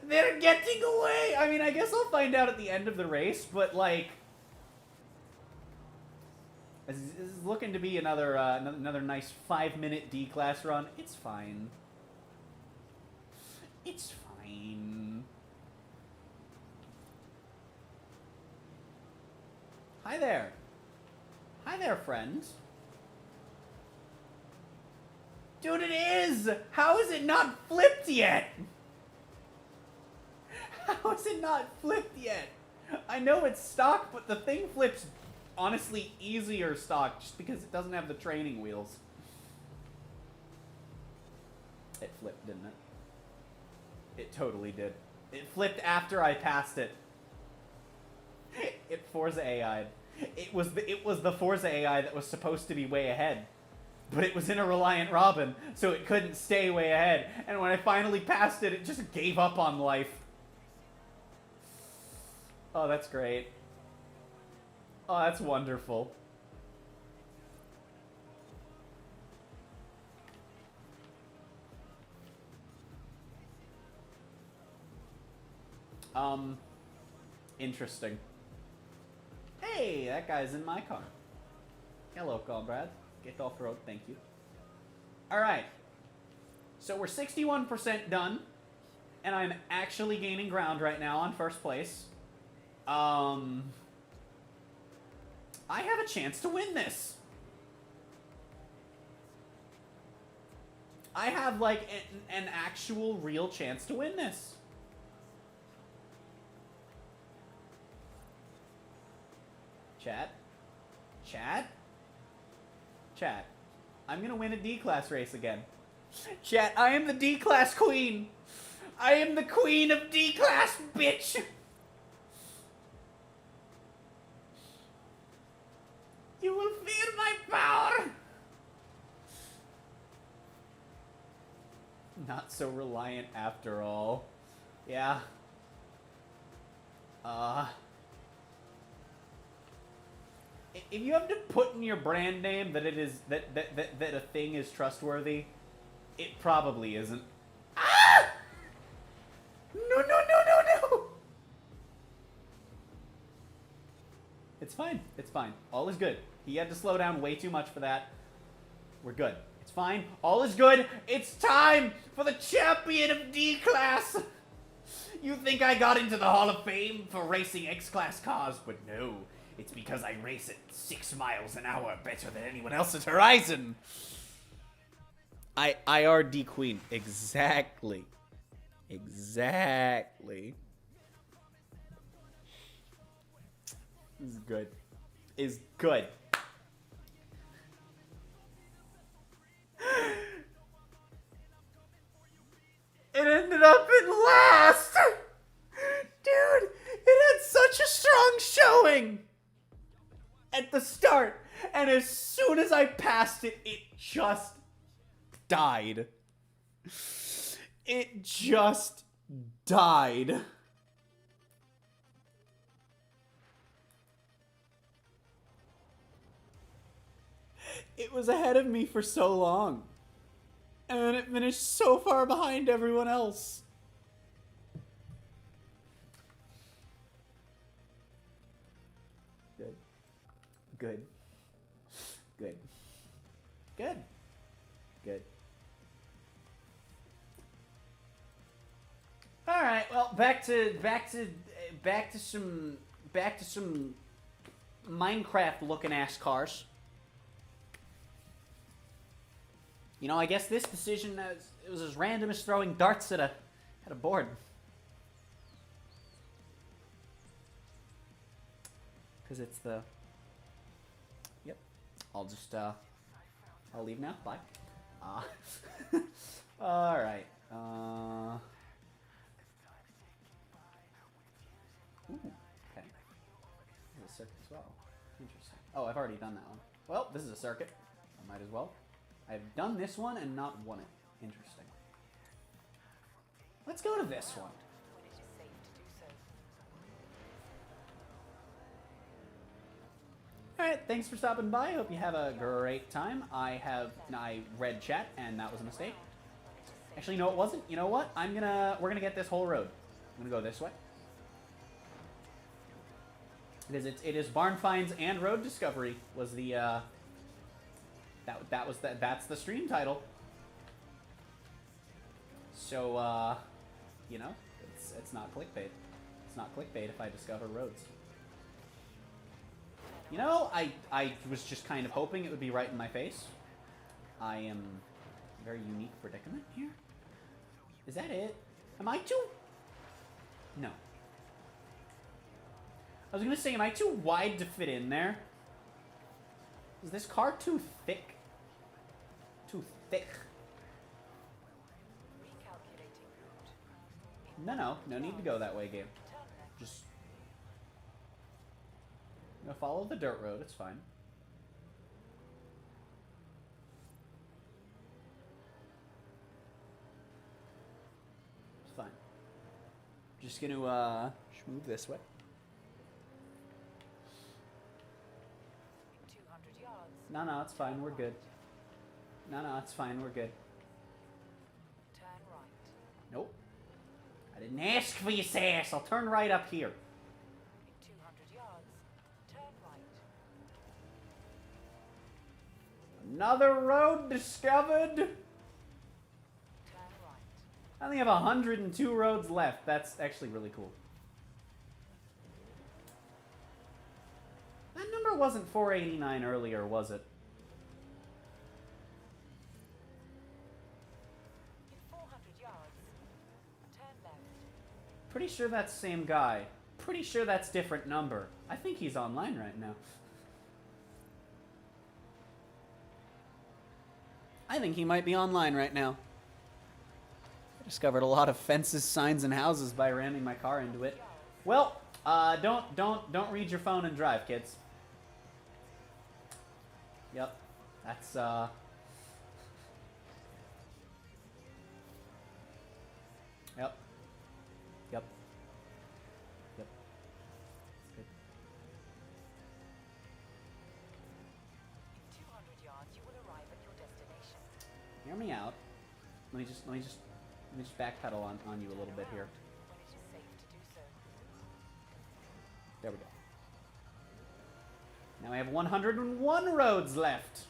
They're getting away! I mean, I guess I'll find out at the end of the race, but like, this is looking to be another nice 5-minute D-class run. It's fine. It's fine. Hi there. Hi there, friends. Dude, it is! How is it not flipped yet? How is it not flipped yet? I know it's stock, but the thing flips honestly easier stock just because it doesn't have the training wheels. It flipped, didn't it? It totally did. It flipped after I passed it. It Forza AI'd. It was the Forza AI that was supposed to be way ahead. But it was in a Reliant Robin, so it couldn't stay way ahead. And when I finally passed it, it just gave up on life. Oh, that's great. Oh, that's wonderful. Interesting. Hey, that guy's in my car. Hello, comrade. Get off the road, thank you. Alright. So we're 61% done. And I'm actually gaining ground right now on first place. I have a chance to win this. I have, like, an actual real chance to win this. Chat. Chat. Chat. I'm gonna win a D-class race again. Chat, I am the D-class queen. I am the queen of D-class, bitch. You will feel my power. Not so reliant after all. Yeah. If you have to put in your brand name that it is that a thing is trustworthy, it probably isn't. Ah! No. It's fine. It's fine. All is good. He had to slow down way too much for that. We're good. It's fine. All is good. It's time for the champion of D-Class. You think I got into the Hall of Fame for racing X-Class cars, but no. It's because I race at 6 miles an hour better than anyone else at Horizon. IRD Queen. Exactly. Exactly. This is good. Is good. It ended up in last! Dude, it had such a strong showing at the start. And as soon as I passed it, it just died. It just died. It was ahead of me for so long. And then it finished so far behind everyone else. Good. Good. Good. Good. Good. All right. Well, back to some Minecraft looking ass cars. You know, I guess this decision it was as random as throwing darts at a board. Because it's the... Yep. I'll just, I'll leave now. Bye. Alright. Ooh, okay. This is a circuit as well. Interesting. Oh, I've already done that one. Well, this is a circuit. I might as well. I've done this one and not won it. Interesting. Let's go to this one. Alright, thanks for stopping by. Hope you have a great time. I read chat and that was a mistake. Actually, no, it wasn't. You know what? We're gonna get this whole road. I'm gonna go this way. Because it is barn finds and road discovery was the that's the stream title. So you know, it's not clickbait. It's not clickbait if I discover roads. You know, I was just kind of hoping it would be right in my face. I am in a very unique predicament here. Is that it? Am I too? No. I was gonna say, am I too wide to fit in there? Is this car too thick? Too thick. No need to go that way, Gabe. Just follow the dirt road. It's fine. It's fine. Just gonna move this way. 200 yards. No, it's fine. We're good. No, it's fine. We're good. Turn right. Nope. I didn't ask for your sass. I'll turn right up here. In 200 yards, turn right. Another road discovered. Turn right. I only have 102 roads left. That's actually really cool. That number wasn't 489 earlier, was it? In 400 yards, turn left. Pretty sure that's the same guy. Pretty sure that's different number. I think he's online right now. I think he might be online right now. I discovered a lot of fences, signs, and houses by ramming my car into it. Well, don't read your phone and drive, kids. Yep, that's Yep. Yep. Yep. Good. In 200 yards, you will arrive at your destination. Hear me out. Let me just backpedal on you a little bit here. When it is safe to do so. There we go. Now I have 101 roads left.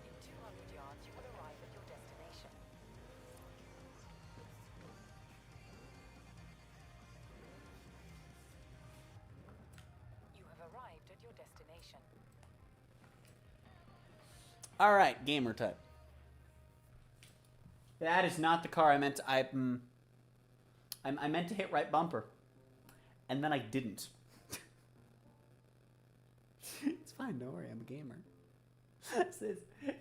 In 200 yards, you will arrive at your destination. You have arrived at your destination. All right, gamer type. That is not the car I meant to. I meant to hit right bumper, and then I didn't. It's fine. Don't worry. I'm a gamer.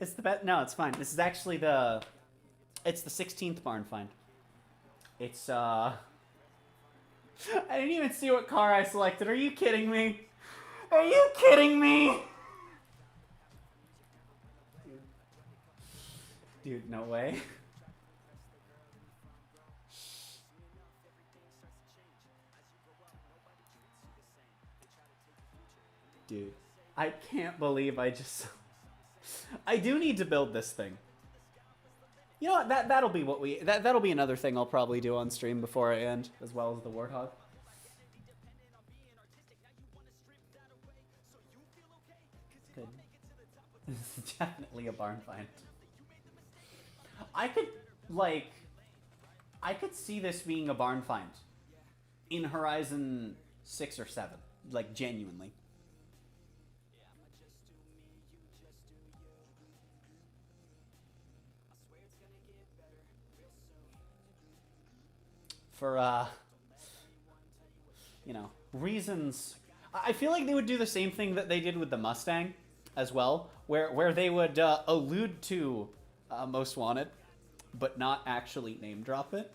It's the best. No, it's fine. This is actually it's the 16th barn find. It's I didn't even see what car I selected. Are you kidding me? Are you kidding me? Dude, no way. Dude, I can't believe I just... I do need to build this thing. You know what? That'll be what that'll be another thing I'll probably do on stream before I end, as well as the Warthog. Good. This is definitely a barn find. I could see this being a barn find in Horizon 6 or 7, like genuinely. For you know, reasons. I feel like they would do the same thing that they did with the Mustang as well, where they would allude to Most Wanted, but not actually name drop it.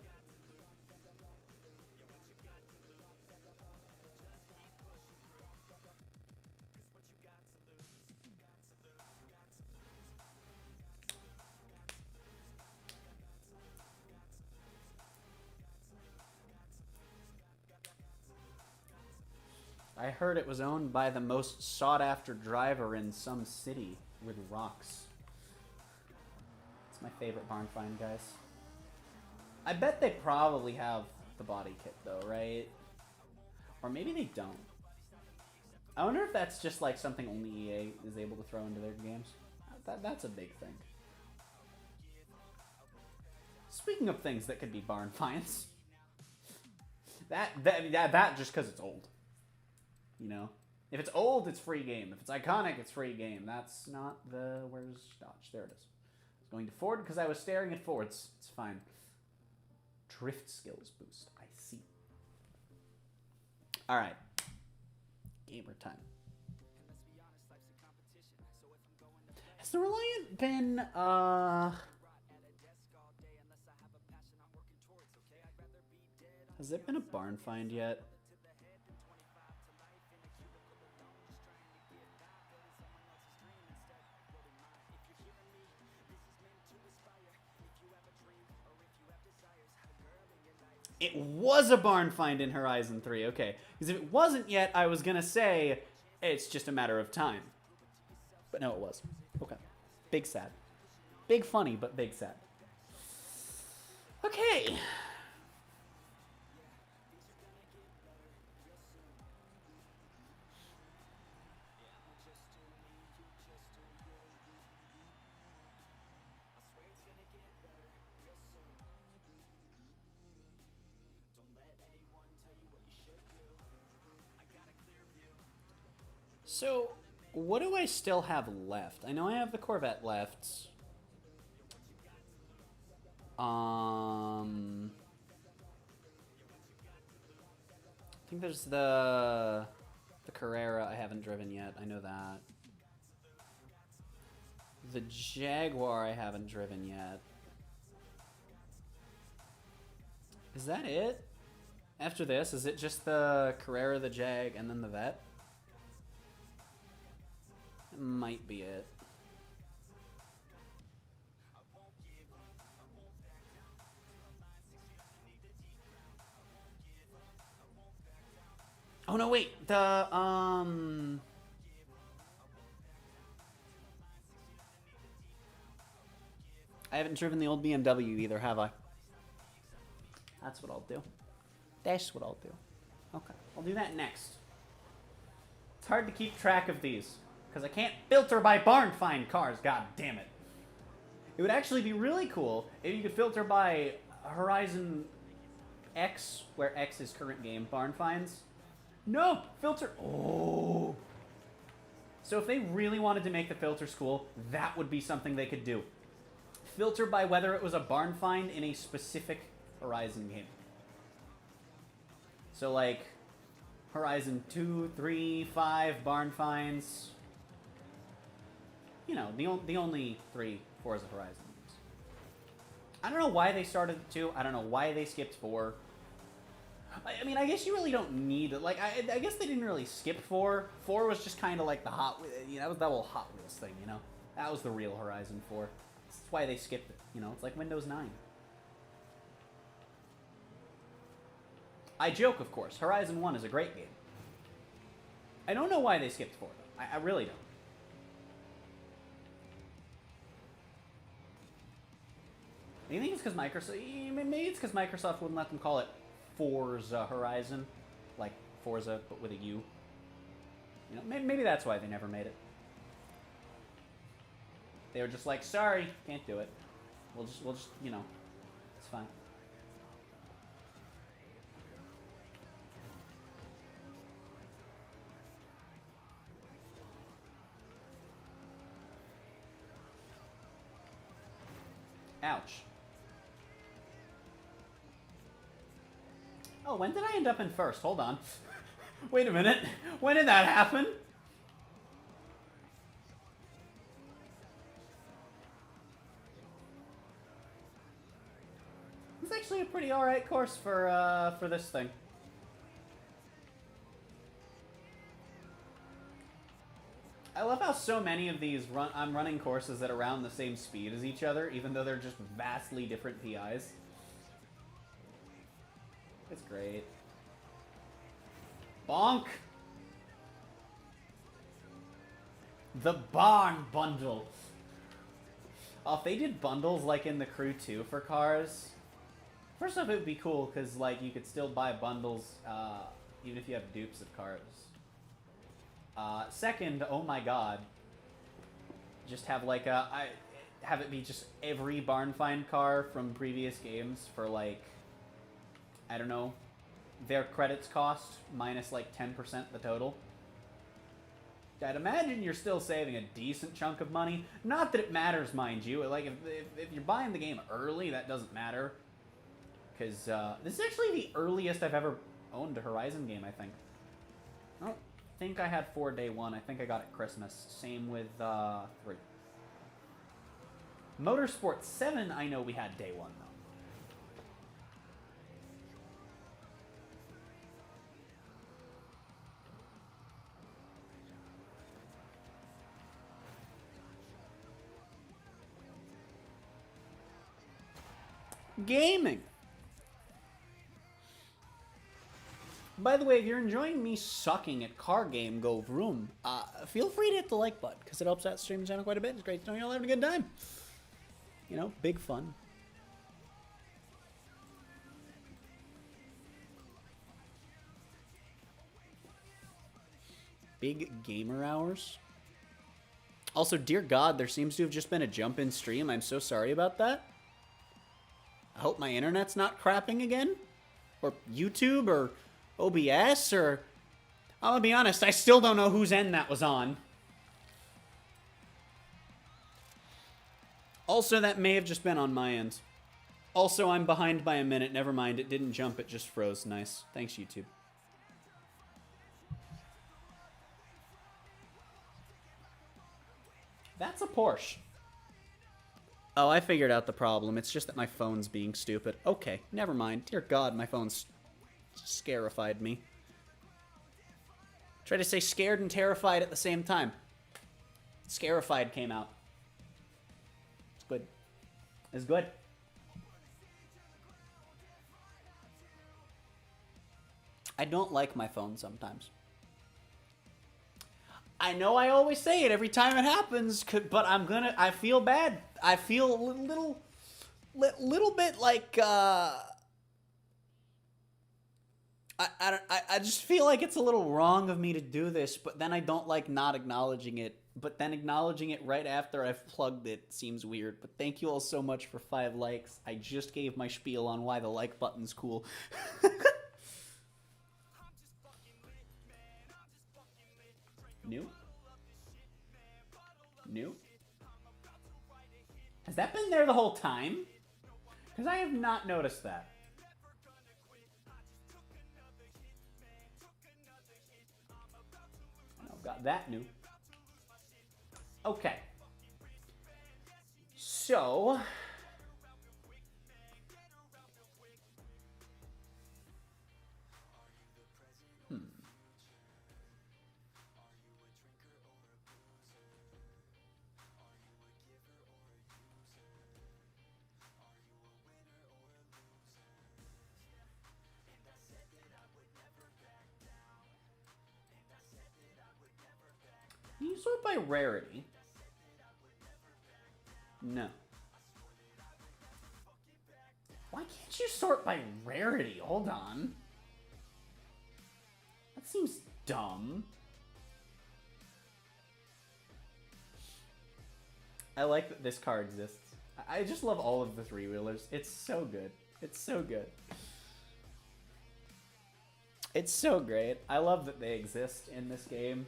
I heard it was owned by the most sought-after driver in some city with rocks. It's my favorite barn find, guys. I bet they probably have the body kit, though, right? Or maybe they don't. I wonder if that's just like something only EA is able to throw into their games. That's a big thing. Speaking of things that could be barn finds, that just because it's old, you know. If it's old, it's free game. If it's iconic, it's free game. That's not the where's Dodge? There it is. I was going to Ford because I was staring at Fords. It's fine. Drift skills boost. I see. All right. Gamer time. Has the Reliant been has it been a barn find yet? It was a barn find in Horizon 3, okay. Because if it wasn't yet, I was gonna say it's just a matter of time. But no, it was. Okay. Big sad. Big funny, but big sad. Okay. So, what do I still have left? I know I have the Corvette left. I think there's the Carrera I haven't driven yet. I know that. The Jaguar I haven't driven yet. Is that it? After this, is it just the Carrera, the Jag, and then the Vet? That might be it. Oh no, wait. The I haven't driven the old BMW either, have I? That's what I'll do. That's what I'll do. Okay, I'll do that next. It's hard to keep track of these because I can't filter by barn find cars. God damn it! It would actually be really cool if you could filter by Horizon X, where X is current game barn finds. No, filter. Oh. So if they really wanted to make the filters cool, that would be something they could do. Filter by whether it was a barn find in a specific Horizon game. So like Horizon 2, 3, 5 barn finds. You know, the only 3 Forza Horizon games. I don't know why they started at 2. I don't know why they skipped 4. I mean, I guess you really don't need it. Like, I guess they didn't really skip 4. 4 was just kind of like the that was that whole Hot Wheels thing, you know? That was the real Horizon 4. That's why they skipped it, you know? It's like Windows 9. I joke, of course. Horizon 1 is a great game. I don't know why they skipped 4, though. I really don't. You think it's because Microsoft... Maybe it's because Microsoft wouldn't let them call it Forza Horizon. Like Forza, but with a U. You know, maybe that's why they never made it. They were just like, sorry, can't do it. We'll just, you know, it's fine. Ouch. Oh, when did I end up in first? Hold on. Wait a minute. When did that happen? It's actually a pretty alright course for this thing. I love how so many of these I'm running courses at around the same speed as each other, even though they're just vastly different PIs. It's great. Bonk! The barn bundle. Oh, if they did bundles like in the Crew 2 for cars, first off, it would be cool because like you could still buy bundles even if you have dupes of cars. Second, oh my god, just have like have it be just every barn find car from previous games for like, I don't know, their credits cost minus like 10% the total. I'd imagine you're still saving a decent chunk of money. Not that it matters, mind you. Like, if you're buying the game early, that doesn't matter. Because this is actually the earliest I've ever owned a Horizon game, I think. I don't think I had 4 day one. I think I got it Christmas. Same with 3. Motorsport 7, I know we had day one, though. Gaming. By the way, if you're enjoying me sucking at car game go vroom, feel free to hit the like button, because it helps out stream channel quite a bit. It's great to know you're all having a good time. You know, big fun. Big gamer hours. Also, dear God, there seems to have just been a jump in stream. I'm so sorry about that. I hope my internet's not crapping again. Or YouTube, or OBS, or... I'm gonna be honest, I still don't know whose end that was on. Also, that may have just been on my end. Also, I'm behind by a minute. Never mind, it didn't jump, it just froze. Nice. Thanks, YouTube. That's a Porsche. Oh, I figured out the problem. It's just that my phone's being stupid. Okay, never mind. Dear God, my phone's scarified me. Try to say scared and terrified at the same time. Scarified came out. It's good. It's good. I don't like my phone sometimes. I know I always say it every time it happens, but I feel bad. I feel a little bit like, I just feel like it's a little wrong of me to do this, but then I don't like not acknowledging it. But then acknowledging it right after I've plugged it seems weird. But thank you all so much for 5 likes. I just gave my spiel on why the like button's cool. New? New? Has that been there the whole time? Because I have not noticed that. I've got that new. Okay. So... Can you sort by rarity? No. Why can't you sort by rarity? Hold on. That seems dumb. I like that this car exists. I just love all of the three-wheelers. It's so good. It's so good. It's so great. I love that they exist in this game.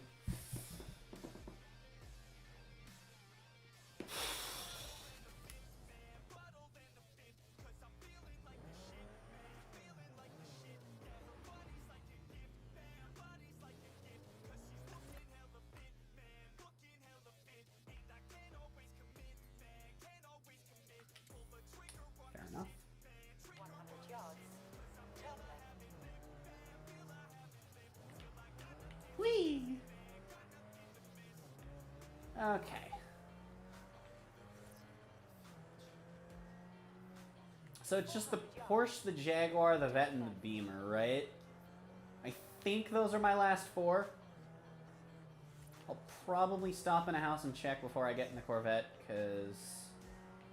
Fair enough. 100 yards. Turn left. Whee! Okay. So it's just the Porsche, the Jaguar, the Vette, and the Beamer, right? I think those are my last 4. I'll probably stop in a house and check before I get in the Corvette, because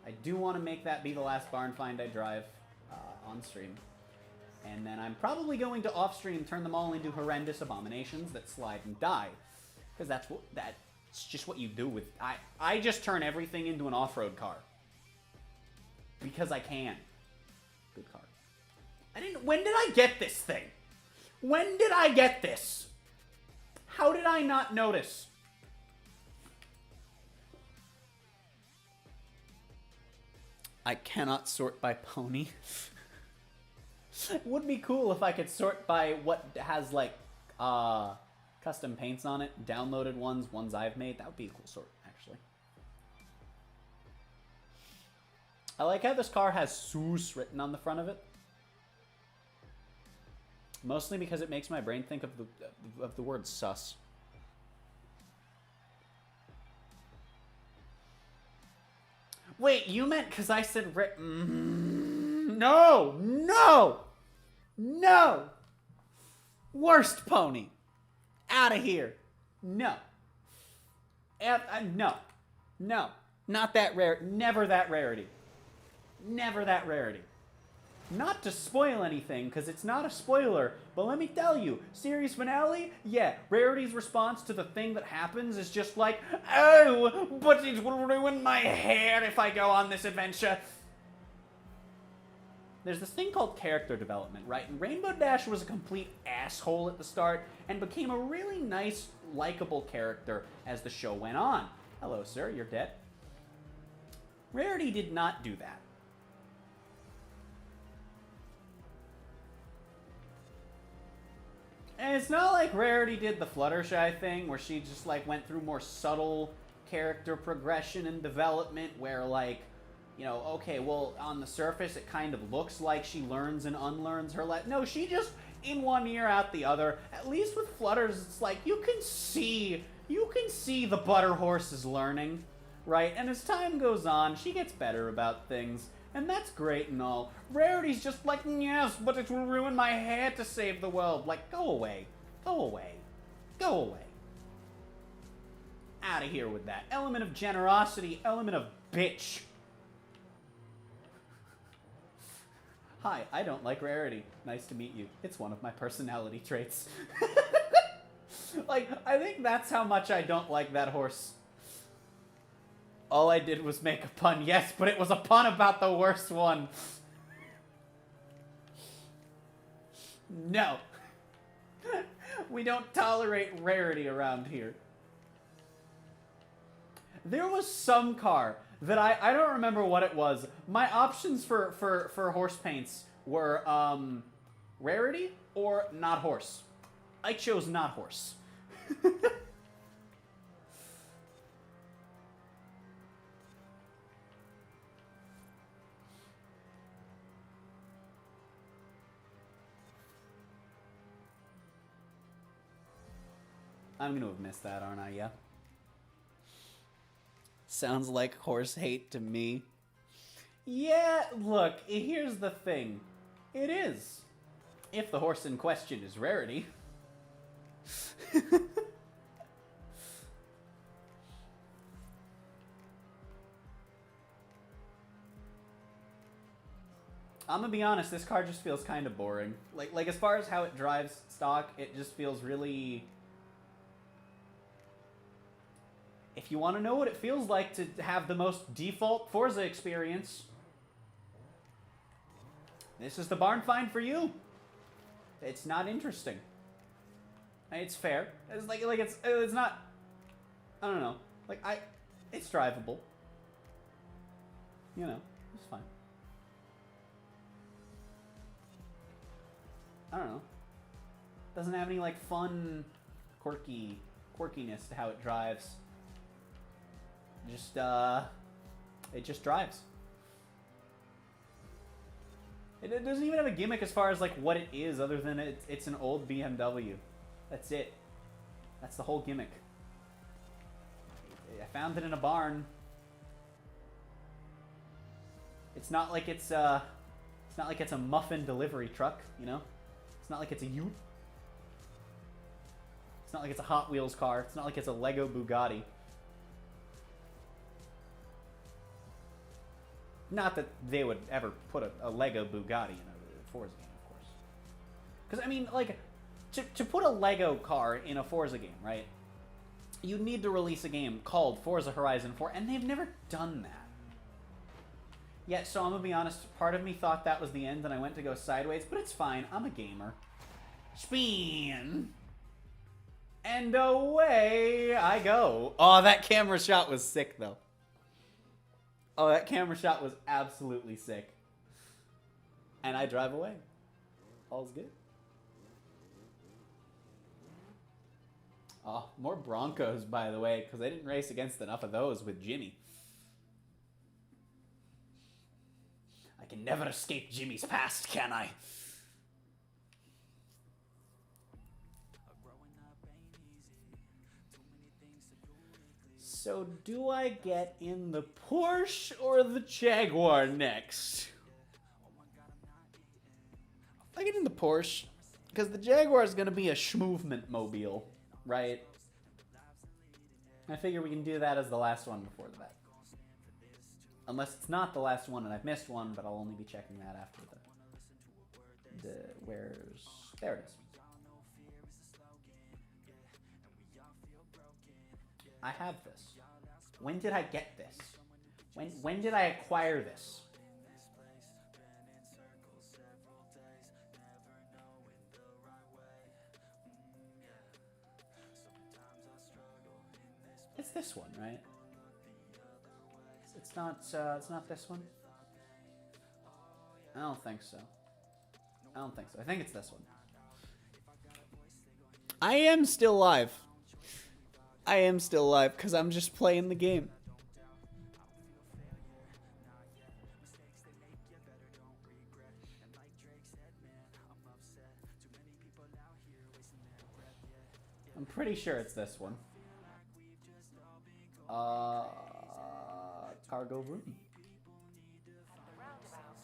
I do want to make that be the last barn find I drive on stream. And then I'm probably going to off-stream turn them all into horrendous abominations that slide and die. Because that's just what you do with... I just turn everything into an off-road car. Because I can. Good car. When did I get this thing? When did I get this? How did I not notice? I cannot sort by pony. It would be cool if I could sort by what has, like, custom paints on it. Downloaded ones I've made. That would be a cool sort, actually. I like how this car has Sus written on the front of it. Mostly because it makes my brain think of the word sus. Wait, you meant because I said no! No! No! Worst pony. Out of here. No. No. No. Not that rare. Never that rarity. Never that rarity. Not to spoil anything, because it's not a spoiler, but let me tell you, series finale, yeah, Rarity's response to the thing that happens is just like, oh, but it will ruin my hair if I go on this adventure. There's this thing called character development, right? And Rainbow Dash was a complete asshole at the start and became a really nice, likable character as the show went on. Hello, sir, you're dead. Rarity did not do that. And it's not like Rarity did the Fluttershy thing where she just like went through more subtle character progression and development where like, you know, okay, well, on the surface it kind of looks like she learns and unlearns her no, she just in one ear out the other. At least with Flutters, it's like you can see the Butter Horse is learning, right? And as time goes on, she gets better about things. And that's great and all. Rarity's just like, yes, but it will ruin my hair to save the world. Like, go away. Go away. Go away. Out of here with that. Element of generosity, element of bitch. Hi, I don't like Rarity. Nice to meet you. It's one of my personality traits. Like, I think that's how much I don't like that horse. All I did was make a pun, yes, but it was a pun about the worst one. No. We don't tolerate Rarity around here. There was some car that I don't remember what it was. My options for horse paints were Rarity or not horse. I chose not horse. I'm gonna have missed that, aren't I? Yeah. Sounds like horse hate to me. Yeah, look, here's the thing. It is. If the horse in question is Rarity. I'm gonna be honest, this car just feels kind of boring. Like as far as how it drives stock, it just feels really... If you want to know what it feels like to have the most default Forza experience, this is the barn find for you. It's not interesting. It's fair. It's like it's not. I don't know. Like it's drivable. You know, it's fine. I don't know. Doesn't have any like fun, quirkiness to how it drives. It just drives. It doesn't even have a gimmick as far as like what it is, other than it's an old BMW. That's it. That's the whole gimmick. I found it in a barn. It's not like it's a muffin delivery truck, you know? It's not like it's a Ute. It's not like it's a Hot Wheels car. It's not like it's a Lego Bugatti. Not that they would ever put a Lego Bugatti in a Forza game, of course. Because, I mean, like, to put a Lego car in a Forza game, right? You need to release a game called Forza Horizon 4, and they've never done that. Yeah, so I'm gonna be honest, part of me thought that was the end, and I went to go sideways, but it's fine, I'm a gamer. Spin! And away I go. Oh, that camera shot was sick, though. Oh, that camera shot was absolutely sick. And I drive away. All's good. Oh, more Broncos, by the way, because I didn't race against enough of those with Jimmy. I can never escape Jimmy's past, can I? So, do I get in the Porsche or the Jaguar next? I get in the Porsche, because the Jaguar is going to be a schmovement mobile, right? I figure we can do that as the last one before that. Unless it's not the last one and I've missed one, but I'll only be checking that after where's... There it is. I have this. When did I get this? When did I acquire this? It's this one, right? It's not this one? I don't think so. I don't think so. I think it's this one. I am still live. I am still live because I'm just playing the game. I'm pretty sure it's this one. Cargo room. At the roundabout,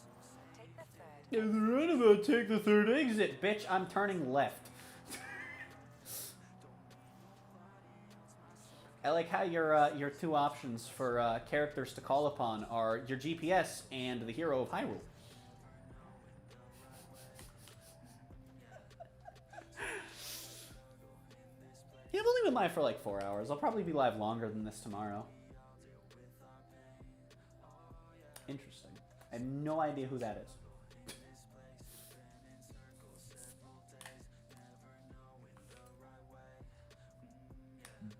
take the third. In the roundabout, take the third exit. Bitch, I'm turning left. I like how your two options for characters to call upon are your GPS and the hero of Hyrule. Yeah, I've only been live for like 4 hours. I'll probably be live longer than this tomorrow. Interesting. I have no idea who that is.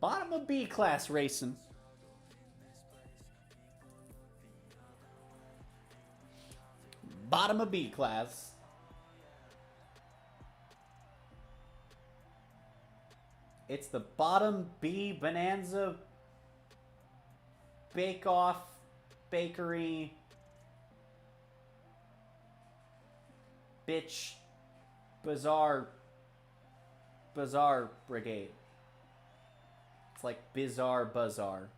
Bottom of B class racing. Bottom of B class. It's the bottom B Bonanza Bake Off Bakery Bitch Bazaar Brigade. It's like Bizarre Bazaar.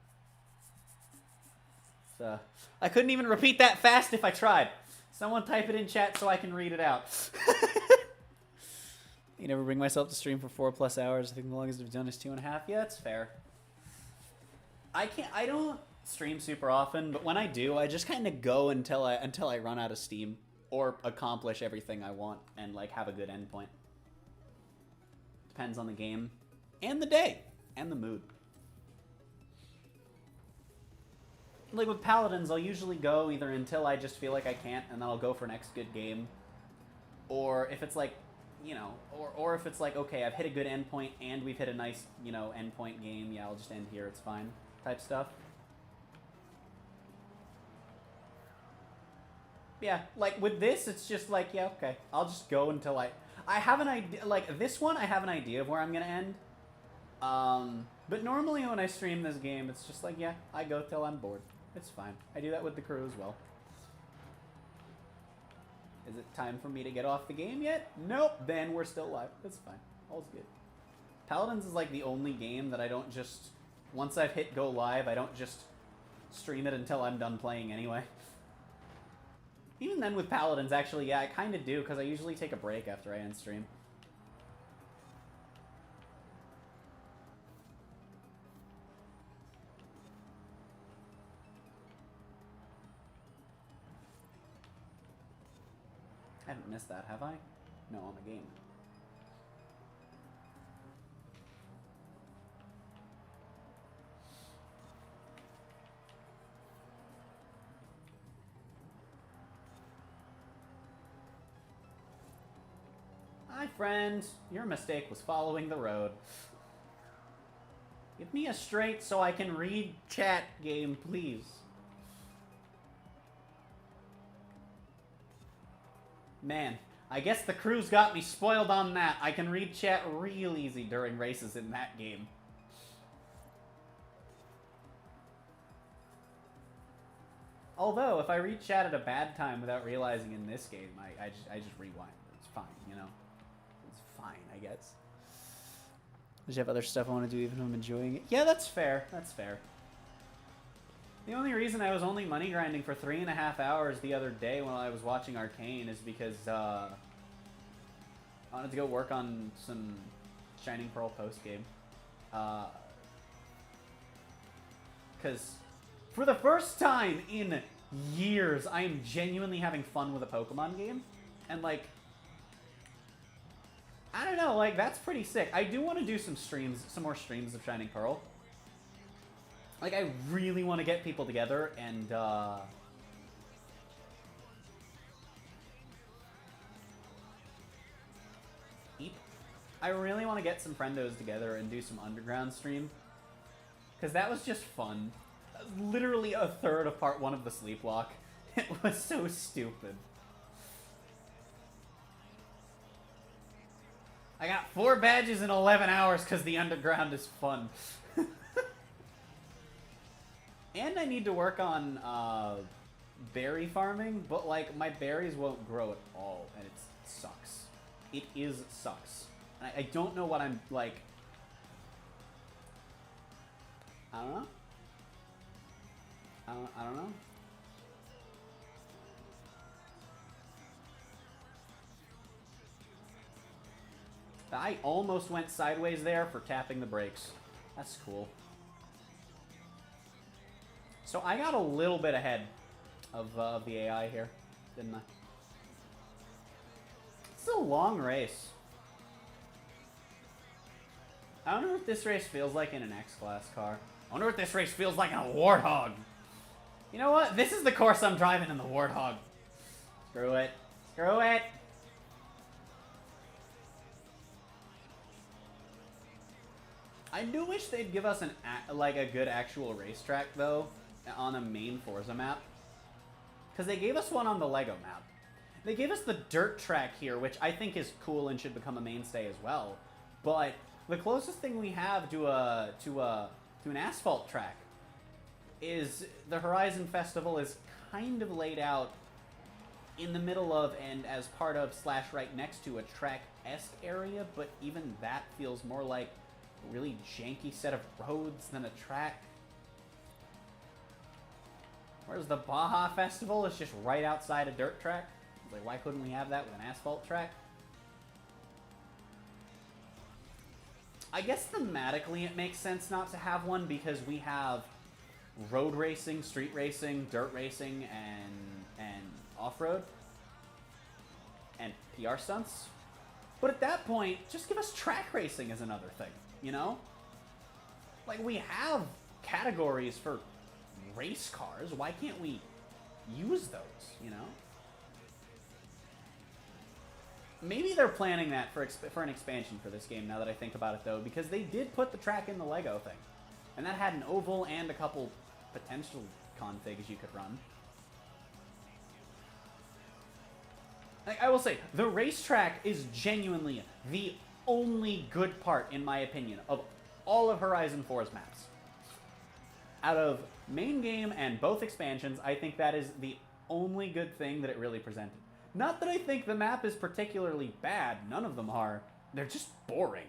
I couldn't even repeat that fast if I tried. Someone type it in chat so I can read it out. You never bring myself to stream for 4+ hours. I think the longest I've done is 2.5. Yeah, that's fair. I don't stream super often, but when I do, I just kind of go until I run out of steam or accomplish everything I want and like have a good endpoint. Depends on the game and the day and the mood. Like with Paladins, I'll usually go either until I just feel like I can't, and then I'll go for next good game. Or if it's like, you know, or if it's like, okay, I've hit a good endpoint and we've hit a nice, you know, endpoint game, yeah, I'll just end here, it's fine, type stuff. Yeah, like with this, it's just like, yeah, okay, I'll just go until I have an idea, like this one, I have an idea of where I'm gonna end. But normally when I stream this game, it's just like, yeah, I go till I'm bored. It's fine. I do that with the crew as well. Is it time for me to get off the game yet? Nope. Then we're still live. That's fine. All's good. Paladins is like the only game that I don't just... Once I've hit go live, I don't just stream it until I'm done playing anyway. Even then with Paladins, actually, yeah, I kind of do, because I usually take a break after I end stream. I haven't missed that, have I? No, I'm a gamer. My friend, your mistake was following the road. Give me a straight so I can read chat, game, please. Man, I guess the crew's got me spoiled on that. I can read chat real easy during races in that game. Although, if I read chat at a bad time without realizing in this game, I just rewind. It's fine, you know? It's fine, I guess. Does you have other stuff I want to do even though I'm enjoying it? Yeah, that's fair. That's fair. The only reason I was only money grinding for 3.5 hours the other day while I was watching Arcane is because I wanted to go work on some Shining Pearl post-game. Because for the first time in years, I am genuinely having fun with a Pokemon game. And, like, I don't know, like, that's pretty sick. I do want to do some more streams of Shining Pearl. Like, I really want to get people together and, I really want to get some friendos together and do some underground stream. Because that was just fun. Literally a third of part 1 of the Sleepwalk. It was so stupid. I got 4 badges in 11 hours because the underground is fun. And I need to work on berry farming, but like my berries won't grow at all, and it sucks. It sucks. I don't know what I'm like. I don't know. I don't know. I almost went sideways there for tapping the brakes. That's cool. So I got a little bit ahead of the AI here, didn't I? It's a long race. I wonder what this race feels like in an X-Class car. I wonder what this race feels like in a Warthog. You know what? This is the course I'm driving in the Warthog. Screw it. Screw it. I do wish they'd give us like a good actual racetrack though on a main Forza map, because they gave us one on the Lego map. They gave us the dirt track here, which I think is cool and should become a mainstay as well. But the closest thing we have to an asphalt track is the Horizon Festival is kind of laid out in the middle of and as part of / right next to a track-esque area, but even that feels more like a really janky set of roads than a track. Whereas the Baja Festival is just right outside a dirt track. Like, why couldn't we have that with an asphalt track? I guess thematically it makes sense not to have one because we have road racing, street racing, dirt racing, and off-road. And PR stunts. But at that point, just give us track racing as another thing, you know? Like, we have categories for race cars. Why can't we use those, you know? Maybe they're planning that for an expansion for this game, now that I think about it, though, because they did put the track in the Lego thing. And that had an oval and a couple potential configs you could run. Like, I will say, the racetrack is genuinely the only good part, in my opinion, of all of Horizon 4's maps. Out of main game and both expansions, I think that is the only good thing that it really presented. Not that I think the map is particularly bad, none of them are. They're just boring.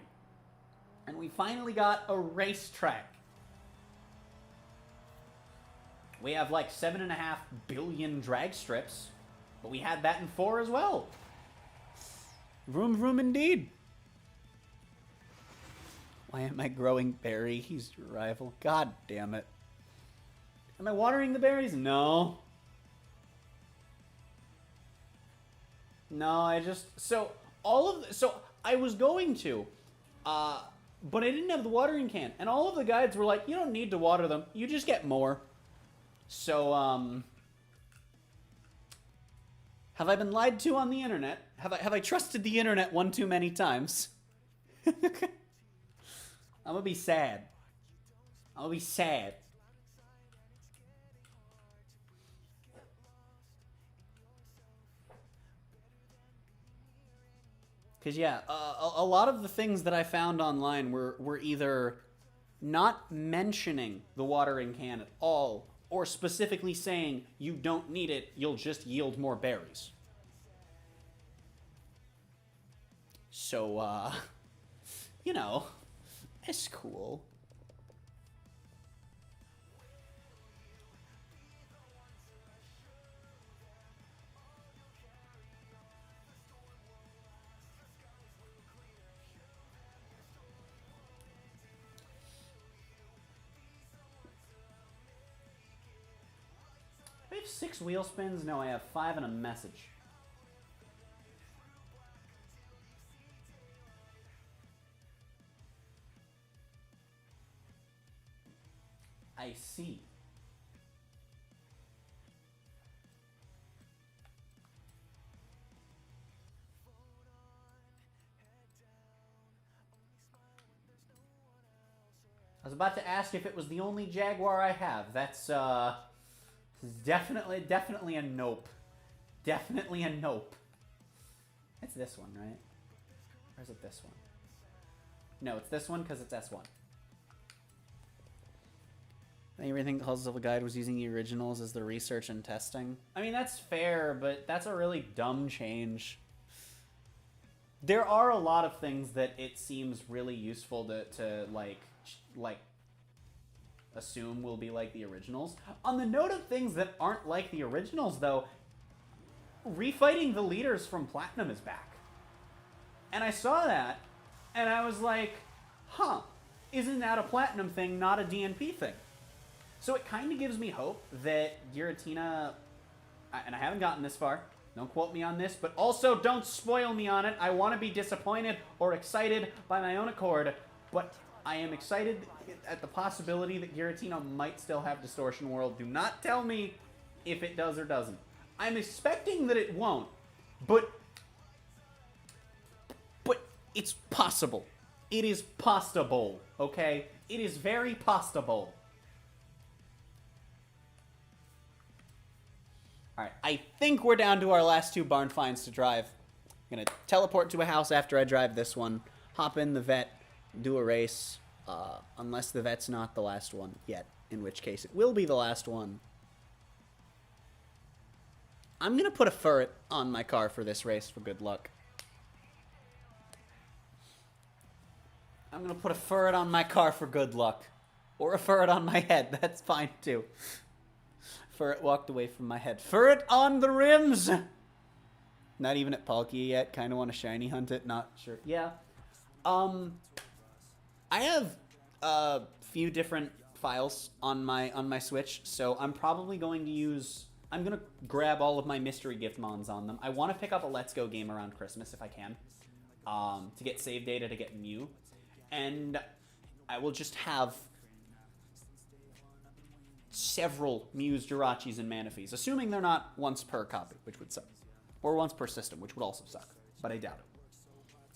And we finally got a racetrack. We have like 7.5 billion drag strips, but we had that in 4 as well. Vroom vroom indeed. Why am I growing berry? He's your rival. God damn it. Am I watering the berries? No. No, I just... So I was going to, but I didn't have the watering can. And all of the guides were like, you don't need to water them. You just get more. So, Have I been lied to on the internet? Have I trusted the internet one too many times? I'm gonna be sad. I'm gonna be sad. Because, yeah, a lot of the things that I found online were either not mentioning the watering can at all, or specifically saying you don't need it, you'll just yield more berries. So, you know, it's cool. I have 6 wheel spins? No, I have 5 and a message. I see. I was about to ask if it was the only Jaguar I have. That's, definitely a nope. Definitely a nope. It's this one, right? Or is it this one? No, it's this one because it's S1. Everything Puzzle Guide was using the originals as the research and testing. I mean, that's fair, but that's a really dumb change. There are a lot of things that it seems really useful to like assume will be like the originals. On the note of things that aren't like the originals, though, refighting the leaders from Platinum is back. And I saw that, and I was like, huh, isn't that a Platinum thing, not a DNP thing? So it kind of gives me hope that Giratina, and I haven't gotten this far, don't quote me on this, but also don't spoil me on it. I want to be disappointed or excited by my own accord, but I am excited at the possibility that Giratina might still have Distortion World. Do not tell me if it does or doesn't. I'm expecting that it won't, but it's possible. It is possible, okay? It is very possible. Alright, I think we're down to our last 2 barn finds to drive. I'm gonna teleport to a house after I drive this one, hop in the vet, do a race, unless the vet's not the last one yet, in which case it will be the last one. I'm gonna put a ferret on my car for this race for good luck. I'm gonna put a ferret on my car for good luck. Or a ferret on my head, that's fine too. Ferret walked away from my head. Ferret on the rims! Not even at Palkia yet. Kind of want to shiny hunt it. Not sure. Yeah. I have a few different files on my Switch, so I'm probably going to use... I'm going to grab all of my mystery gift mons on them. I want to pick up a Let's Go game around Christmas if I can. To get save data to get Mew. And I will just have several Mews, Jirachis, and Manaphy's, assuming they're not once per copy, which would suck. Or once per system, which would also suck. But I doubt it.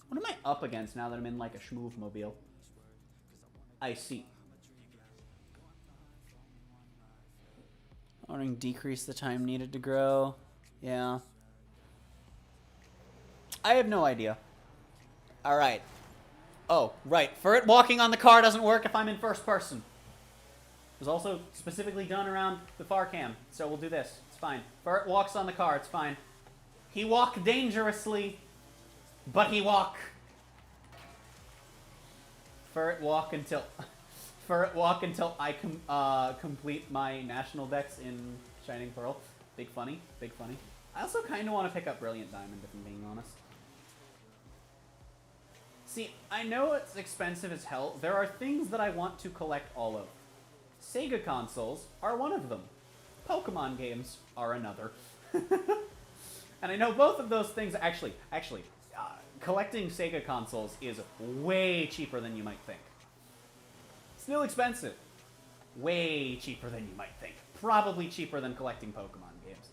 What am I up against now that I'm in, like, a Schmoove mobile? I see. Ordering decrease the time needed to grow. Yeah. I have no idea. Alright. Oh, right. Ferret walking on the car doesn't work if I'm in first person. It was also specifically done around the far cam, so we'll do this. It's fine. Ferret walks on the car, it's fine. He walk dangerously, but he walk. Ferret walk until I complete my national dex in Shining Pearl. Big funny, big funny. I also kind of want to pick up Brilliant Diamond, if I'm being honest. See, I know it's expensive as hell. There are things that I want to collect all of. Sega consoles are one of them. Pokemon games are another. And I know both of those things actually, collecting Sega consoles is way cheaper than you might think. Still expensive. Way cheaper than you might think. Probably cheaper than collecting Pokemon games.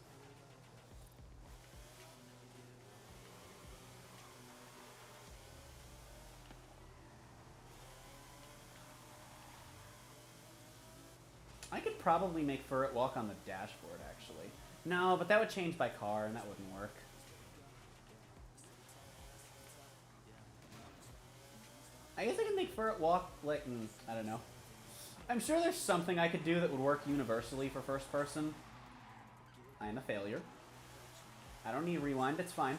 could probably make Furret walk on the dashboard, actually. No, but that would change by car, and that wouldn't work. I guess I can make Furret walk, like, I don't know. I'm sure there's something I could do that would work universally for first person. I am a failure. I don't need rewind, it's fine.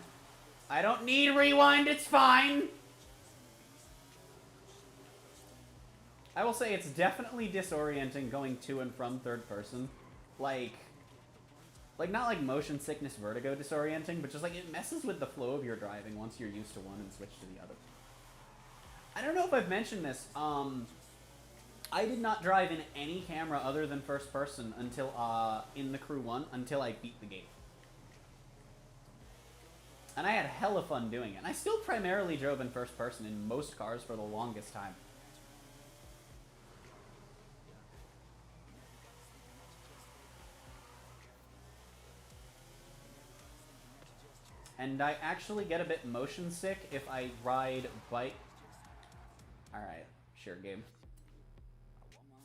I don't need rewind, it's fine! I will say it's definitely disorienting going to and from third person. Like not like motion sickness vertigo disorienting, but just like it messes with the flow of your driving once you're used to one and switch to the other. I don't know if I've mentioned this. I did not drive in any camera other than first person until in the Crew 1 until I beat the game. And I had hella fun doing it. And I still primarily drove in first person in most cars for the longest time. And I actually get a bit motion sick if I ride bike. Alright, sure, game.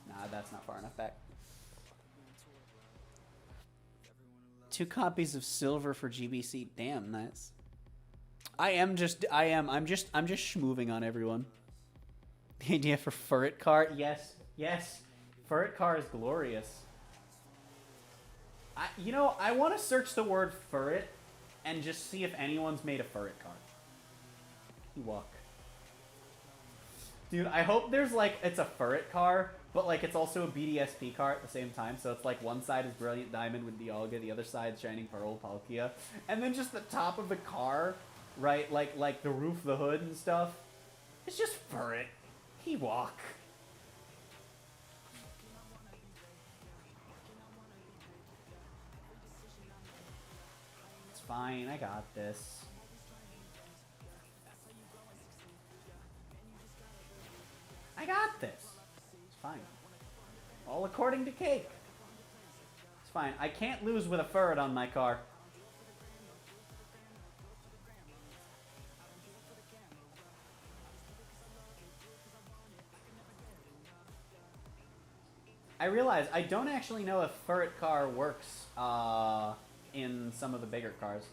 Nah, that's not far enough back. 2 copies of silver for GBC. Damn, nice. I'm just schmoving on everyone. The idea for Furret car? Yes, yes. Furret car is glorious. You know, I want to search the word Furret and just see if anyone's made a Furret car. Ewok. Dude, I hope there's like, it's a Furret car, but like it's also a BDSP car at the same time, so it's like one side is Brilliant Diamond with Dialga, the other side Shining Pearl, Palkia, and then just the top of the car, right, like the roof, the hood and stuff, it's just Furret. Ewok. It's fine, I got this. I got this. It's fine. All according to Cake. It's fine. I can't lose with a Furret on my car. I realize I don't actually know if Furret car works in some of the bigger cars.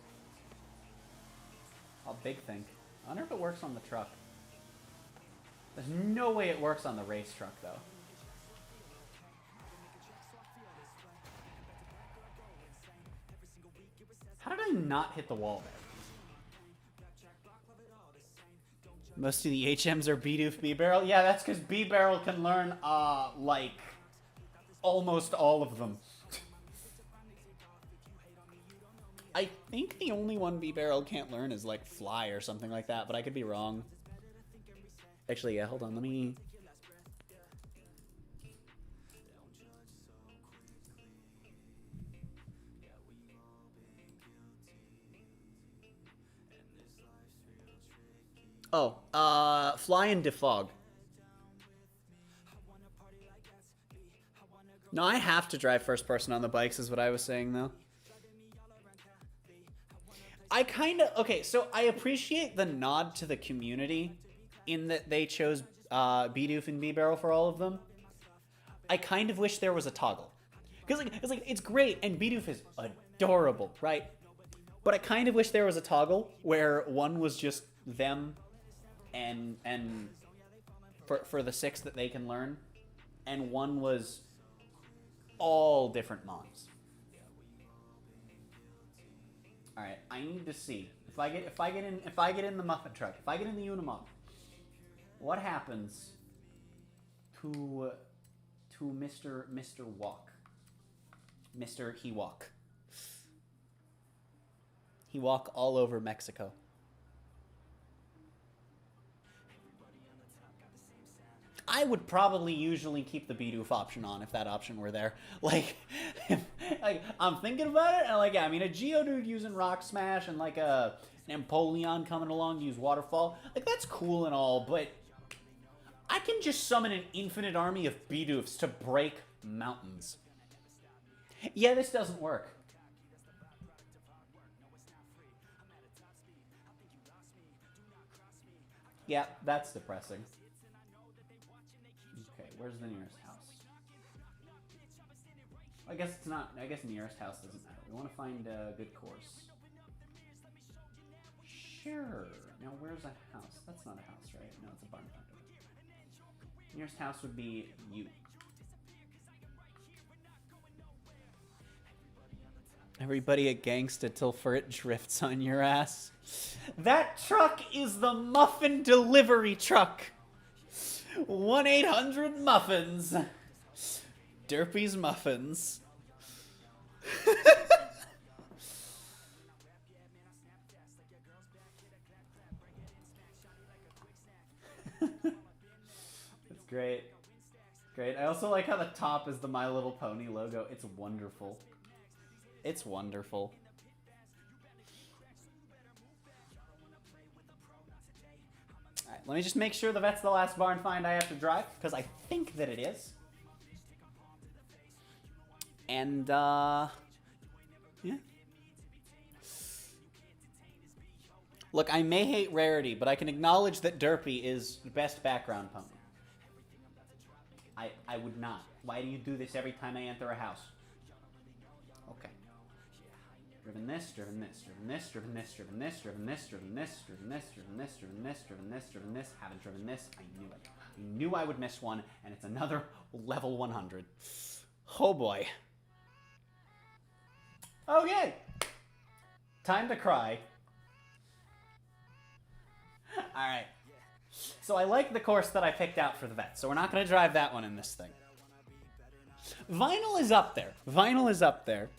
I'll big think. I wonder if it works on the truck. There's no way it works on the race truck, though. How did I not hit the wall there? Most of the HMs are B-Doof B-Barrel. Yeah, that's because B-Barrel can learn, like, almost all of them. I think the only one B-Barrel can't learn is, like, Fly or something like that, but I could be wrong. Actually, yeah, hold on, let me... Oh, Fly and Defog. No, I have to drive first person on the bikes is what I was saying, though. I kind of... Okay, so I appreciate the nod to the community in that they chose B-Doof and B-Barrel for all of them. I kind of wish there was a toggle. Because it's great, and B-Doof is adorable, right? But I kind of wish there was a toggle where one was just them and for the 6 that they can learn, and one was all different mons. All right, I need to see if I get in the muffin truck, if I get in the Unimog, what happens to Mr. Walk, Mr. He Walk all over Mexico. I would probably usually keep the B-Doof option on if that option were there. Like, I'm thinking about it, and like, yeah, I mean, a Geodude using Rock Smash and like an Empoleon coming along to use Waterfall, like, that's cool and all, but I can just summon an infinite army of B-Doofs to break mountains. Yeah, this doesn't work. Yeah, that's depressing. Okay, where's the nearest house? I guess it's not. I guess nearest house doesn't matter. We want to find a good course. Sure. Now where's a house? That's not a house, right? No, it's a barn finder. Nearest house would be you. Everybody at Gangsta till Furt drifts on your ass. That truck is the muffin delivery truck. 1-800-Muffins. Derpy's Muffins. It's great. Great. I also like how the top is the My Little Pony logo. It's wonderful. It's wonderful. Alright, let me just make sure that's the last barn find I have to drive, because I think that it is. And, yeah. Look, I may hate rarity, but I can acknowledge that Derpy is the best background pony. I would not. Why do you do this every time I enter a house? Okay. Driven this, driven this, driven this, driven this, driven this, driven this, driven this, driven this, driven this, driven this, driven this, driven this, haven't driven this. I knew it. I knew I would miss one, and it's another level 100. Oh boy. Okay. Time to cry. Alright. So I like the course that I picked out for the vet, so we're not going to drive that one in this thing. Vinyl is up there. Vinyl is up there.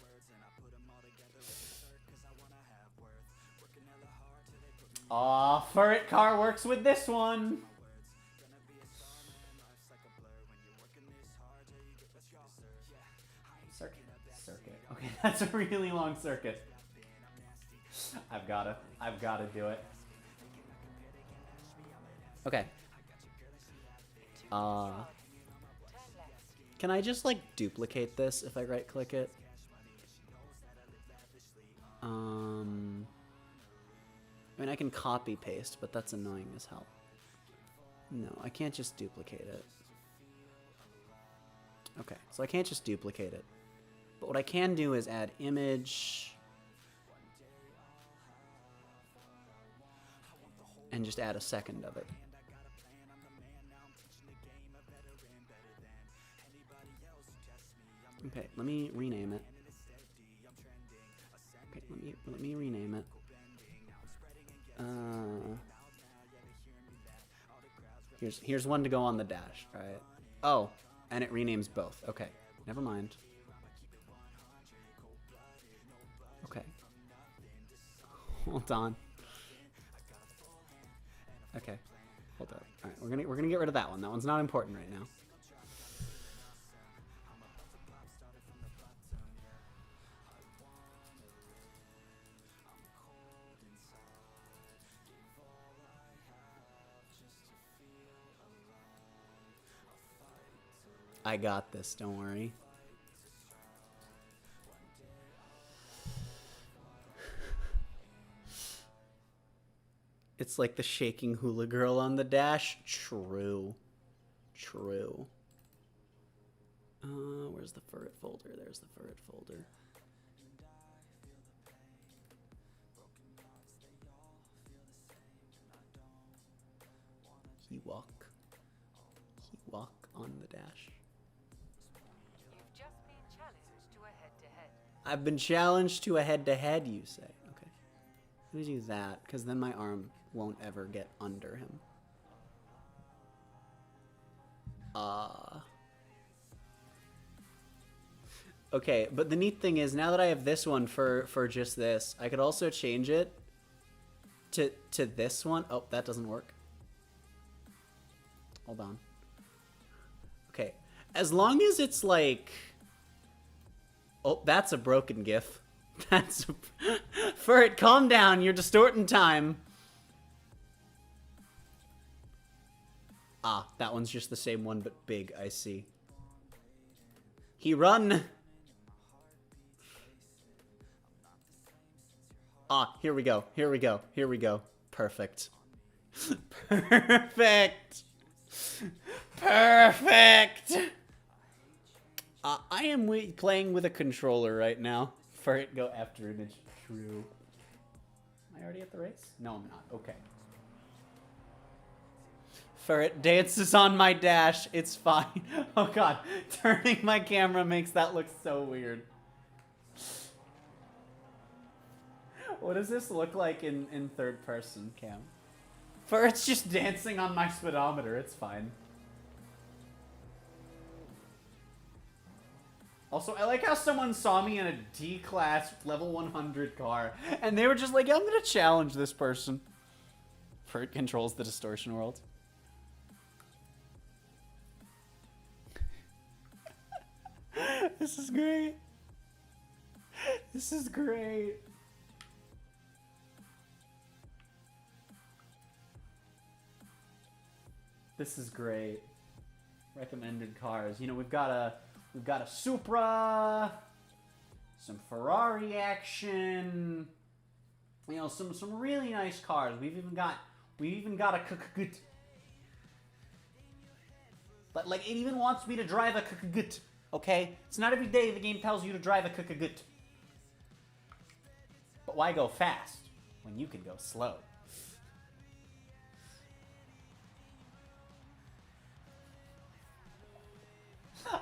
Aw, Furret Car works with this one. Circuit. Okay, that's a really long circuit. I've gotta do it. Okay. Can I just, like, duplicate this if I right-click it? I mean, I can copy-paste, but that's annoying as hell. No, I can't just duplicate it. Okay, so I can't just duplicate it. But what I can do is add image... and just add a second of it. Okay, let me rename it. Okay, let me rename it. Here's one to go on the dash, right? Oh, and it renames both. Okay, never mind. Okay. Hold on. Okay, hold up. All right, we're gonna get rid of that one. That one's not important right now. I got this, don't worry. It's like the shaking hula girl on the dash. True. True. Where's the Furret folder? There's the Furret folder. He walk on the dash. You've just been challenged to a head-to-head. I've been challenged to a head-to-head, you say. Okay. Let me do that, because then my arm won't ever get under him. Okay, but the neat thing is, now that I have this one for just this, I could also change it to this one. Oh, that doesn't work. Hold on. Okay, as long as it's like... Oh, that's a broken GIF. That's... Furret, calm down, you're distorting time. Ah, that one's just the same one, but big, I see. He run! Ah, here we go, here we go, here we go. Perfect. Perfect! Perfect! I am playing with a controller right now. For it, go after image. True. Am I already at the race? No, I'm not. Okay. Ferret dances on my dash. It's fine. Oh god. Turning my camera makes that look so weird. What does this look like in third person, Cam? Ferret's just dancing on my speedometer. It's fine. Also, I like how someone saw me in a D-class level 100 car, and they were just like, I'm gonna challenge this person. Ferret controls the distortion world. This is great. This is great. This is great. Recommended cars. You know, we've got a Supra, some Ferrari action. You know, some really nice cars. We've even got a Kukugut. But like, it even wants me to drive a Kukugut. Okay? It's not every day the game tells you to drive a Kukugut. But why go fast when you can go slow?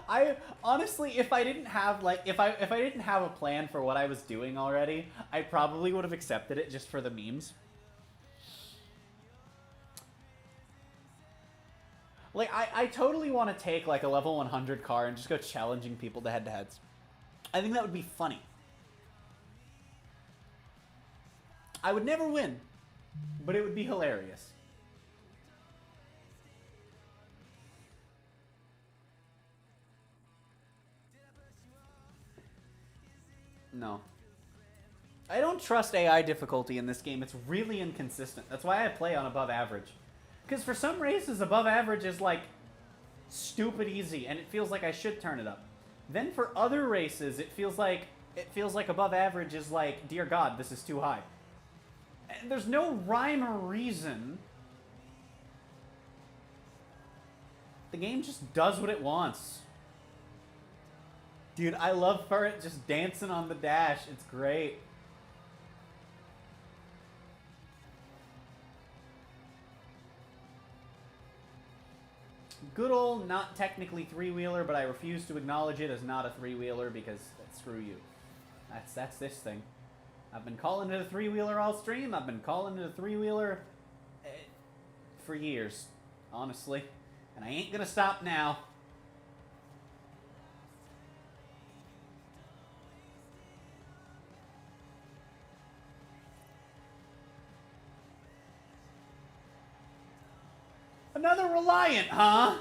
I honestly, if I didn't have if I didn't have a plan for what I was doing already, I probably would have accepted it just for the memes. Like, I totally want to take, like, a level 100 car and just go challenging people to head-to-heads. I think that would be funny. I would never win, but it would be hilarious. No. I don't trust AI difficulty in this game. It's really inconsistent. That's why I play on above average. Because for some races, above average is, like, stupid easy, and it feels like I should turn it up. Then for other races, it feels like above average is like, dear God, this is too high. And there's no rhyme or reason. The game just does what it wants. Dude, I love Ferret just dancing on the dash. It's great. Good old, not technically three-wheeler, but I refuse to acknowledge it as not a three-wheeler because screw you. That's this thing. I've been calling it a three-wheeler all stream. I've been calling it a three-wheeler for years, honestly. And I ain't gonna stop now. Another Reliant, huh?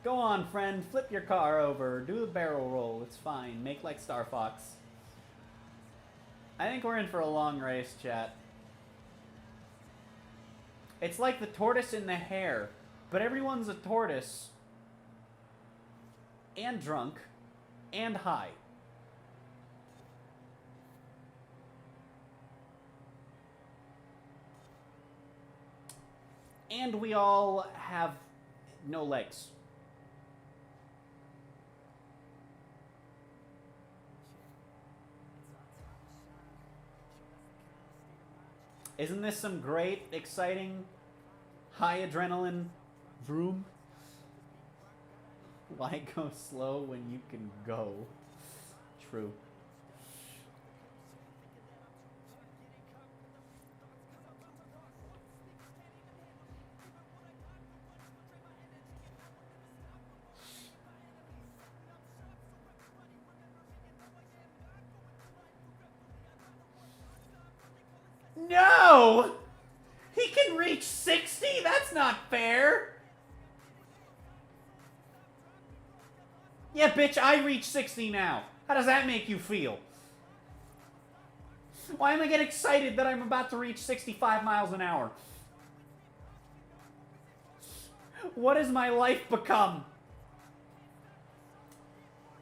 Go on, friend. Flip your car over. Do a barrel roll. It's fine. Make like Star Fox. I think we're in for a long race, chat. It's like the tortoise and the hare, but everyone's a tortoise and drunk and high. And we all have no legs. Isn't this some great, exciting, high adrenaline vroom? Why go slow when you can go? True. No! He can reach 60? That's not fair! Yeah, bitch, I reach 60 now. How does that make you feel? Why am I getting excited that I'm about to reach 65 miles an hour? What has my life become?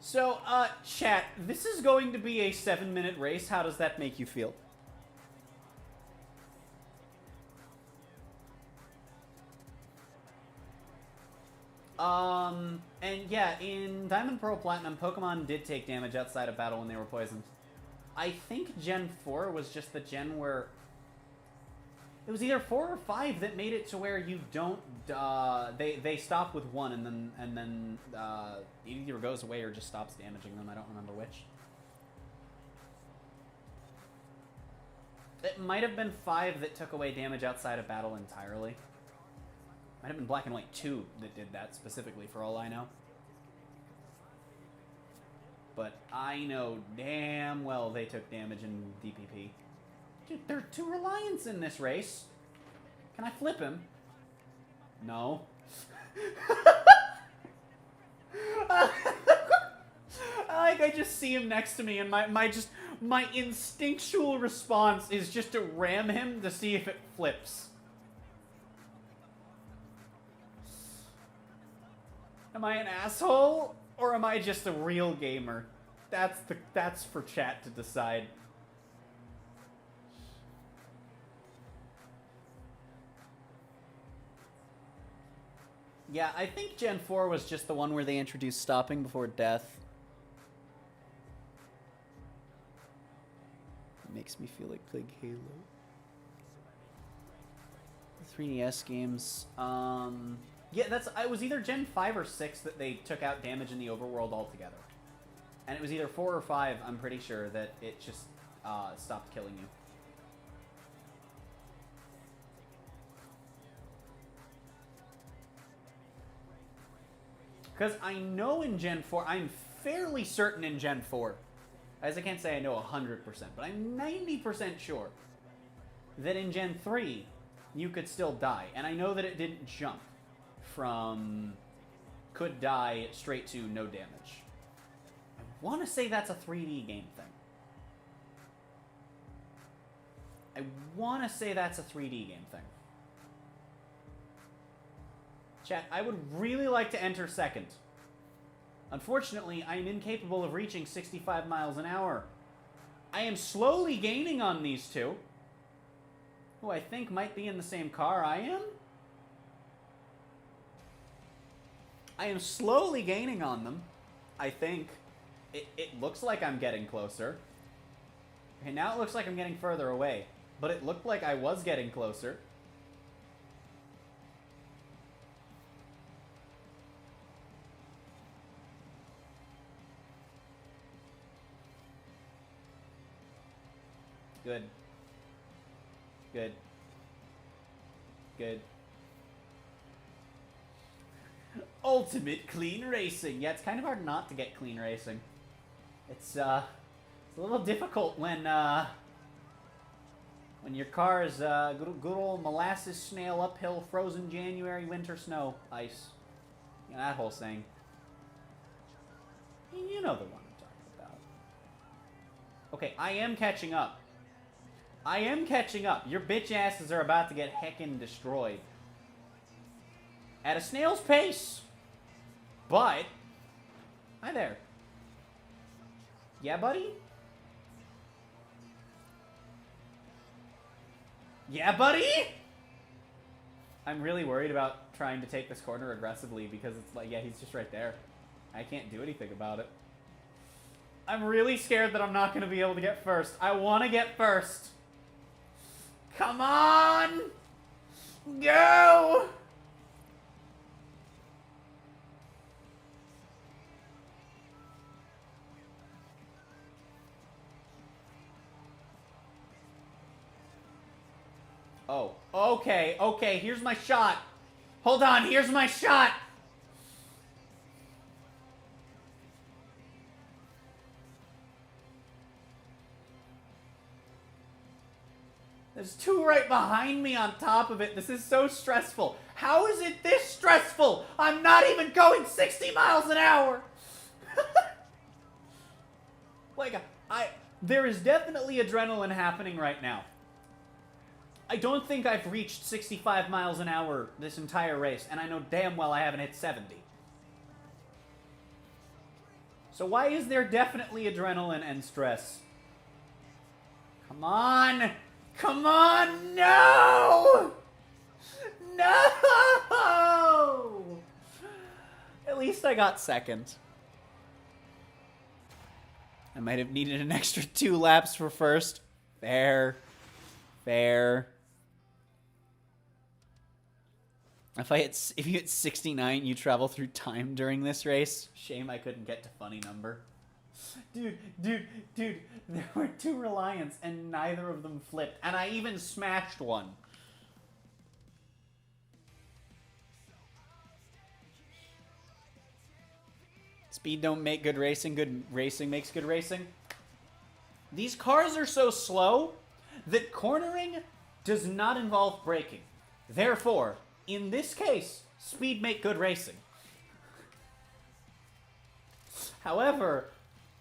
So, chat, this is going to be a 7-minute race. How does that make you feel? And yeah, in Diamond, Pearl, Platinum, Pokemon did take damage outside of battle when they were poisoned. I think Gen 4 was just the gen where... It was either 4 or 5 that made it to where you don't... they stop with 1 and then it either goes away or just stops damaging them. I don't remember which. It might have been 5 that took away damage outside of battle entirely. Might have been Black and White 2 that did that specifically, for all I know. But I know damn well they took damage in DPP. Dude, there are 2 Reliance in this race. Can I flip him? No. I just see him next to me, and my instinctual response is just to ram him to see if it flips. Am I an asshole, or am I just a real gamer? That's for chat to decide. Yeah, I think Gen 4 was just the one where they introduced stopping before death. It makes me feel like playing Halo. The 3DS games, yeah, it was either Gen 5 or 6 that they took out damage in the overworld altogether. And it was either 4 or 5, I'm pretty sure, that it just stopped killing you. Because I know in Gen 4, I'm fairly certain in Gen 4, as I can't say I know 100%, but I'm 90% sure that in Gen 3, you could still die. And I know that it didn't jump from could die straight to no damage. I want to say that's a 3D game thing. I want to say that's a 3D game thing. Chat, I would really like to enter second. Unfortunately, I am incapable of reaching 65 miles an hour. I am slowly gaining on these two, who I think might be in the same car I am. I am slowly gaining on them, I think. It looks like I'm getting closer. Okay, now it looks like I'm getting further away. But it looked like I was getting closer. Good. Good. Good. Ultimate clean racing. Yeah, it's kind of hard not to get clean racing. It's a little difficult when your car is good old molasses snail uphill frozen January winter snow ice. You know, that whole thing. You know the one I'm talking about. Okay, I am catching up. I am catching up. Your bitch asses are about to get heckin' destroyed. At a snail's pace. But, hi there. Yeah, buddy? Yeah, buddy? I'm really worried about trying to take this corner aggressively because it's like, yeah, he's just right there. I can't do anything about it. I'm really scared that I'm not going to be able to get first. I want to get first. Come on! Go! Oh, okay, here's my shot. Hold on, here's my shot. There's two right behind me on top of it. This is so stressful. How is it this stressful? I'm not even going 60 miles an hour. Like, there is definitely adrenaline happening right now. I don't think I've reached 65 miles an hour this entire race, and I know damn well I haven't hit 70. So why is there definitely adrenaline and stress? Come on! Come on! No! No! At least I got second. I might have needed an extra 2 laps for first. Fair. Fair. If you hit 69, you travel through time during this race. Shame I couldn't get to funny number. Dude, there were 2 Reliants and neither of them flipped. And I even smashed one. Speed don't make good racing makes good racing. These cars are so slow that cornering does not involve braking. Therefore, in this case, speed make good racing. However,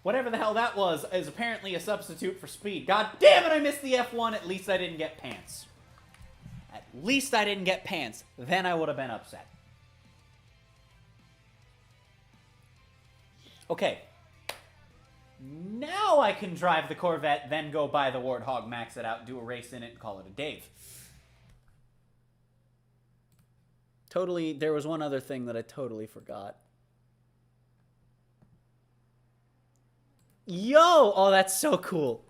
whatever the hell that was is apparently a substitute for speed. God damn it, I missed the F1. At least I didn't get pants. At least I didn't get pants. Then I would have been upset. Okay. Now I can drive the Corvette, then go buy the Warthog, max it out, do a race in it, and call it a Dave. Totally, there was one other thing that I totally forgot. Yo! Oh, that's so cool.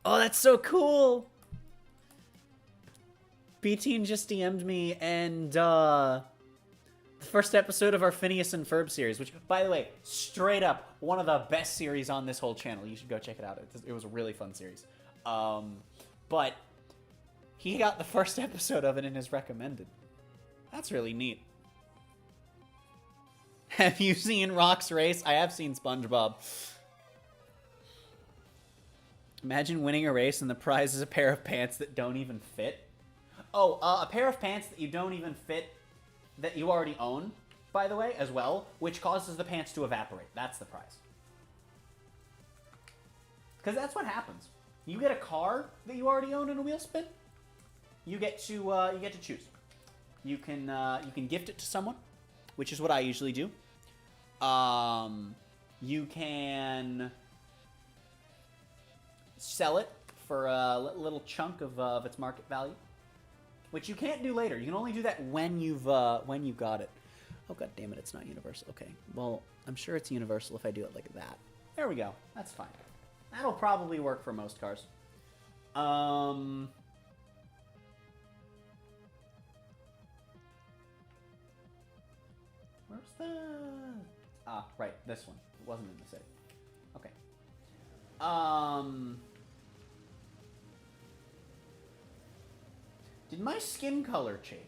Oh, that's so cool. B-Teen just DM'd me and, the first episode of our Phineas and Ferb series, which, by the way, straight up, one of the best series on this whole channel. You should go check it out. It was a really fun series. But he got the first episode of it in his recommended. That's really neat. Have you seen Rock's Race? I have seen SpongeBob. Imagine winning a race and the prize is a pair of pants that don't even fit. Oh, a pair of pants that you don't even fit that you already own, by the way, as well, which causes the pants to evaporate. That's the prize. Because that's what happens. You get a car that you already own in a wheel spin. You get to choose. You can gift it to someone, which is what I usually do. You can sell it for a little chunk of its market value, which you can't do later. You can only do that when you've got it. Oh, god damn it, it's not universal. Okay, well, I'm sure it's universal if I do it like that. There we go. That's fine. That'll probably work for most cars. Where's the... Ah, right, this one. It wasn't in the city. Okay. Did my skin color change?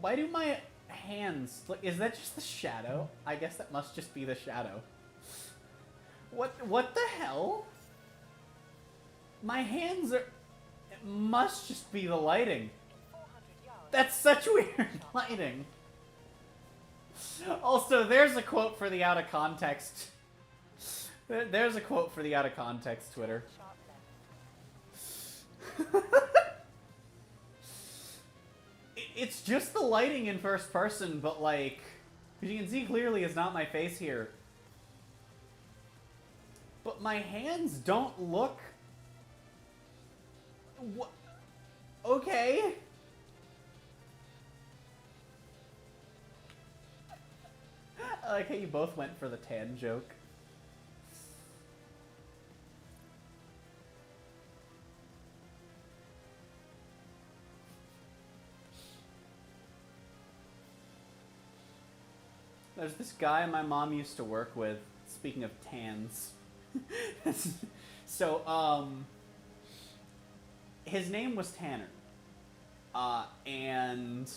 Why do my hands... Look, is that just the shadow? I guess that must just be the shadow. What the hell? My hands are... It must just be the lighting. That's such weird lighting. Also, there's a quote for the out of context. There's a quote for the out of context Twitter. It's just the lighting in first person, but like, as you can see clearly, it's not my face here. But my hands don't look... What? Okay. I like how you both went for the tan joke. There's this guy my mom used to work with, speaking of tans. So, his name was Tanner. And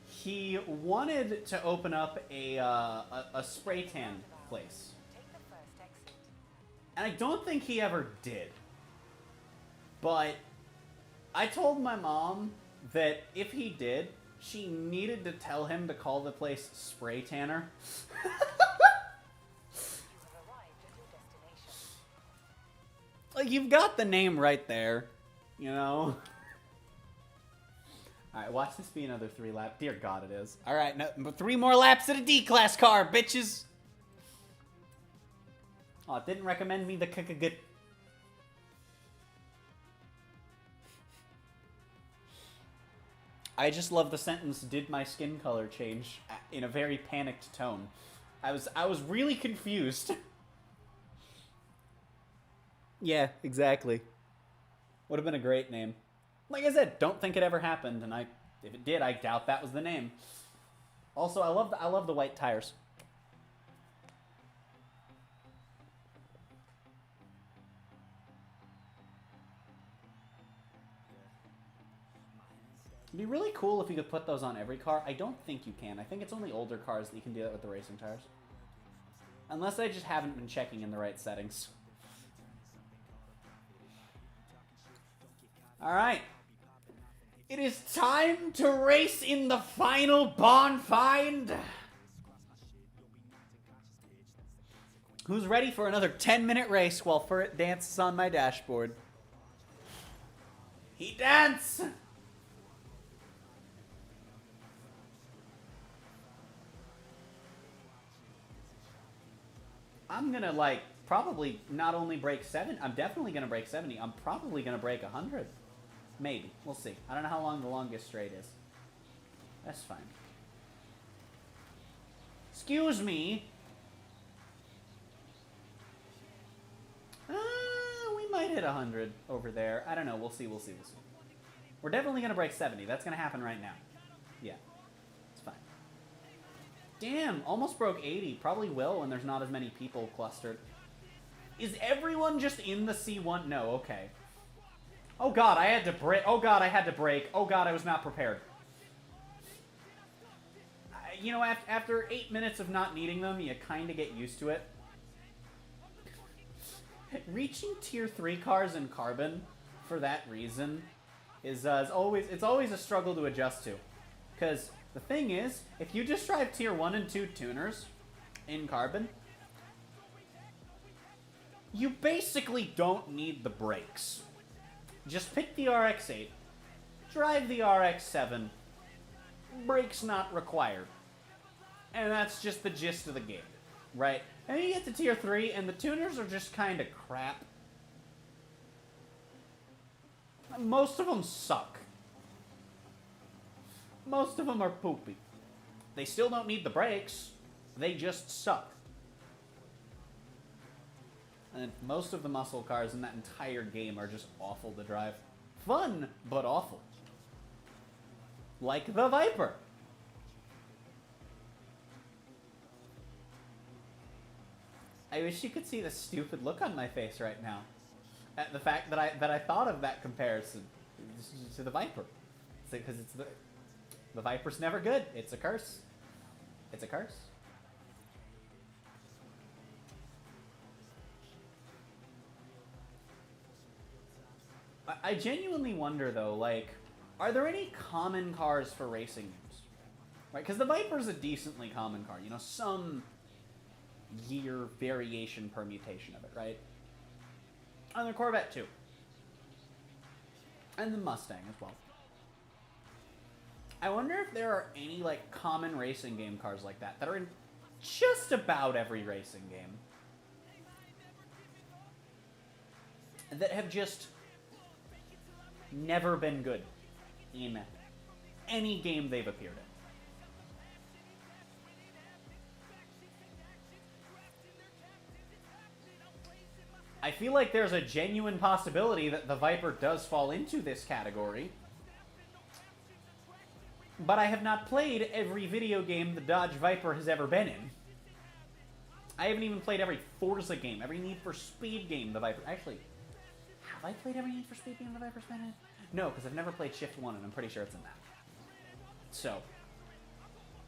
he wanted to open up a spray tan place. And I don't think he ever did. But I told my mom that if he did, she needed to tell him to call the place Spray Tanner. Like, you've got the name right there, you know? Alright, watch this be another 3 lap. Dear God, it is. Alright, no, 3 more laps at a D-Class car, bitches! Oh, it didn't recommend me the good. I just love the sentence, "Did my skin color change?" in a very panicked tone. I was really confused. Yeah, exactly. Would have been a great name. Like I said, don't think it ever happened, and if it did, I doubt that was the name. Also, I love the white tires. It'd be really cool if you could put those on every car. I don't think you can. I think it's only older cars that you can do that with the racing tires. Unless I just haven't been checking in the right settings. Alright. It is time to race in the final Bond Find. Who's ready for another 10-minute race while Furret dances on my dashboard? He dance! I'm gonna, like, probably not only break 7, I'm definitely gonna break 70. I'm probably gonna break 100. Maybe. We'll see. I don't know how long the longest straight is. That's fine. Excuse me. We might hit 100 over there. I don't know. We'll see. We'll see. We'll see. We're definitely gonna break 70. That's gonna happen right now. Yeah. It's fine. Damn. Almost broke 80. Probably will when there's not as many people clustered. Is everyone just in the C1? No. Okay. Oh god, I had to brake. Oh god, I had to brake. Oh god, I was not prepared. You know, after 8 minutes of not needing them, you kind of get used to it. Reaching tier 3 cars in Carbon, for that reason, is always a struggle to adjust to. Because the thing is, if you just drive tier 1 and 2 tuners in Carbon, you basically don't need the brakes. Just pick the RX-8, drive the RX-7, brakes not required. And that's just the gist of the game, right? And then you get to tier 3, and the tuners are just kind of crap. Most of them suck. Most of them are poopy. They still don't need the brakes, they just suck. And most of the muscle cars in that entire game are just awful to drive. Fun, but awful. Like the Viper. I wish you could see the stupid look on my face right now at the fact that I thought of that comparison to the Viper. Because it's the Viper's never good. It's a curse. It's a curse. I genuinely wonder, though, like, are there any common cars for racing games? Right, because the Viper's a decently common car. You know, some year variation permutation of it, right? And the Corvette, too. And the Mustang, as well. I wonder if there are any, like, common racing game cars like that are in just about every racing game. That have just never been good in any game they've appeared in. I feel like there's a genuine possibility that the Viper does fall into this category. But I have not played every video game the Dodge Viper has ever been in. I haven't even played every Forza game, every Need for Speed game the Viper... Actually, have I played every Need for Speed game the Viper's been in? No, because I've never played Shift 1, and I'm pretty sure it's in that. So,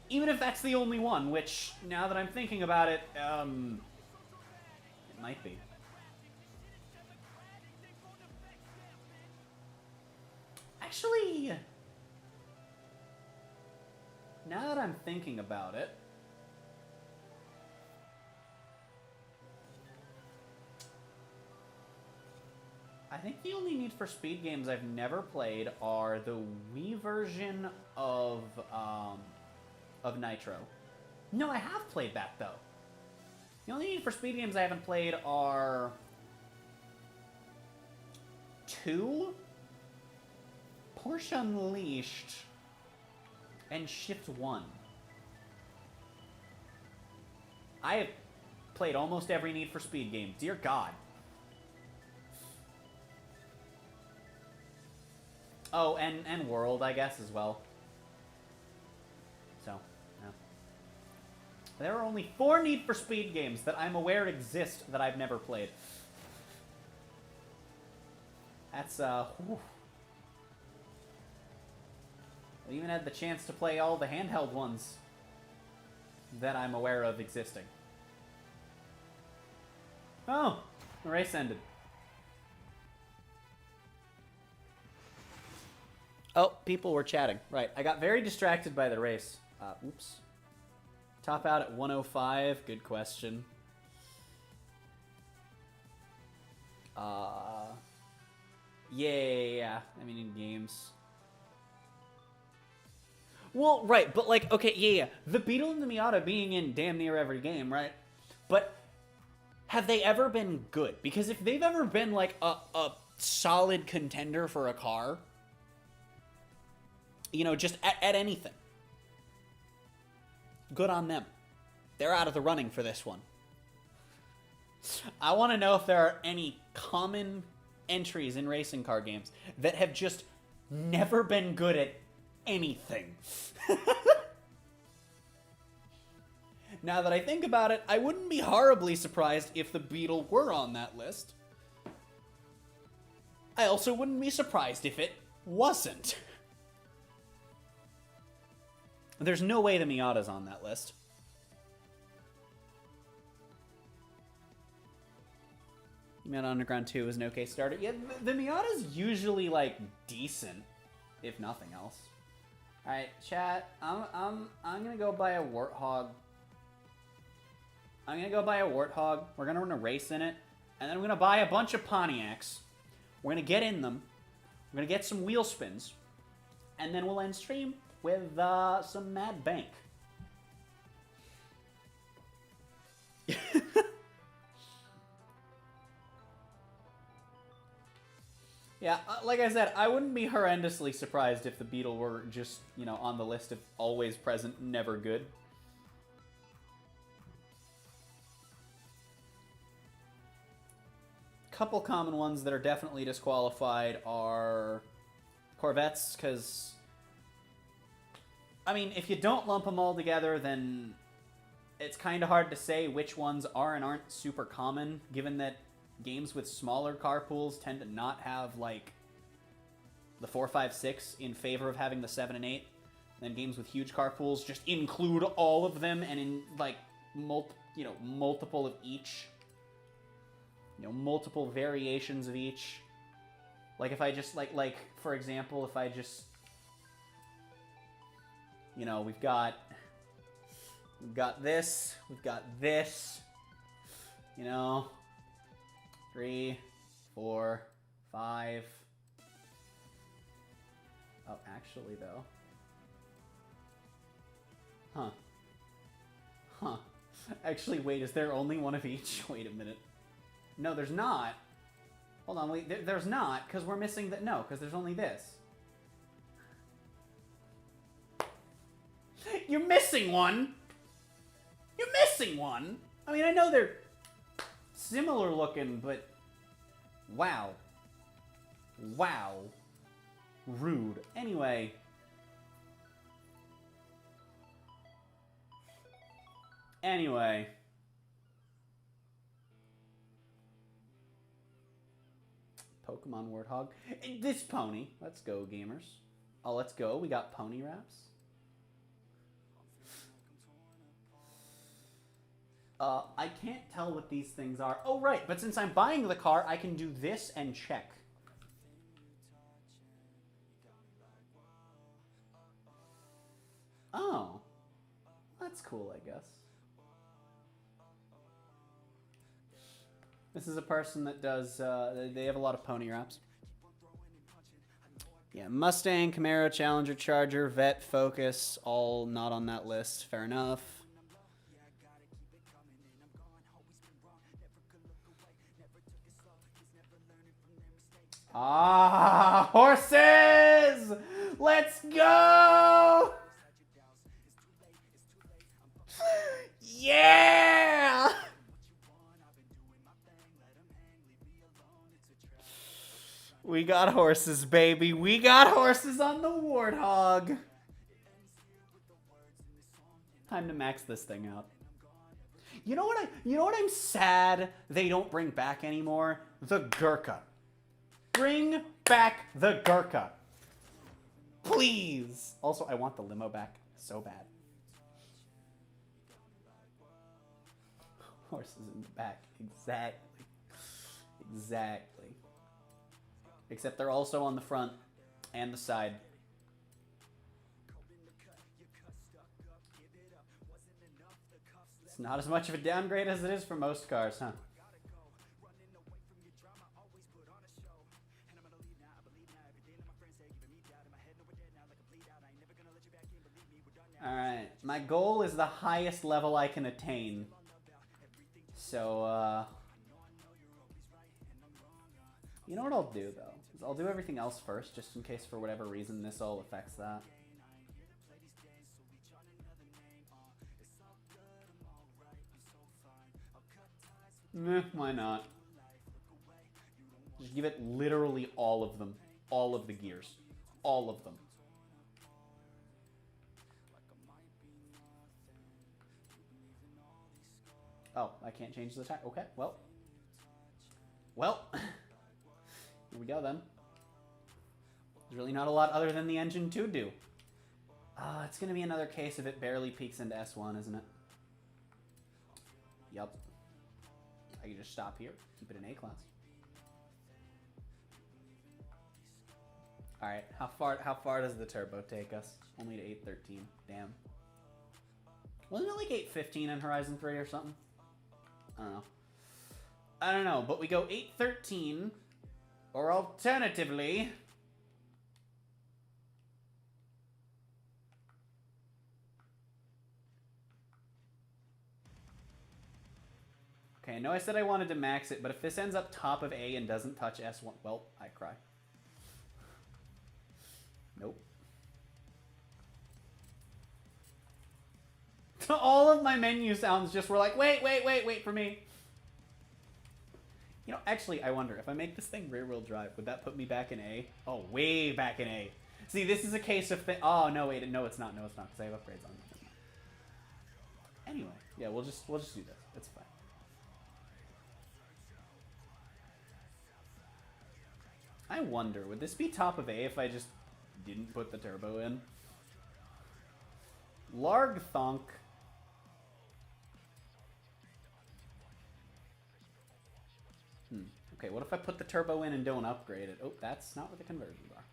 even if that's the only one, which, now that I'm thinking about it, it might be. Actually, now that I'm thinking about it, I think the only Need for Speed games I've never played are the Wii version of Nitro. No, I have played that, though. The only Need for Speed games I haven't played are 2, Porsche Unleashed, And Shift 1. I have played almost every Need for Speed game. Dear God. Oh, and World, I guess, as well. So, yeah. There are only 4 Need for Speed games that I'm aware exist that I've never played. That's, whew. I even had the chance to play all the handheld ones that I'm aware of existing. Oh, the race ended. Oh, people were chatting. Right, I got very distracted by the race. Oops. Top out at 105. Good question. Yeah. I mean, in games. Well, right, but like, okay, yeah. The Beetle and the Miata being in damn near every game, right? But have they ever been good? Because if they've ever been like a solid contender for a car, you know, just at anything, good on them. They're out of the running for this one. I want to know if there are any common entries in racing car games that have just never been good at anything. Now that I think about it, I wouldn't be horribly surprised if the Beetle were on that list. I also wouldn't be surprised if it wasn't. There's no way the Miata's on that list. Miata Underground 2 was an okay starter. Yeah, the Miata's usually, like, decent, if nothing else. Alright, chat, I'm gonna go buy a Warthog. I'm gonna go buy a Warthog. We're gonna run a race in it. And then I'm gonna buy a bunch of Pontiacs. We're gonna get in them. We're gonna get some wheel spins. And then we'll end stream with some Mad Bank. Yeah, like I said, I wouldn't be horrendously surprised if the Beetle were just, you know, on the list of always present, never good. Couple common ones that are definitely disqualified are Corvettes, because, I mean, if you don't lump them all together, then it's kind of hard to say which ones are and aren't super common, given that games with smaller car pools tend to not have, like, the 4, 5, 6 in favor of having the 7 and 8. And then games with huge car pools just include all of them and in, like, multiple of each. You know, multiple variations of each. Like, if I just, like, for example, if I just, you know, we've got this, you know, 3, 4, 5. Oh, actually, though. Huh. Actually, wait, is there only one of each? Wait a minute. No, there's not. Hold on, wait, there's not, because we're missing the... No, because there's only this. You're missing one! You're missing one! I mean, I know they're similar looking, but... Wow. Wow. Rude. Anyway. Pokemon Warthog. This pony. Let's go, gamers. Oh, let's go. We got pony wraps. I can't tell what these things are. Oh, right. But since I'm buying the car, I can do this and check. Oh. That's cool, I guess. This is a person that does, they have a lot of pony wraps. Yeah, Mustang, Camaro, Challenger, Charger, Vet, Focus, all not on that list. Fair enough. Ah, horses! Let's go! Yeah! We got horses, baby. We got horses on the Warthog. Time to max this thing out. You know what I'm sad they don't bring back anymore? The Gurkha. Bring back the Gurkha. Please. Also, I want the limo back so bad. Horses in the back. Exactly. Exactly. Except they're also on the front and the side. It's not as much of a downgrade as it is for most cars, huh? Alright, my goal is the highest level I can attain. So, you know what I'll do, though? Is I'll do everything else first, just in case for whatever reason this all affects that. Meh, why not? Just give it literally all of them. All of the gears. All of them. Oh, I can't change the time. Okay, well. Well. Here we go, then. There's really not a lot other than the engine to do. It's going to be another case of it barely peaks into S1, isn't it? Yup. I can just stop here. Keep it in A-class. Alright, how far does the turbo take us? Only to 813. Damn. Wasn't it like 815 in Horizon 3 or something? I don't know, but we go 813, or alternatively... Okay, I know I said I wanted to max it, but if this ends up top of A and doesn't touch S1, well, I cry. Nope. All of my menu sounds just were like, wait for me. You know, actually, I wonder, if I make this thing rear-wheel drive, would that put me back in A? Oh, way back in A. See, this is a case of... Oh, no, wait, no, it's not, because I have upgrades on. Anyway, yeah, we'll just do this. It's fine. I wonder, would this be top of A if I just didn't put the turbo in? Larg thonk. Okay, what if I put the turbo in and don't upgrade it? Oh, that's not what the conversions are.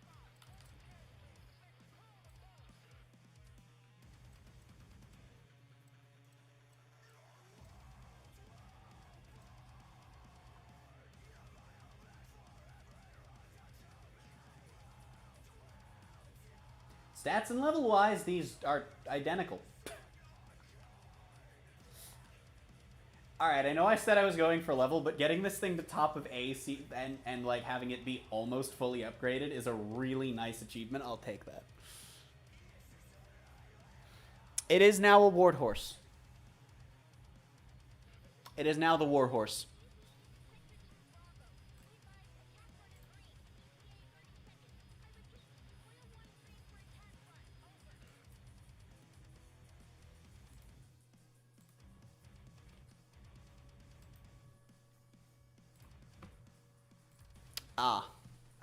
Stats and level-wise, these are identical. Alright, I know I said I was going for level, but getting this thing to top of A and like having it be almost fully upgraded is a really nice achievement. I'll take that. It is now a warhorse. It is now the warhorse.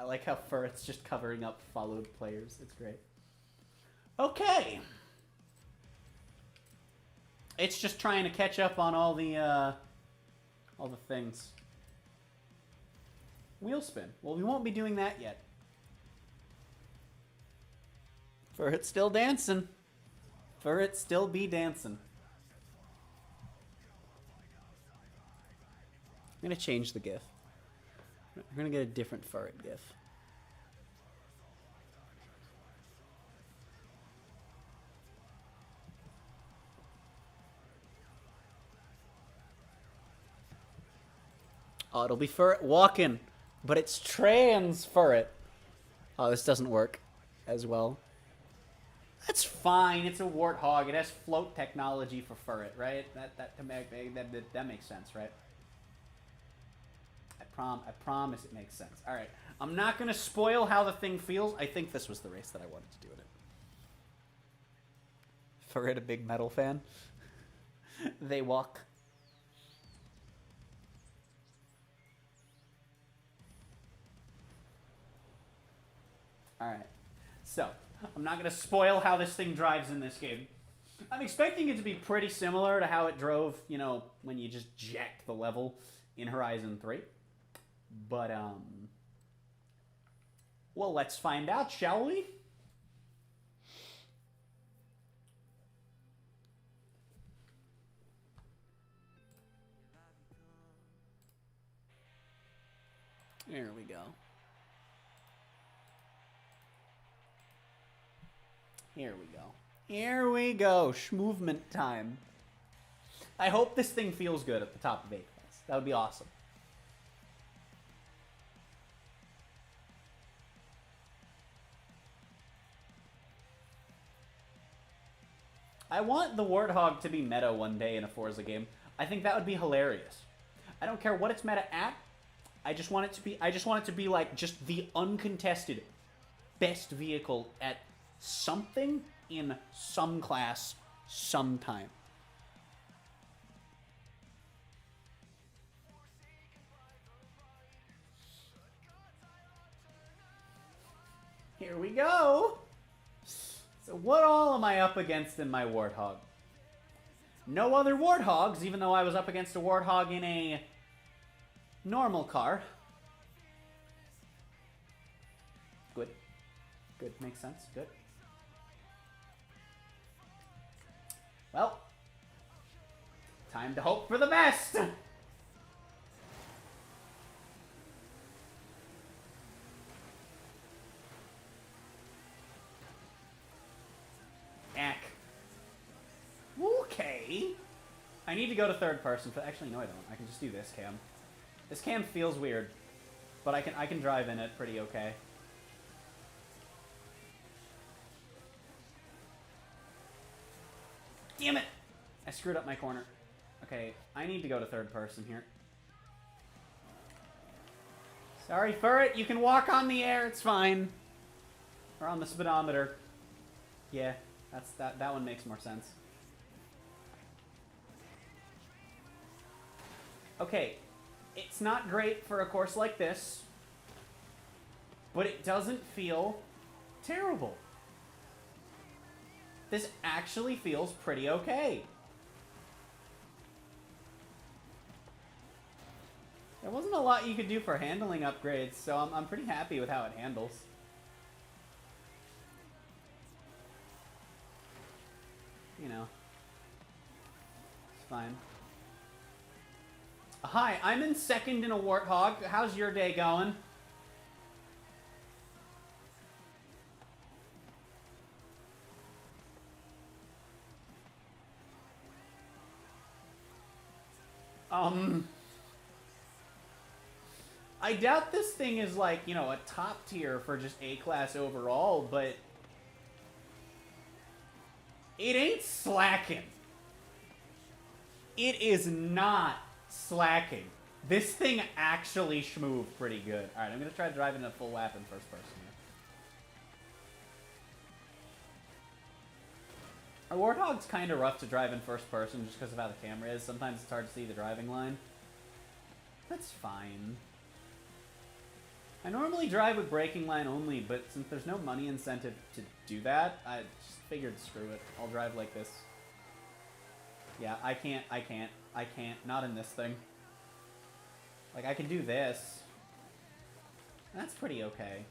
I like how Furret's just covering up followed players. It's great. Okay. It's just trying to catch up on all the things. Wheel spin. Well, we won't be doing that yet. Furret's still dancing. Furret still be dancing. I'm going to change the GIF. We're going to get a different Furret GIF. Oh, it'll be Furret walking, but it's trans Furret. Oh, this doesn't work as well. That's fine. It's a warthog. It has float technology for it, right? That makes sense, right? I promise it makes sense. All right. I'm not going to spoil how the thing feels. I think this was the race that I wanted to do it in. Ferret, a big metal fan. They walk. All right. So, I'm not going to spoil how this thing drives in this game. I'm expecting it to be pretty similar to how it drove, you know, when you just jacked the level in Horizon 3. But, well, let's find out, shall we? There we go. Here we go. Here we go. Schmovement time. I hope this thing feels good at the top of A-class. That would be awesome. I want the Warthog to be meta one day in a Forza game. I think that would be hilarious. I don't care what it's meta at. I just want it to be like just the uncontested best vehicle at something in some class sometime. Here we go. So what all am I up against in my Warthog? No other Warthogs, even though I was up against a Warthog in a normal car. Good. Good, makes sense. Good. Well, time to hope for the best! Ack. Okay. I need to go to third person. Actually, no, I don't. I can just do this cam. This cam feels weird, but I can drive in it pretty okay. Damn it! I screwed up my corner. Okay, I need to go to third person here. Sorry, Ferret, you can walk on the air, it's fine. Or on the speedometer. Yeah, that one makes more sense. Okay, it's not great for a course like this, but it doesn't feel terrible. This actually feels pretty okay. There wasn't a lot you could do for handling upgrades, so I'm pretty happy with how it handles. You know, it's fine. Hi, I'm in second in a Warthog. How's your day going? I doubt this thing is like, you know, a top tier for just A-class overall, but it ain't slacking. It is not slacking. This thing actually schmooved pretty good. Alright, I'm going to try driving a full lap in first person here. Our Warthog's kind of rough to drive in first person just because of how the camera is. Sometimes it's hard to see the driving line. That's fine. I normally drive with braking line only, but since there's no money incentive to do that, I just figured screw it. I'll drive like this. Yeah, I can't. Not in this thing. Like, I can do this. That's pretty okay.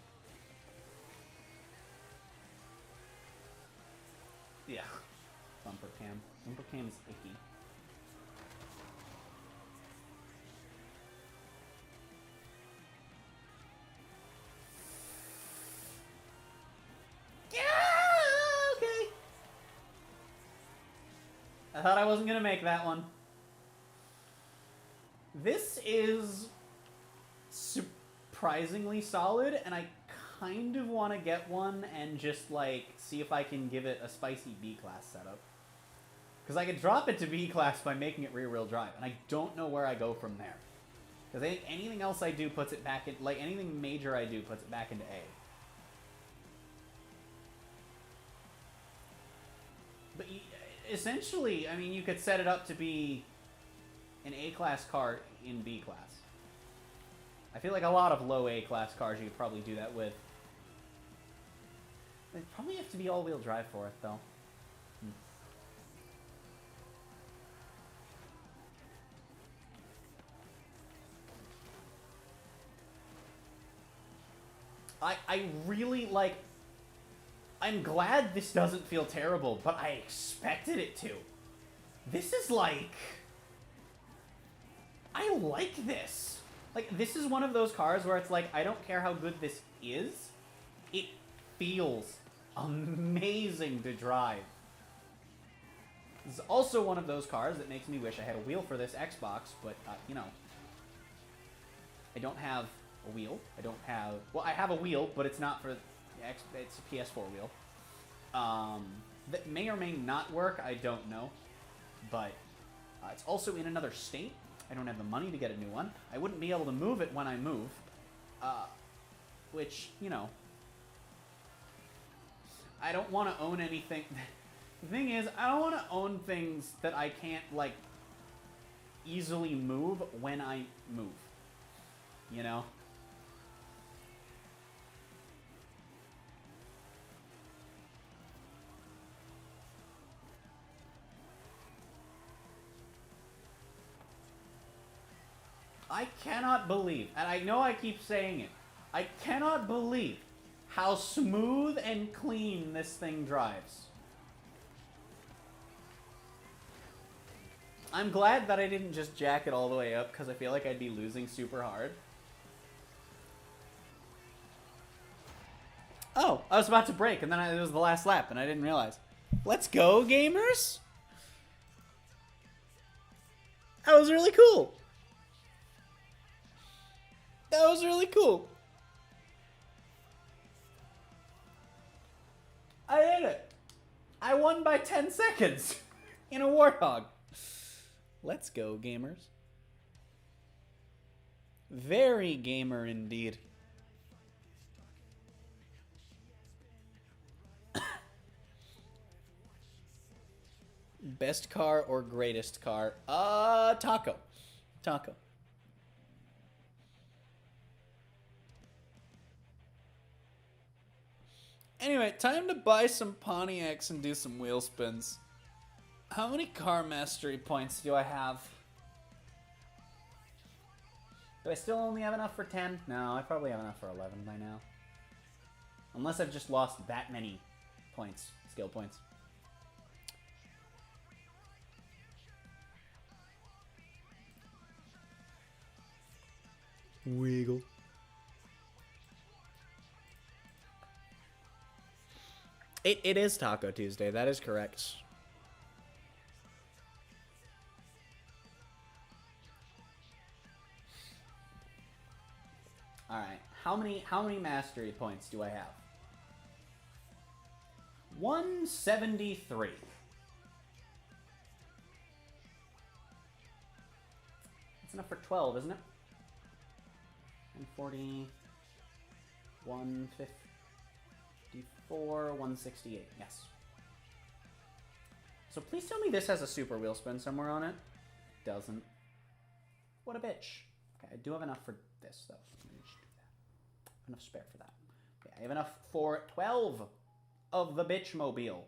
Yeah. Bumper cam. Bumper cam is icky. Yeah, okay. I thought I wasn't gonna make that one. This is surprisingly solid, and I kind of want to get one and just, like, see if I can give it a spicy B-class setup. Because I could drop it to B-class by making it rear-wheel drive, and I don't know where I go from there. Because I think anything else I do puts it back in, like, anything major I do puts it back into A. But essentially, I mean, you could set it up to be an A-class car in B-class. I feel like a lot of low A-class cars you could probably do that with. They probably have to be all-wheel drive for it, though. I really, like... I'm glad this doesn't feel terrible, but I expected it to. This is like... I like this. Like, this is one of those cars where it's like, I don't care how good this is. It feels amazing to drive. This is also one of those cars that makes me wish I had a wheel for this Xbox, but, you know. I don't have a wheel. I don't have... Well, I have a wheel, but it's not for... It's a PS4 wheel. That may or may not work, I don't know. But it's also in another state. I don't have the money to get a new one. I wouldn't be able to move it when I move. Which, you know... I don't want to own anything... The thing is, I don't want to own things that I can't, like, easily move when I move. You know? I cannot believe, and I know I keep saying it, I cannot believe how smooth and clean this thing drives. I'm glad that I didn't just jack it all the way up, because I feel like I'd be losing super hard. Oh, I was about to brake, and then it was the last lap, and I didn't realize. Let's go, gamers! That was really cool! That was really cool. I did it. I won by 10 seconds in a Warthog. Let's go, gamers. Very gamer indeed. Best car or greatest car? Taco. Taco. Anyway, time to buy some Pontiacs and do some wheel spins. How many car mastery points do I have? Do I still only have enough for 10? No, I probably have enough for 11 by now. Unless I've just lost that many points, skill points. Wiggle. It is Taco Tuesday. That is correct. All right. How many mastery points do I have? 173. That's enough for 12, isn't it? 140, 150. 168, yes. So please tell me this has a super wheel spin somewhere on it. Doesn't. What a bitch. Okay, I do have enough for this, though. Let me just do that. Enough spare for that. Okay, I have enough for 12 of the bitch mobile.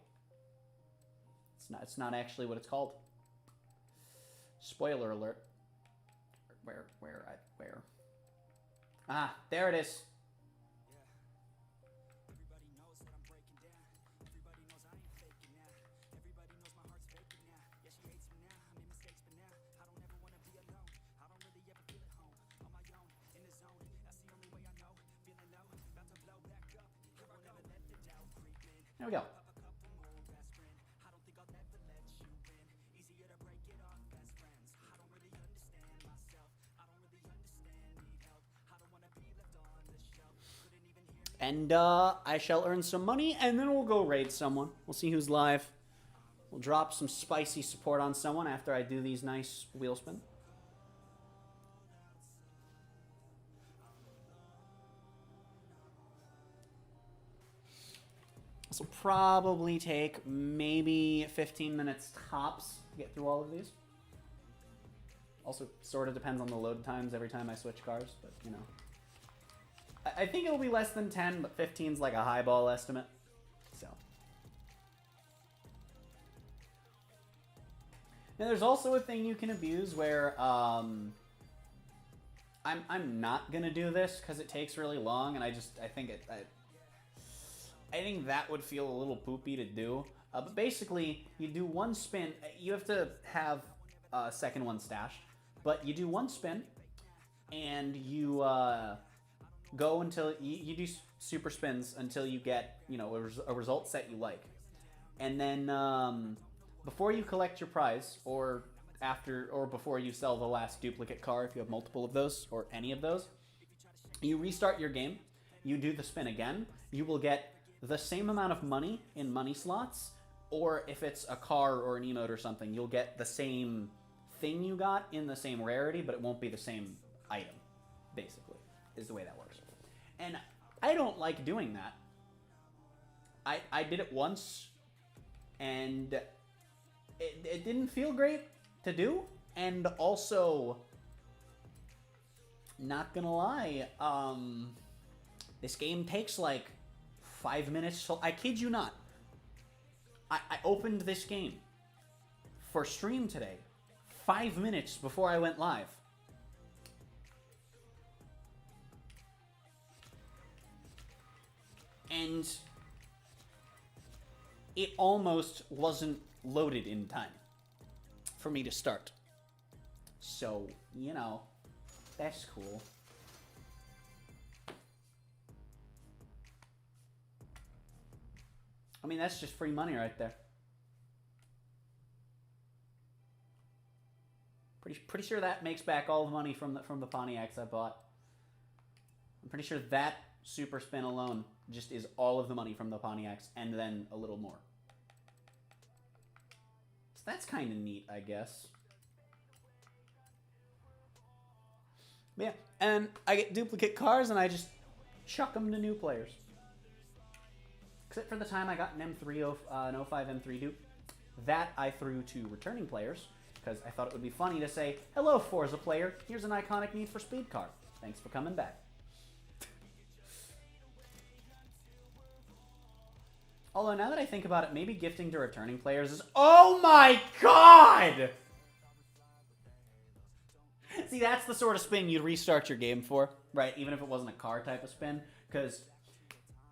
It's not actually what it's called. Spoiler alert. Where? Ah, there it is. There we go. And I shall earn some money, and then we'll go raid someone. We'll see who's live. We'll drop some spicy support on someone after I do these nice wheel spin. This will probably take maybe 15 minutes tops to get through all of these. Also, sort of depends on the load times every time I switch cars, but you know. I think it'll be less than 10, but 15 is like a highball estimate. So. Now, there's also a thing you can abuse where I'm not gonna do this because it takes really long, and I think that would feel a little poopy to do. But basically, you do one spin. You have to have a second one stashed, but you do one spin, and you go until you do super spins until you get a result set you like, and then before you collect your prize, or before you sell the last duplicate car, if you have multiple of those or any of those, you restart your game. You do the spin again. You will get the same amount of money in money slots, or if it's a car or an emote or something, you'll get the same thing you got in the same rarity, but it won't be the same item, basically, is the way that works. And I don't like doing that. I did it once, and it didn't feel great to do, and also, not gonna lie, this game takes like 5 minutes, so I kid you not. I opened this game for stream today 5 minutes before I went live. And it almost wasn't loaded in time for me to start. So, that's cool. I mean, that's just free money right there. Pretty sure that makes back all the money from the Pontiacs I bought. I'm pretty sure that super spin alone just is all of the money from the Pontiacs and then a little more. So that's kind of neat, I guess. But yeah, and I get duplicate cars and I just chuck them to new players. Except for the time I got an M3, an 05 M3 dupe. That I threw to returning players, because I thought it would be funny to say, hello Forza player, here's an iconic Need for Speed car. Thanks for coming back. Although now that I think about it, maybe gifting to returning players is... Oh my god! See, that's the sort of spin you'd restart your game for, right? Even if it wasn't a car type of spin, because...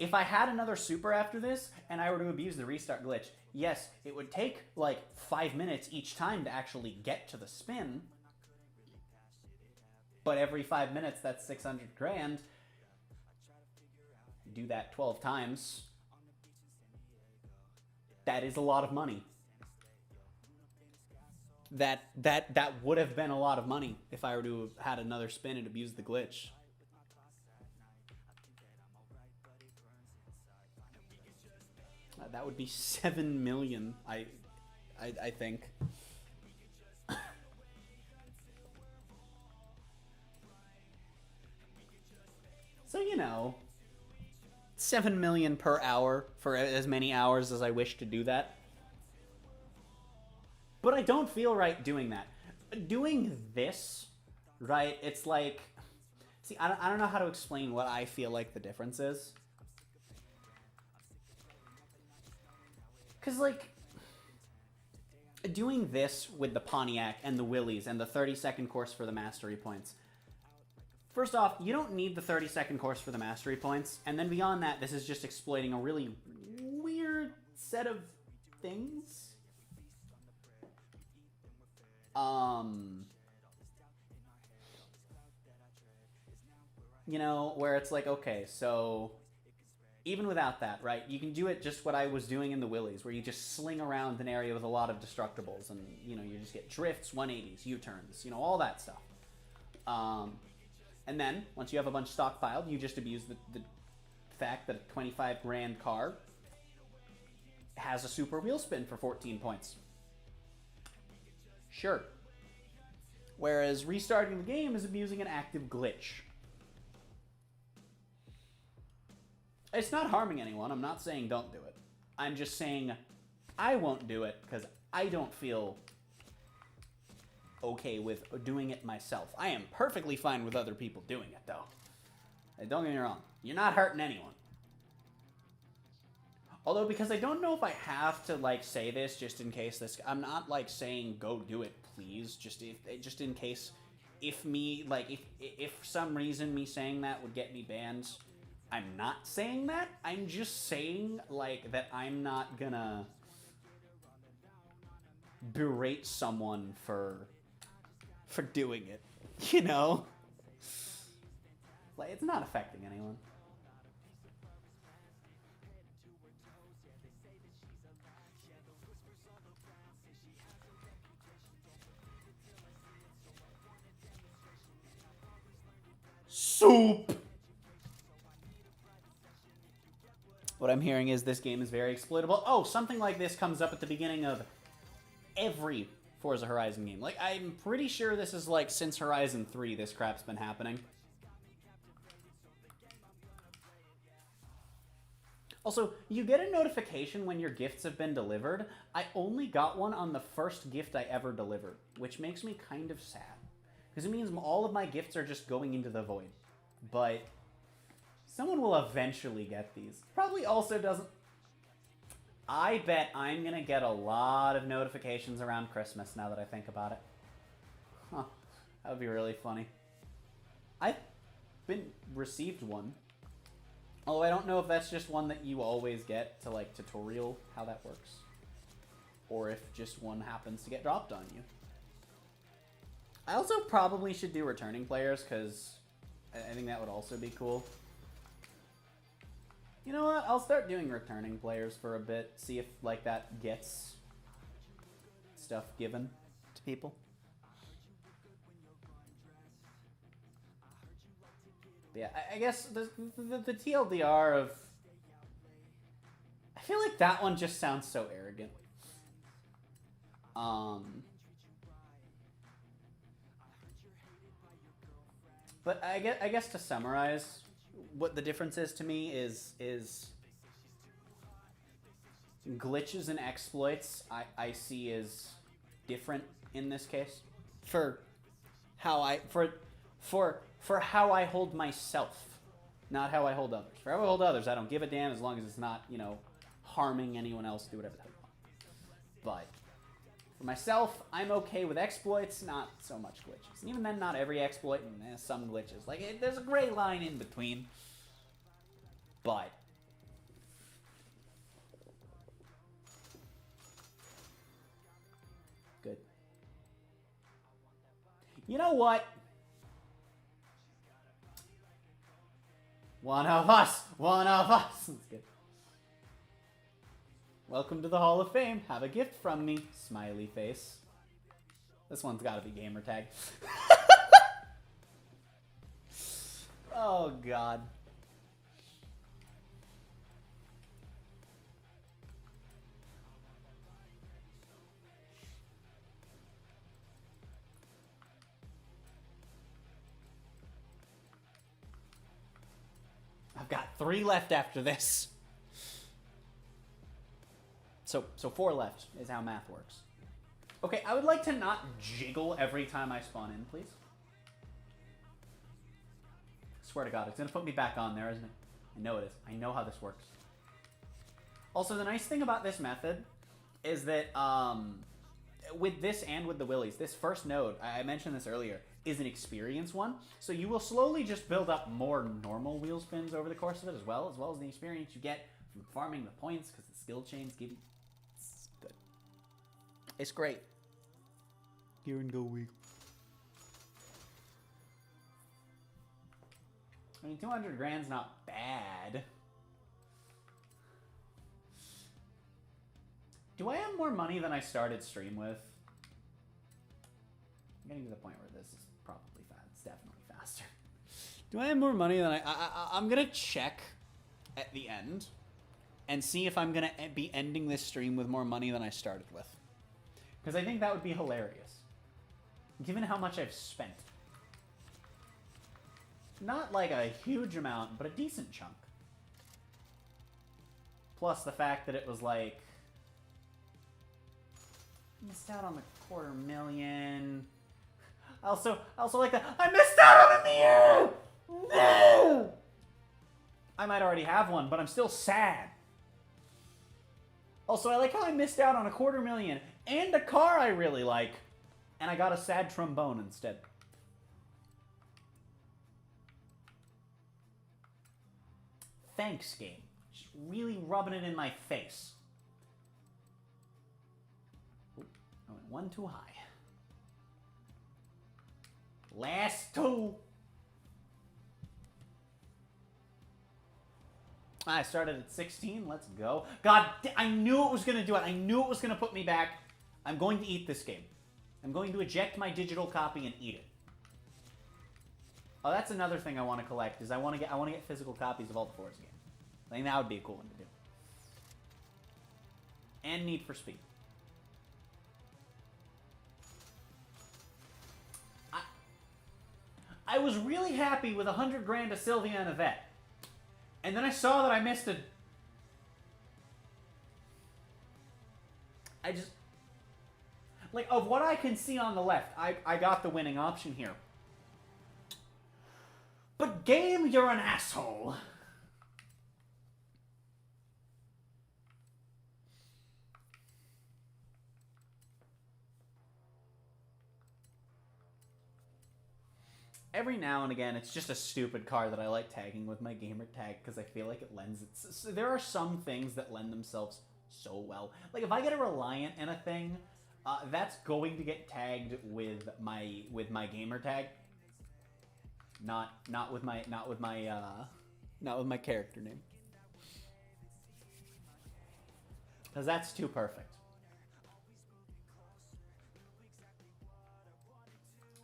if I had another super after this, and I were to abuse the restart glitch, yes, it would take, like, 5 minutes each time to actually get to the spin. But every 5 minutes, that's 600 grand. Do that 12 times. That is a lot of money. That would have been a lot of money if I were to have had another spin and abused the glitch. That would be 7 million, I think. So, 7 million per hour for as many hours as I wish to do that. But I don't feel right doing that. Doing this, right, it's like... See, I don't know how to explain what I feel like the difference is. Because, like, doing this with the Pontiac and the Willys and the 30-second course for the mastery points. First off, you don't need the 30-second course for the mastery points. And then beyond that, this is just exploiting a really weird set of things. Where it's like, okay, so... even without that, right, you can do it just what I was doing in the Willys, where you just sling around an area with a lot of destructibles, and, you just get drifts, 180s, U-turns, all that stuff. And then, once you have a bunch stockpiled, you just abuse the fact that a 25 grand car has a super wheel spin for 14 points. Sure. Whereas restarting the game is abusing an active glitch. It's not harming anyone. I'm not saying don't do it. I'm just saying I won't do it because I don't feel okay with doing it myself. I am perfectly fine with other people doing it, though. Don't get me wrong. You're not hurting anyone. Although, because I don't know if I have to, like, say this just in case this... I'm not, like, saying go do it, please. Just in case if me, like, if some reason me saying that would get me banned... I'm not saying that. I'm just saying, like, that I'm not gonna berate someone for doing it. You know? Like, it's not affecting anyone. Soup! What I'm hearing is this game is very exploitable. Oh, something like this comes up at the beginning of every Forza Horizon game. Like, I'm pretty sure this is, like, since Horizon 3 this crap's been happening. Also, you get a notification when your gifts have been delivered. I only got one on the first gift I ever delivered, which makes me kind of sad. Because it means all of my gifts are just going into the void. But... someone will eventually get these. Probably also doesn't... I bet I'm going to get a lot of notifications around Christmas now that I think about it. Huh. That would be really funny. I've received one. Although I don't know if that's just one that you always get to, like, tutorial how that works. Or if just one happens to get dropped on you. I also probably should do returning players, because I think that would also be cool. You know what? I'll start doing returning players for a bit. See if, like, that gets stuff given to people. But yeah, I guess the TLDR of... I feel like that one just sounds so arrogant. But I guess to summarize... what the difference is to me is glitches and exploits I see as different in this case for how I how I hold myself, not how I hold others. For how I hold others, I don't give a damn as long as it's not, you know, harming anyone else. Do whatever the hell you want. But for myself, I'm okay with exploits, not so much glitches. And even then, not every exploit, and some glitches. Like, there's a gray line in between. But good. You know what? One of us! One of us! That's good. Welcome to the Hall of Fame. Have a gift from me. Smiley face. This one's gotta be gamer tag. Oh, God. I've got 3 left after this. So 4 left is how math works. Okay, I would like to not jiggle every time I spawn in, please. Swear to God, it's gonna put me back on there, isn't it? I know it is. I know how this works. Also, the nice thing about this method is that with this and with the willies, this first node, I mentioned this earlier, is an experience one. So you will slowly just build up more normal wheel spins over the course of it as well as the experience you get from farming the points, because the skill chains give you... It's good. It's great. Here and go wheel. I mean, 200 grand's not bad. Do I have more money than I started stream with? I'm getting to the point where this is probably fast. It's definitely faster. Do I have more money than I'm gonna check at the end and see if I'm going to be ending this stream with more money than I started with. Because I think that would be hilarious. Given how much I've spent. Not like a huge amount, but a decent chunk. Plus the fact that it was like... Missed out on the $250,000. I also like that. I missed out on a mirror! No! I might already have one, but I'm still sad. Also, I like how I missed out on a $250,000 and a car I really like. And I got a sad trombone instead. Thanks, game. Just really rubbing it in my face. Ooh, I went one too high. Last two. I started at 16. Let's go. God, I knew it was going to do it. I knew it was going to put me back. I'm going to eat this game. I'm going to eject my digital copy and eat it. Oh, that's another thing I want to collect. Is I want to get physical copies of all the Forza games. I think that would be a cool one to do. And Need for Speed. I was really happy with 100 grand to Sylvia and Yvette. And then I saw that I missed a... I just... Like, of what I can see on the left, I got the winning option here. But game, you're an asshole. Every now and again, it's just a stupid car that I like tagging with my gamer tag because I feel like it lends it. So there are some things that lend themselves so well. Like if I get a Reliant in a thing, that's going to get tagged with my gamer tag. Not with my character name. Because that's too perfect.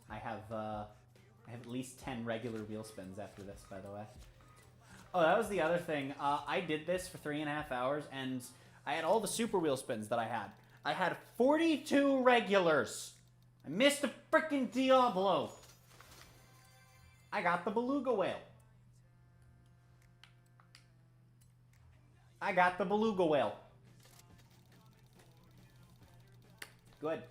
I have at least 10 regular wheel spins after this, by the way. Oh, that was the other thing. I did this for 3.5 hours, and I had all the super wheel spins that I had. I had 42 regulars. I missed a freaking Diablo. I got the Beluga Whale. I got the Beluga Whale. Good.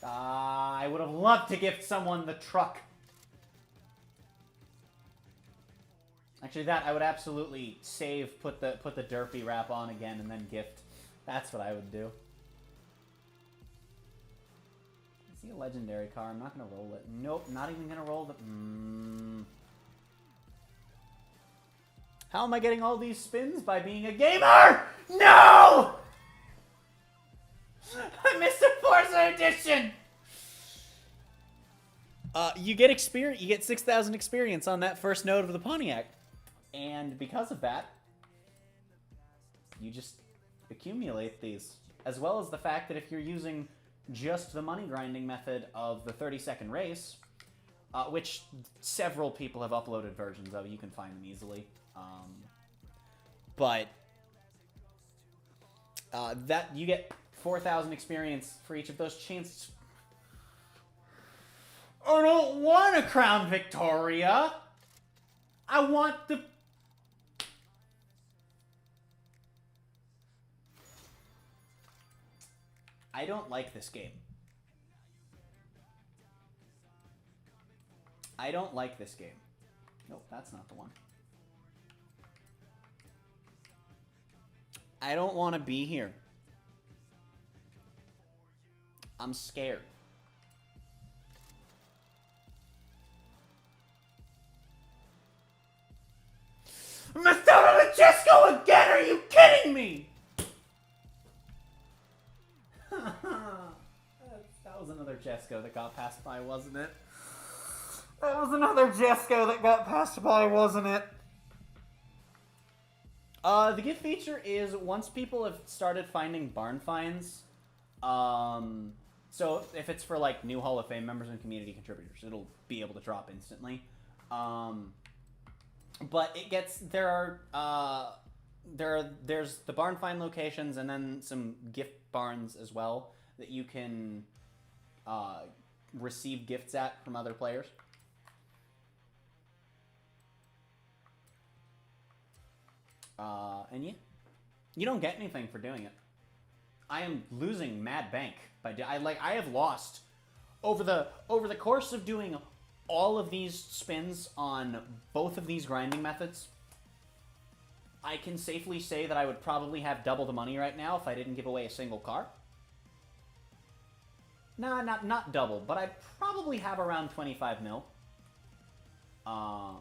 I would have loved to gift someone the truck. Actually, that I would absolutely save, put the derpy wrap on again, and then gift. That's what I would do. I see a legendary car. I'm not gonna roll it. Nope, not even gonna roll the. How am I getting all these spins? By being a gamer? No! I missed a Forza edition! You get experience. You get 6,000 experience on that first node of the Pontiac. And because of that, you just accumulate these. As well as the fact that if you're using just the money grinding method of the 30-second race, which several people have uploaded versions of, you can find them easily. But that you get 4,000 experience for each of those chances. I don't want a Crown Victoria. I want the... I don't like this game. I don't like this game. Nope, that's not the one. I don't want to be here. I'm scared. Mr. Francesco again? Are you kidding me? That was another Jesco that got passed by, wasn't it? That was another Jesco that got passed by, wasn't it? The gift feature is once people have started finding barn finds, so if it's for like new Hall of Fame members and community contributors, it'll be able to drop instantly. But it gets there's the barn find locations and then some gift barns as well that you can receive gifts at from other players. And yeah, you don't get anything for doing it. I am losing mad bank by I have lost over the course of doing all of these spins on both of these grinding methods. I can safely say that I would probably have double the money right now if I didn't give away a single car. Nah, not double, but I'd probably have around 25 mil. I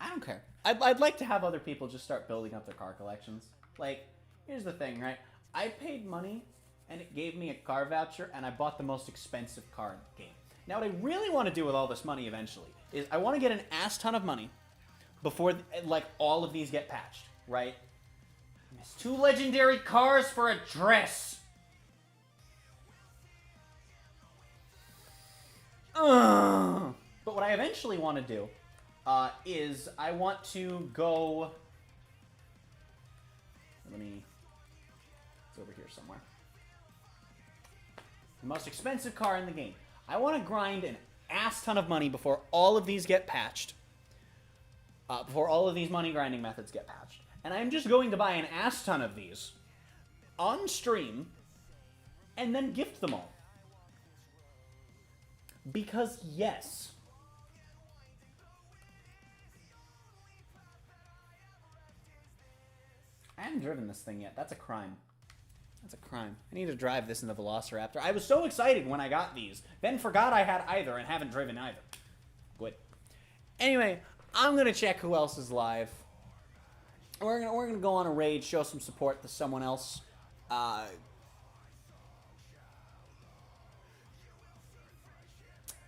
don't care. I'd like to have other people just start building up their car collections. Like, here's the thing, right? I paid money, and it gave me a car voucher, and I bought the most expensive car in the game. Now, what I really want to do with all this money eventually is I want to get an ass ton of money before, like, all of these get patched, right? There's 2 legendary cars for a dress. But what I eventually want to do is I want to go... It's over here somewhere. The most expensive car in the game. I want to grind an ass ton of money before all of these get patched. Before all of these money grinding methods get patched. And I'm just going to buy an ass ton of these on stream and then gift them all. Because yes. I haven't driven this thing yet. That's a crime. That's a crime. I need to drive this in the Velociraptor. I was so excited when I got these. Then forgot I had either and haven't driven either. Good. Anyway, I'm going to check who else is live. We're gonna go on a raid, show some support to someone else.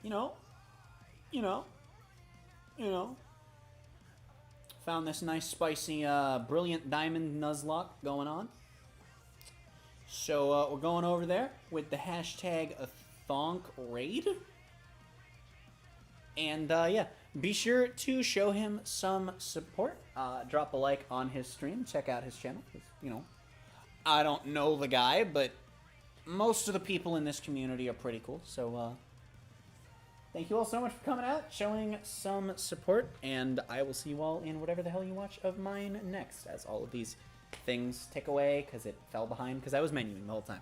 You know. Found this nice, spicy, brilliant diamond Nuzlocke going on. So we're going over there with the hashtag #ThonkRaid. And yeah, be sure to show him some support. Drop a like on his stream. Check out his channel. You know, I don't know the guy, but most of the people in this community are pretty cool. So thank you all so much for coming out, showing some support, and I will see you all in whatever the hell you watch of mine next, as all of these things tick away because it fell behind because I was menuing the whole time.